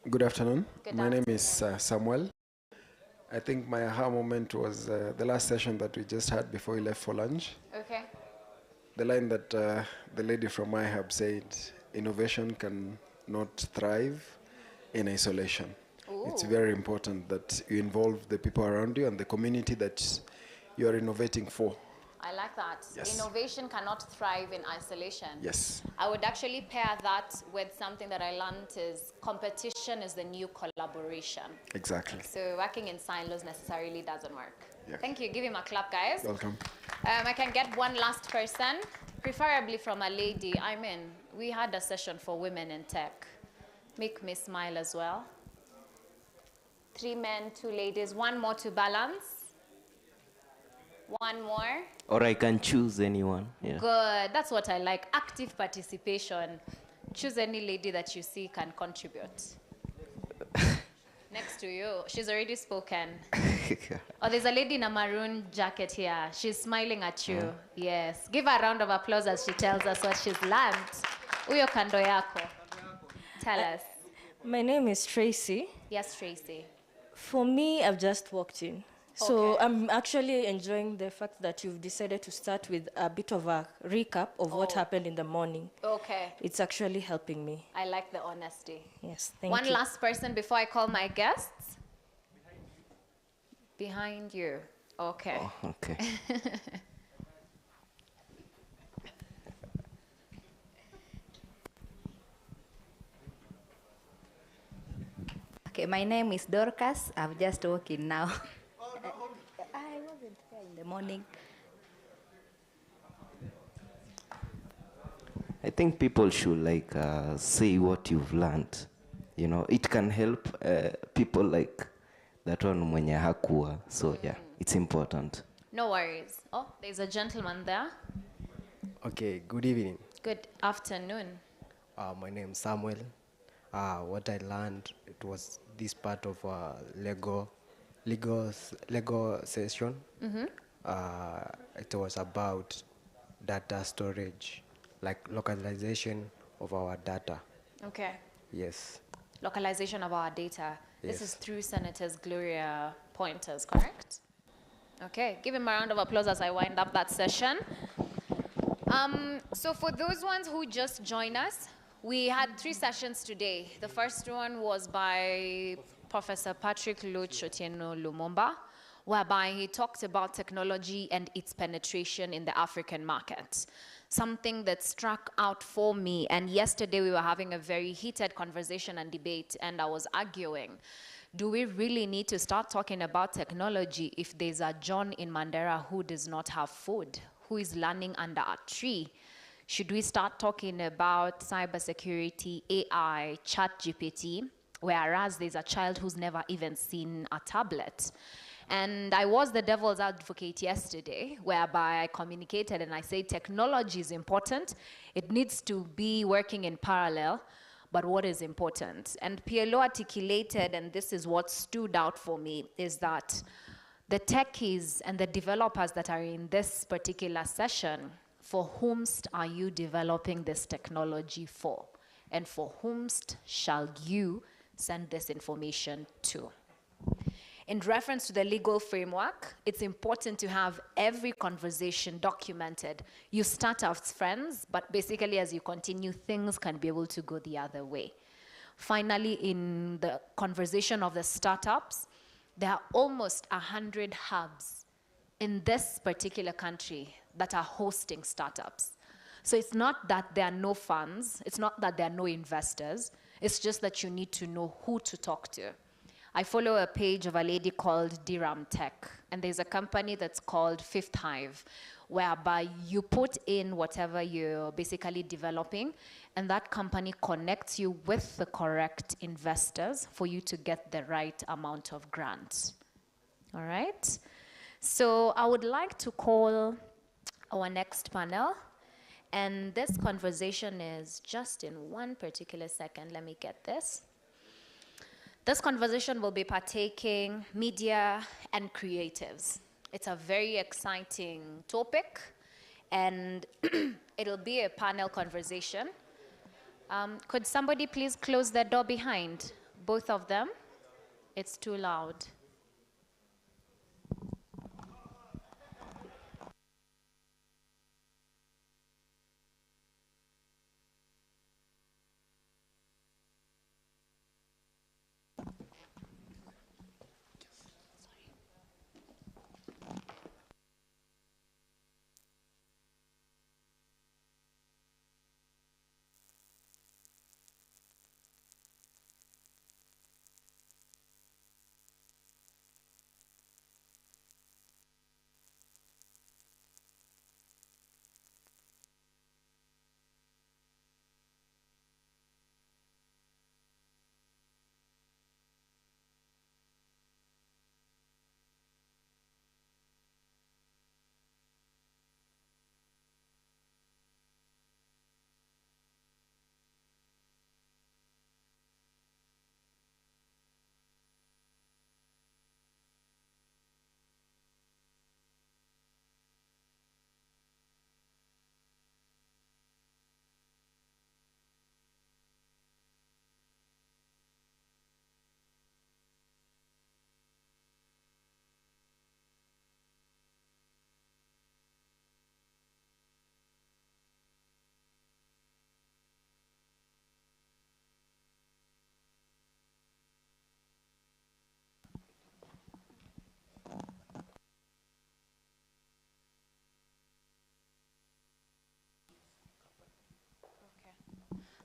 Good afternoon. Good My name is Samuel. I think my aha moment was the last session that we just had before we left for lunch. Okay. The line that the lady from IHUB said, innovation cannot thrive in isolation. Ooh. It's very important that you involve the people around you and the community that you are innovating for. I like that. Yes. Innovation cannot thrive in isolation. Yes. I would actually pair that with something that I learned is competition is the new collaboration. Exactly. So working in silos necessarily doesn't work. Yeah. Thank you. Give him a clap, guys. Welcome. I can get one last person, preferably from a lady. I mean, we had a session for women in tech. Make me smile as well. 3 men, 2 ladies, 1 more to balance. 1 more. Or I can choose anyone. Yeah. Good. That's what I like. Active participation. Choose any lady that you see can contribute. Next to you. She's already spoken. Oh, there's a lady in a maroon jacket here. She's smiling at you. Yes. Give her a round of applause as she tells us what she's learned. Uyo kando yako. Tell us. My name is Tracy. Yes, Tracy. For me, I've just walked in. So I'm actually enjoying the fact that you've decided to start with a bit of a recap of what happened in the morning. Okay. It's actually helping me. I like the honesty. Yes, thank you. One last person before I call my guests. Behind you. Okay. Oh, okay. Okay, my name is Dorcas. I've just walked in now. I wasn't there in the morning. I think people should like say what you've learned. You know, it can help people like that one mwenye hakuwa. So yeah, it's important. No worries. Oh, there's a gentleman there. Okay, good evening. Good afternoon. My name is Samuel. What I learned, it was this part of Lego session. Mm-hmm. It was about data storage, like localization of our data. Okay. Yes. Localization of our data. This Yes. is through Senators Gloria Pointers, correct? Okay, give him a round of applause as I wind up that session. So for those ones who just joined us, we had 3 sessions today. The first one was by Professor Patrick Luch Otieno Lumumba, whereby he talked about technology and its penetration in the African market. Something that struck out for me, and yesterday we were having a very heated conversation and debate, and I was arguing, do we really need to start talking about technology if there's a John in Mandera who does not have food, who is learning under a tree? Should we start talking about cybersecurity, AI, ChatGPT, whereas there's a child who's never even seen a tablet? And I was the devil's advocate yesterday, whereby I communicated and I said technology is important. It needs to be working in parallel, but what is important? And PLO articulated, and this is what stood out for me, is that the techies and the developers that are in this particular session, for whomst are you developing this technology for? And for whomst shall you send this information to? In reference to the legal framework, it's important to have every conversation documented. You start as friends, but basically as you continue, things can be able to go the other way. Finally, in the conversation of the startups, there are almost 100 hubs in this particular country that are hosting startups. So it's not that there are no funds, it's not that there are no investors, it's just that you need to know who to talk to. I follow a page of a lady called Diram Tech, and there's a company that's called Fifth Hive, whereby you put in whatever you're basically developing, and that company connects you with the correct investors for you to get the right amount of grants. All right? So I would like to call our next panel, and this conversation is just in one particular second. Let me get this. This conversation will be partaking media and creatives. It's a very exciting topic, and it'll be a panel conversation. Could somebody please close the door behind both of them? It's too loud.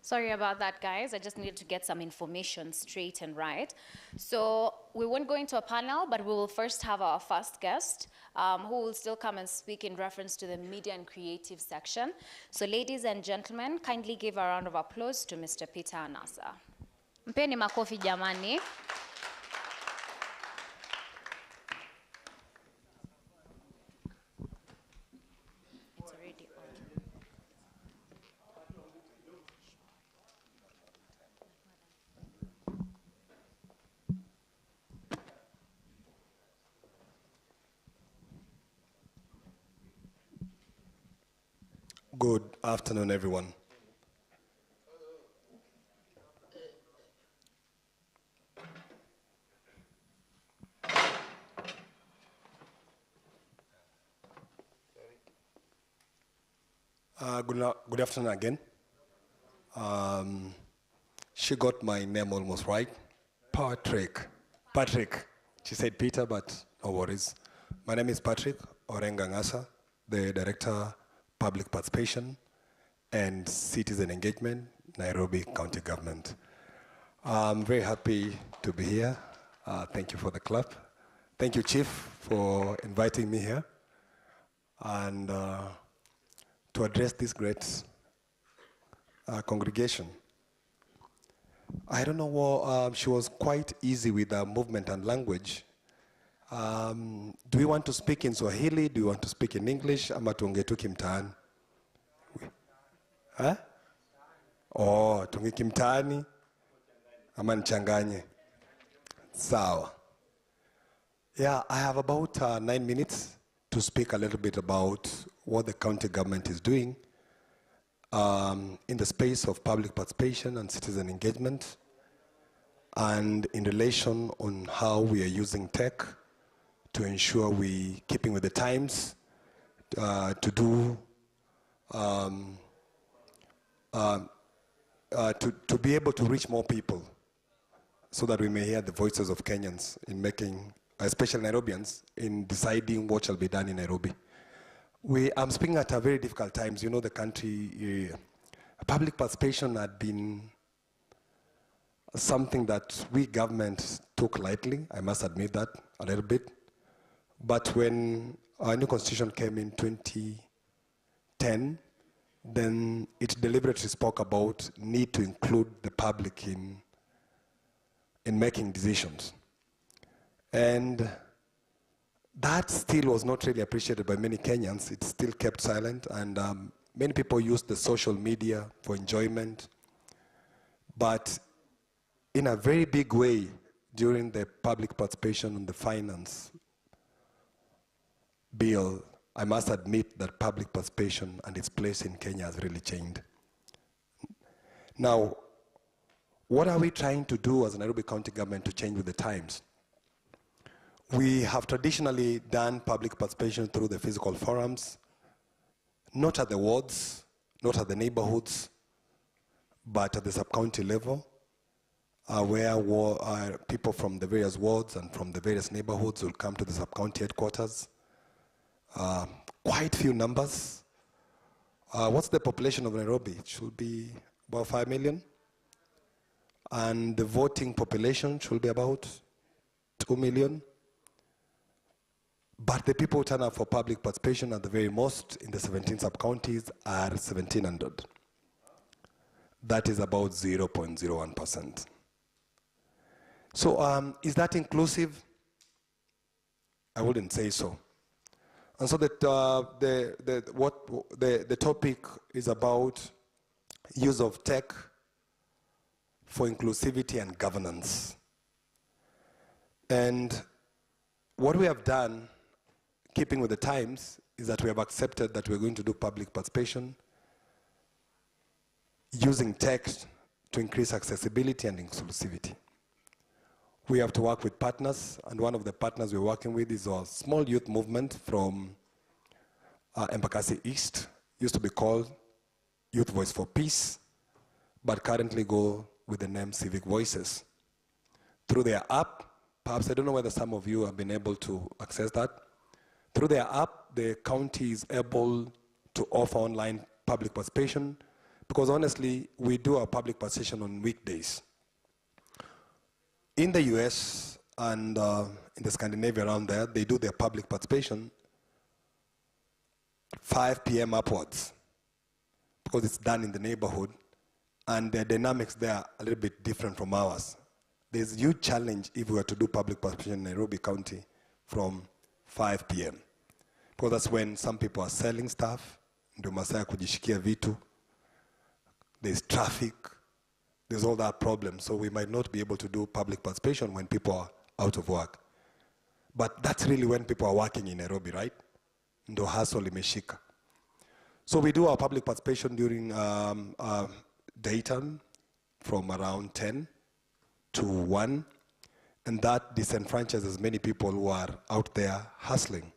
Sorry about that, guys. I just needed to get some information straight and right. So we won't go into a panel, but we will first have our first guest, who will still come and speak in reference to the media and creative section. So ladies and gentlemen, kindly give a round of applause to Mr. Peter Anasa. Mpeni makofi jamani. Good afternoon, everyone. Good afternoon again. She got my name almost right. Patrick. She said Peter, but no worries. My name is Patrick Orengangasa, the Director Public Participation and Citizen Engagement, Nairobi County Government. I'm very happy to be here. Thank you for the clap. Thank you, Chief, for inviting me here and to address this great congregation. I don't know what, she was quite easy with movement and language. Do you want to speak in Swahili? Do you want to speak in English? Ama tuongee tu kimtaani? Oh, tuongee kimtaani? Ama nichanganye? Sawa. Yeah, I have about 9 minutes to speak a little bit about what the county government is doing in the space of public participation and citizen engagement, and in relation on how we are using tech to ensure we keeping with the times, to do, to be able to reach more people so that we may hear the voices of Kenyans in making, especially Nairobians, in deciding what shall be done in Nairobi. I'm speaking at a very difficult times. You know, the country, public participation had been something that we government took lightly. I must admit that a little bit. But when our new constitution came in 2010, then it deliberately spoke about need to include the public in making decisions. And that still was not really appreciated by many Kenyans. It still kept silent, and many people used the social media for enjoyment. But in a very big way, during the public participation on the finance bill, I must admit that public participation and its place in Kenya has really changed. Now, what are we trying to do as a Nairobi County government to change with the times? We have traditionally done public participation through the physical forums, not at the wards, not at the neighborhoods, but at the sub-county level, where people from the various wards and from the various neighborhoods will come to the sub-county headquarters. Quite few numbers. What's the population of Nairobi? It should be about 5 million. And the voting population should be about 2 million. But the people who turn up for public participation at the very most in the 17 sub-counties are 1,700. That is about 0.01%. So is that inclusive? I wouldn't say so. And so that the topic is about use of tech for inclusivity and governance. And what we have done, keeping with the times, is that we have accepted that we're going to do public participation using tech to increase accessibility and inclusivity. We have to work with partners, and one of the partners we're working with is a small youth movement from Embakasi East, used to be called Youth Voice for Peace, but currently go with the name Civic Voices. Through their app, perhaps I don't know whether some of you have been able to access that. Through their app, the county is able to offer online public participation Because honestly, we do our public participation on weekdays. In the US and in the Scandinavia around there, they do their public participation 5 p.m. upwards, because it's done in the neighborhood, and the dynamics there are a little bit different from ours. There's a huge challenge if we were to do public participation in Nairobi County from 5 p.m. because that's when some people are selling stuff, ndio masaa ya kujishikia vitu, there's traffic, there's all that problem, so we might not be able to do public participation when people are out of work. But that's really when people are working in Nairobi, right? Ndio hustle imeshika. So we do our public participation during daytime from around 10 to 1, and that disenfranchises many people who are out there hustling.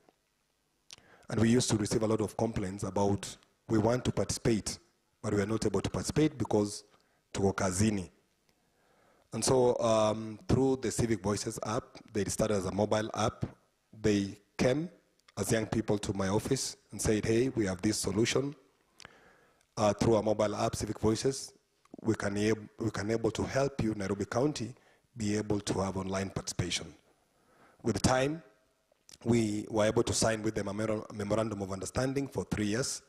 And we used to receive a lot of complaints about we want to participate, but we are not able to participate because tuko kazini. And so through the Civic Voices app, they started as a mobile app. They came as young people to my office and said, hey, we have this solution. Through our mobile app, Civic Voices, we can able to help you, Nairobi County, be able to have online participation. With time, we were able to sign with them a memorandum of understanding for 3 years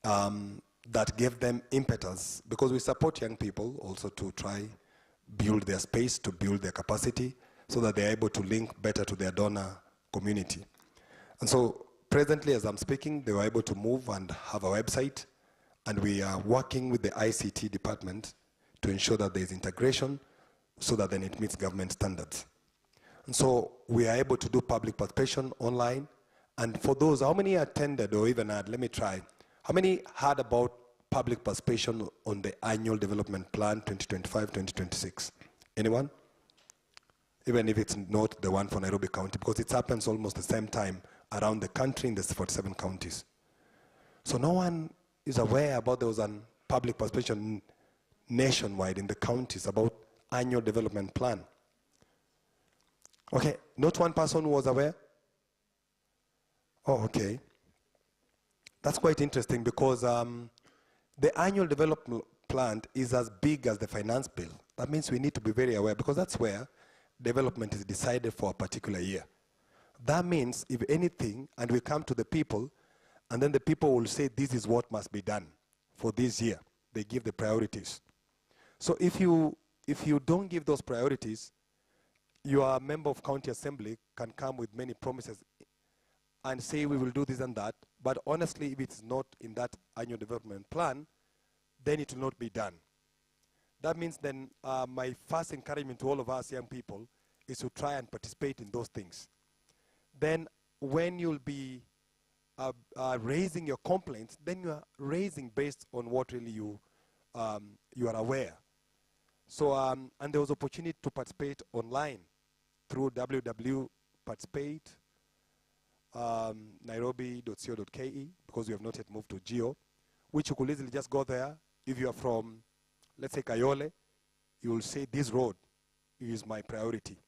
that gave them impetus, because we support young people also to try build their space, to build their capacity, so that they're able to link better to their donor community. And so presently, as I'm speaking, they were able to move and have a website, and we are working with the ICT department to ensure that there's integration so that then it meets government standards. And so we are able to do public participation online. And for those, how many attended or even had, let me try, how many heard about public participation on the annual development plan 2025-2026? Anyone? Even if it's not the one for Nairobi County, because it happens almost the same time around the country in the 47 counties. So no one is aware about there was a public participation nationwide in the counties about annual development plan. Okay, not one person was aware? Oh, okay. That's quite interesting, because the annual development plan is as big as the finance bill. That means we need to be very aware, because that's where development is decided for a particular year. That means if anything, and we come to the people, and then the people will say this is what must be done for this year. They give the priorities. So if you don't give those priorities, your member of county assembly can come with many promises and say we will do this and that, but honestly, if it's not in that annual development plan, then it will not be done. That means then my first encouragement to all of us young people is to try and participate in those things. Then when you'll be raising your complaints, then you are raising based on what really you are aware. So, and there was opportunity to participate online through www.participate.nairobi.co.ke, because we have not yet moved to Geo, which you could easily just go there. If you are from, let's say, Kayole, you will say this road is my priority.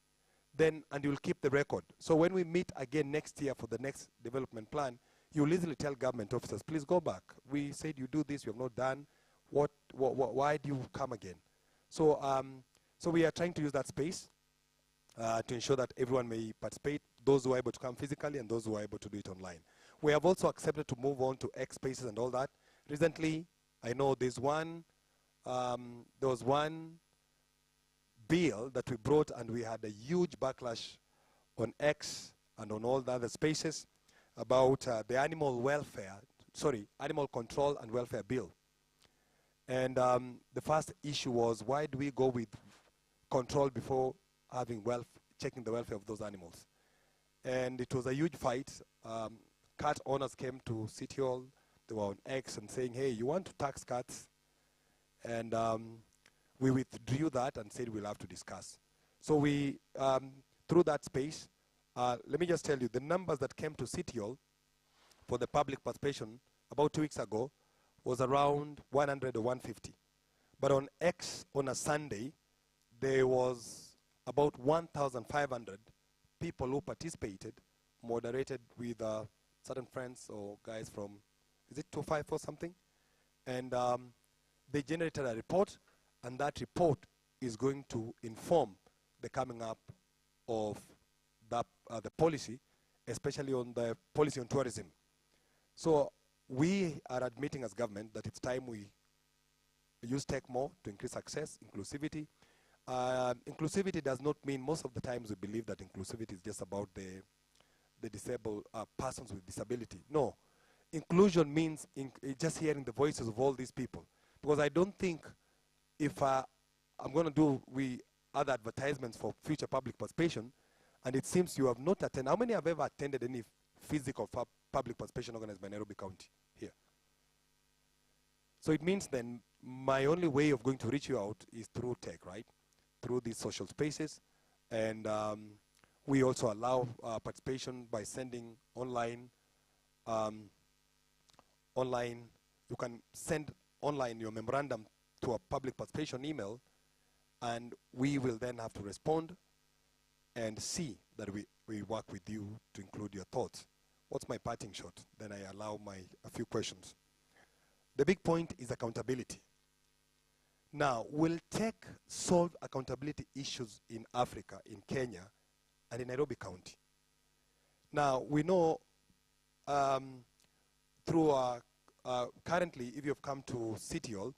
Then, and you'll keep the record. So when we meet again next year for the next development plan, you'll easily tell government officers, please go back. We said you do this, you have not done. Why do you come again? So, so we are trying to use that space to ensure that everyone may participate, those who are able to come physically and those who are able to do it online. We have also accepted to move on to X spaces and all that. Recently, I know there was one bill that we brought, and we had a huge backlash on X and on all the other spaces about the animal control and welfare bill. And the first issue was, why do we go with control before having checking the welfare of those animals? And it was a huge fight. Cat owners came to City Hall. They were on X and saying, hey, you want to tax cats? And we withdrew that and said we'll have to discuss. So we, through that space, let me just tell you, the numbers that came to City Hall for the public participation about 2 weeks ago was around 100 or 150. But on X on a Sunday, there was about 1,500 people who participated, moderated with certain friends or guys from, is it 254 something? And they generated a report, and that report is going to inform the coming up of the policy, especially on the policy on tourism. So we are admitting as government that it's time we use tech more to increase access, inclusivity. Inclusivity does not mean, most of the times we believe that inclusivity is just about the disabled persons with disability. No, inclusion means just hearing the voices of all these people. Because I don't think if I'm going to do other advertisements for future public participation, and it seems you have not attended. How many have ever attended any physical public participation organized by Nairobi County here? So it means then my only way of going to reach you out is through tech, right? Through these social spaces. And we also allow participation by sending online. You can send online your memorandum to a public participation email, and we will then have to respond and see that we work with you to include your thoughts. What's my parting shot? Then I allow a few questions. The big point is accountability. Now, will tech solve accountability issues in Africa, in Kenya, and in Nairobi County? Now, we know through currently, if you've come to City Hall,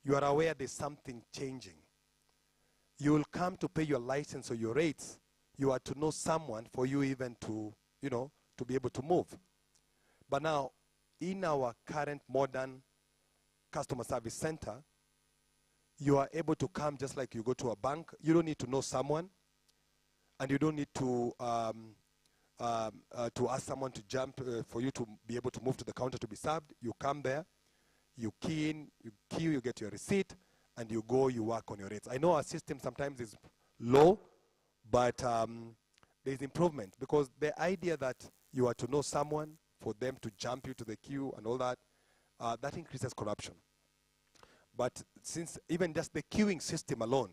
you are aware there's something changing. You will come to pay your license or your rates. You are to know someone for you even to, to be able to move. But now, in our current modern customer service center, you are able to come just like you go to a bank. You don't need to know someone, and you don't need to ask someone to jump for you to be able to move to the counter to be served. You come there, you key in, you queue, you get your receipt, and you go, you work on your rates. I know our system sometimes is low, but there's improvement, because the idea that you are to know someone for them to jump you to the queue and all that, that increases corruption. But since even just the queuing system alone,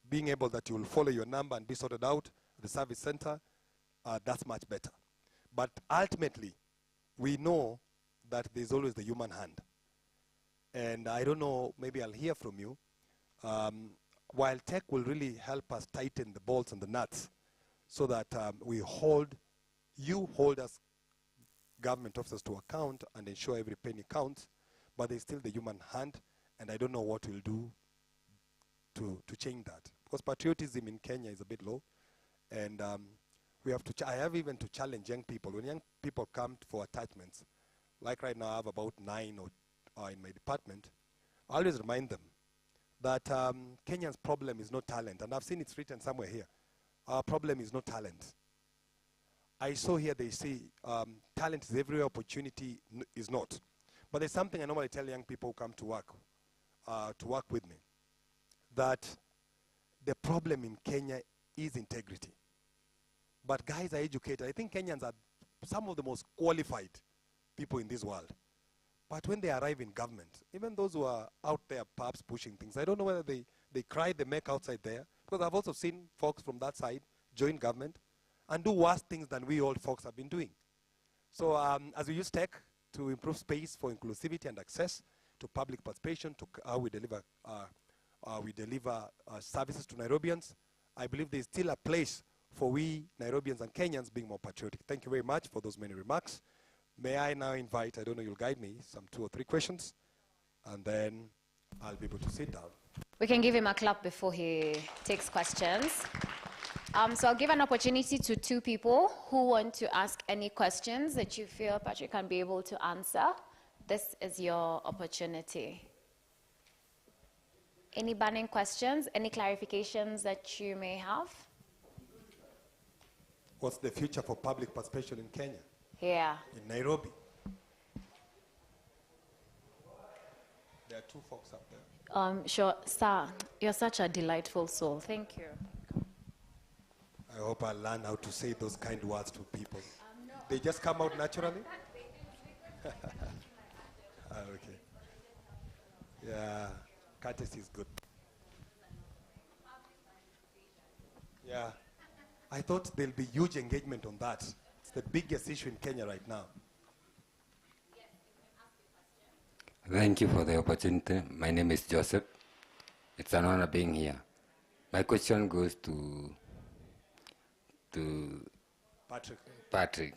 being able that you will follow your number and be sorted out at the service center, that's much better. But ultimately, we know that there's always the human hand. And I don't know, maybe I'll hear from you. While tech will really help us tighten the bolts and the nuts so that you hold us government officers to account and ensure every penny counts, but there's still the human hand, and I don't know what we'll do to change that. Because patriotism in Kenya is a bit low, and we have to. I have even to challenge young people. When young people come for attachments, like right now I have about 9 in my department, I always remind them that Kenya's problem is not talent, and I've seen it's written somewhere here. Our problem is not talent. I saw here they say talent is everywhere, opportunity is not. But there's something I normally tell young people who come to work with me, that the problem in Kenya is integrity. But guys are educated. I think Kenyans are some of the most qualified people in this world. But when they arrive in government, even those who are out there perhaps pushing things, I don't know whether they cry the make outside there, because I've also seen folks from that side join government and do worse things than we old folks have been doing. So as we use tech to improve space for inclusivity and access to public participation, to how we deliver services to Nairobians, I believe there's still a place for we Nairobians and Kenyans being more patriotic. Thank you very much for those many remarks. May I now invite, I don't know, you'll guide me, some 2 or 3 questions, and then I'll be able to sit down. We can give him a clap before he takes questions. So I'll give an opportunity to 2 people who want to ask any questions that you feel Patrick can be able to answer. This is your opportunity. Any burning questions? Any clarifications that you may have? What's the future for public participation in Kenya? Yeah. In Nairobi. There are 2 folks up there. Sure. Sir, you're such a delightful soul. Thank you. I hope I'll learn how to say those kind words to people. No. They just come out naturally? Okay. Yeah, courtesy is good. Yeah. I thought there'll be huge engagement on that. It's the biggest issue in Kenya right now. Thank you for the opportunity. My name is Joseph. It's an honor being here. My question goes to Patrick.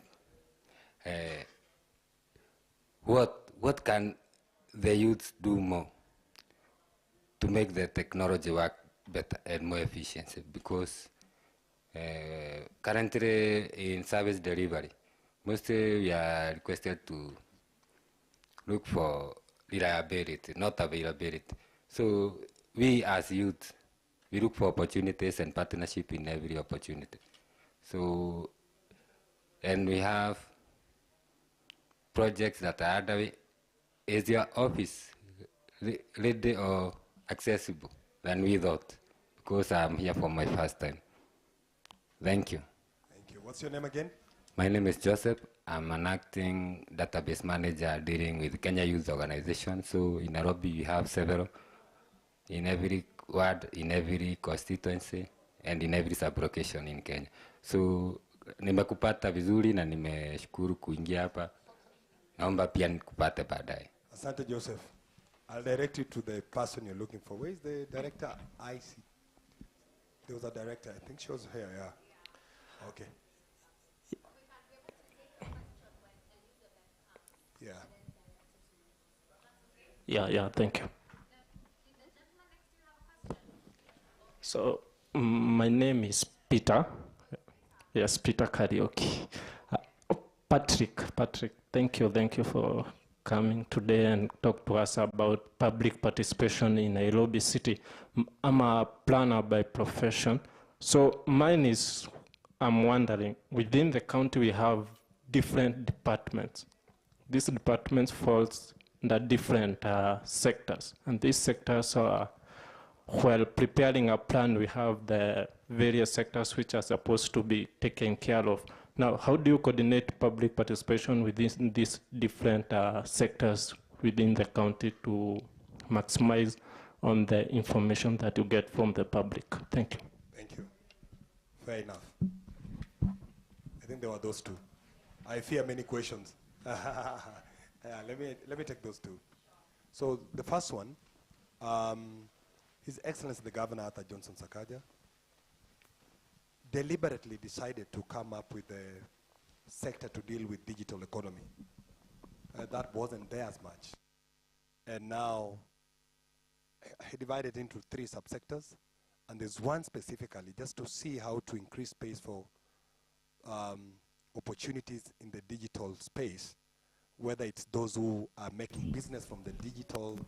What can the youth do more to make the technology work better and more efficient? Because currently in service delivery, mostly we are requested to look for reliability, not availability. So we as youth, we look for opportunities and partnership in every opportunity. So, and we have projects that are underway. Is your office ready or accessible than we thought? Because I'm here for my first time. Thank you. Thank you. What's your name again? My name is Joseph. I'm an acting database manager dealing with Kenya Youth Organization. So in Nairobi, we have several in every ward, in every constituency, and in every sub-location in Kenya. So nimekupata vizuri na nimeshukuru kuingia hapa. Naomba pia nikupate baadaye. Asante Joseph. I'll direct you to the person you're looking for. Where is the director? I see. There was a director. I think she was here, yeah. Okay. Yeah, thank you. So, my name is Peter. Yes, Peter Karaoke. Patrick, thank you for coming today and talk to us about public participation in Nairobi City. I'm a planner by profession. So mine is, I'm wondering, within the county we have different departments. These departments falls under different sectors. And these sectors are, while preparing a plan, we have the various sectors which are supposed to be taken care of. Now, how do you coordinate public participation within these different sectors within the county to maximize on the information that you get from the public? Thank you. Thank you. Fair enough. I think there were those two. I fear many questions. Let me take those two. So the first one, His Excellency the Governor Arthur Johnson Sakaja deliberately decided to come up with a sector to deal with digital economy. That wasn't there as much. And now he divided into 3 subsectors, and there's one specifically just to see how to increase space for opportunities in the digital space, whether it's those who are making business from the digital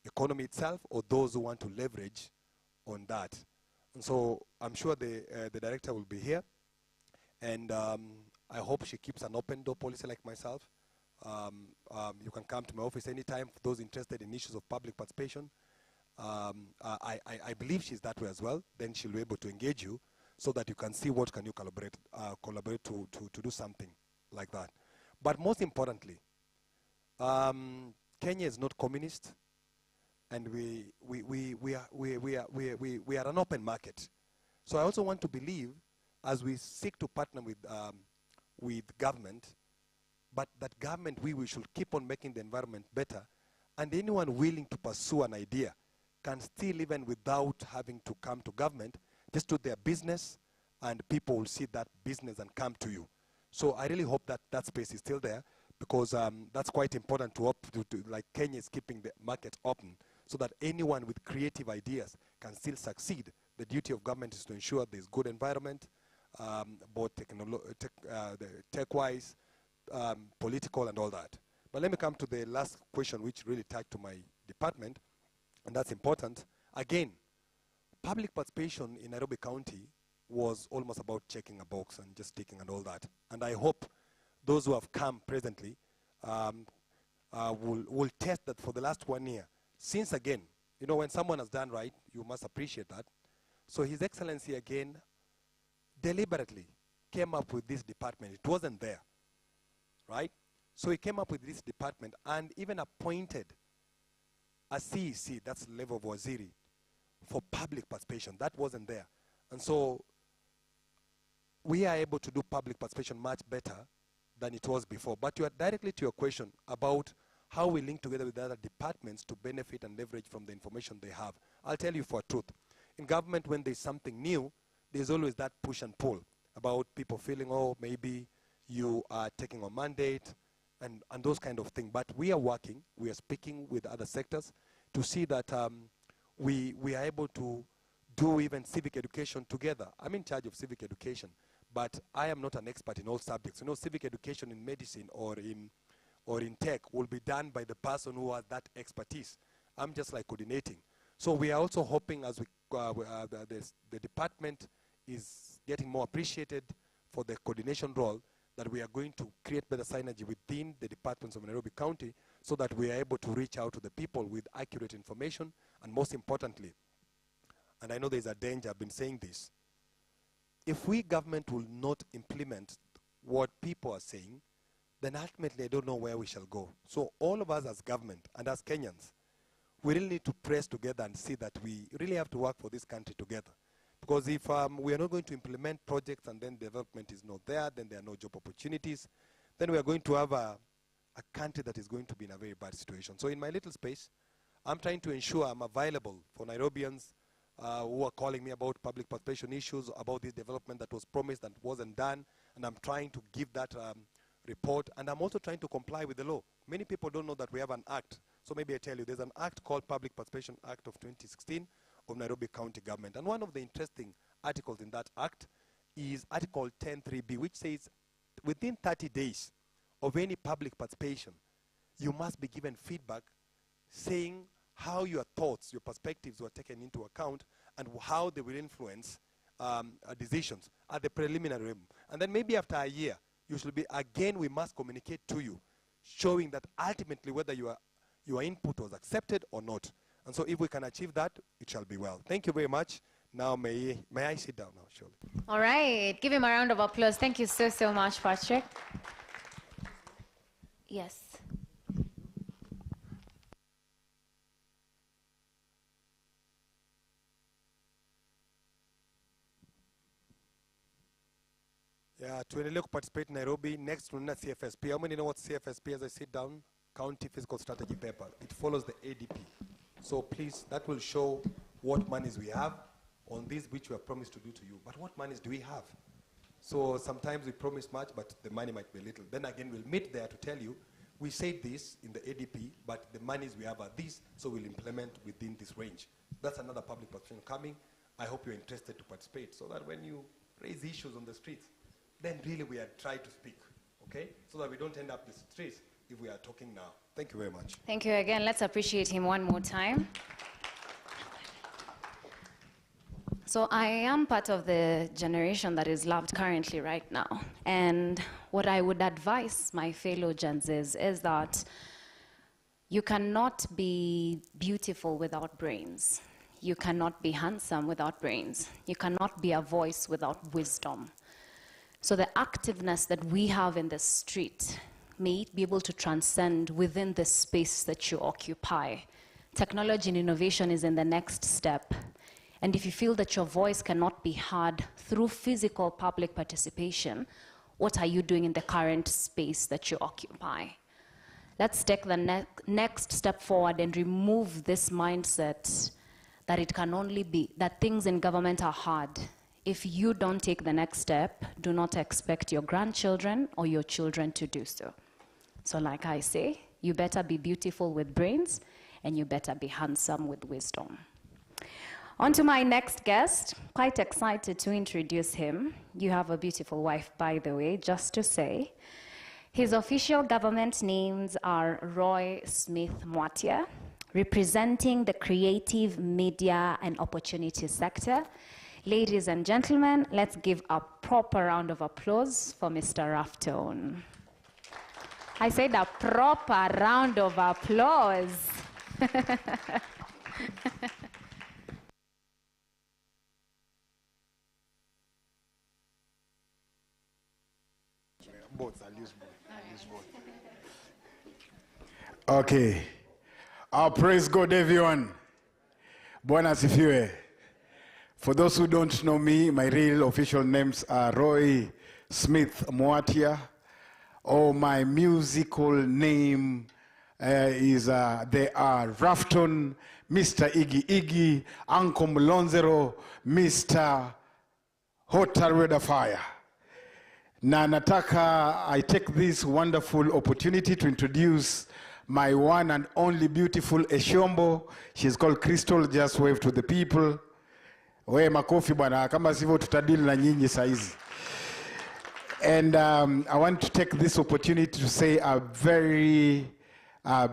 economy itself or those who want to leverage on that. And so I'm sure the director will be here, and I hope she keeps an open door policy like myself. You can come to my office anytime for those interested in issues of public participation. I believe she's that way as well. Then she'll be able to engage you so that you can see what can you collaborate to do something like that. But most importantly, Kenya is not communist, and we are an open market. So I also want to believe, as we seek to partner with government, but that government we should keep on making the environment better, and anyone willing to pursue an idea can still, even without having to come to government, just do their business, and people will see that business and come to you. So I really hope that that space is still there, because that's quite important like Kenya is keeping the market open so that anyone with creative ideas can still succeed. The duty of government is to ensure there's good environment, both tech-wise, political and all that. But let me come to the last question, which really tied to my department, and that's important. Again, public participation in Nairobi County was almost about checking a box and just ticking and all that. And I hope those who have come presently will test that for the last 1 year. Since again, you know, when someone has done right, you must appreciate that. So His Excellency again deliberately came up with this department. It wasn't there, right? So he came up with this department and even appointed a CEC, that's the level of Waziri, for public participation. That wasn't there. And so we are able to do public participation much better than it was before. But you are directly to your question about how we link together with other departments to benefit and leverage from the information they have. I'll tell you for truth. In government, when there's something new, there's always that push and pull about people feeling, oh, maybe you are taking a mandate and those kind of things. But we are working, we are speaking with other sectors to see that we are able to do even civic education together. I'm in charge of civic education, but I am not an expert in all subjects. You know, civic education in medicine or in tech will be done by the person who has that expertise. I'm just like coordinating. So we are also hoping as the department is getting more appreciated for the coordination role, that we are going to create better synergy within the departments of Nairobi County so that we are able to reach out to the people with accurate information, and most importantly, and I know there's a danger, I've been saying this, if we government will not implement what people are saying, then ultimately I don't know where we shall go. So all of us as government and as Kenyans, we really need to press together and see that we really have to work for this country together. Because if we are not going to implement projects and then development is not there, then there are no job opportunities, then we are going to have a country that is going to be in a very bad situation. So in my little space, I'm trying to ensure I'm available for Nairobians who are calling me about public participation issues, about this development that was promised and wasn't done, and I'm trying to give that report, and I'm also trying to comply with the law. Many people don't know that we have an act, so maybe I tell you, there's an act called Public Participation Act of 2016 of Nairobi County Government, and one of the interesting articles in that act is Article 10.3b, which says within 30 days of any public participation, you must be given feedback saying how your thoughts, your perspectives were taken into account and how they will influence decisions at the preliminary level. And then maybe after a year, you should be, again, we must communicate to you, showing that ultimately whether your input was accepted or not. And so if we can achieve that, it shall be well. Thank you very much. Now may I sit down now, surely. All right, give him a round of applause. Thank you so much, Patrick. Yes. Yeah, tuendelee participate in Nairobi. Next, we're CFSP. How many know what CFSP as I sit down? County Fiscal Strategy Paper. It follows the ADP. So please, that will show what monies we have on this which we have promised to do to you. But what monies do we have? So sometimes we promise much, but the money might be little. Then again, we'll meet there to tell you, we said this in the ADP, but the monies we have are this, so we'll implement within this range. That's another public participation coming. I hope you're interested to participate, so that when you raise issues on the streets, then really we are trying to speak, okay? So that we don't end up the streets if we are talking now. Thank you very much. Thank you again. Let's appreciate him one more time. So I am part of the generation that is loved currently right now. And what I would advise my fellow Gen Zs is that you cannot be beautiful without brains. You cannot be handsome without brains. You cannot be a voice without wisdom. So the activeness that we have in the street, may it be able to transcend within the space that you occupy. Technology and innovation is in the next step. And if you feel that your voice cannot be heard through physical public participation, what are you doing in the current space that you occupy? Let's take the next step forward and remove this mindset that it can only be, that things in government are hard. If you don't take the next step, do not expect your grandchildren or your children to do so. So like I say, you better be beautiful with brains and you better be handsome with wisdom. On to my next guest. Quite excited to introduce him. You have a beautiful wife, by the way, just to say. His official government names are Roy Smith Mwatia, representing the creative, media, and opportunity sector. Ladies and gentlemen, let's give a proper round of applause for Mr. Raftone. I said a proper round of applause. Both, I'll use both. Okay. Praise God, everyone. Bwana asifiwe. For those who don't know me, my real official names are Roy Smith Mwatia, or my musical name, They are Rafton, Mr. Iggy Iggy, Uncle Mlonzero, Mr. Hotel Weather Fire. Na nataka I take this wonderful opportunity to introduce my one and only beautiful Eshombo. She's called Crystal. Just wave to the people. We makofi bwana, kama sivyo tutadili na nyinyi saizi. And I want to take this opportunity to say a very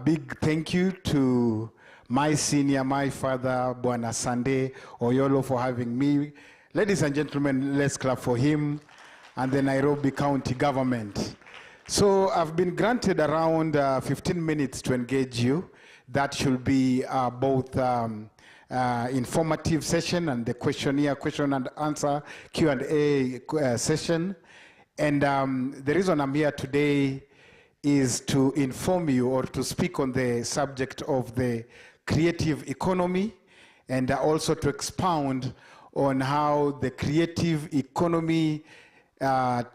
big thank you to my senior, my father, Bwana Sande Oyolo, for having me. Ladies and gentlemen, let's clap for him and the Nairobi County government. So I've been granted around 15 minutes to engage you. That should be both informative session and the questionnaire, question and answer, Q&A session. And the reason I'm here today is to inform you or to speak on the subject of the creative economy, and also to expound on how the creative economy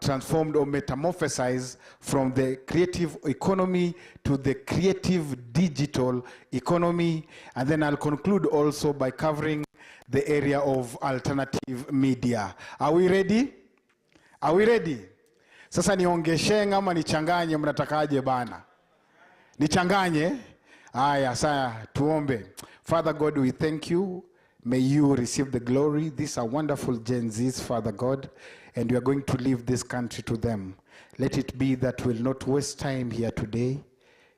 transformed or metamorphosized from the creative economy to the creative digital economy. And then I'll conclude also by covering the area of alternative media. Are we ready? Are we ready? Sasa niongeshe ama nichanganye, mnatakaje bana? Nichanganye? Aya, saya tuombe. Father God, we thank you. May you receive the glory. These are wonderful Gen Zs, Father God, and we are going to leave this country to them. Let it be that we'll not waste time here today.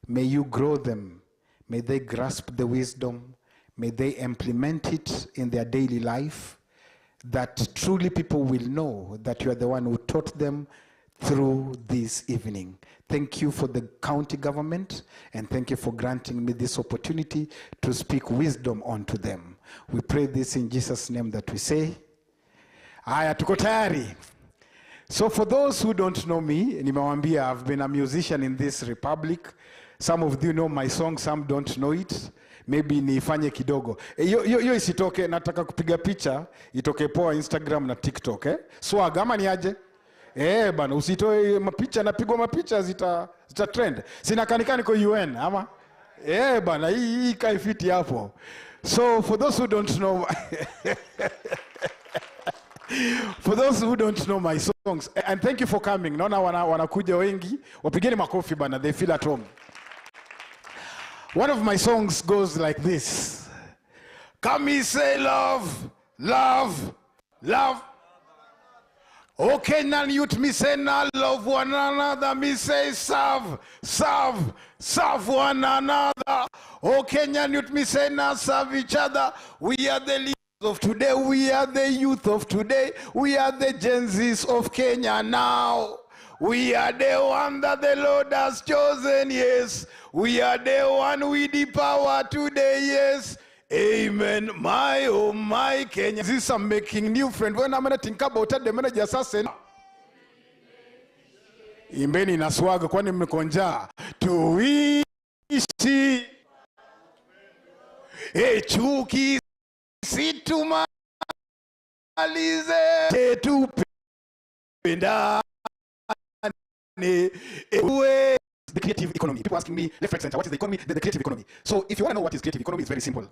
May you grow them. May they grasp the wisdom. May they implement it in their daily life, that truly people will know that you are the one who taught them through this evening. Thank you for the county government, and thank you for granting me this opportunity to speak wisdom unto them. We pray this in Jesus' name that we say. Aya, tuko tayari. So for those who don't know me, nimewambia I've been a musician in this republic. Some of you know my song, some don't know it. Maybe nifanye kidogo. Yo isitoke, nataka kupiga picha, itoke poa Instagram na TikTok. Swag, ama ni aje? Bana, usitoe mapicha, napigwa mapicha zita trend. Sina kanikani kwa UN, ama? Bana, hii kaifiti hapo. So for those who don't know, for those who don't know my songs, and thank you for coming. Naona wanakuja wengi, wapigeni makofi bana, they feel at home. One of my songs goes like this. Come me say love, love, love. Okay, now youth me say now love one another. Me say serve, serve, serve one another. Okay, now youth me say now serve each other. We are the leaders of today. We are the youth of today. We are the Gen Zs of Kenya now. We are the one that the Lord has chosen, yes. We are the one with the power today, yes. Amen. My, oh my Kenya. This I'm making new friend. When I'm going to think about it, the manager assassin. Imbeni na swaga kwani mmekonja. Tuishi. Chuki situmalize. Tetupenda. The creative economy. People asking me, left, right, center, what is the economy? The creative economy. So if you want to know what is creative economy, it's very simple.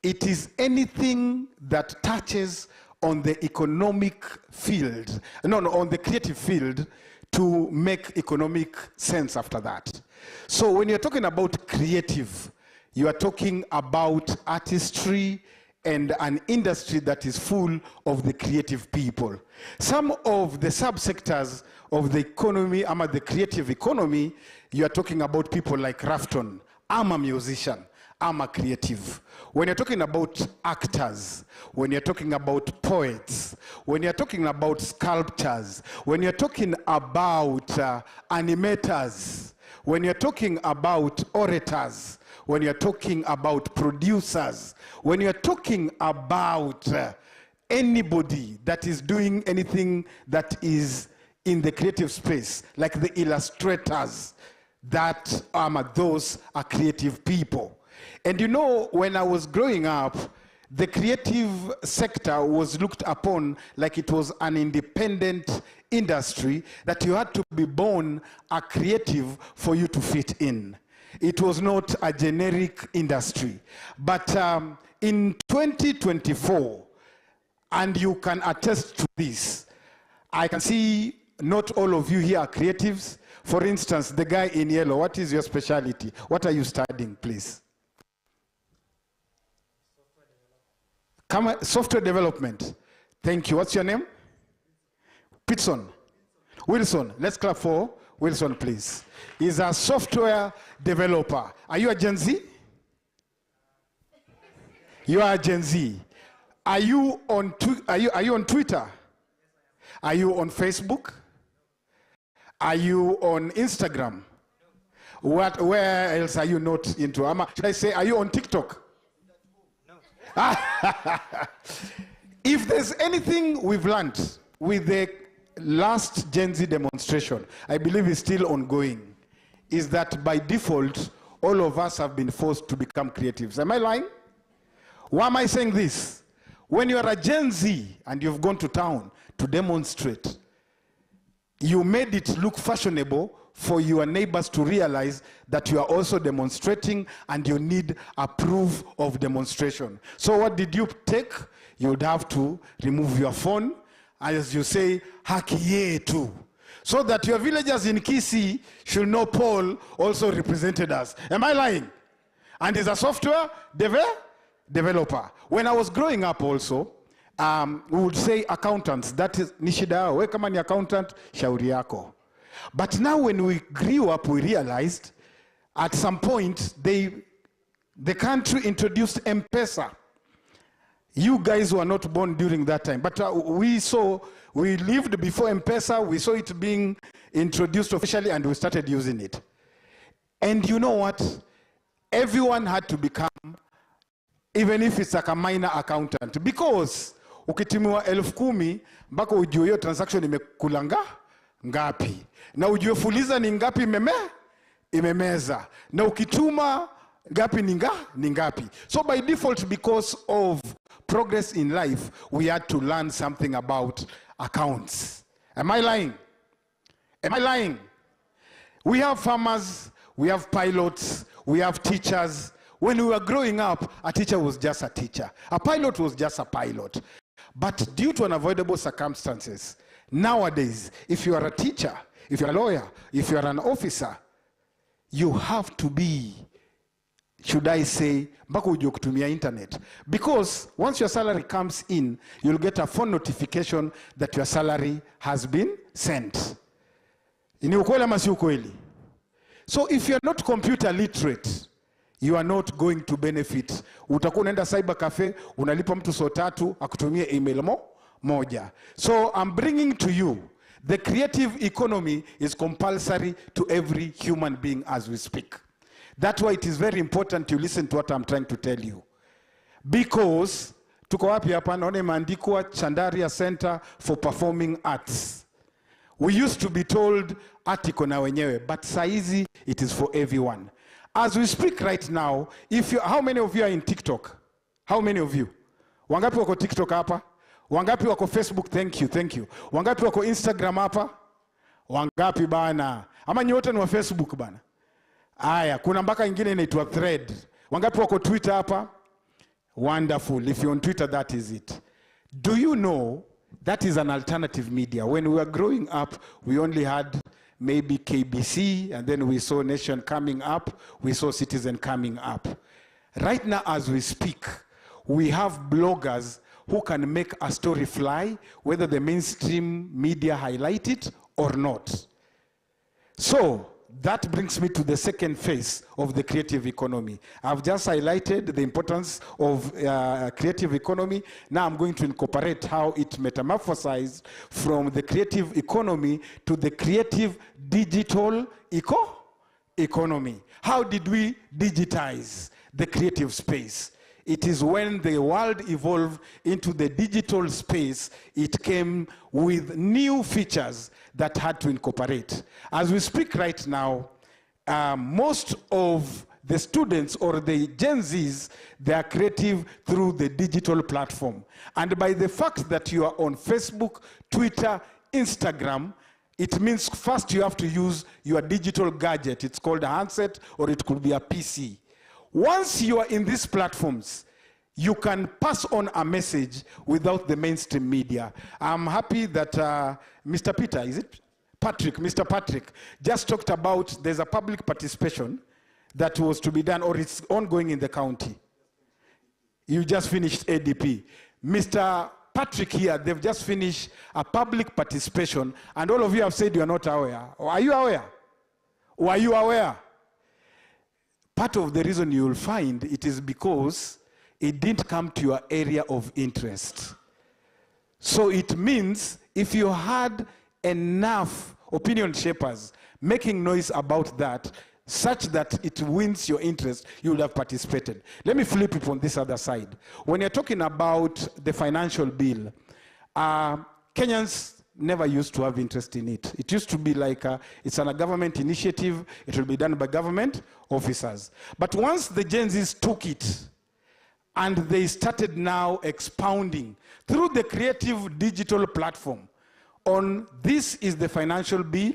It is anything that touches on the economic field, on the creative field, to make economic sense after that. So when you're talking about creative, you are talking about artistry and an industry that is full of the creative people. Some of the subsectors of the economy, the creative economy, you are talking about people like Rafton. I'm a musician. I'm a creative. When you're talking about actors, when you're talking about poets, when you're talking about sculptors, when you're talking about animators, when you're talking about orators, when you're talking about producers, when you're talking about anybody that is doing anything that is in the creative space, like the illustrators, that those are creative people. And you know, when I was growing up, the creative sector was looked upon like it was an independent industry, that you had to be born a creative for you to fit in. It was not a generic industry. But in 2024, and you can attest to this, I can see not all of you here are creatives. For instance, the guy in yellow, what is your specialty? What are you studying, please? Software development. Thank you. What's your name? Pitson. Wilson. Let's clap for Wilson, please. He's a software developer. Are you a Gen Z? You are a Gen Z. Are you on Twitter? Are you on Facebook? Are you on Instagram? Where else are you not into? Should I say, are you on TikTok? No. If there's anything we've learned with the last Gen Z demonstration, I believe is still ongoing, is that by default, all of us have been forced to become creatives. Am I lying? Why am I saying this? When you are a Gen Z and you've gone to town to demonstrate, you made it look fashionable for your neighbors to realize that you are also demonstrating and you need a proof of demonstration. So what did you take? You'd have to remove your phone, as you say, haki yetu, so that your villagers in Kisii should know Paul also represented us. Am I lying? And is a software developer. When I was growing up also, we would say accountants, that is nishida, we kama ni accountant, shauri yako. But now when we grew up, we realized at some point, the country introduced M-Pesa. You guys were not born during that time, but we lived before M-Pesa, we saw it being introduced officially and we started using it. And you know what? Everyone had to become, even if it's like a minor accountant, because ukitimiwa 10,000 mpaka ujue hiyo transaction imekulanga ngapi, na ujue fuliza ni ngapi imemeza, na ukituma ngapi ni ngapi. So by default, because of progress in life, we had to learn something about accounts. Am I lying? Am I lying? We have farmers, we have pilots, we have teachers. When we were growing up, a teacher was just a teacher. A pilot was just a pilot. But due to unavoidable circumstances, nowadays, if you are a teacher, if you're a lawyer, if you're an officer, you have to be, should I say, mpaka ujue kutumia internet. Because once your salary comes in, you'll get a phone notification that your salary has been sent. Ni ukweli ama si ukweli? So if you're not computer literate, you are not going to benefit. Utakuwa unaenda cyber cafe, unalipa mtu so tatu, akutumie email moja. So I'm bringing to you, the creative economy is compulsory to every human being as we speak. That's why it is very important you listen to what I'm trying to tell you. Because, tuko wapi hapa, naona imeandikwa Chandaria Center for Performing Arts. We used to be told art iko na wenyewe, but saizi it is for everyone. As we speak right now, how many of you are in TikTok? How many of you? Wangapi wako TikTok hapa? Wangapi wako Facebook? Thank you. Wangapi wako Instagram hapa? Wangapi bana? Ama nyote ni wa Facebook bana? Aya, kuna mpaka ingine inaitwa Thread. Wangapi wako Twitter hapa? Wonderful. If you're on Twitter, that is it. Do you know that is an alternative media? When we were growing up, we only had maybe KBC, and then we saw Nation coming up, we saw Citizen coming up. Right now, as we speak, we have bloggers who can make a story fly, whether the mainstream media highlight it or not. So, that brings me to the second phase of the creative economy. I've just highlighted the importance of creative economy. Now I'm going to incorporate how it metamorphosized from the creative economy to the creative digital economy. How did we digitize the creative space? It is when the world evolved into the digital space, it came with new features that had to incorporate. As we speak right now, most of the students or the Gen Zs, they are creative through the digital platform. And by the fact that you are on Facebook, Twitter, Instagram, it means first you have to use your digital gadget. It's called a handset, or it could be a PC. Once you are in these platforms, you can pass on a message without the mainstream media. I'm happy that Mr. Peter, is it? Patrick, Mr. Patrick, just talked about there's a public participation that was to be done, or it's ongoing in the county. You just finished ADP. Mr. Patrick here, they've just finished a public participation, and all of you have said you are not aware. Or are you aware? Or are you aware? Part of the reason you will find it is because it didn't come to your area of interest. So it means if you had enough opinion shapers making noise about that, such that it wins your interest, you would have participated. Let me flip it on this other side. When you're talking about the financial bill, Kenyans never used to have interest in it. It used to be like it's a government initiative, it will be done by government officers. But once the Gen Zs took it, and they started now expounding through the creative digital platform on this is the financial bill,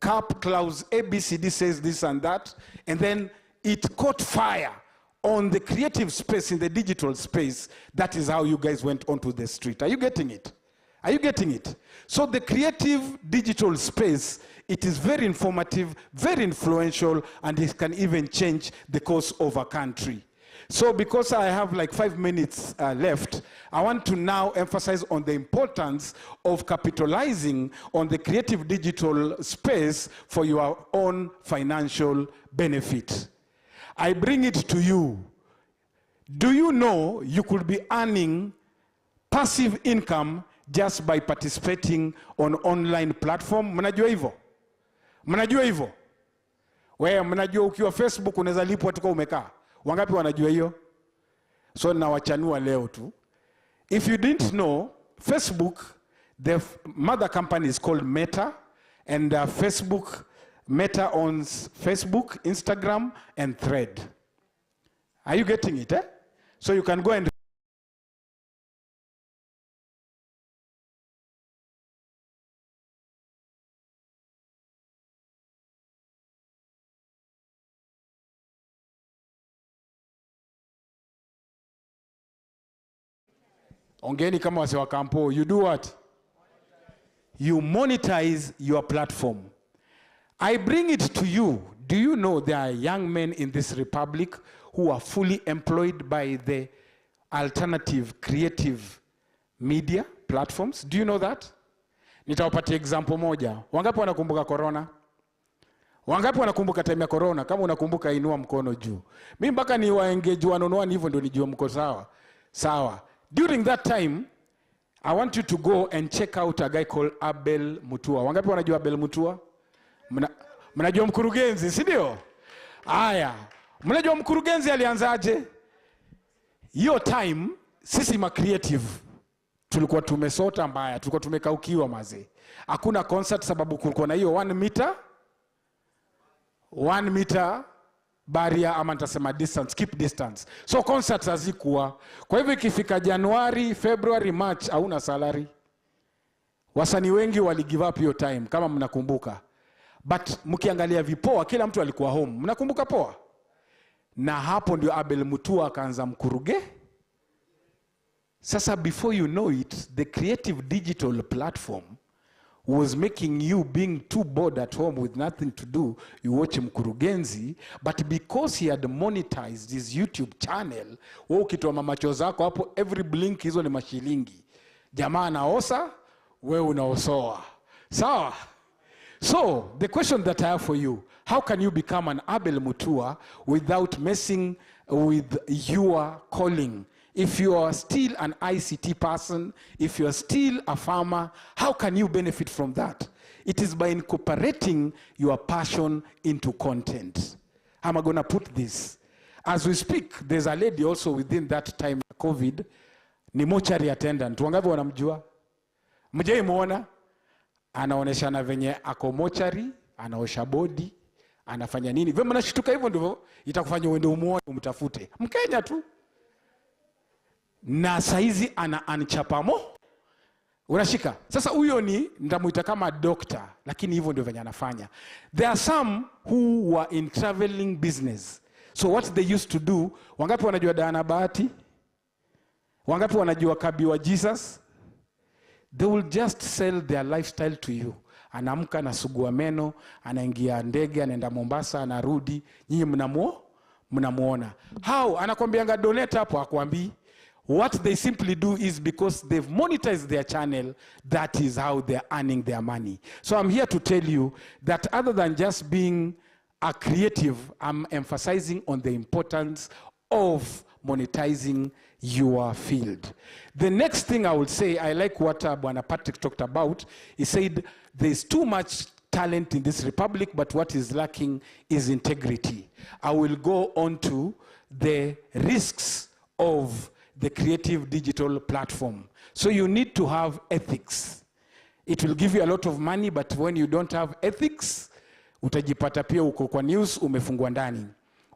CAP clause ABCD says this and that, and then it caught fire on the creative space, in the digital space. That is how you guys went onto the street. Are you getting it? Are you getting it? So the creative digital space, it is very informative, very influential, and it can even change the course of a country. So because I have like 5 minutes left, I want to now emphasize on the importance of capitalizing on the creative digital space for your own financial benefit. I bring it to you. Do you know you could be earning passive income just by participating on online platform? Mnajua hivyo? Mnajua hivyo? Wewe mnajua ukiwa Facebook unaweza lipwa tuko umekaa? Wangapi wanajua hiyo? So nawachanua leo tu. If you didn't know, Facebook, the mother company is called Meta, and Facebook, Meta owns Facebook, Instagram, and Thread. Are you getting it? So you can go and ongeni kama wase wa kampo, you do what? You monetize your platform. I bring it to you. Do you know there are young men in this republic who are fully employed by the alternative creative media platforms? Do you know that? Nitawapatia example moja. Wangapi wanakumbuka corona? Wangapi wanakumbuka time ya corona? Kama unakumbuka inua mkono juu. Mimi mpaka ni waengage wanonoani hivyo ndio nijue mko sawa. Sawa. During that time, I want you to go and check out a guy called Abel Mutua. Wangapi wanajua Abel Mutua? Mnajua mkurugenzi, si ndio? Aya. Mnajua mkurugenzi alianzaje? Hiyo time, sisi ma creative, tulikuwa tumesota mbaya, tulikuwa tumekaukiwa maze. Hakuna concert sababu kulikuwa na hiyo 1 meter barrier, ama nitasema distance, keep distance. So concerts hazikuwa. Kwa hivyo ikifika January, February, March hauna salary. Wasanii wengi wali give up your time kama mnakumbuka. But mkiangalia vipoa kila mtu alikuwa home. Mnakumbuka poa? Na hapo ndio Abel Mutua akaanza mkuruge. Sasa before you know it, the creative digital platform was making you being too bored at home with nothing to do. You watch mkurugenzi, but because he had monetized his YouTube channel, wewe ukitoa mamacho zako hapo, every blink hizo ni mashilingi. Jamaa anaosa, wewe unaosoa. Sawa? So, the question that I have for you, how can you become an Abel Mutua without messing with your calling? If you are still an ICT person, if you are still a farmer, how can you benefit from that? It is by incorporating your passion into content. How am I going to put this? As we speak, there's a lady also within that time, COVID, ni mortuary attendant. Wangapi wanamjua? Mjai muona? Anaoneshana venye ako mortuary, anaosha body, anafanya nini. Vema nashituka hivyo ndivyo, itakufanya uende umuone umtafute. Mkenya tu. Na saizi ana anchapamo. Unashika? Sasa huyo ni ndamuita kama doctor, lakini hivyo ndio venye anafanya. There are some who were in traveling business. So what they used to do, wangapi wanajua Diana Bahati? Wangapi wanajua Kabi wa Jesus? They will just sell their lifestyle to you. Anaamka na sugua meno, anaingia ndege, anaenda Mombasa, anarudi, nyinyi mnamuona. How? Anakwambianga donate hapo, akwambii. What they simply do is because they've monetized their channel, that is how they're earning their money. So I'm here to tell you that other than just being a creative, I'm emphasizing on the importance of monetizing your field. The next thing I would say, I like what Bwana Patrick talked about. He said there's too much talent in this republic, but what is lacking is integrity. I will go on to the risks of the creative digital platform. So you need to have ethics. It will give you a lot of money, but when you don't have ethics, utajipata pia uko kwa news umefungwa ndani.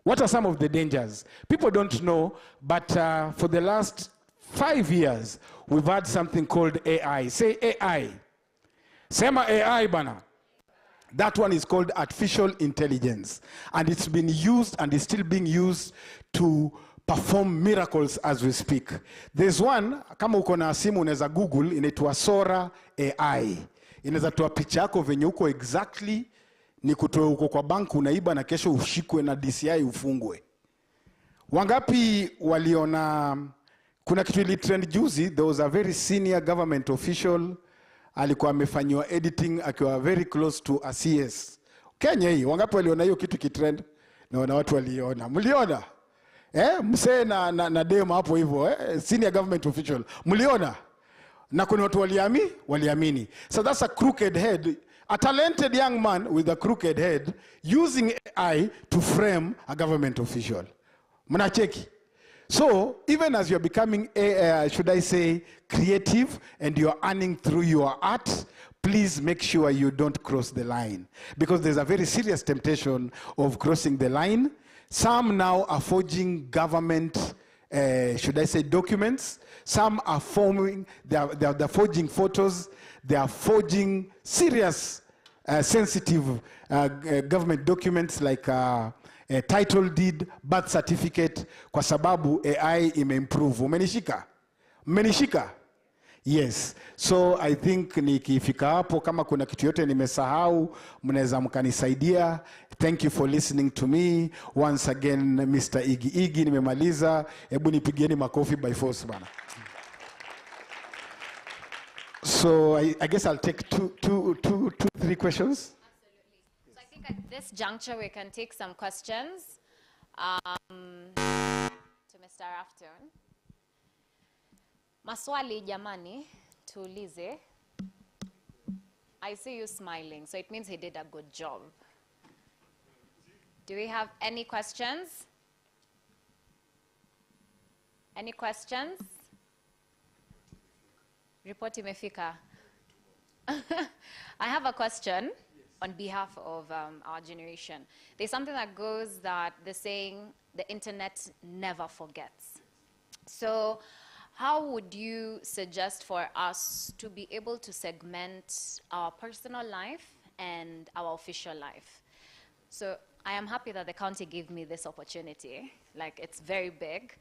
What are some of the dangers? People don't know, but for the last 5 years, we've had something called AI. Say AI. Sema AI bana. That one is called artificial intelligence. And it's been used and is still being used to perform miracles as we speak. There's one, kama uko na simu unaweza Google, inaitwa Sora AI. Inaweza toa picha yako venye uko exactly, ni kutoa uko kwa bank unaiba na kesho ushikwe na DCI ufungwe. Wangapi waliona, kuna kitu ili trend juzi, there was a very senior government official, alikuwa amefanywa editing akiwa very close to a CS. Kenya hii, wangapi waliona hiyo kitu kitrend? Naona watu waliona. Mliona? Msee na demo hapo hivyo, senior government official. Mliona? Na kuna watu waliamini. So that's a crooked head, a talented young man with a crooked head using AI to frame a government official. Mnacheki? So even as you're becoming, should I say, creative and you're earning through your art, please make sure you don't cross the line. Because there's a very serious temptation of crossing the line. Some now are forging government, should I say, documents. Some are they're forging photos. They are forging serious, sensitive government documents like a title deed, birth certificate, kwa sababu AI imeimprove. Umenishika? Yes. So I think nikifika hapo, kama kuna kitu yote nimesahau, mnaweza mkanisaidia. Thank you for listening to me. Once again, Mr. Igi, nimemaliza. Hebu nipigieni makofi by force bana. So I guess I'll take three questions. Absolutely. So I think at this juncture we can take some questions to Mr. Afton. Maswali jamani, tuulize. I see you smiling, so it means he did a good job. Do we have any questions? Any questions? Report imefika. I have a question on behalf of our generation. There's something that goes that the saying, the internet never forgets. So how would you suggest for us to be able to segment our personal life and our official life? So I am happy that the county gave me this opportunity. Like, it's very big.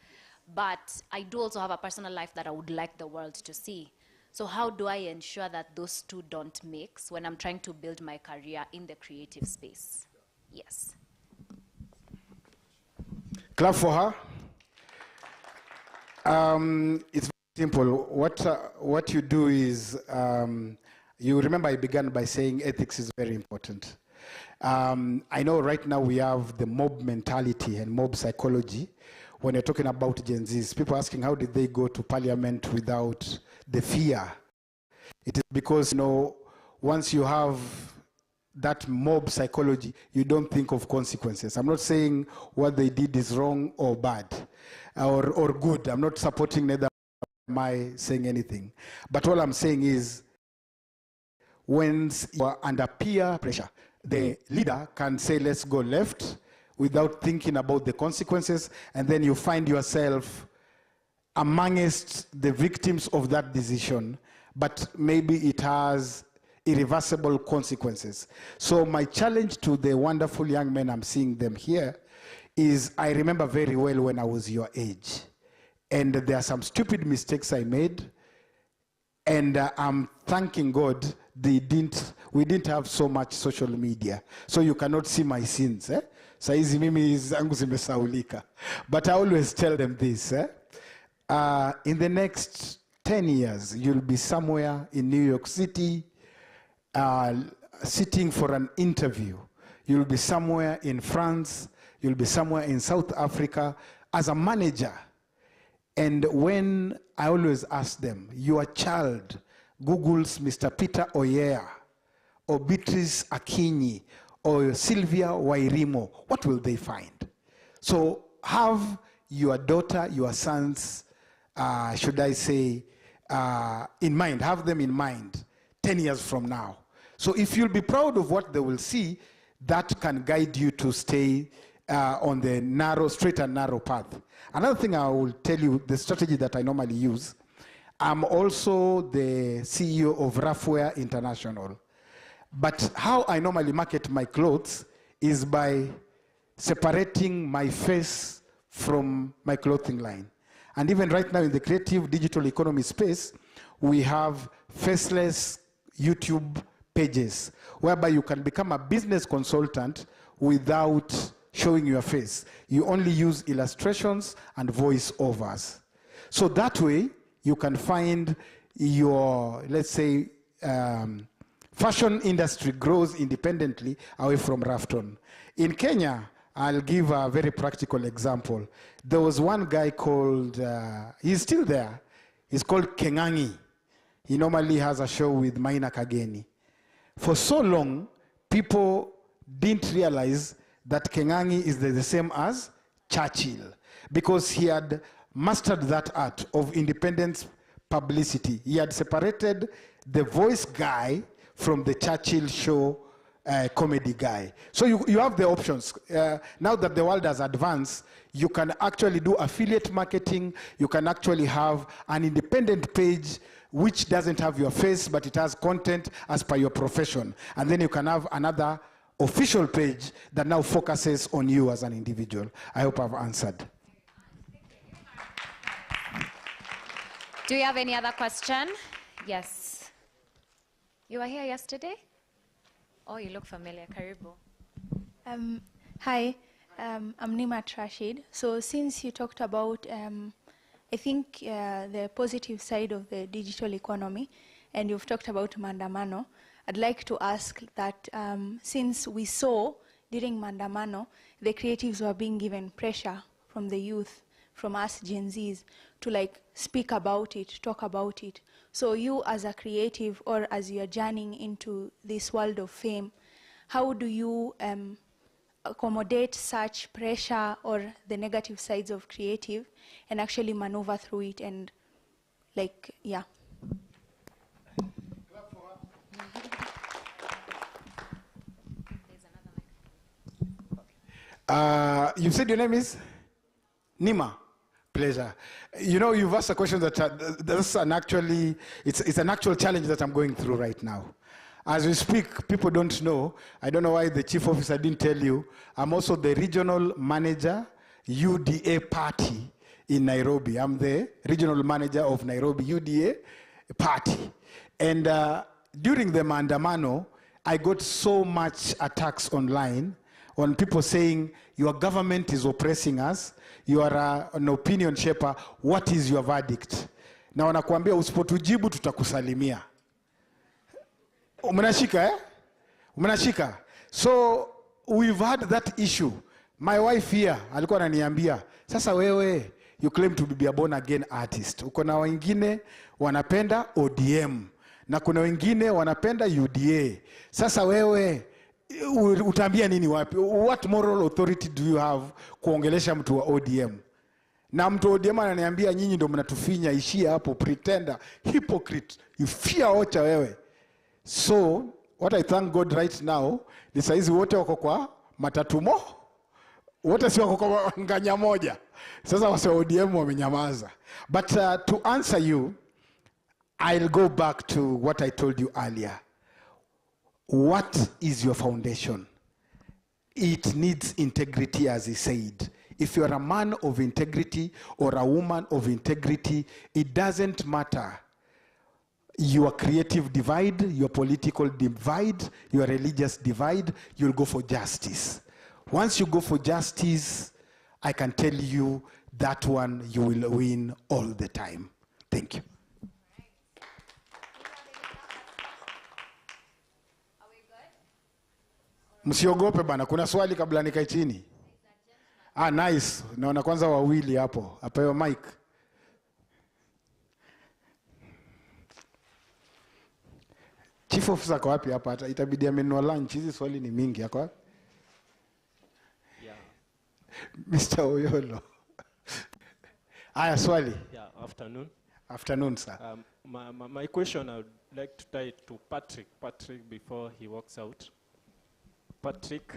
But I do also have a personal life that I would like the world to see. So how do I ensure that those two don't mix when I'm trying to build my career in the creative space? Yes. Clap for her. It's very simple. What you do is, you remember I began by saying ethics is very important. I know right now we have the mob mentality and mob psychology. When you're talking about Gen Zs, people asking how did they go to parliament without the fear? It is because, once you have that mob psychology, you don't think of consequences. I'm not saying what they did is wrong or bad or good. I'm not supporting, neither am I saying anything. But all I'm saying is, when you are under peer pressure, the leader can say, let's go left, without thinking about the consequences, and then you find yourself amongst the victims of that decision but maybe it has irreversible consequences. So my challenge to the wonderful young men, I'm seeing them here, is I remember very well when I was your age. And there are some stupid mistakes I made. And I'm thanking God we didn't have so much social media. So you cannot see my sins. Saizi mimi zangu zimesaulika. But I always tell them this. In the next 10 years, you'll be somewhere in New York City, sitting for an interview. You'll be somewhere in France. You'll be somewhere in South Africa as a manager. And when I always ask them, your child Googles Mr. Peter Oyer, or Beatrice Akinyi, or Sylvia Wairimo, what will they find? So have your daughter, your sons, should I say, in mind, have them in mind 10 years from now. So if you'll be proud of what they will see, that can guide you to stay on the straight and narrow path. Another thing I will tell you, the strategy that I normally use, I'm also the CEO of Roughwear International. But how I normally market my clothes is by separating my face from my clothing line. And even right now in the creative digital economy space, we have faceless YouTube pages whereby you can become a business consultant without showing your face. You only use illustrations and voiceovers. So that way, you can find your, let's say, fashion industry grows independently away from Rafton. In Kenya, I'll give a very practical example. There was one guy called, he's still there, he's called Kengangi. He normally has a show with Maina Kageni. For so long, people didn't realize that Kengangi is the same as Churchill, because he had mastered that art of independent publicity. He had separated the voice guy from the Churchill show comedy guy. So you have the options. Now that the world has advanced, you can actually do affiliate marketing. You can actually have an independent page which doesn't have your face, but it has content as per your profession. And then you can have another official page that now focuses on you as an individual. I hope I've answered. Do you have any other question? Yes. You were here yesterday? Oh, you look familiar. Karibu. Hi, I'm Nimat Rashid. So since you talked about, I think, the positive side of the digital economy, and you've talked about Mandamano, I'd like to ask that since we saw during Mandamano, the creatives were being given pressure from the youth, from us Gen Zs, to like speak about it, talk about it. So you as a creative, or as you're journeying into this world of fame, how do you accommodate such pressure or the negative sides of creative and actually maneuver through it and like, yeah. You said your name is? Nima. Pleasure. You know, you've asked a question that that's it's an actual challenge that I'm going through right now. As we speak, people don't know. I don't know why the chief officer didn't tell you. I'm also the regional manager, UDA party in Nairobi. I'm the regional manager of Nairobi UDA party. And during the Mandamano, I got so much attacks online on people saying, your government is oppressing us, you are an opinion shaper, what is your verdict? Na wanakuambia usipotujibu tutakusalimia. Umenashika, eh? Umenashika. So we've had that issue. My wife here alikuwa ananiambia, sasa wewe, you claim to be a born again artist. Uko na wengine wanapenda ODM. Na kuna wengine wanapenda UDA. Sasa wewe, utaambia nini wapi? What moral authority do you have kuongelesha mtu wa ODM? Na mtu ODM ananiambia nyinyi ndio mnatufinya, ishia hapo, pretender, hypocrite, you fear ocha wewe. So what I thank God right now ni saizi wote wako kwa matatumo, wote si wako kwa nganya moja. Sasa wase ODM wamenyamaza. But to answer you, I'll go back to what I told you earlier. What is your foundation? It needs integrity, as he said. If you're a man of integrity or a woman of integrity, it doesn't matter your creative divide, your political divide, your religious divide, you'll go for justice. Once you go for justice, I can tell you that one you will win all the time. Thank you. Msiogope bana, kuna swali kabla nikae chini. Nice. Naona kwanza wawili hapo. Apewe mic. Chief officer kwa wapi hapa? Itabidi amenunua lunch. Hizi swali ni mingi hapa. Yeah. Mr. Oyolo. Aya, swali. Yeah, afternoon. Afternoon, sir. My question, I would like to tie it to Patrick. Patrick, before he walks out. Patrick,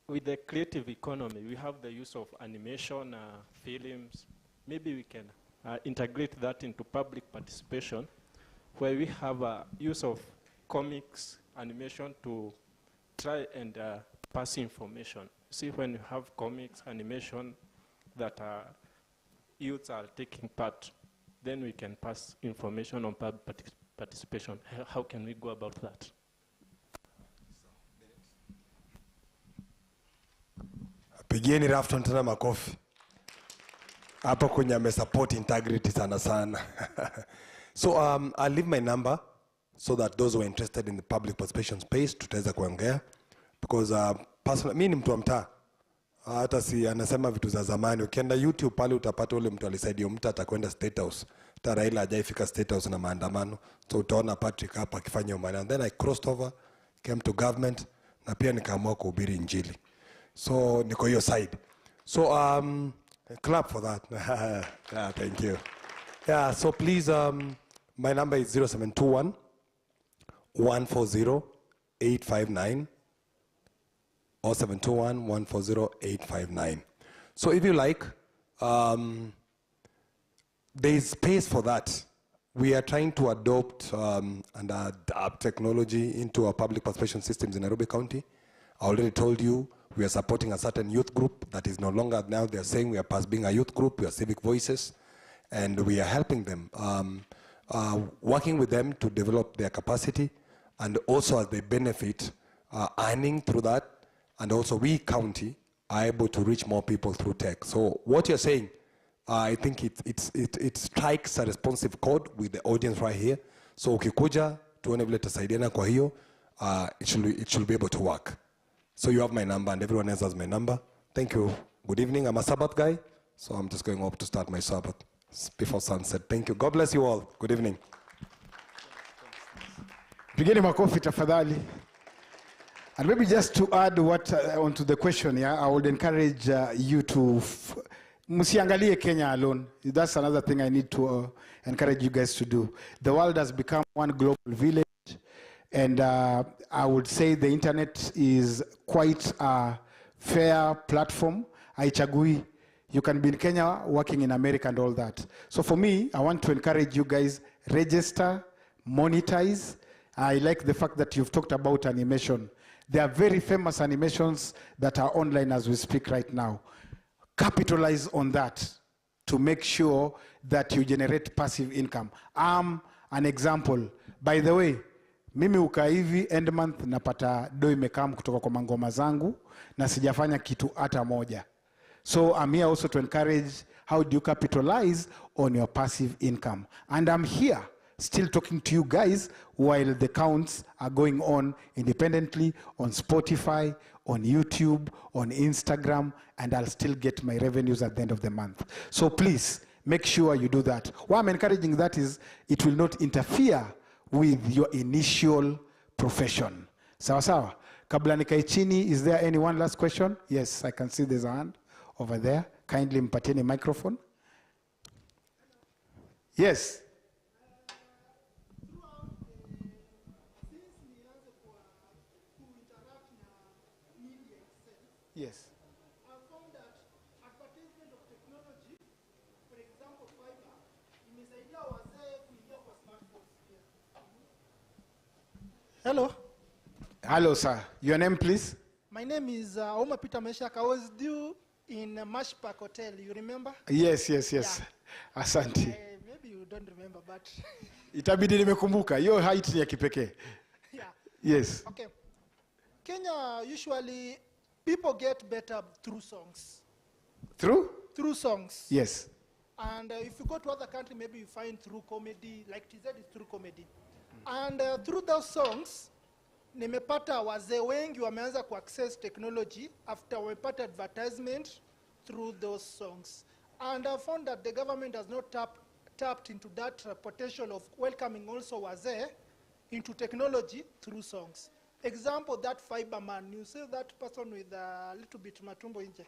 with the creative economy, we have the use of animation, films. Maybe we can integrate that into public participation, where we have a use of comics, animation to try and pass information. See, when you have comics, animation that youths are taking part, then we can pass information on public participation. How can we go about that? Pigieni Rafton tena makofi. Hapo kwenye amesupport integrity sana sana. So I'll leave my number so that those who are interested in the public participation space tutaweza kuongea, because personally mimi ni mtu wa mtaa. Hata si anasema vitu za zamani. Ukienda YouTube pale utapata ule mtu alisaidia mtu atakwenda State House. Hata Raila hajaifika State House na maandamano. So utaona Patrick hapa akifanya umani. And then I crossed over, came to government, na pia nikaamua kuhubiri injili. So niko hiyo side. So clap for that. Yeah, thank you. Yeah, so please my number is 0721 140 859 or 721 140 859. So if you like, there is space for that. We are trying to adopt and adapt technology into our public participation systems in Nairobi County. I already told you we are supporting a certain youth group that is no longer, now they are saying we are past being a youth group, we are civic voices, and we are helping them, working with them to develop their capacity, and also as they benefit, earning through that, and also we county are able to reach more people through tech. So what you're saying, I think it strikes a responsive chord with the audience right here. So ukikuja tuone vile tasaidiana kwa hiyo, it should be able to work. So you have my number and everyone else has my number. Thank you. Good evening. I'm a Sabbath guy, so I'm just going up to start my Sabbath before sunset. Thank you. God bless you all. Good evening. Pigeni makofi tafadhali. And maybe just to add what onto the question, yeah, I would encourage you to msiangalie Kenya alone. That's another thing I need to encourage you guys to do. The world has become one global village. And I would say the internet is quite a fair platform. Haichagui. You can be in Kenya, working in America and all that. So for me, I want to encourage you guys, register, monetize. I like the fact that you've talked about animation. There are very famous animations that are online as we speak right now. Capitalize on that to make sure that you generate passive income. I'm an example. By the way, mimi ukaa hivi end month napata doi imekam kutoka kwa mangoma zangu na sijafanya kitu hata moja. So I'm here also to encourage how do you capitalize on your passive income. And I'm here still talking to you guys while the counts are going on independently on Spotify, on YouTube, on Instagram, and I'll still get my revenues at the end of the month. So please make sure you do that. Why I'm encouraging that is it will not interfere with your initial profession. Sawa sawa. Kabla nikae chini, is there any one last question? Yes, I can see there's a hand over there. Kindly mpatieni microphone. Yes. Yes. Advertisement of technology, for example, fiber, imesaidia wazee Hello. Hello, sir. Your name, please? My name is Oma Peter Meshak. I was due in Marsh Park Hotel. You remember? Yes. Yeah. Asante. Maybe you don't remember, but... Itabidi nimekumbuka. Your height ni ya kipekee. Yeah. Yes. Okay. Kenya, usually, people get better through songs. Through? Through songs. Yes. And if you go to other country, maybe you find through comedy, like TZ is through comedy. And through those songs, nimepata wazee wengi wameanza access technology after wamepata advertisement through those songs. And I found that the government has not tapped into that potential of welcoming also wazee into technology through songs. Example, that fiber man, you see that person with a little bit matumbo inje.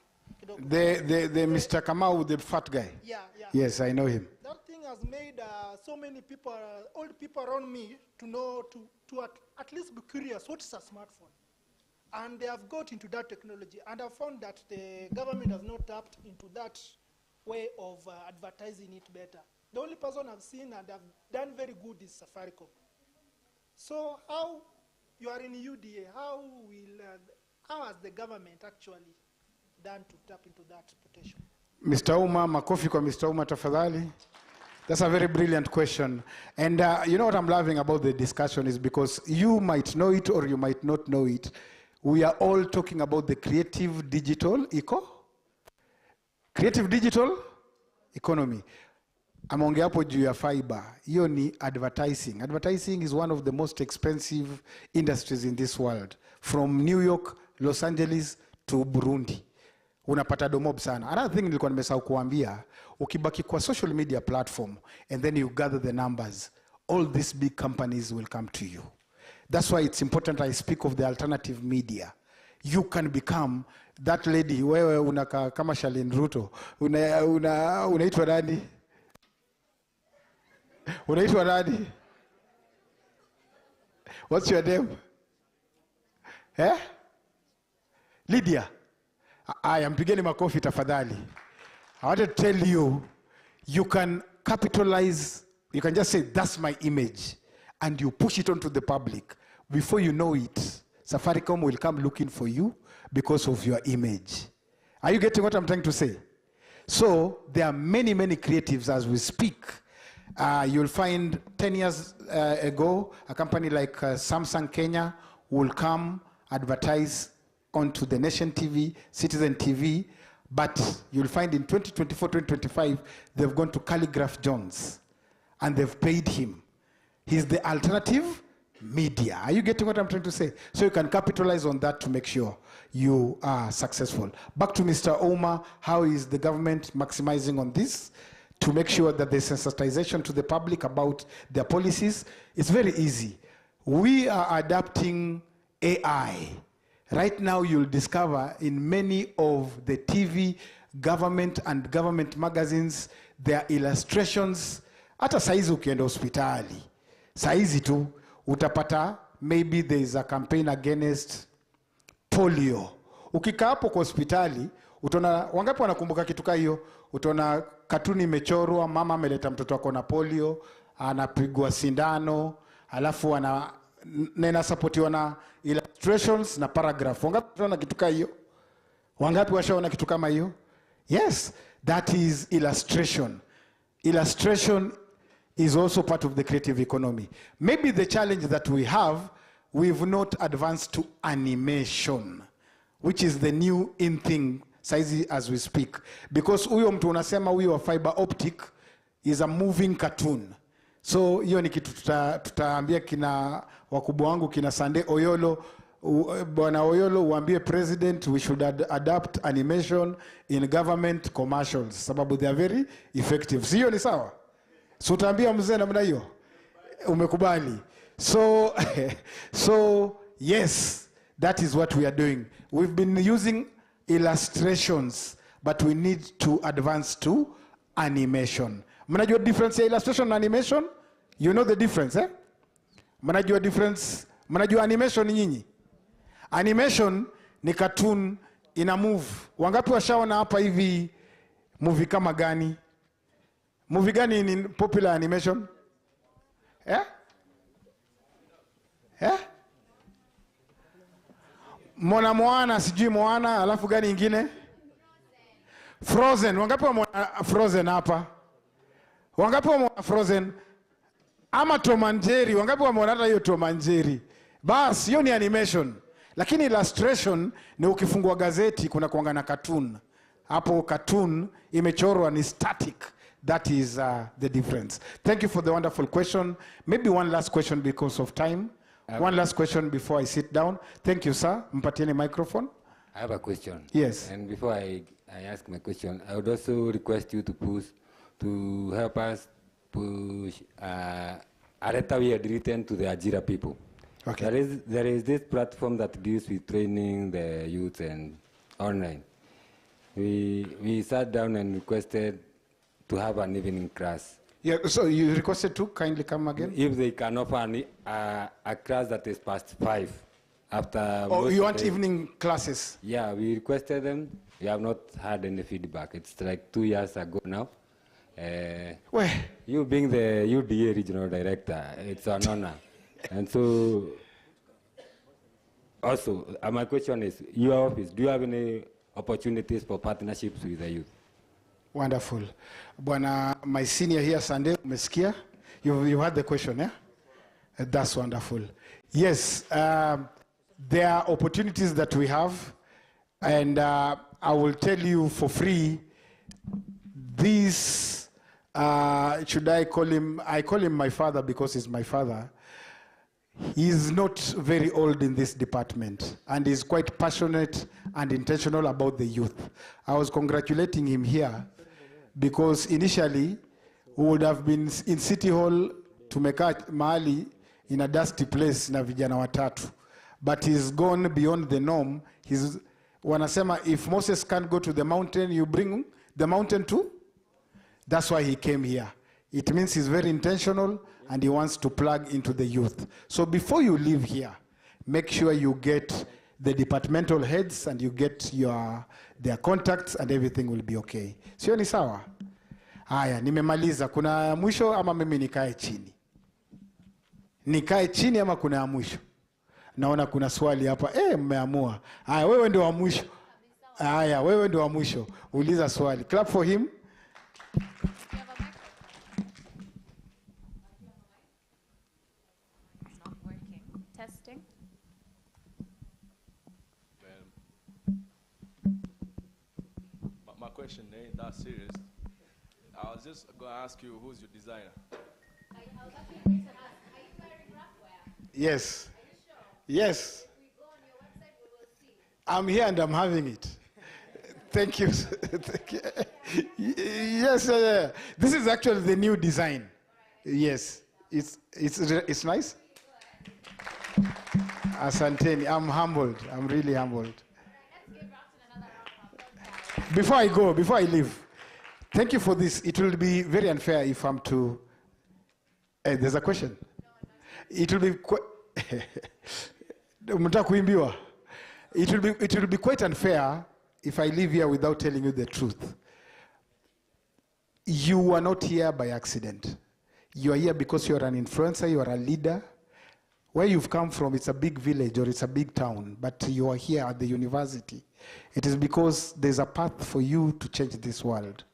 The Mr. Kamau, the fat guy? Yeah. Yes, I know him. That thing has made so many people, old people around me, to know, to at least be curious, what is a smartphone? And they have got into that technology. And I found that the government has not tapped into that way of advertising it better. The only person I've seen and have done very good is Safaricom. So how you are in UDA, how has the government actually done to tap into that potential? Mr. Uma, makofi kwa Mr. Uma tafadhali. That's a very brilliant question. And you know what I'm loving about the discussion is because you might know it or you might not know it. We are all talking about the creative digital economy. Ameongea hapo juu ya fiber. Hiyo ni advertising. Advertising is one of the most expensive industries in this world. From New York, Los Angeles to Burundi. Unapata domob sana. Another thing nilikuwa nimesahau kuambia, ukibaki kwa social media platform and then you gather the numbers, all these big companies will come to you. That's why it's important I speak of the alternative media. You can become that lady, wewe unaka kama Shalin Ruto. Unaitwa nani? Unaitwa nani? What's your name? Lydia. I am pigeni makofi tafadhali. I want to tell you, you can capitalize, you can just say, that's my image, and you push it onto the public. Before you know it, Safaricom will come looking for you because of your image. Are you getting what I'm trying to say? So there are many, many creatives as we speak. You'll find 10 years ago, a company like Samsung Kenya will come advertise onto the Nation TV, Citizen TV, but you'll find in 2024, 2025, they've gone to Calligraph Jones, and they've paid him. He's the alternative media. Are you getting what I'm trying to say? So you can capitalize on that to make sure you are successful. Back to Mr. Oma, how is the government maximizing on this to make sure that there's sensitization to the public about their policies? It's very easy. We are adapting AI. Right now, you'll discover in many of the TV, government and government magazines, there are illustrations. Hata saizi ukienda hospitali, saizi tu, utapata, maybe there is a campaign against polio. Ukikaa hapo kwa hospitali, utaona, wangapi wanakumbuka kitu kama hiyo? Utaona katuni imechorwa, mama ameleta mtoto wako na polio, anapigwa sindano, alafu inasupportiwa na illustrations na paragraph. Wangapi wanaona kitu kama hiyo? Wangapi washaona kitu kama hiyo? Yes, that is illustration. Illustration is also part of the creative economy. Maybe the challenge that we have, we've not advanced to animation, which is the new in thing saizi as we speak. Because huyo mtu unasema huyo wa fiber optic is a moving cartoon. So hiyo ni kitu tutaambia kina wakubwa wangu kina Sande Oyolo, Bwana Oyolo, uambie president we should adapt animation in government commercials sababu they are very effective. Sio ni sawa? So utaambia mzee namna hiyo. Umekubali. So yes, that is what we are doing. We've been using illustrations, but we need to advance to animation. Mnajua difference ya illustration na animation? You know the difference, eh? Mnajua difference? Mnajua animation ni nyinyi? Animation ni cartoon ina move. Wangapi washaona hapa hivi movie kama gani? Movie gani ni popular animation? Mona Moana, sijui Moana, alafu gani ingine? Frozen. Wangapi wameona Frozen hapa? Wangapi wameona Frozen? Ama Tom and Jerry, wangapi wameona hata hiyo Tom and Jerry? Bas, hiyo ni animation. Lakini illustration ni ukifungua gazeti kuna kuanga na cartoon. Hapo cartoon imechorwa ni static. That is the difference. Thank you for the wonderful question. Maybe one last question because of time. One last question before I sit down. Thank you, sir. Mpatieni microphone. I have a question. Yes. And before I ask my question, I would also request you to help us push a letter we had written to the Ajira people. Okay. There is this platform that deals with training the youth and online. We sat down and requested to have an evening class. Yeah, so you requested to kindly come again? If they can offer a class that is past 5 after. Oh, you want evening classes? Yeah, we requested them. We have not had any feedback. It's like 2 years ago now. Where? You being the UDA regional director, it's an honor. And so, also, my question is, your office, do you have any opportunities for partnerships with the youth? Wonderful. Bwana, my senior here, Sunday, umesikia? You had the question, yeah? That's wonderful. Yes, there are opportunities that we have, and I will tell you for free, this, should I call him my father because he's my father. He's not very old in this department, and he's quite passionate and intentional about the youth. I was congratulating him here because initially we would have been in City Hall tumekaa mahali in a dusty place na vijana watatu. But he's gone beyond the norm. Wanasema if Moses can't go to the mountain, you bring the mountain too? That's why he came here. It means he's very intentional and he wants to plug into the youth. So before you leave here, make sure you get the departmental heads and you get their contacts and everything will be okay. Sio ni sawa? Haya, nimemaliza. Kuna mwisho ama mimi nikae chini? Nikae chini ama kuna mwisho? Naona kuna swali hapa. Mmeamua. Haya, wewe ndio wa mwisho. Haya, wewe ndio wa mwisho. Uliza swali. Clap for him. Testing. My question ain't that serious. I was just going to ask you, who's your designer? Yes. Yes. I'm here and I'm having it. Thank you. Thank you. Yes, this is actually the new design. Yes, it's nice. Asanteni, I'm humbled. I'm really humbled. Before I leave, thank you for this. It will be very unfair if I'm to. There's a question. It will be. It will be quite unfair if I leave here without telling you the truth. You are not here by accident. You are here because you are an influencer, you are a leader. Where you've come from, it's a big village or it's a big town, but you are here at the university. It is because there's a path for you to change this world.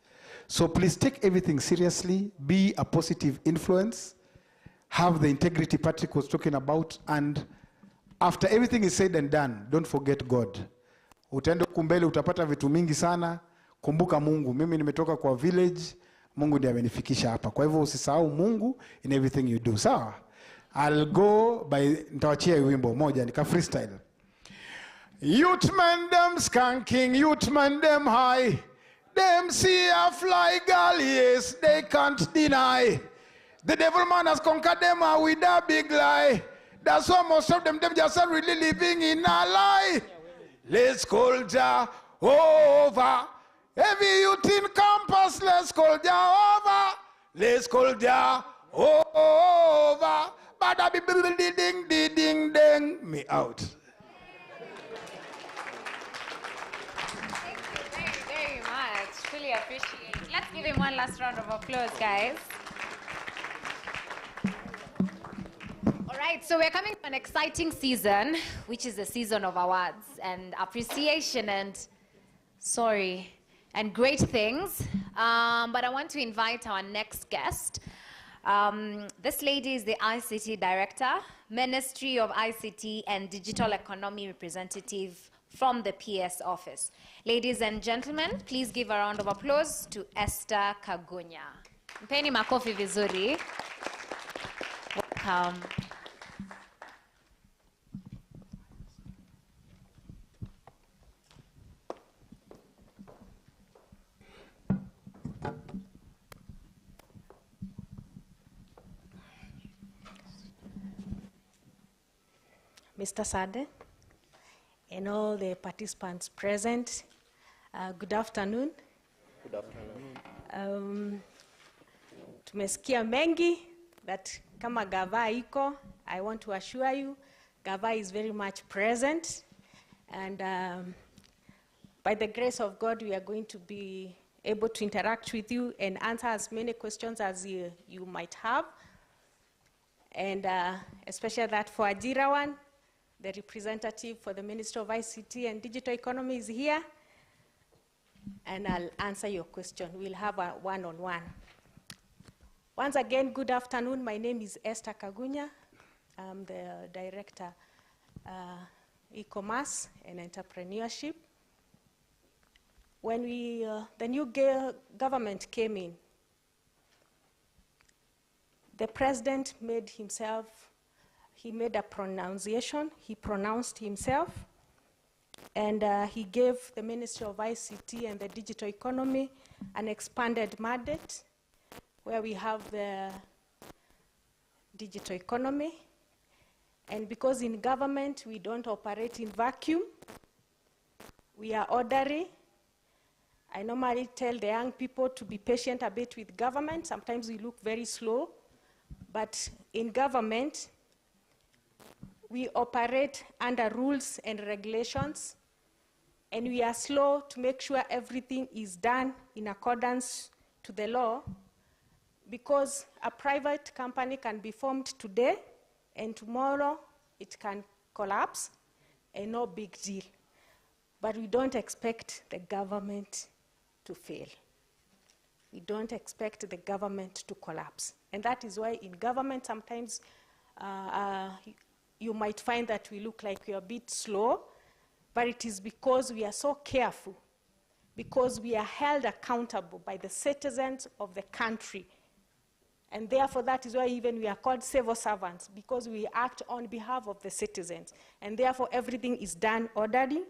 So please take everything seriously, be a positive influence, have the integrity Patrick was talking about, and after everything is said and done, don't forget God. Utaenda kumbele utapata vitu mingi sana, kumbuka Mungu. Mimi nimetoka kwa village, Mungu ndiye amenifikisha hapa. Kwa hivyo usisahau Mungu in everything you do. Sawa? I'll go by, nitawachia wimbo moja, nika freestyle. Youth man them skanking, youth man them high. Them see a fly girl, yes, they can't deny. The devil man has conquered them with a big lie. That's why most of them just are really living in a lie. Let's call Jah over. Every youth in campus, let's call Jah over. Let's call Jah over. Bada be ding ding ding me out. Thank you very much. Really appreciate it. Let's give him one last round of applause, guys. All right, so we're coming to an exciting season, which is the season of awards and appreciation and great things. But I want to invite our next guest. This lady is the ICT Director, Ministry of ICT and Digital Economy Representative from the PS office. Ladies and gentlemen, please give a round of applause to Esther Kagunya. Mpeni makofi vizuri. Welcome. Mr. Sade, and all the participants present, good afternoon. Good afternoon. Tumesikia mengi that kama gava iko, I want to assure you, gava is very much present, and by the grace of God, we are going to be able to interact with you and answer as many questions as you might have, and especially that for Ajira one, the representative for the Ministry of ICT and Digital Economy is here, and I'll answer your question. We'll have a one-on-one. Once again, good afternoon. My name is Esther Kagunya. I'm the Director, E-Commerce and Entrepreneurship. When the new government came in, the President made a pronunciation. He pronounced himself, and he gave the Ministry of ICT and the Digital Economy an expanded mandate, where we have the digital economy. And because in government we don't operate in vacuum, we are orderly. I normally tell the young people to be patient a bit with government. Sometimes we look very slow, but in government, we operate under rules and regulations, and we are slow to make sure everything is done in accordance to the law, because a private company can be formed today, and tomorrow it can collapse, and no big deal. But we don't expect the government to fail. We don't expect the government to collapse. And that is why in government sometimes you might find that we look like we are a bit slow, but it is because we are so careful, because we are held accountable by the citizens of the country. And therefore, that is why even we are called civil servants, because we act on behalf of the citizens. And therefore, everything is done orderly.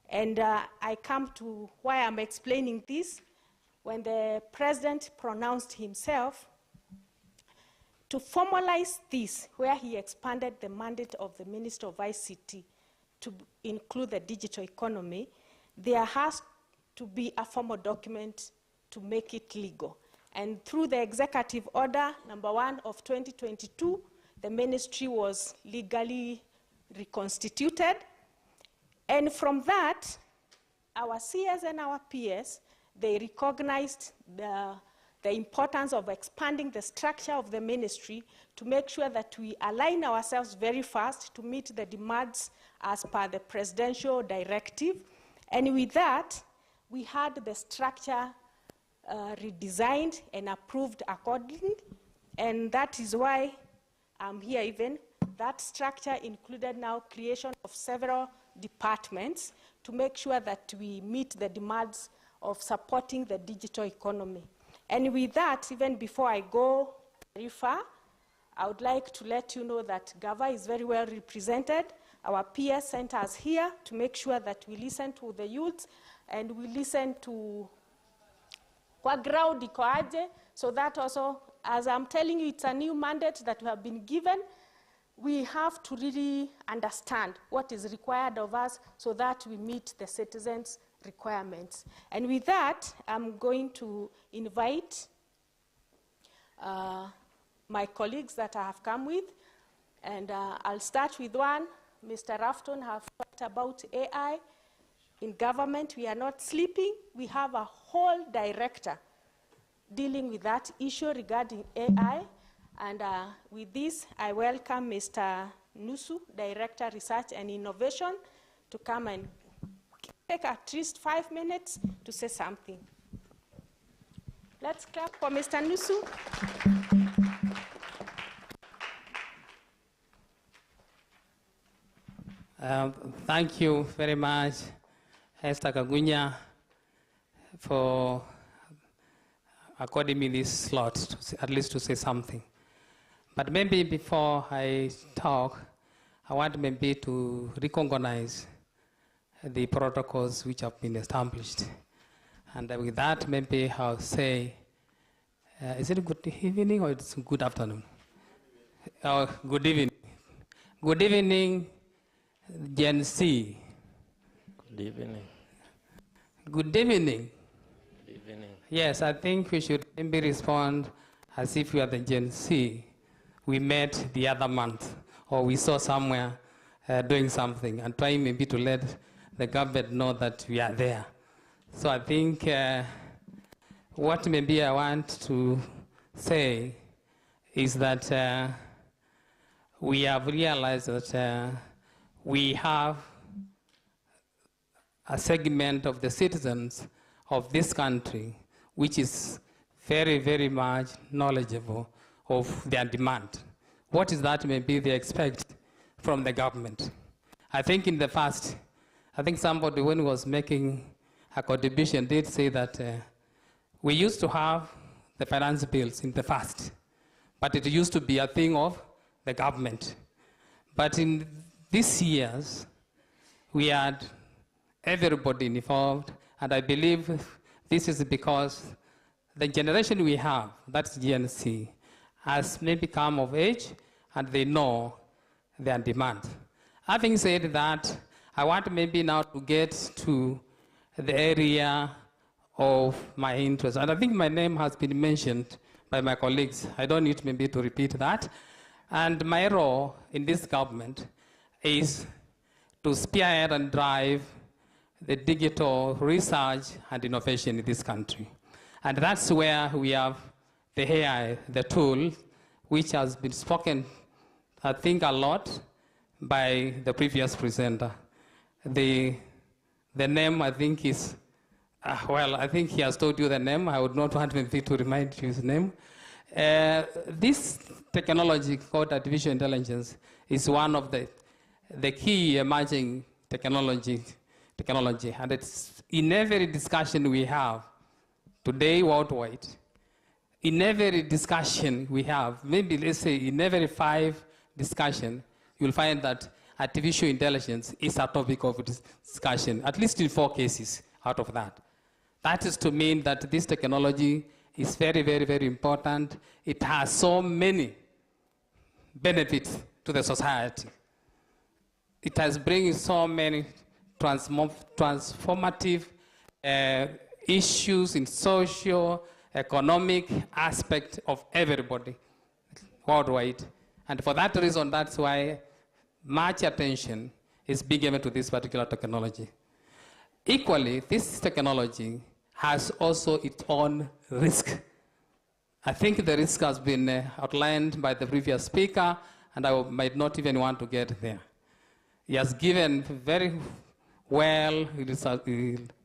And I come to why I'm explaining this. When the President pronounced himself, to formalize this, where he expanded the mandate of the Minister of ICT to include the digital economy, there has to be a formal document to make it legal. And through the Executive Order #1 of 2022, the ministry was legally reconstituted. And from that, our CS and our PS, they recognized the importance of expanding the structure of the ministry to make sure that we align ourselves very fast to meet the demands as per the presidential directive. And with that, we had the structure redesigned and approved accordingly. And that is why I'm here even. That structure included now creation of several departments to make sure that we meet the demands of supporting the digital economy. And with that, even before I go very far, I would like to let you know that GAVA is very well represented. Our PS sent us here to make sure that we listen to the youth and we listen to kwa ground iko aje, so that also, as I'm telling you, it's a new mandate that we have been given. We have to really understand what is required of us so that we meet the citizens' requirements. And with that, I'm going to invite my colleagues that I have come with. And I'll start with one. Mr. Rafton have talked about AI. In government, we are not sleeping. We have a whole director dealing with that issue regarding AI. And with this, I welcome Mr. Nusu, Director, Research and Innovation, to come and take at least 5 minutes to say something. Let's clap for Mr. Nusu. Thank you very much, Esther Kagunya, for according me this slot, at least to say something. But maybe before I talk, I want maybe to recognize the protocols which have been established. And with that, maybe I'll say, is it good evening or it's good afternoon? Good evening. Good evening, Gen Z. Good evening. Good evening. Good evening. Yes, I think we should maybe respond as if we are the Gen Z. We met the other month, or we saw somewhere doing something, and trying maybe to let the government know that we are there. So I think what maybe I want to say is that we have realized that we have a segment of the citizens of this country which is very, very much knowledgeable of their demand. What is that maybe they expect from the government? I think in the past, I think somebody when he was making a contribution did say that we used to have the finance bills in the past, but it used to be a thing of the government. But in these years, we had everybody involved, and I believe this is because the generation we have, that's Gen Z, has maybe come of age and they know their demand. Having said that, I want maybe now to get to the area of my interest. And I think my name has been mentioned by my colleagues. I don't need maybe to repeat that. And my role in this government is to spearhead and drive the digital research and innovation in this country. And that's where we have the AI, the tool, which has been spoken, I think, a lot by the previous presenter. The name, I think, is, well, I think he has told you the name. I would not want maybe to remind you his name. This technology called artificial intelligence is one of the key emerging technology, and it's in every discussion we have today worldwide. In every discussion we have, maybe let's say in every 5 discussions, you'll find that artificial intelligence is a topic of discussion, at least in 4 cases out of that. That is to mean that this technology is very, very, very important. It has so many benefits to the society. It has brought so many transformative issues in social, economic aspect of everybody worldwide. And for that reason, that's why much attention is being given to this particular technology. Equally, this technology has also its own risk. I think the risk has been outlined by the previous speaker, and I might not even want to get there. He has given very well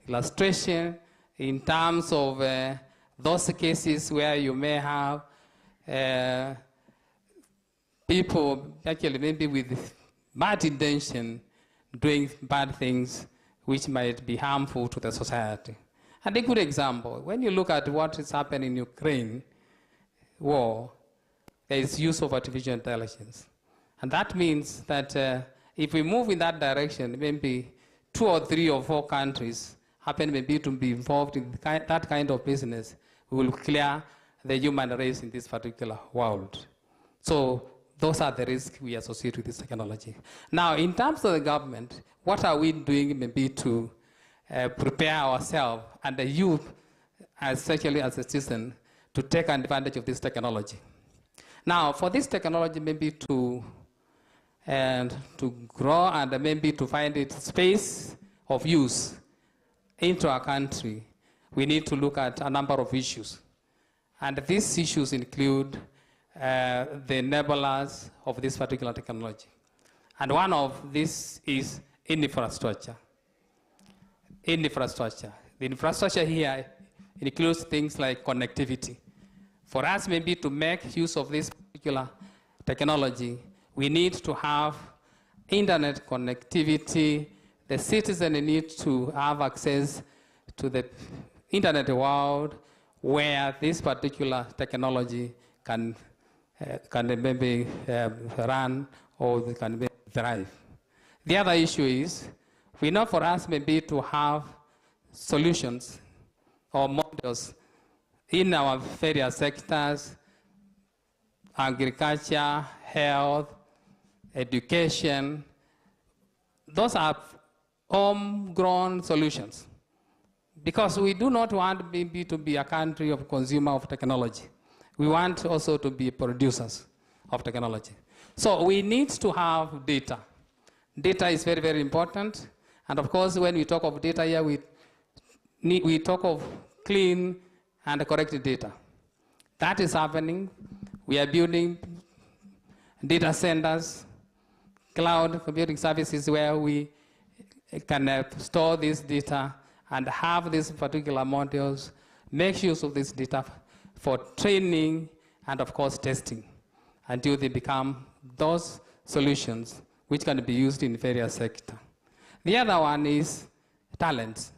illustration in terms of those cases where you may have people actually maybe with bad intention doing bad things which might be harmful to the society. And a good example, when you look at what is happening in Ukraine war, there is use of artificial intelligence. And that means that if we move in that direction, maybe 2 or 3 or 4 countries happen maybe to be involved in that kind of business, we will clear the human race in this particular world. So those are the risks we associate with this technology. Now, in terms of the government, what are we doing maybe to prepare ourselves and the youth, especially as a citizen, to take advantage of this technology? Now, for this technology maybe to grow and maybe to find its space of use into our country, we need to look at a number of issues. And these issues include the enablers of this particular technology. And one of these is infrastructure. Infrastructure. The infrastructure here includes things like connectivity. For us maybe to make use of this particular technology, we need to have internet connectivity. The citizen needs to have access to the internet world where this particular technology can maybe run or can maybe thrive. The other issue is, we know for us maybe to have solutions or models in our various sectors, agriculture, health, education. Those are homegrown solutions, because we do not want maybe to be a country of consumer of technology. We want also to be producers of technology. So we need to have data. Data is very, very important. And of course, when we talk of data here, we talk of clean and correct data. That is happening. We are building data centers, cloud computing services where we can store this data and have these particular modules, make use of this data for training and of course testing until they become those solutions which can be used in various sectors. The other one is talents.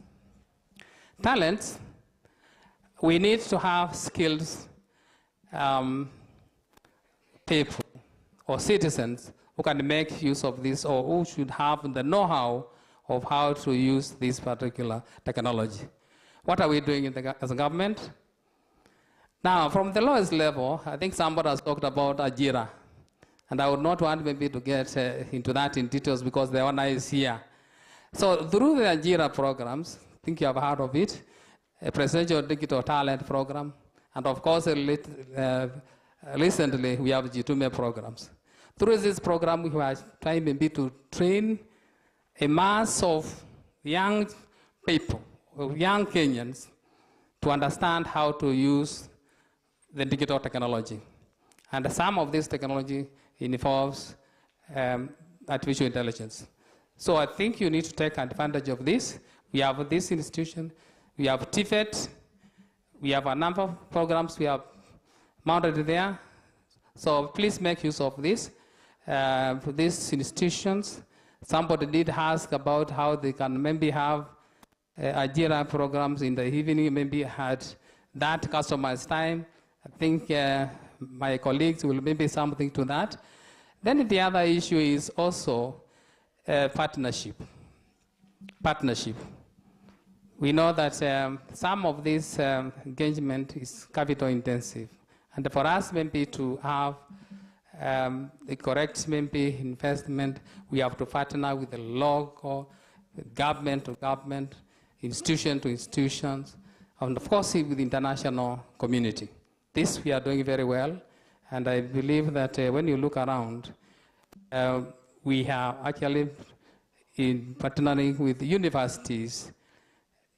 Talents, we need to have skills people or citizens who can make use of this or who should have the know-how of how to use this particular technology. What are we doing as a government? Now, from the lowest level, I think somebody has talked about Ajira. And I would not want maybe to get into that in details because the owner is here. So through the Ajira programs, I think you have heard of it, a presidential digital talent program, and of course recently we have G2ME programs. Through this program, we are trying maybe to train a mass of young people, young Kenyans, to understand how to use the digital technology. And some of this technology involves artificial intelligence. So I think you need to take advantage of this. We have this institution, we have TVET, we have a number of programs we have mounted there. So please make use of this. For these institutions, somebody did ask about how they can maybe have Ajira programs in the evening, maybe had that customized time. I think my colleagues will maybe something to that. Then the other issue is also partnership. Partnership. We know that some of this engagement is capital intensive. And for us maybe to have the correct maybe investment, we have to partner with the local, government to government, institution to institutions, and of course with the international community. This we are doing very well, and I believe that when you look around, we are actually in partnering with universities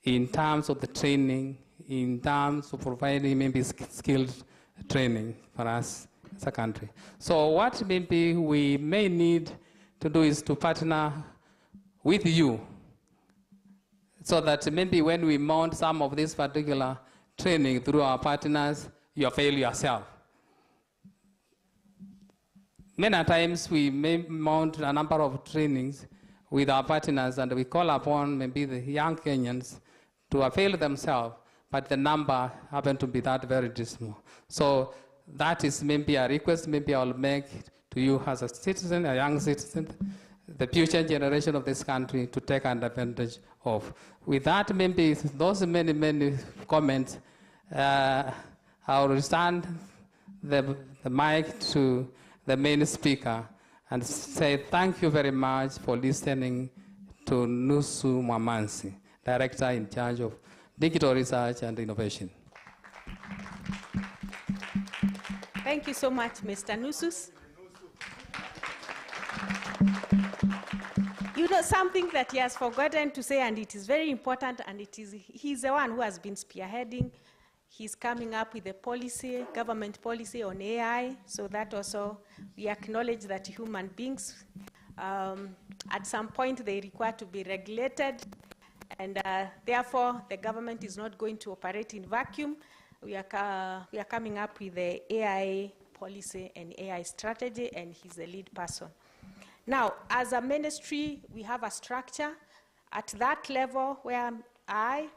in terms of the training, in terms of providing maybe skilled training for us as a country. So what maybe we may need to do is to partner with you so that maybe when we mount some of this particular training through our partners, you avail yourself. Many times we may mount a number of trainings with our partners and we call upon maybe the young Kenyans to avail themselves, but the number happen to be that very dismal. So that is maybe a request maybe I'll make to you as a citizen, a young citizen, the future generation of this country to take advantage of. With that, maybe those many comments, I'll return the mic to the main speaker and say thank you very much for listening to Nusu Mwamansi, Director in charge of Digital Research and Innovation. Thank you so much, Mr. Nusus. You know something that he has forgotten to say, and it is very important, and it is he's the one who has been spearheading He's coming up with a policy, government policy on AI, so that also we acknowledge that human beings, at some point they require to be regulated, and therefore the government is not going to operate in vacuum. We are coming up with the AI policy and AI strategy, and he's the lead person. Now, as a ministry, we have a structure. At that level where I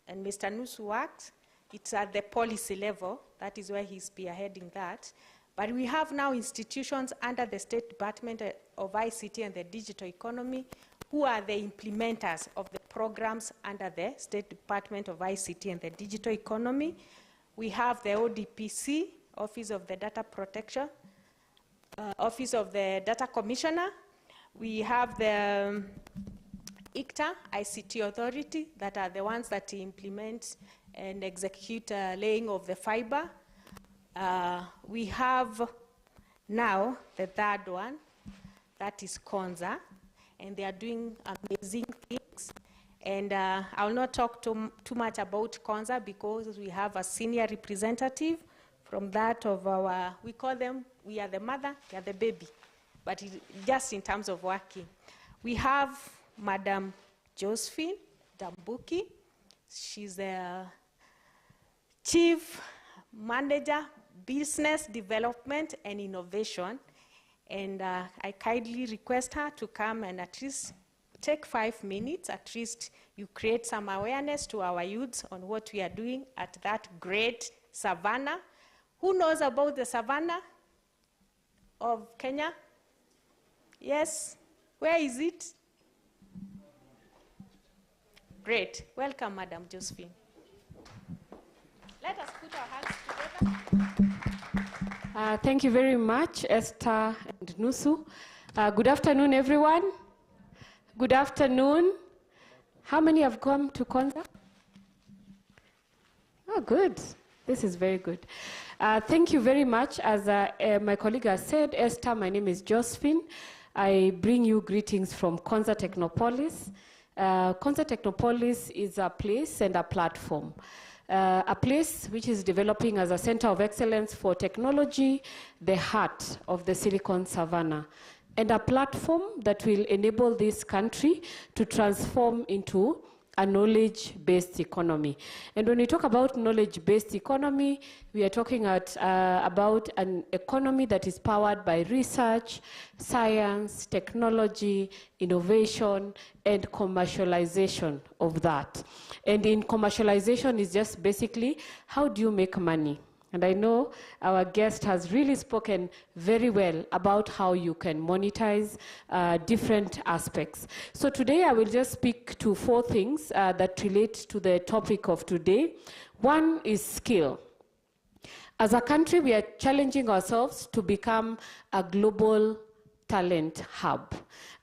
and Mr. Nusu worked, it's at the policy level. That is where he's spearheading that. But we have now institutions under the State Department of ICT and the Digital Economy who are the implementers of the programs under the State Department of ICT and the Digital Economy. We have the ODPC, Office of the Data Protection, Office of the Data Commissioner. We have the ICTA, ICT Authority, that are the ones that implement and execute laying of the fiber. We have now the third one, that is KONZA, and they are doing amazing things. And I'll not talk too much about KONZA because we have a senior representative from that of our, we call them, we are the mother, they are the baby, but just in terms of working. We have Madam Josephine Dambuki. She's the Chief Manager, Business Development and Innovation. And I kindly request her to come and at least take 5 minutes. At least you create some awareness to our youths on what we are doing at that great savannah. Who knows about the savannah of Kenya? Yes? Where is it? Great. Welcome, Madam Josephine. Let us put our hands together. Thank you very much, Esther and Nusu. Good afternoon, everyone. Good afternoon. How many have come to KONZA? Oh, good. This is very good. Thank you very much. As my colleague has said, Esther, my name is Josephine. I bring you greetings from KONZA Technopolis. KONZA Technopolis is a place and a platform. A place which is developing as a center of excellence for technology, the heart of the Silicon Savannah, and a platform that will enable this country to transform into a knowledge-based economy. And when we talk about knowledge-based economy, we are talking about an economy that is powered by research, science, technology, innovation, and commercialization of that. And in commercialization is just basically, how do you make money? And I know our guest has really spoken very well about how you can monetize different aspects. So today I will just speak to 4 things that relate to the topic of today. One is skill. As a country, we are challenging ourselves to become a global talent hub.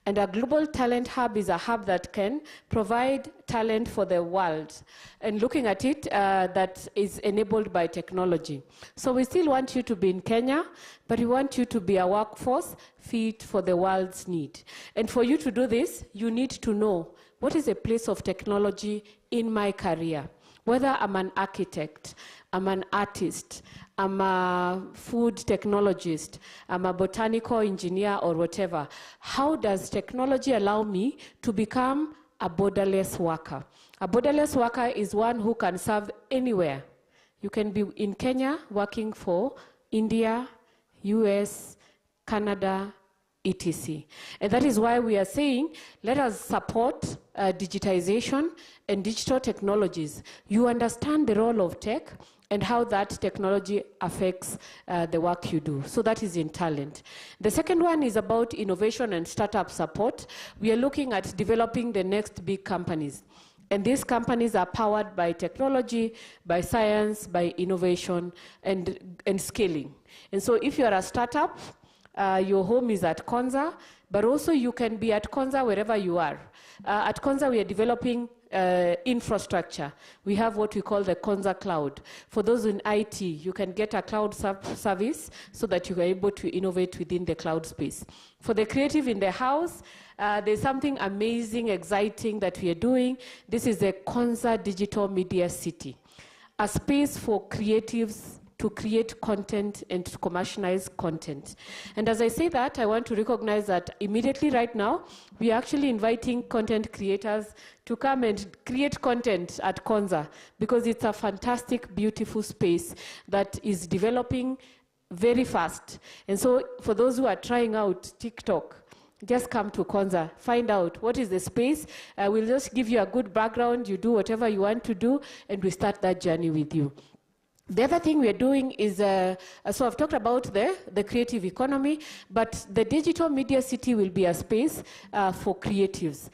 And a global talent hub is a hub that can provide talent for the world. And looking at it, that is enabled by technology. So we still want you to be in Kenya, but we want you to be a workforce fit for the world's need. And for you to do this, you need to know what is a place of technology in my career. Whether I'm an architect, I'm an artist, I'm a food technologist, I'm a botanical engineer or whatever. How does technology allow me to become a borderless worker? A borderless worker is one who can serve anywhere. You can be in Kenya working for India, US, Canada, etc. And that is why we are saying, let us support digitization and digital technologies. You understand the role of tech and how that technology affects the work you do. So that is in talent. The second one is about innovation and startup support. We are looking at developing the next big companies. And these companies are powered by technology, by science, by innovation, and scaling. And so if you are a startup, your home is at KONZA, but also you can be at KONZA wherever you are. At KONZA, we are developing infrastructure. We have what we call the KONZA Cloud. For those in IT, you can get a cloud service so that you are able to innovate within the cloud space. For the creative in the house, there's something amazing, exciting that we are doing. This is the KONZA Digital Media City. a space for creatives to create content and to commercialize content. And as I say that, I want to recognize that immediately right now, we are actually inviting content creators to come and create content at Konza, because it's a fantastic, beautiful space that is developing very fast. And so for those who are trying out TikTok, just come to Konza, find out what is the space. We'll just give you a good background, you do whatever you want to do, and we start that journey with you. The other thing we're doing is, so I've talked about the creative economy, but the digital media city will be a space for creatives.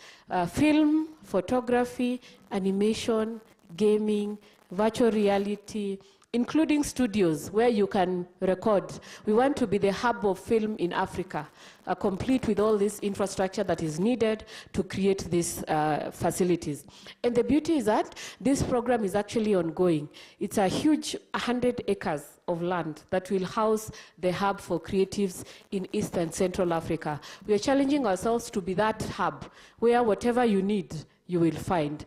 Film, photography, animation, gaming, virtual reality, including studios where you can record. We want to be the hub of film in Africa, complete with all this infrastructure that is needed to create these facilities. And the beauty is that this program is actually ongoing. It's a huge 100 acres of land that will house the hub for creatives in East and Central Africa. We are challenging ourselves to be that hub where whatever you need, you will find,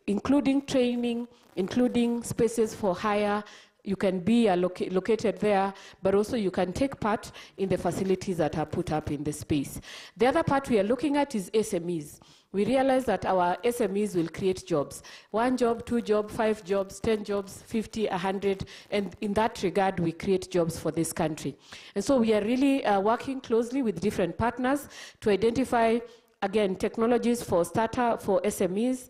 including training, including spaces for hire. You can be located there, but also you can take part in the facilities that are put up in the space. The other part we are looking at is SMEs. We realize that our SMEs will create jobs. 1 job, 2 jobs, 5 jobs, 10 jobs, 50, 100, and in that regard, we create jobs for this country. And so we are really working closely with different partners to identify, again, technologies for startup, for SMEs,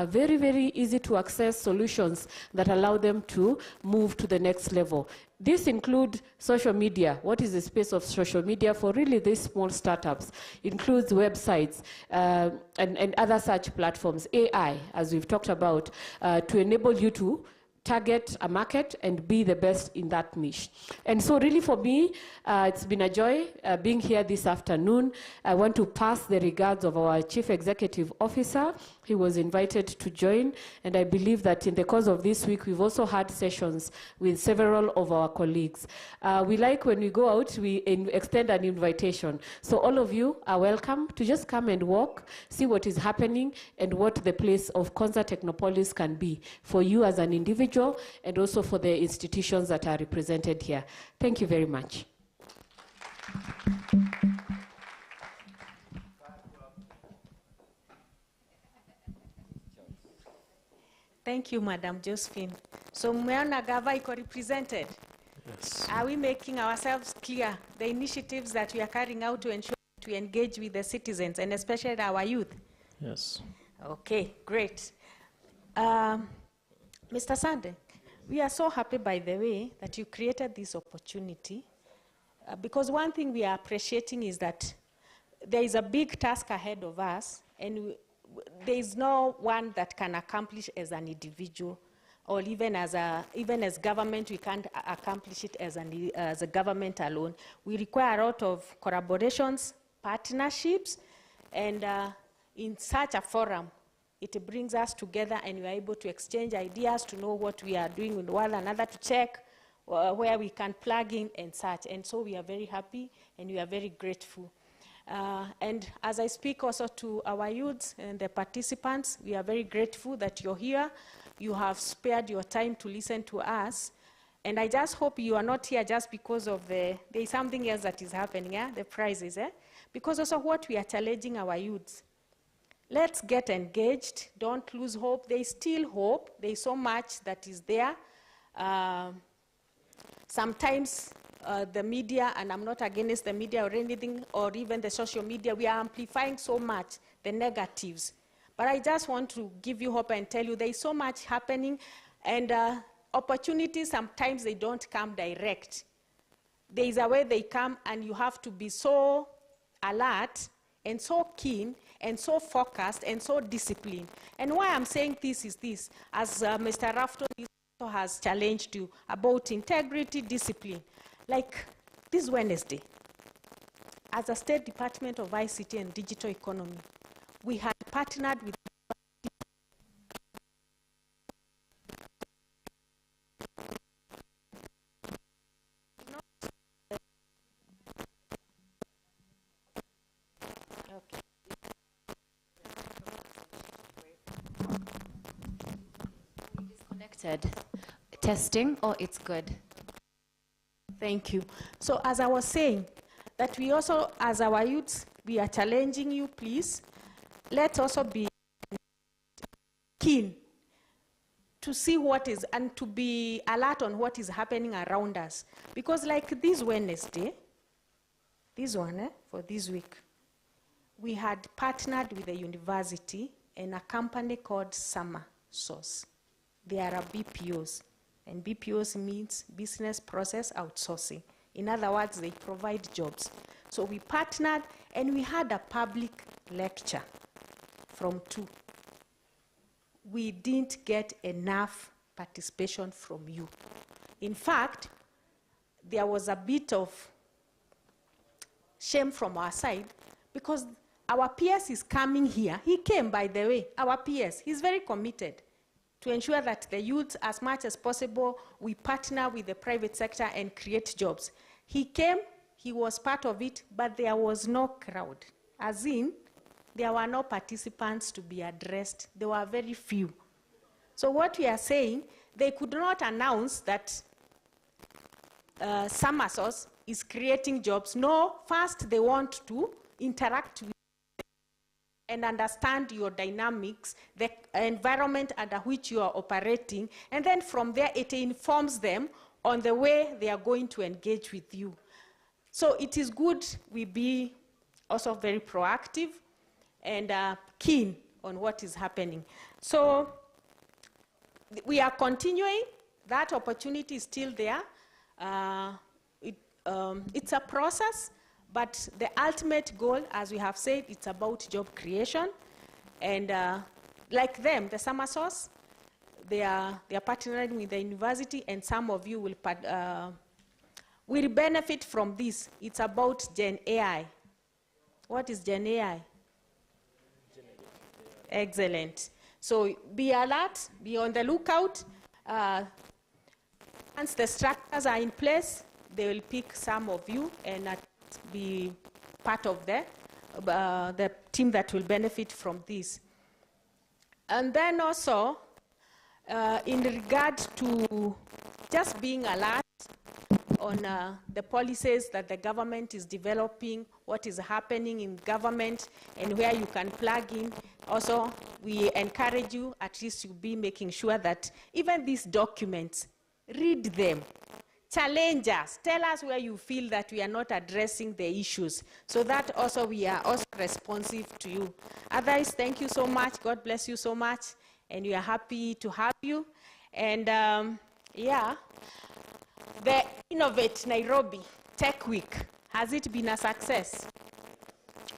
very, very easy to access solutions that allow them to move to the next level. This includes social media. What is the space of social media for really these small startups? It includes websites and other such platforms. AI, as we've talked about, to enable you to target a market and be the best in that niche. And so really for me, it's been a joy being here this afternoon. I want to pass the regards of our Chief Executive Officer. He was invited to join, and I believe that in the course of this week, we've also had sessions with several of our colleagues. We like when we go out, we extend an invitation. So all of you are welcome to just come and walk, see what is happening, and what the place of Konza Technopolis can be for you as an individual, and also for the institutions that are represented here. Thank you very much. Thank you, Madam Josephine. So Mweona Gava iko represented. Yes. Are we making ourselves clear the initiatives that we are carrying out to ensure that we engage with the citizens and especially our youth? Yes. Okay, great. Mr. Sande, we are so happy, by the way, that you created this opportunity, because one thing we are appreciating is that there is a big task ahead of us, and there is no one that can accomplish as an individual, or even as government, we can't accomplish it as a government alone. We require a lot of collaborations, partnerships, and in such a forum, it brings us together and we are able to exchange ideas, to know what we are doing with one another, to check where we can plug in and such. And so we are very happy and we are very grateful. And as I speak also to our youths and the participants, we are very grateful that you're here. You have spared your time to listen to us. And I just hope you are not here just because of there is something else that is happening, the prizes. Because also what we are challenging our youths. Let's get engaged. Don't lose hope. There is still hope. There is so much that is there. Sometimes the media, and I'm not against the media or anything, or even the social media, we are amplifying so much the negatives. But I just want to give you hope and tell you there is so much happening, and opportunities, sometimes they don't come direct. There is a way they come, and you have to be so alert and so keen and so focused and so disciplined. And why I'm saying this is this, as Mr. Rafton has challenged you about integrity, discipline. Like this Wednesday, as a State Department of ICT and Digital Economy, we had partnered with Testing. Oh, it's good. Thank you. So as I was saying, that we also, as our youths, we are challenging you, please. Let's also be keen to see what is, and to be alert on what is happening around us. Because like this Wednesday, this one, for this week, we had partnered with a university and a company called Summer Source. They are a BPOs, and BPOs means business process outsourcing. In other words, they provide jobs. So we partnered and we had a public lecture from 2. We didn't get enough participation from you. In fact, there was a bit of shame from our side because our PS is coming here. He came, by the way, our PS. He's very committed to ensure that the youth, as much as possible, we partner with the private sector and create jobs. He came, he was part of it, but there was no crowd. As in, there were no participants to be addressed. There were very few. So what we are saying, they could not announce that Summer Source is creating jobs. No, first they want to interact with and understand your dynamics, the environment under which you are operating, and then from there it informs them on the way they are going to engage with you. So it is good we be also very proactive and keen on what is happening. So we are continuing. That opportunity is still there. It's a process, but the ultimate goal, as we have said, it's about job creation. And like them, the Summer Source, they are partnering with the university, and some of you will benefit from this. It's about Gen AI. What is Gen AI? Excellent. So be alert, be on the lookout. Once the structures are in place, they will pick some of you and be part of the team that will benefit from this. And then also, in regard to just being alert on the policies that the government is developing, what is happening in government, and where you can plug in. Also, we encourage you, at least you be making sure that even these documents, read them. Challenge us. Tell us where you feel that we are not addressing the issues, so that also we are also responsive to you. Otherwise, thank you so much. God bless you so much. And we are happy to have you. And yeah, the Innovate Nairobi Tech Week, has it been a success?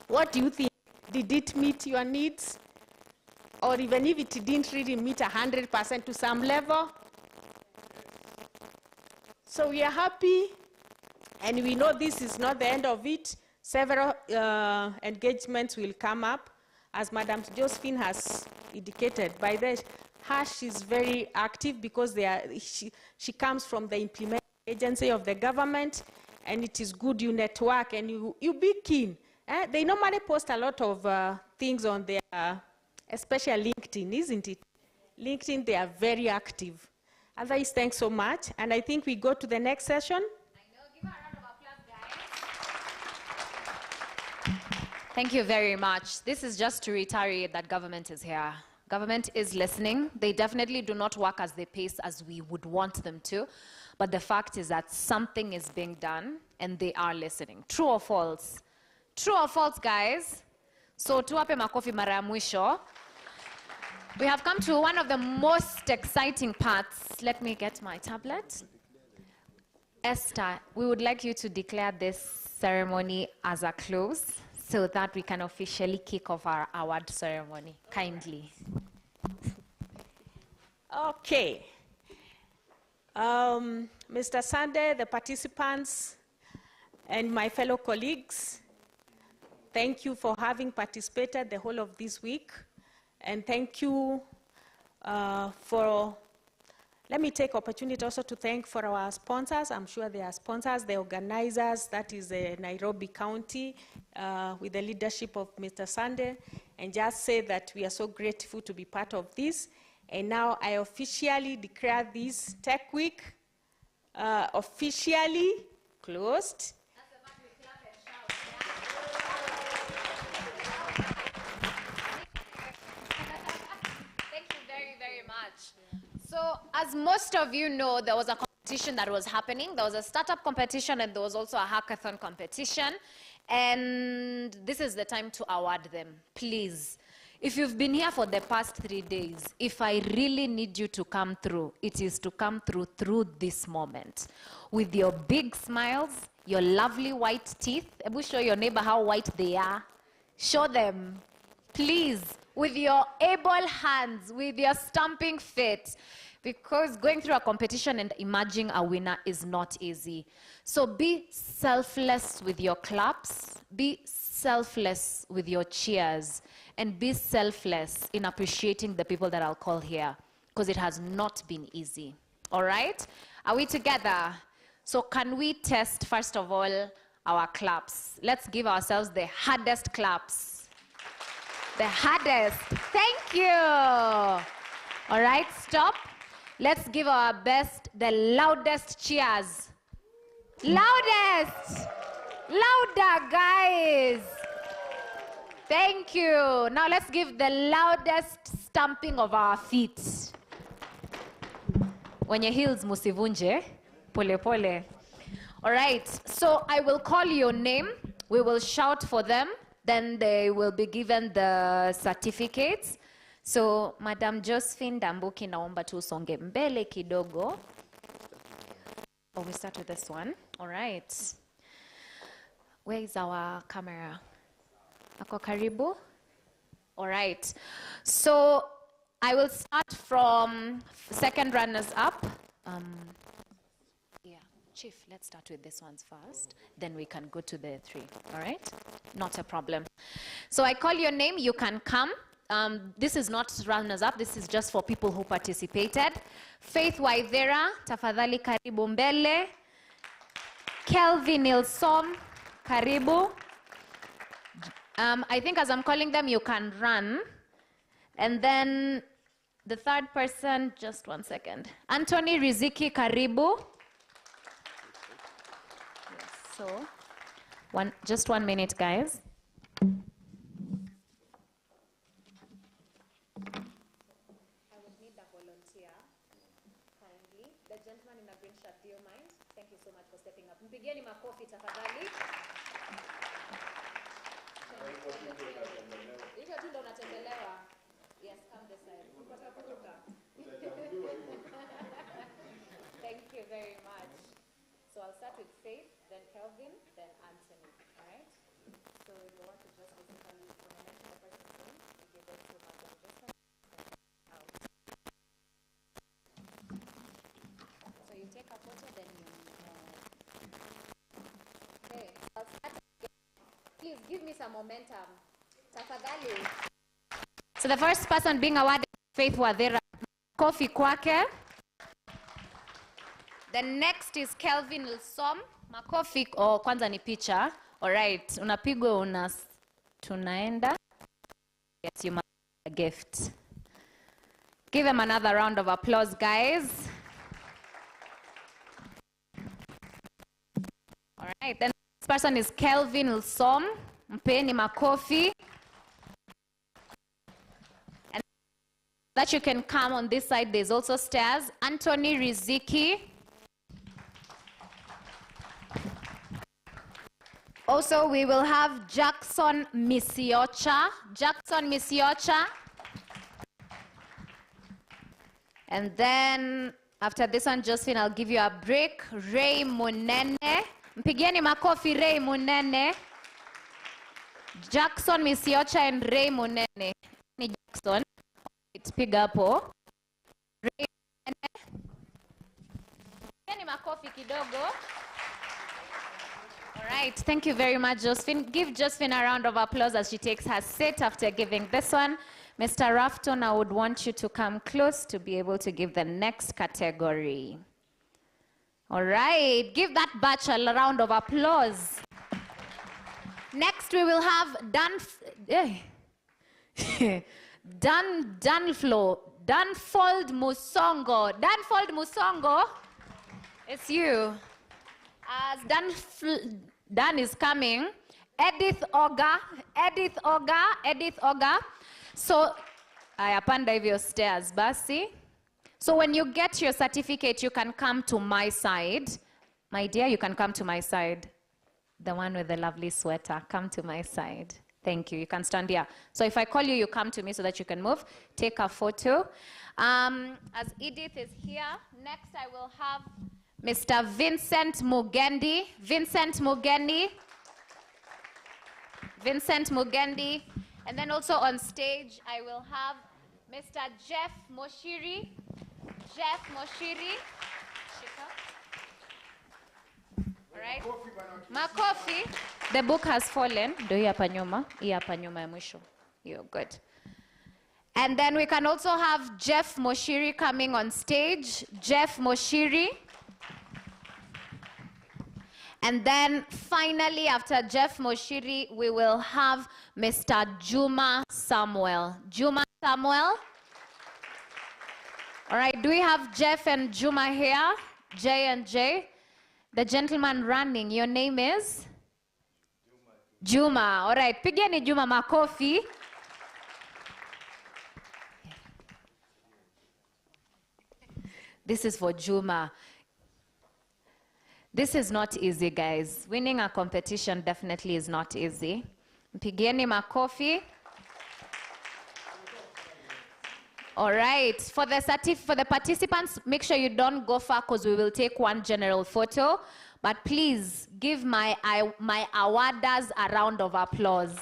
What do you think? Did it meet your needs? Or even if it didn't really meet 100% to some level? So we are happy, and we know this is not the end of it. Several engagements will come up, as Madam Josephine has indicated. By that, Hash is very active because she comes from the implementing agency of the government, and it is good you network and you be keen. They normally post a lot of things on their, especially LinkedIn, isn't it? LinkedIn, they are very active. Otherwise, thanks so much. And I think we go to the next session. I know. Give her a round of applause, guys. Thank you very much. This is just to reiterate that government is here. Government is listening. They definitely do not work as they pace as we would want them to. But the fact is that something is being done, and they are listening. True or false? True or false, guys? So tuwape makofi mara ya mwisho. We have come to one of the most exciting parts. Let me get my tablet. Esther, we would like you to declare this ceremony as a close so that we can officially kick off our award ceremony. Kindly. Okay. Mr. Sunday, the participants, and my fellow colleagues, thank you for having participated the whole of this week. And thank you let me take opportunity also to thank for our sponsors. I'm sure they are sponsors, the organizers, that is Nairobi County, with the leadership of Mr. Sunday, and just say that we are so grateful to be part of this. And now I officially declare this Tech Week officially closed. Thank you very, very much. So, as most of you know, there was a competition that was happening. There was a startup competition and there was also a hackathon competition. And this is the time to award them. Please, if you've been here for the past 3 days, if I really need you to come through, it is to come through this moment. With your big smiles, your lovely white teeth. Ebu show your neighbor how white they are. Show them, please, with your able hands, with your stamping feet. Because going through a competition and emerging a winner is not easy. So be selfless with your claps, be selfless with your cheers, and be selfless in appreciating the people that I'll call here, because it has not been easy. All right? Are we together? So can we test, first of all, our claps? Let's give ourselves the hardest claps. The hardest. Thank you. All right, stop. Let's give our best, the loudest cheers. Loudest. Louder, guys. Thank you. Now let's give the loudest stamping of our feet. Wenye heels musivunje, pole pole. All right, so I will call your name. We will shout for them. Then they will be given the certificates. So, Madam Josephine Dambuki, naomba tu usonge mbele kidogo. Oh, we start with this one. All right. Where is our camera? Ako karibu? All right. So, I will start from second runners up. Yeah, Chief, let's start with this ones first. Then we can go to the 3. All right? Not a problem. So, I call your name. You can come. This is not runners up, this is just for people who participated. Faith Waithera, tafadhali karibu mbele. Kelvin Ilsom, karibu. I think as I'm calling them, you can run. And then the third person, just one second. Anthony Riziki, karibu. Yes, so, just 1 minute, guys. Mpigeni makofi tafadhali. Hivyo tu ndo unatembelewa. Yes, come this side. Thank you very much. So I'll start with Faith, then Kelvin, then Anthony. All right? So if you want to just basically mention the person's name, you give it to Madam Josephine. So you take a photo, then you okay, I'll start again. Please give me some momentum. Tafadhali. So the first person being awarded, Faith Wadhera. Kofi kwake. The next is Kelvin Ilsom. Makofi, kwanza ni picha. All right, unapigwa tunaenda. Yes, you must have a gift. Give them another round of applause, guys. All right, then this person is Kelvin Ilsom. Mpeni makofi. And that you can come on this side, there's also stairs. Anthony Riziki. Also, we will have Jackson Misiocha. Jackson Misiocha. And then after this one, Josephine, I'll give you a break. Ray Munene. Mpigieni makofi Ray Munene. Jackson Misiocha and Ray Munene. Ni Jackson. Piga hapo. Ray Munene. Mpigieni makofi kidogo. All right, thank you very much, Josephine. Give Josephine a round of applause as she takes her seat after giving this one. Mr. Rafton, I would want you to come close to be able to give the next category. All right, give that batch a round of applause. Next, we will have Dan Danfold Musongo. Danfold Musongo, it's you. As Dan is coming, Edith Oga. So, ayapanda hivyo stairs, basi. So when you get your certificate, you can come to my side. My dear, you can come to my side. The one with the lovely sweater, come to my side. Thank you. You can stand here. So if I call you, you come to me so that you can move. Take a photo. As Edith is here, next I will have Mr. Vincent Mugendi. Vincent Mugendi. And then also on stage, I will have Mr. Jeff Moshiri. All right. Makofi. The book has fallen. Do you hapa nyuma? Hii hapa nyuma ya mwisho. You're good. And then we can also have Jeff Moshiri coming on stage. Jeff Moshiri. And then finally, after Jeff Moshiri, we will have Mr. Juma Samuel. Juma Samuel. All right, do we have Jeff and Juma here? J and J. The gentleman running, your name is? Juma. All right, pigeni Juma makofi. This is for Juma. This is not easy, guys. Winning a competition definitely is not easy. Pigeni makofi. All right, for the participants, make sure you don't go far because we will take one general photo. But please give my awarders a round of applause.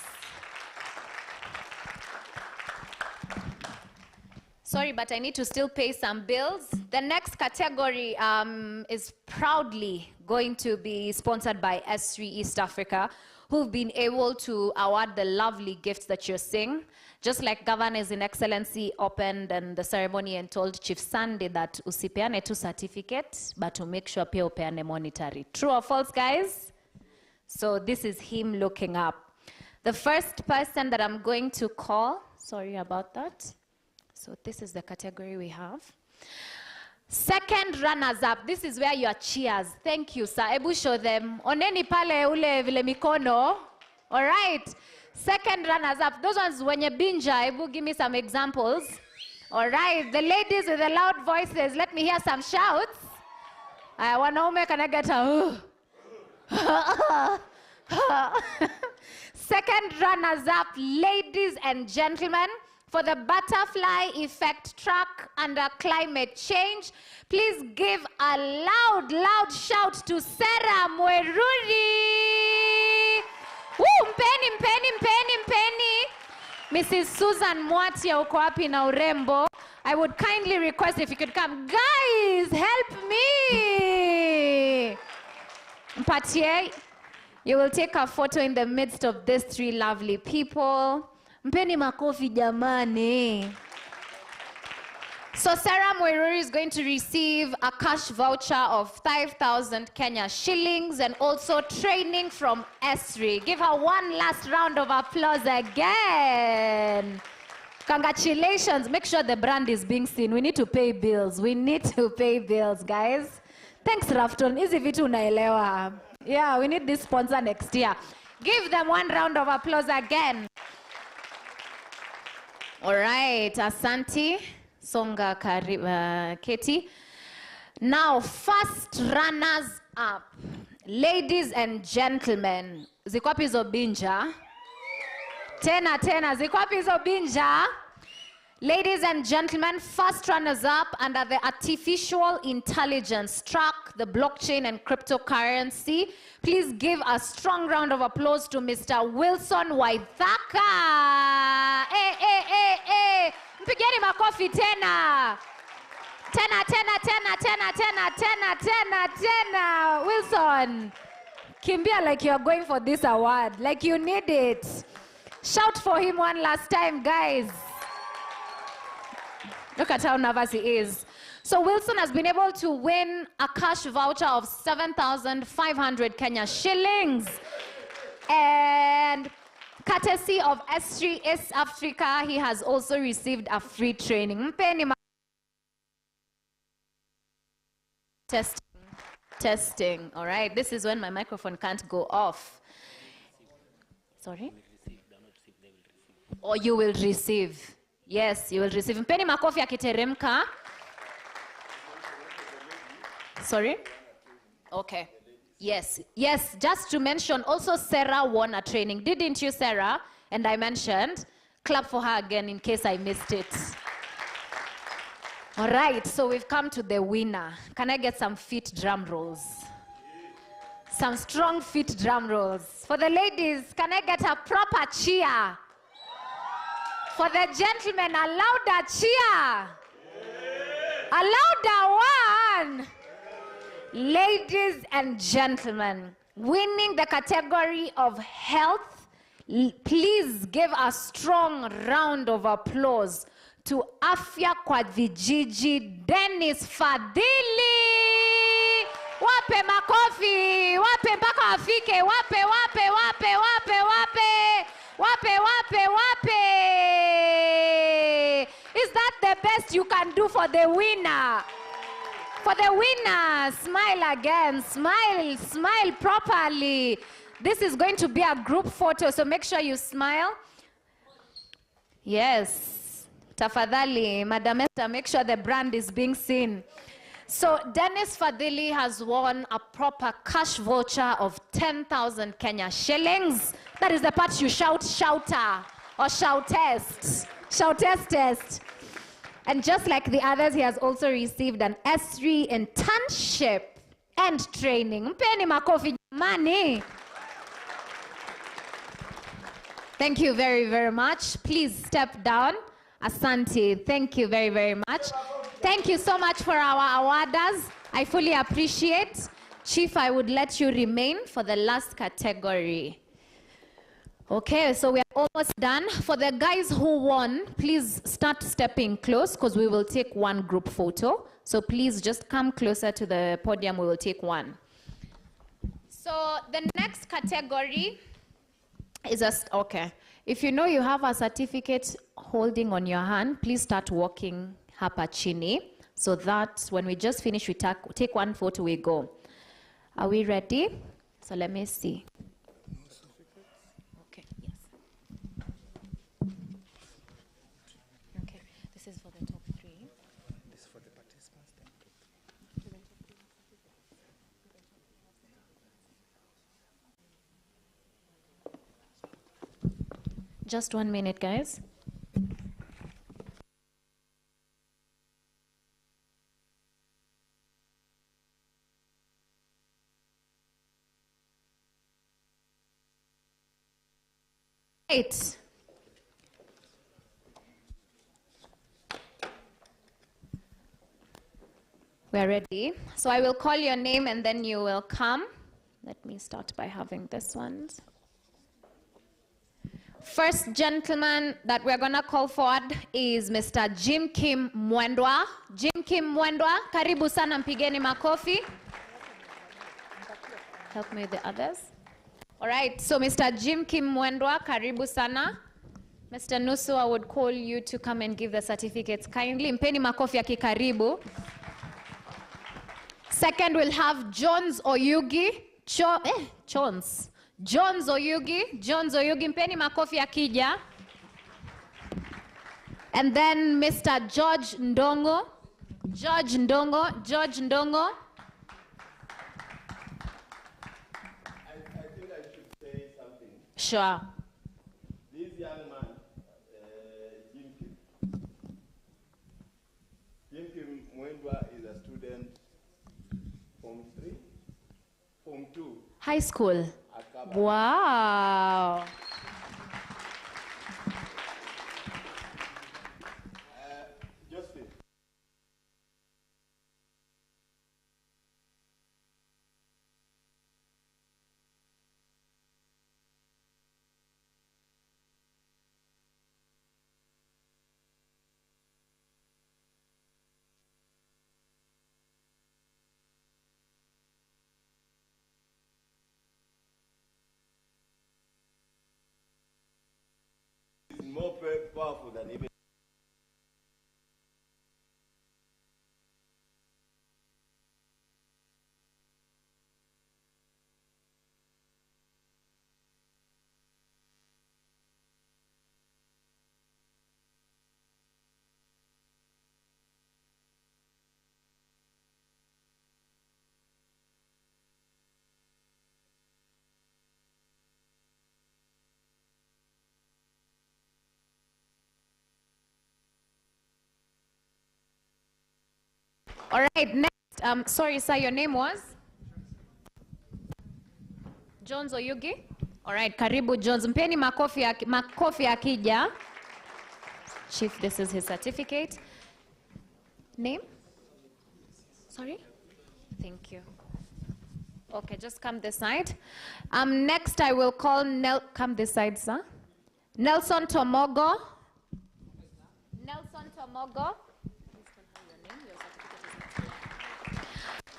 Sorry, but I need to still pay some bills. The next category is proudly going to be sponsored by S3 East Africa, who've been able to award the lovely gifts that you're seeing. Just like Governors in Excellency opened and the ceremony and told Chief Sunday that usipeane tu certificate, but to make sure pia upeane monetary. True or false, guys? So this is him looking up. The first person that I'm going to call, sorry about that. So this is the category we have. Second runners-up, this is where your cheers. Thank you, sir. Ebu show them. Oneni pale ule vile mikono. All right. Second runners-up, those ones when you binja, Ebu, give me some examples. All right. The ladies with the loud voices, let me hear some shouts. Wanaume, can I get a... Second runners-up, ladies and gentlemen, for the butterfly effect track under climate change, please give a loud, loud shout to Sarah Mweruri. Woo, mpeni. Mrs. Susan Mwatia uko wapi na urembo. I would kindly request if you could come. Guys, help me. Mpatie, you will take a photo in the midst of these three lovely people. Mpeni makofi jamani. So Sarah Mweruri is going to receive a cash voucher of 5,000 Kenya shillings and also training from S3. Give her one last round of applause again. Congratulations. Make sure the brand is being seen. We need to pay bills. Guys. Thanks, Rafton. Easy vitu unaelewa. Yeah, we need this sponsor next year. Give them one round of applause again. All right, Asante. Songa Katie. Now, first runners up. Ladies and gentlemen. Ziko wapi hizo binja? Tena, ziko wapi hizo binja? Ladies and gentlemen, first runners up under the artificial intelligence track, the blockchain and cryptocurrency. Please give a strong round of applause to Mr. Wilson Waithaka. Mpigeni makofi tena. Tena. Wilson, kimbia like you are going for this award, like you need it. Shout for him one last time, guys. Look at how nervous he is. So Wilson has been able to win a cash voucher of 7,500 Kenya shillings. And courtesy of S3 East Africa, he has also received a free training. Mpeni Testing. Testing. All right. This is when my microphone can't go off. Sorry? Or you will receive. Yes, you will receive. Mpeni makofi akiteremka. Sorry? Okay. Yes. Yes, just to mention, also Sarah won a training. Didn't you, Sarah? And I mentioned. Clap for her again in case I missed it. All right, so we've come to the winner. Can I get some feet drum rolls? Some strong feet drum rolls. For the ladies, can I get a proper cheer? For the gentlemen, a louder cheer. A louder one. Ladies and gentlemen, winning the category of health, please give a strong round of applause to Afya kwa Vijiji, Dennis Fadhili. Wape makofi, wape mpaka afike, wape, wape, wape, wape, wape, wape, wape, wape. Is that the best you can do for the winner? For the winner, smile again, smile, smile properly. This is going to be a group photo, so make sure you smile. Yes. Tafadhali, Madam Esther, make sure the brand is being seen. So Dennis Fadhili has won a proper cash voucher of 10,000 Kenya shillings. That is the part you shout, shouter, or shoutest. Shoutest. And just like the others, he has also received an S3 internship and training. Mpeni makofi jamani. Thank you very, very much. Please step down. Asante, thank you very, very much. Thank you so much for our awarders. I fully appreciate. Chief, I would let you remain for the last category. Okay, so we are almost done. For the guys who won, please start stepping close because we will take one group photo. So please just come closer to the podium, we will take one. So the next category is okay. If you know you have a certificate holding on your hand, please start walking hapa chini so that when we just finish, we take one photo, we go. Are we ready? So let me see. Okay, yes. Okay, this is for the top three. This is for the participants. Just 1 minute, guys. Right. We are ready. So I will call your name and then you will come. Let me start by having this one. First gentleman that we're going to call forward is Mr. Jim Kim Mwendwa. Jim Kim Mwendwa, karibu sana, mpigeni makofi. Help me with the others. All right, so Mr. Jim Kim Mwendwa, karibu sana. Mr. Nusu, I would call you to come and give the certificates kindly. Mpeni makofi ya kikaribu. Second, we'll have Jones Oyugi. Jones Oyugi. Jones Oyugi, mpeni makofi akija. And then Mr. George Ndongo. George Ndongo. George Ndongo. I think I should say something. Sure. This young man, Jim Kim Mwendwa is a student Form 3, Form 2. High school. Wow. Josephine. All right, next. Sorry, sir, your name was? Jones Oyugi? All right, karibu Jones. Mpeni makofi akija. Chief, this is his certificate. Name? Sorry? Thank you. Okay, just come this side. Next, I will call come this side, sir. Nelson Tomogo. Nelson Tomogo.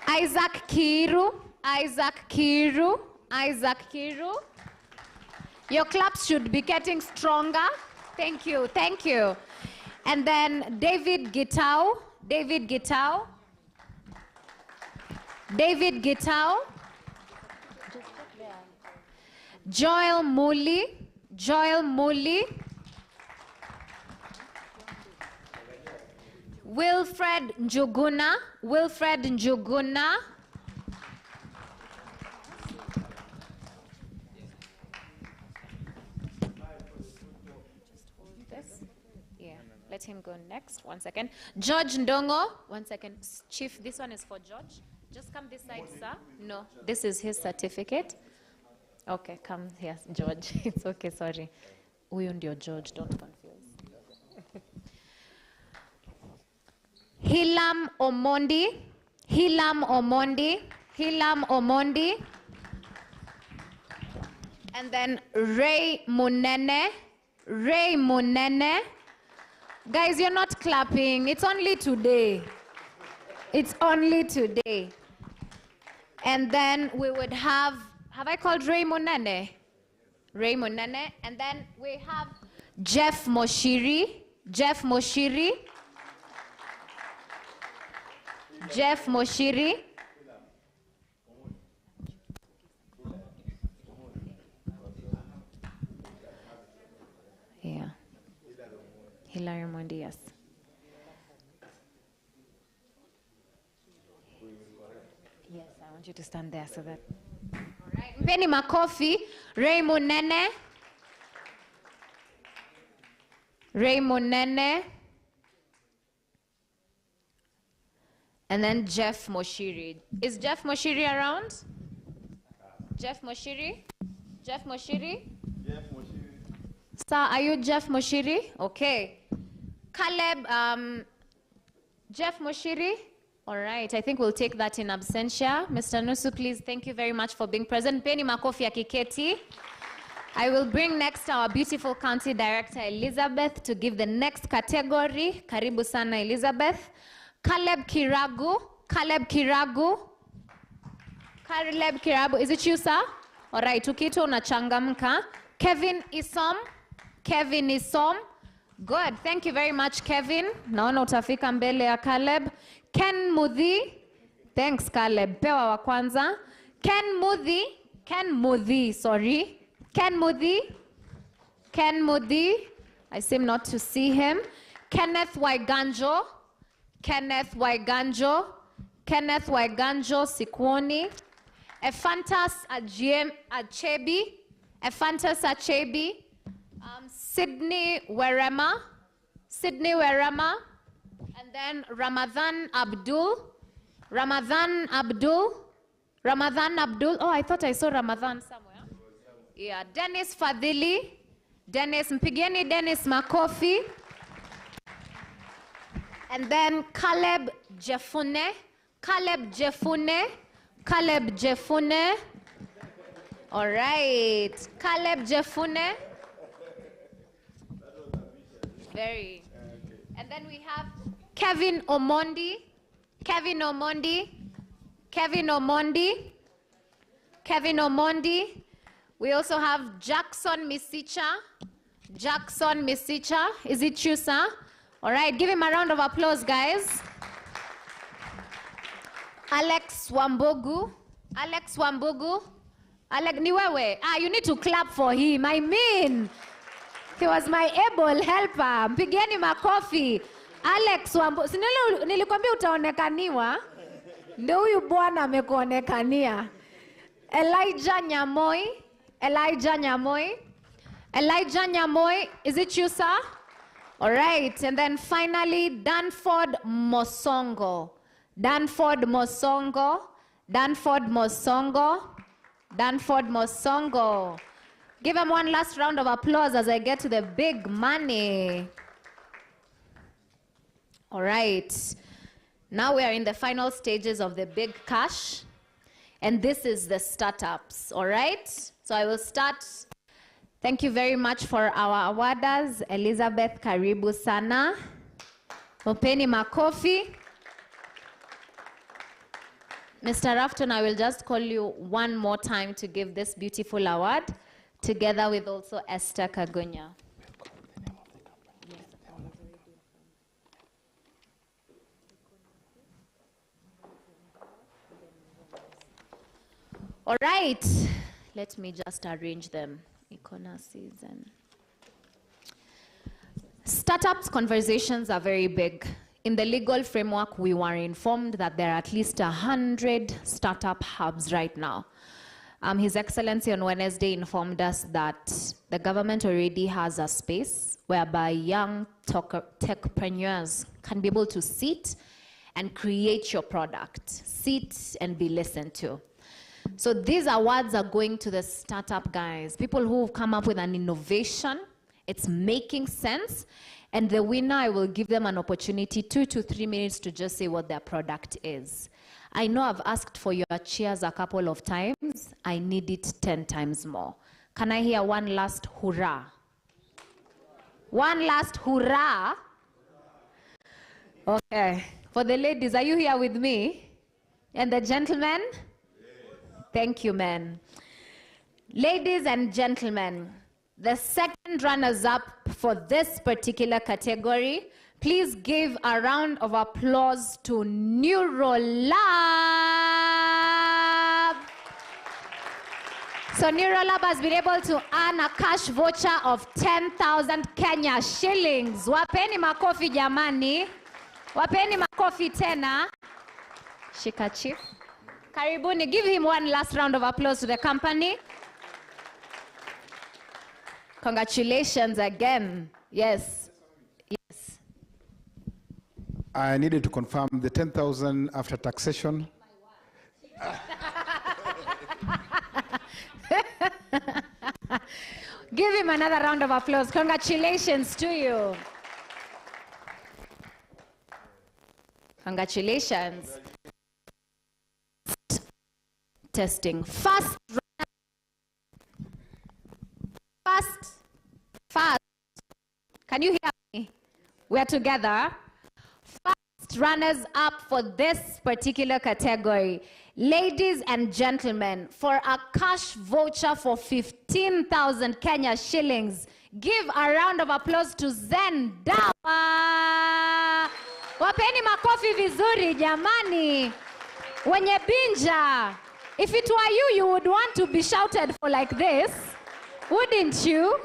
Isaac Kiru. Isaac Kiru. Isaac Kiru. Your claps should be getting stronger. Thank you, thank you. And then David Gitau. David Gitau. David Gitau. Joel Muli. Joel Muli. Wilfred Njuguna. Wilfred Njuguna. Let him go next. 1 second. George Ndongo. 1 second. Chief, this one is for George. Just come this side, sir. No, this is his certificate. Okay, come here, George. It's okay, sorry. Huyu ndio George, don't confuse. Hilam Omondi. Hilam Omondi. Hilam Omondi. And then Ray Munene. Ray Munene. Guys, you're not clapping. It's only today. It's only today. And then we would have I called Ray Munene? Ray Munene. And then we have Jeff Moshiri. Jeff Moshiri. Jeff Moshiri. Yeah. Hilary Mondi, yes. Yes, I want you to stand there so that. All right. Mpeni makofi. Ray Munene. Ray Munene. And then Jeff Moshiri. Is Jeff Moshiri around? Jeff Moshiri? Jeff Moshiri? Jeff Moshiri. Sir, are you Jeff Moshiri? Okay. Caleb, Jeff Moshiri? All right, I think we'll take that in absentia. Mr. Nusu, please, thank you very much for being present. Penny makofi ya kiketi. I will bring next our beautiful County Director, Elizabeth, to give the next category. Karibu sana, Elizabeth. Caleb Kiragu. Caleb Kiragu. Caleb Kiragu. Is it you, sir? All right, ukito unachangamka. Kevin Isom. Kevin Isom. Good. Thank you very much, Kevin. Naona utafika mbele ya Caleb. Ken Mudhi. Thanks, Caleb. Pewa wa kwanza. Ken Mudhi. Ken Mudhi, sorry. Ken Mudhi. Ken Mudhi. I seem not to see him. Kenneth Waiganjo. Kenneth Waiganjo. Kenneth Waiganjo Sikwoni. Ephantus Achebi. Ephantus Achebi. Sydney Werema. Sydney Werema. And then Ramadhan Abdul. Ramadhan Abdul. Ramadhan Abdul. Oh, I thought I saw Ramadhan somewhere. Yeah. Dennis Fadhili. Dennis Mpigeni. Dennis Makofi. And then Caleb Jefune. Caleb Jefune. Caleb Jefune. All right. Caleb Jefune. Very. And then we have Kevin Omondi. Kevin Omondi. Kevin Omondi. Kevin Omondi. We also have Jackson Misicha. Jackson Misicha. Is it you, sir? All right, give him a round of applause, guys. Alex Wambugu. Alex Wambugu. Alex Niwewe. You need to clap for him. I mean, he was my able helper. Mpigeni makofi. Alex Wambugu. Nilikwambia utaonekaniwa. Ndio huyu bwana amekuonekania. Elijah Nyamoi. Elijah Nyamoi. Elijah Nyamoi. Is it you, sir? All right. And then finally, Danford Mosongo. Danford Mosongo. Danford Mosongo. Danford Mosongo. Give him one last round of applause as I get to the big money. All right. Now we are in the final stages of the big cash. And this is the startups, all right? So I will start. Thank you very much for our awardees. Elizabeth Karibu Sana. Mopeni Makofi. Mr. Rafton, I will just call you one more time to give this beautiful award, together with also Esther Kagunya. All right, let me just arrange them. Startups conversations are very big. In the legal framework, we were informed that there are at least 100 startup hubs right now. His Excellency on Wednesday informed us that the government already has a space whereby young techpreneurs can be able to sit and create your product, sit and be listened to. So these awards are going to the startup guys, people who have come up with an innovation, it's making sense, and the winner, I will give them an opportunity, 2 to 3 minutes to just say what their product is. I know I've asked for your cheers a couple of times. I need it 10 times more. Can I hear one last hurrah? One last hurrah? Okay. For the ladies, are you here with me? And the gentlemen? Thank you, men. Ladies and gentlemen, the second runners-up for this particular category, please give a round of applause to NeuroLab. So NeuroLab has been able to earn a cash voucher of 10,000 Kenya shillings. Wapeni makofi jamani. Wapeni makofi tena. Shika chief. Karibuni, give him one last round of applause to the company. Congratulations again. Yes. Yes. I needed to confirm the 10,000 after taxation. Give him another round of applause. Congratulations to you. Congratulations. Testing. Fast. Can you hear me? We're together. Fast runners up for this particular category. Ladies and gentlemen, for a cash voucher for 15,000 Kenya shillings, give a round of applause to Zen Dawa. Wapeni makofi vizuri jamani. Wenye binja. If it were you, you would want to be shouted for like this. Wouldn't you?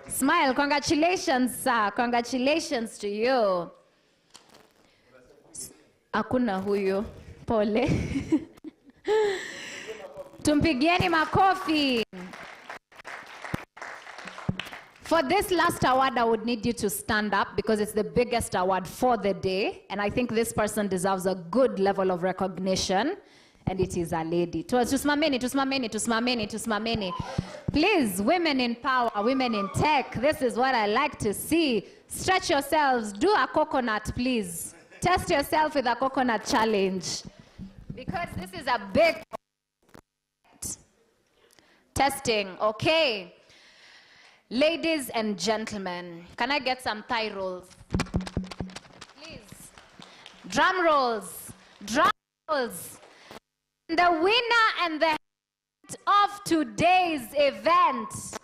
Smile. Congratulations, sir. Congratulations to you. Hakuna huyo. Pole. Tumpigieni makofi. For this last award, I would need you to stand up because it's the biggest award for the day. And I think this person deserves a good level of recognition. And it is a lady. Tusimameni, tusimameni, tusimameni, tusimameni. Please, women in power, women in tech, this is what I like to see. Stretch yourselves. Do a coconut, please. Test yourself with a coconut challenge. Because this is a big testing. Okay. Ladies and gentlemen, can I get some thigh rolls? Please. Drum rolls. Drum rolls. The winner and the head of today's event,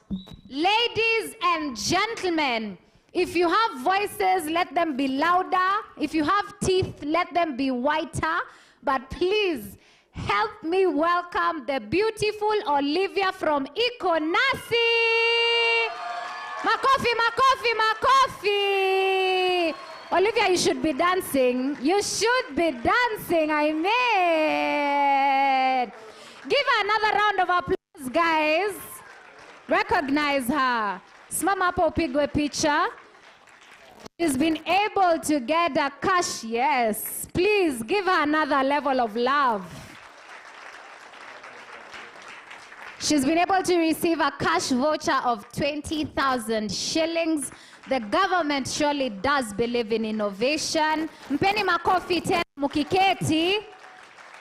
ladies and gentlemen, if you have voices, let them be louder. If you have teeth, let them be whiter. But please help me welcome the beautiful Olivia from Ikonasi. Makofi, makofi, makofi. Olivia, you should be dancing. You should be dancing, I mean. Give her another round of applause, guys. Recognize her. Simama hapo upigwe picha. She's been able able to get a cash, yes. Please give her another level of love. She's been able to receive a cash voucher of 20,000 shillings. The government surely does believe in innovation. Mpeni makofi tena mukiketi.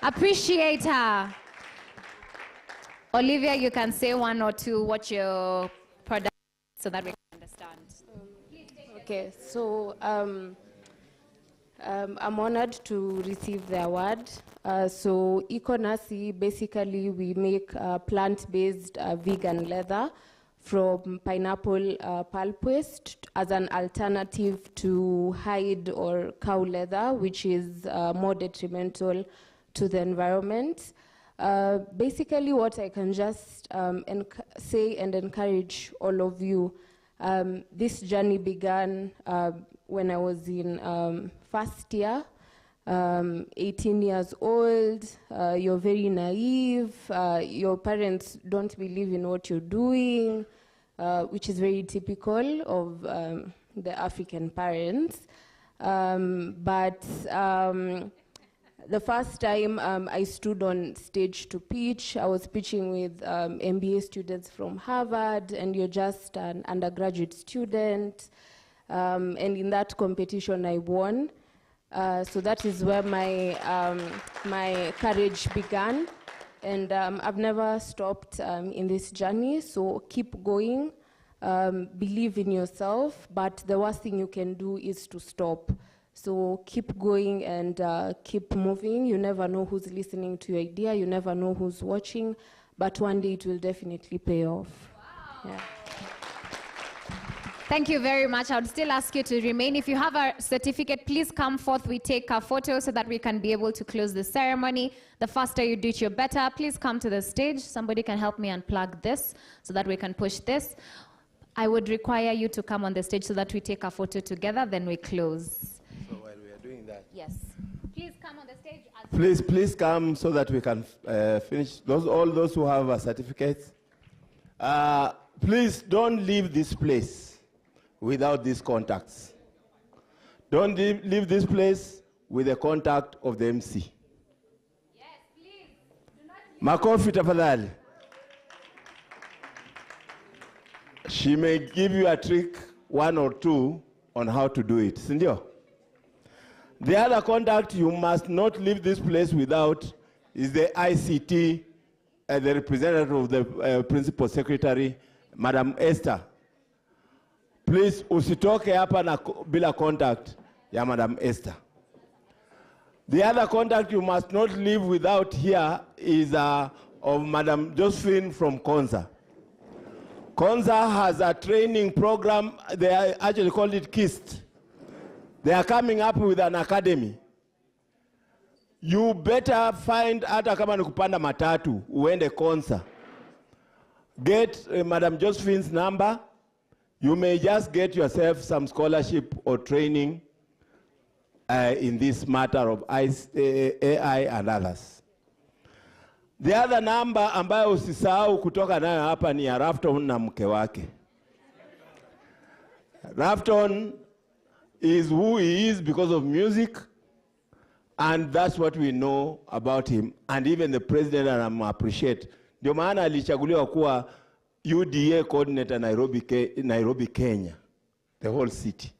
Appreciate her. Olivia, you can say one or two what your product is so that we can understand. Okay, so I'm honored to receive the award. So Econasi, basically we make plant-based vegan leather from pineapple pulp waste as an alternative to hide or cow leather, which is more detrimental to the environment. Basically what I can just say and encourage all of you, this journey began when I was in first year, 18 years old, you're very naive, your parents don't believe in what you're doing, which is very typical of the African parents. The first time I stood on stage to pitch, I was pitching with MBA students from Harvard, and you're just an undergraduate student. And in that competition, I won. So that is where my courage began. And I've never stopped in this journey, so keep going. Believe in yourself, but the worst thing you can do is to stop. So keep going and keep moving. You never know who's listening to your idea. You never know who's watching, but one day it will definitely pay off. Wow. Yeah. Thank you very much. I would still ask you to remain. If you have a certificate, please come forth. We take a photo so that we can be able to close the ceremony. The faster you do it, you're better. Please come to the stage. Somebody can help me unplug this so that we can push this. I would require you to come on the stage so that we take a photo together, then we close. So while we are doing that, yes. Please come on the stage. Please come so that we can finish. All those who have a certificate, please don't leave this place without these contacts. Don't leave this place with the contact of the MC. Yes, please. Makofi tafadhali. She may give you a trick, one or two, on how to do it. Sindio? The other contact you must not leave this place without is the ICT, the representative of the Principal Secretary, Madam Esther. Please, usitoke hapa na bila contact ya Madam Esther. The other contact you must not leave without here is of Madam Josephine from Konza. Konza has a training program, they actually call it KIST. They are coming up with an academy. You better find, hata kama ni kupanda matatu, uende Konza. Get Madam Josephine's number. You may just get yourself some scholarship or training in this matter of AI and others. The other number ambayo usisahau kutoka nayo hapa ni ya Rafton na mke wake. Rafton is who he is because of music, and that's what we know about him, and even the president, and I'm appreciate. Ndio maana alichaguliwa kuwa UDA coordinator Nairobi, Kenya, the whole city.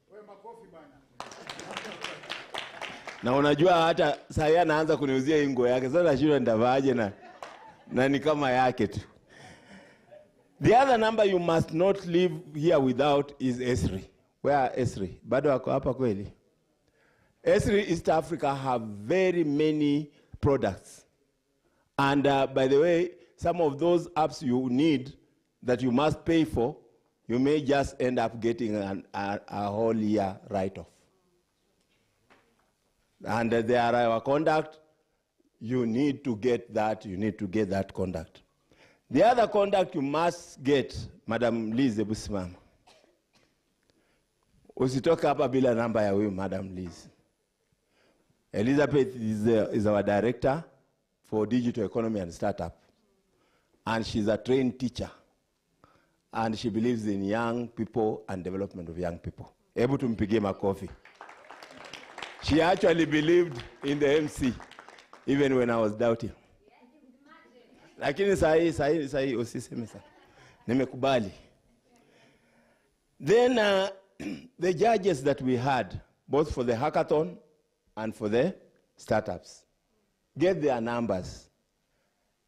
Na unajua hata sasa anaanza kuniuzia ingo yake, sasa shida ndavaje na ni kama yake tu. The other number you must not leave here without is Esri. Where are Esri? Bado wako hapa kweli? Esri East Africa have very many products. And by the way, some of those apps you need that you must pay for, you may just end up getting a whole year write-off. And there are our conduct, you need to get that conduct. The other conduct you must get, Madam Liz Ebusimama. Usitoka hapa bila namba ya huyu Madam Liz. Elizabeth is our director for digital economy and startup. And she's a trained teacher. And she believes in young people and development of young people. Able to mpige makofi. She actually believed in the MC, even when I was doubting. Lakini sahi usiseme sana. Nimekubali. Then the judges that we had, both for the hackathon and for the startups, get their numbers.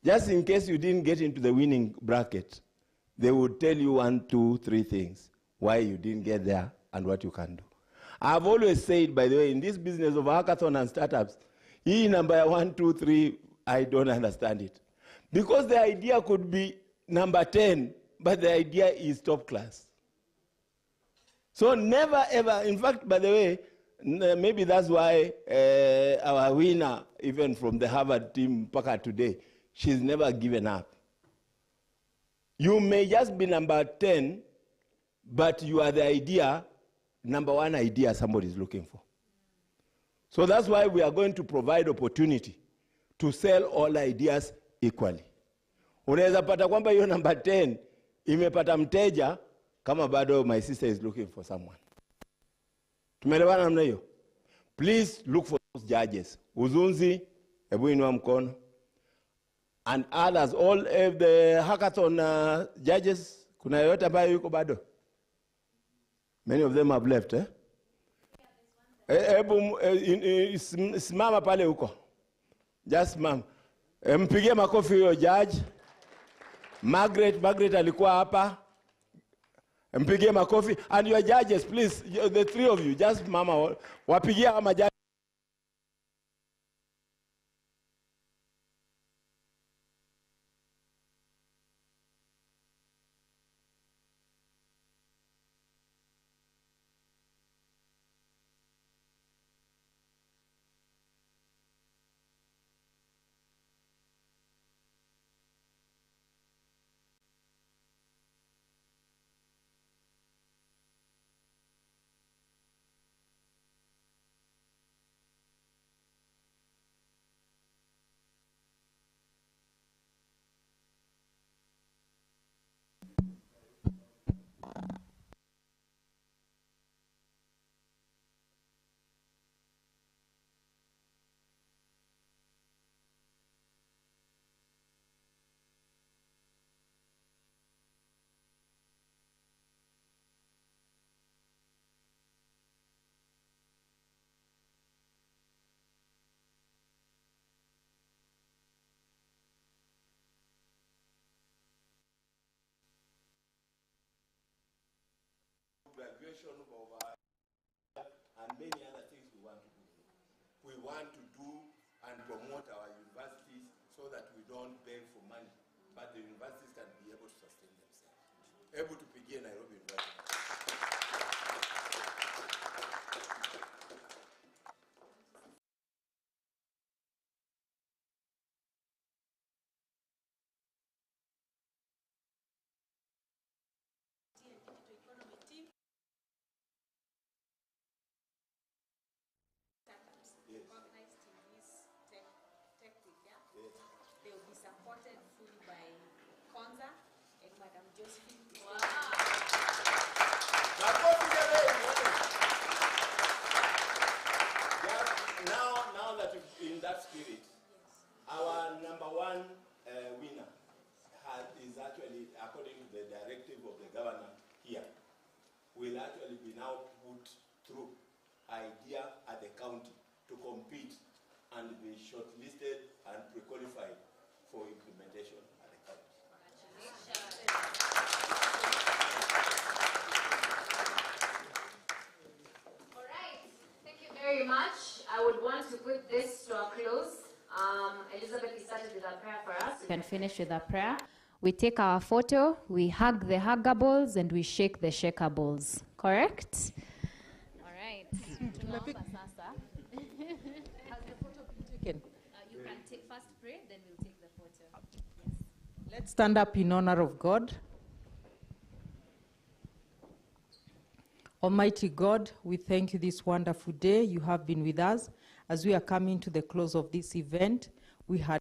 Just in case you didn't get into the winning bracket, they would tell you 1, 2, 3 things, why you didn't get there and what you can do. I've always said, by the way, in this business of hackathon and startups, number 1, 2, 3, I don't understand it. Because the idea could be number 10, but the idea is top class. So never ever, in fact, by the way, maybe that's why our winner, even from the Harvard team, Paka today, she's never given up. You may just be number 10, but you are the idea, number 1 idea somebody is looking for. So that's why we are going to provide opportunity to sell all ideas equally. Unaweza pata kwamba hiyo number 10 imepata mteja kama bado my sister is looking for someone. Tumeelewana namna hiyo? Please look for those judges. Uzunzi, hebu inua mkono. And others, all of the hackathon judges, kuna yote ambayo yuko bado? Many of them have left, eh? Hebu simama pale huko. Just simama. Mpigie makofi huyo judge. Margaret alikuwa hapa. Mpigie makofi. And your judges, please, the 3 of you, just mama, wapigie kama judge. Graduation of and many other things we want to do. We want to do and promote our universities so that we don't beg for money, but the universities can be able to sustain themselves. Able to begin Nairobi University. They will be supported fully by Konza and Madam Josephine. Wow. Now that in that spirit, our number 1 winner is actually, according to the directive of the governor here, will actually be now put through idea at the county to compete and be shortlisted and pre-qualified for implementation at the county. All right, thank you very much. I would want to put this to a close. Elizabeth started with a prayer for us. We can finish with a prayer. We take our photo, we hug the huggables, and we shake the shakables. Correct? All right. Has the photo been taken? You can first pray, then we'll take the photo. Yes. Let's stand up in honor of God. Almighty God, we thank you this wonderful day. You have been with us. As we are coming to the close of this event, we had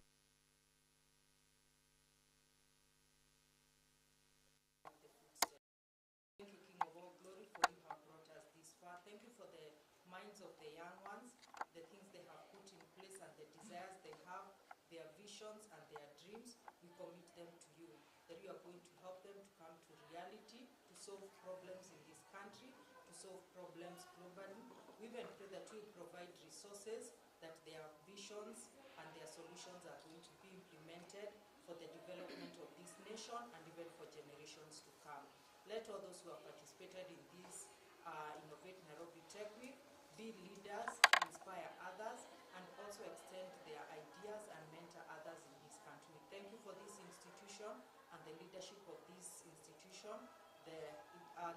Thank you, King of all glory, for you have brought us this far. Thank you for the minds of the young ones. the things they have put in place and the desires they have, their visions and their dreams, we commit them to you, that you are going to help them to come to reality, to solve problems in this country, to solve problems globally. We even pray that you provide resources, that their visions and their solutions are going to be implemented for the development of this nation and even for generations to come. Let all those who have participated in this Innovate Nairobi Tech Week be leaders, inspire others, and also extend their ideas and mentor others in this country. Thank you for this institution and the leadership of this institution, the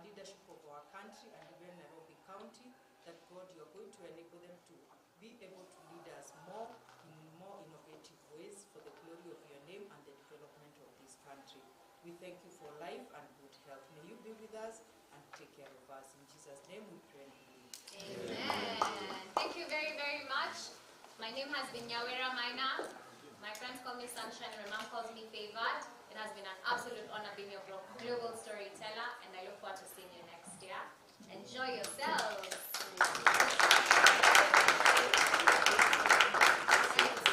leadership of our country and even Nairobi County, that God, you are going to enable them to be able to lead us more in more innovative ways for the glory of your name and the development of this country. We thank you for life and good health. May you be with us and take care of us. In Jesus' name we pray and believe. Amen. Thank you very, very much. My name has been Nyawera Maina. My friends call me Sunshine, my mom calls me Favored. It has been an absolute honor being your global storyteller, and I look forward to seeing you next year. Enjoy yourselves.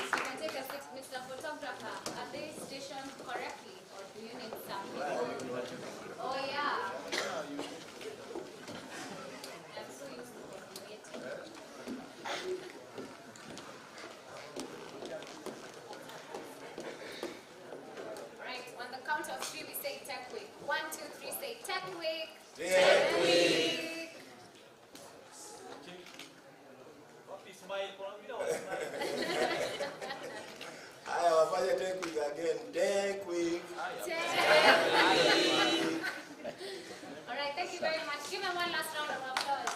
You can take a seat, Mr. Photographer. Are they stationed correctly, or do you need something? Oh yeah. I'm so used to coordinating. Right, on the count of 3 we say Tech Week. 1, 2, 3 say Tech Week. Tech Week. Haya, wafanye Tech Week again. Tech Week. All right, thank you very much. Give them one last round of applause.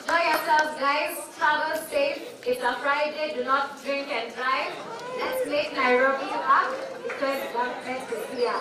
Enjoy yourselves, guys. Travel safe. It's a Friday. Do not drink and drive. Let's make Nairobi up because God bless is here.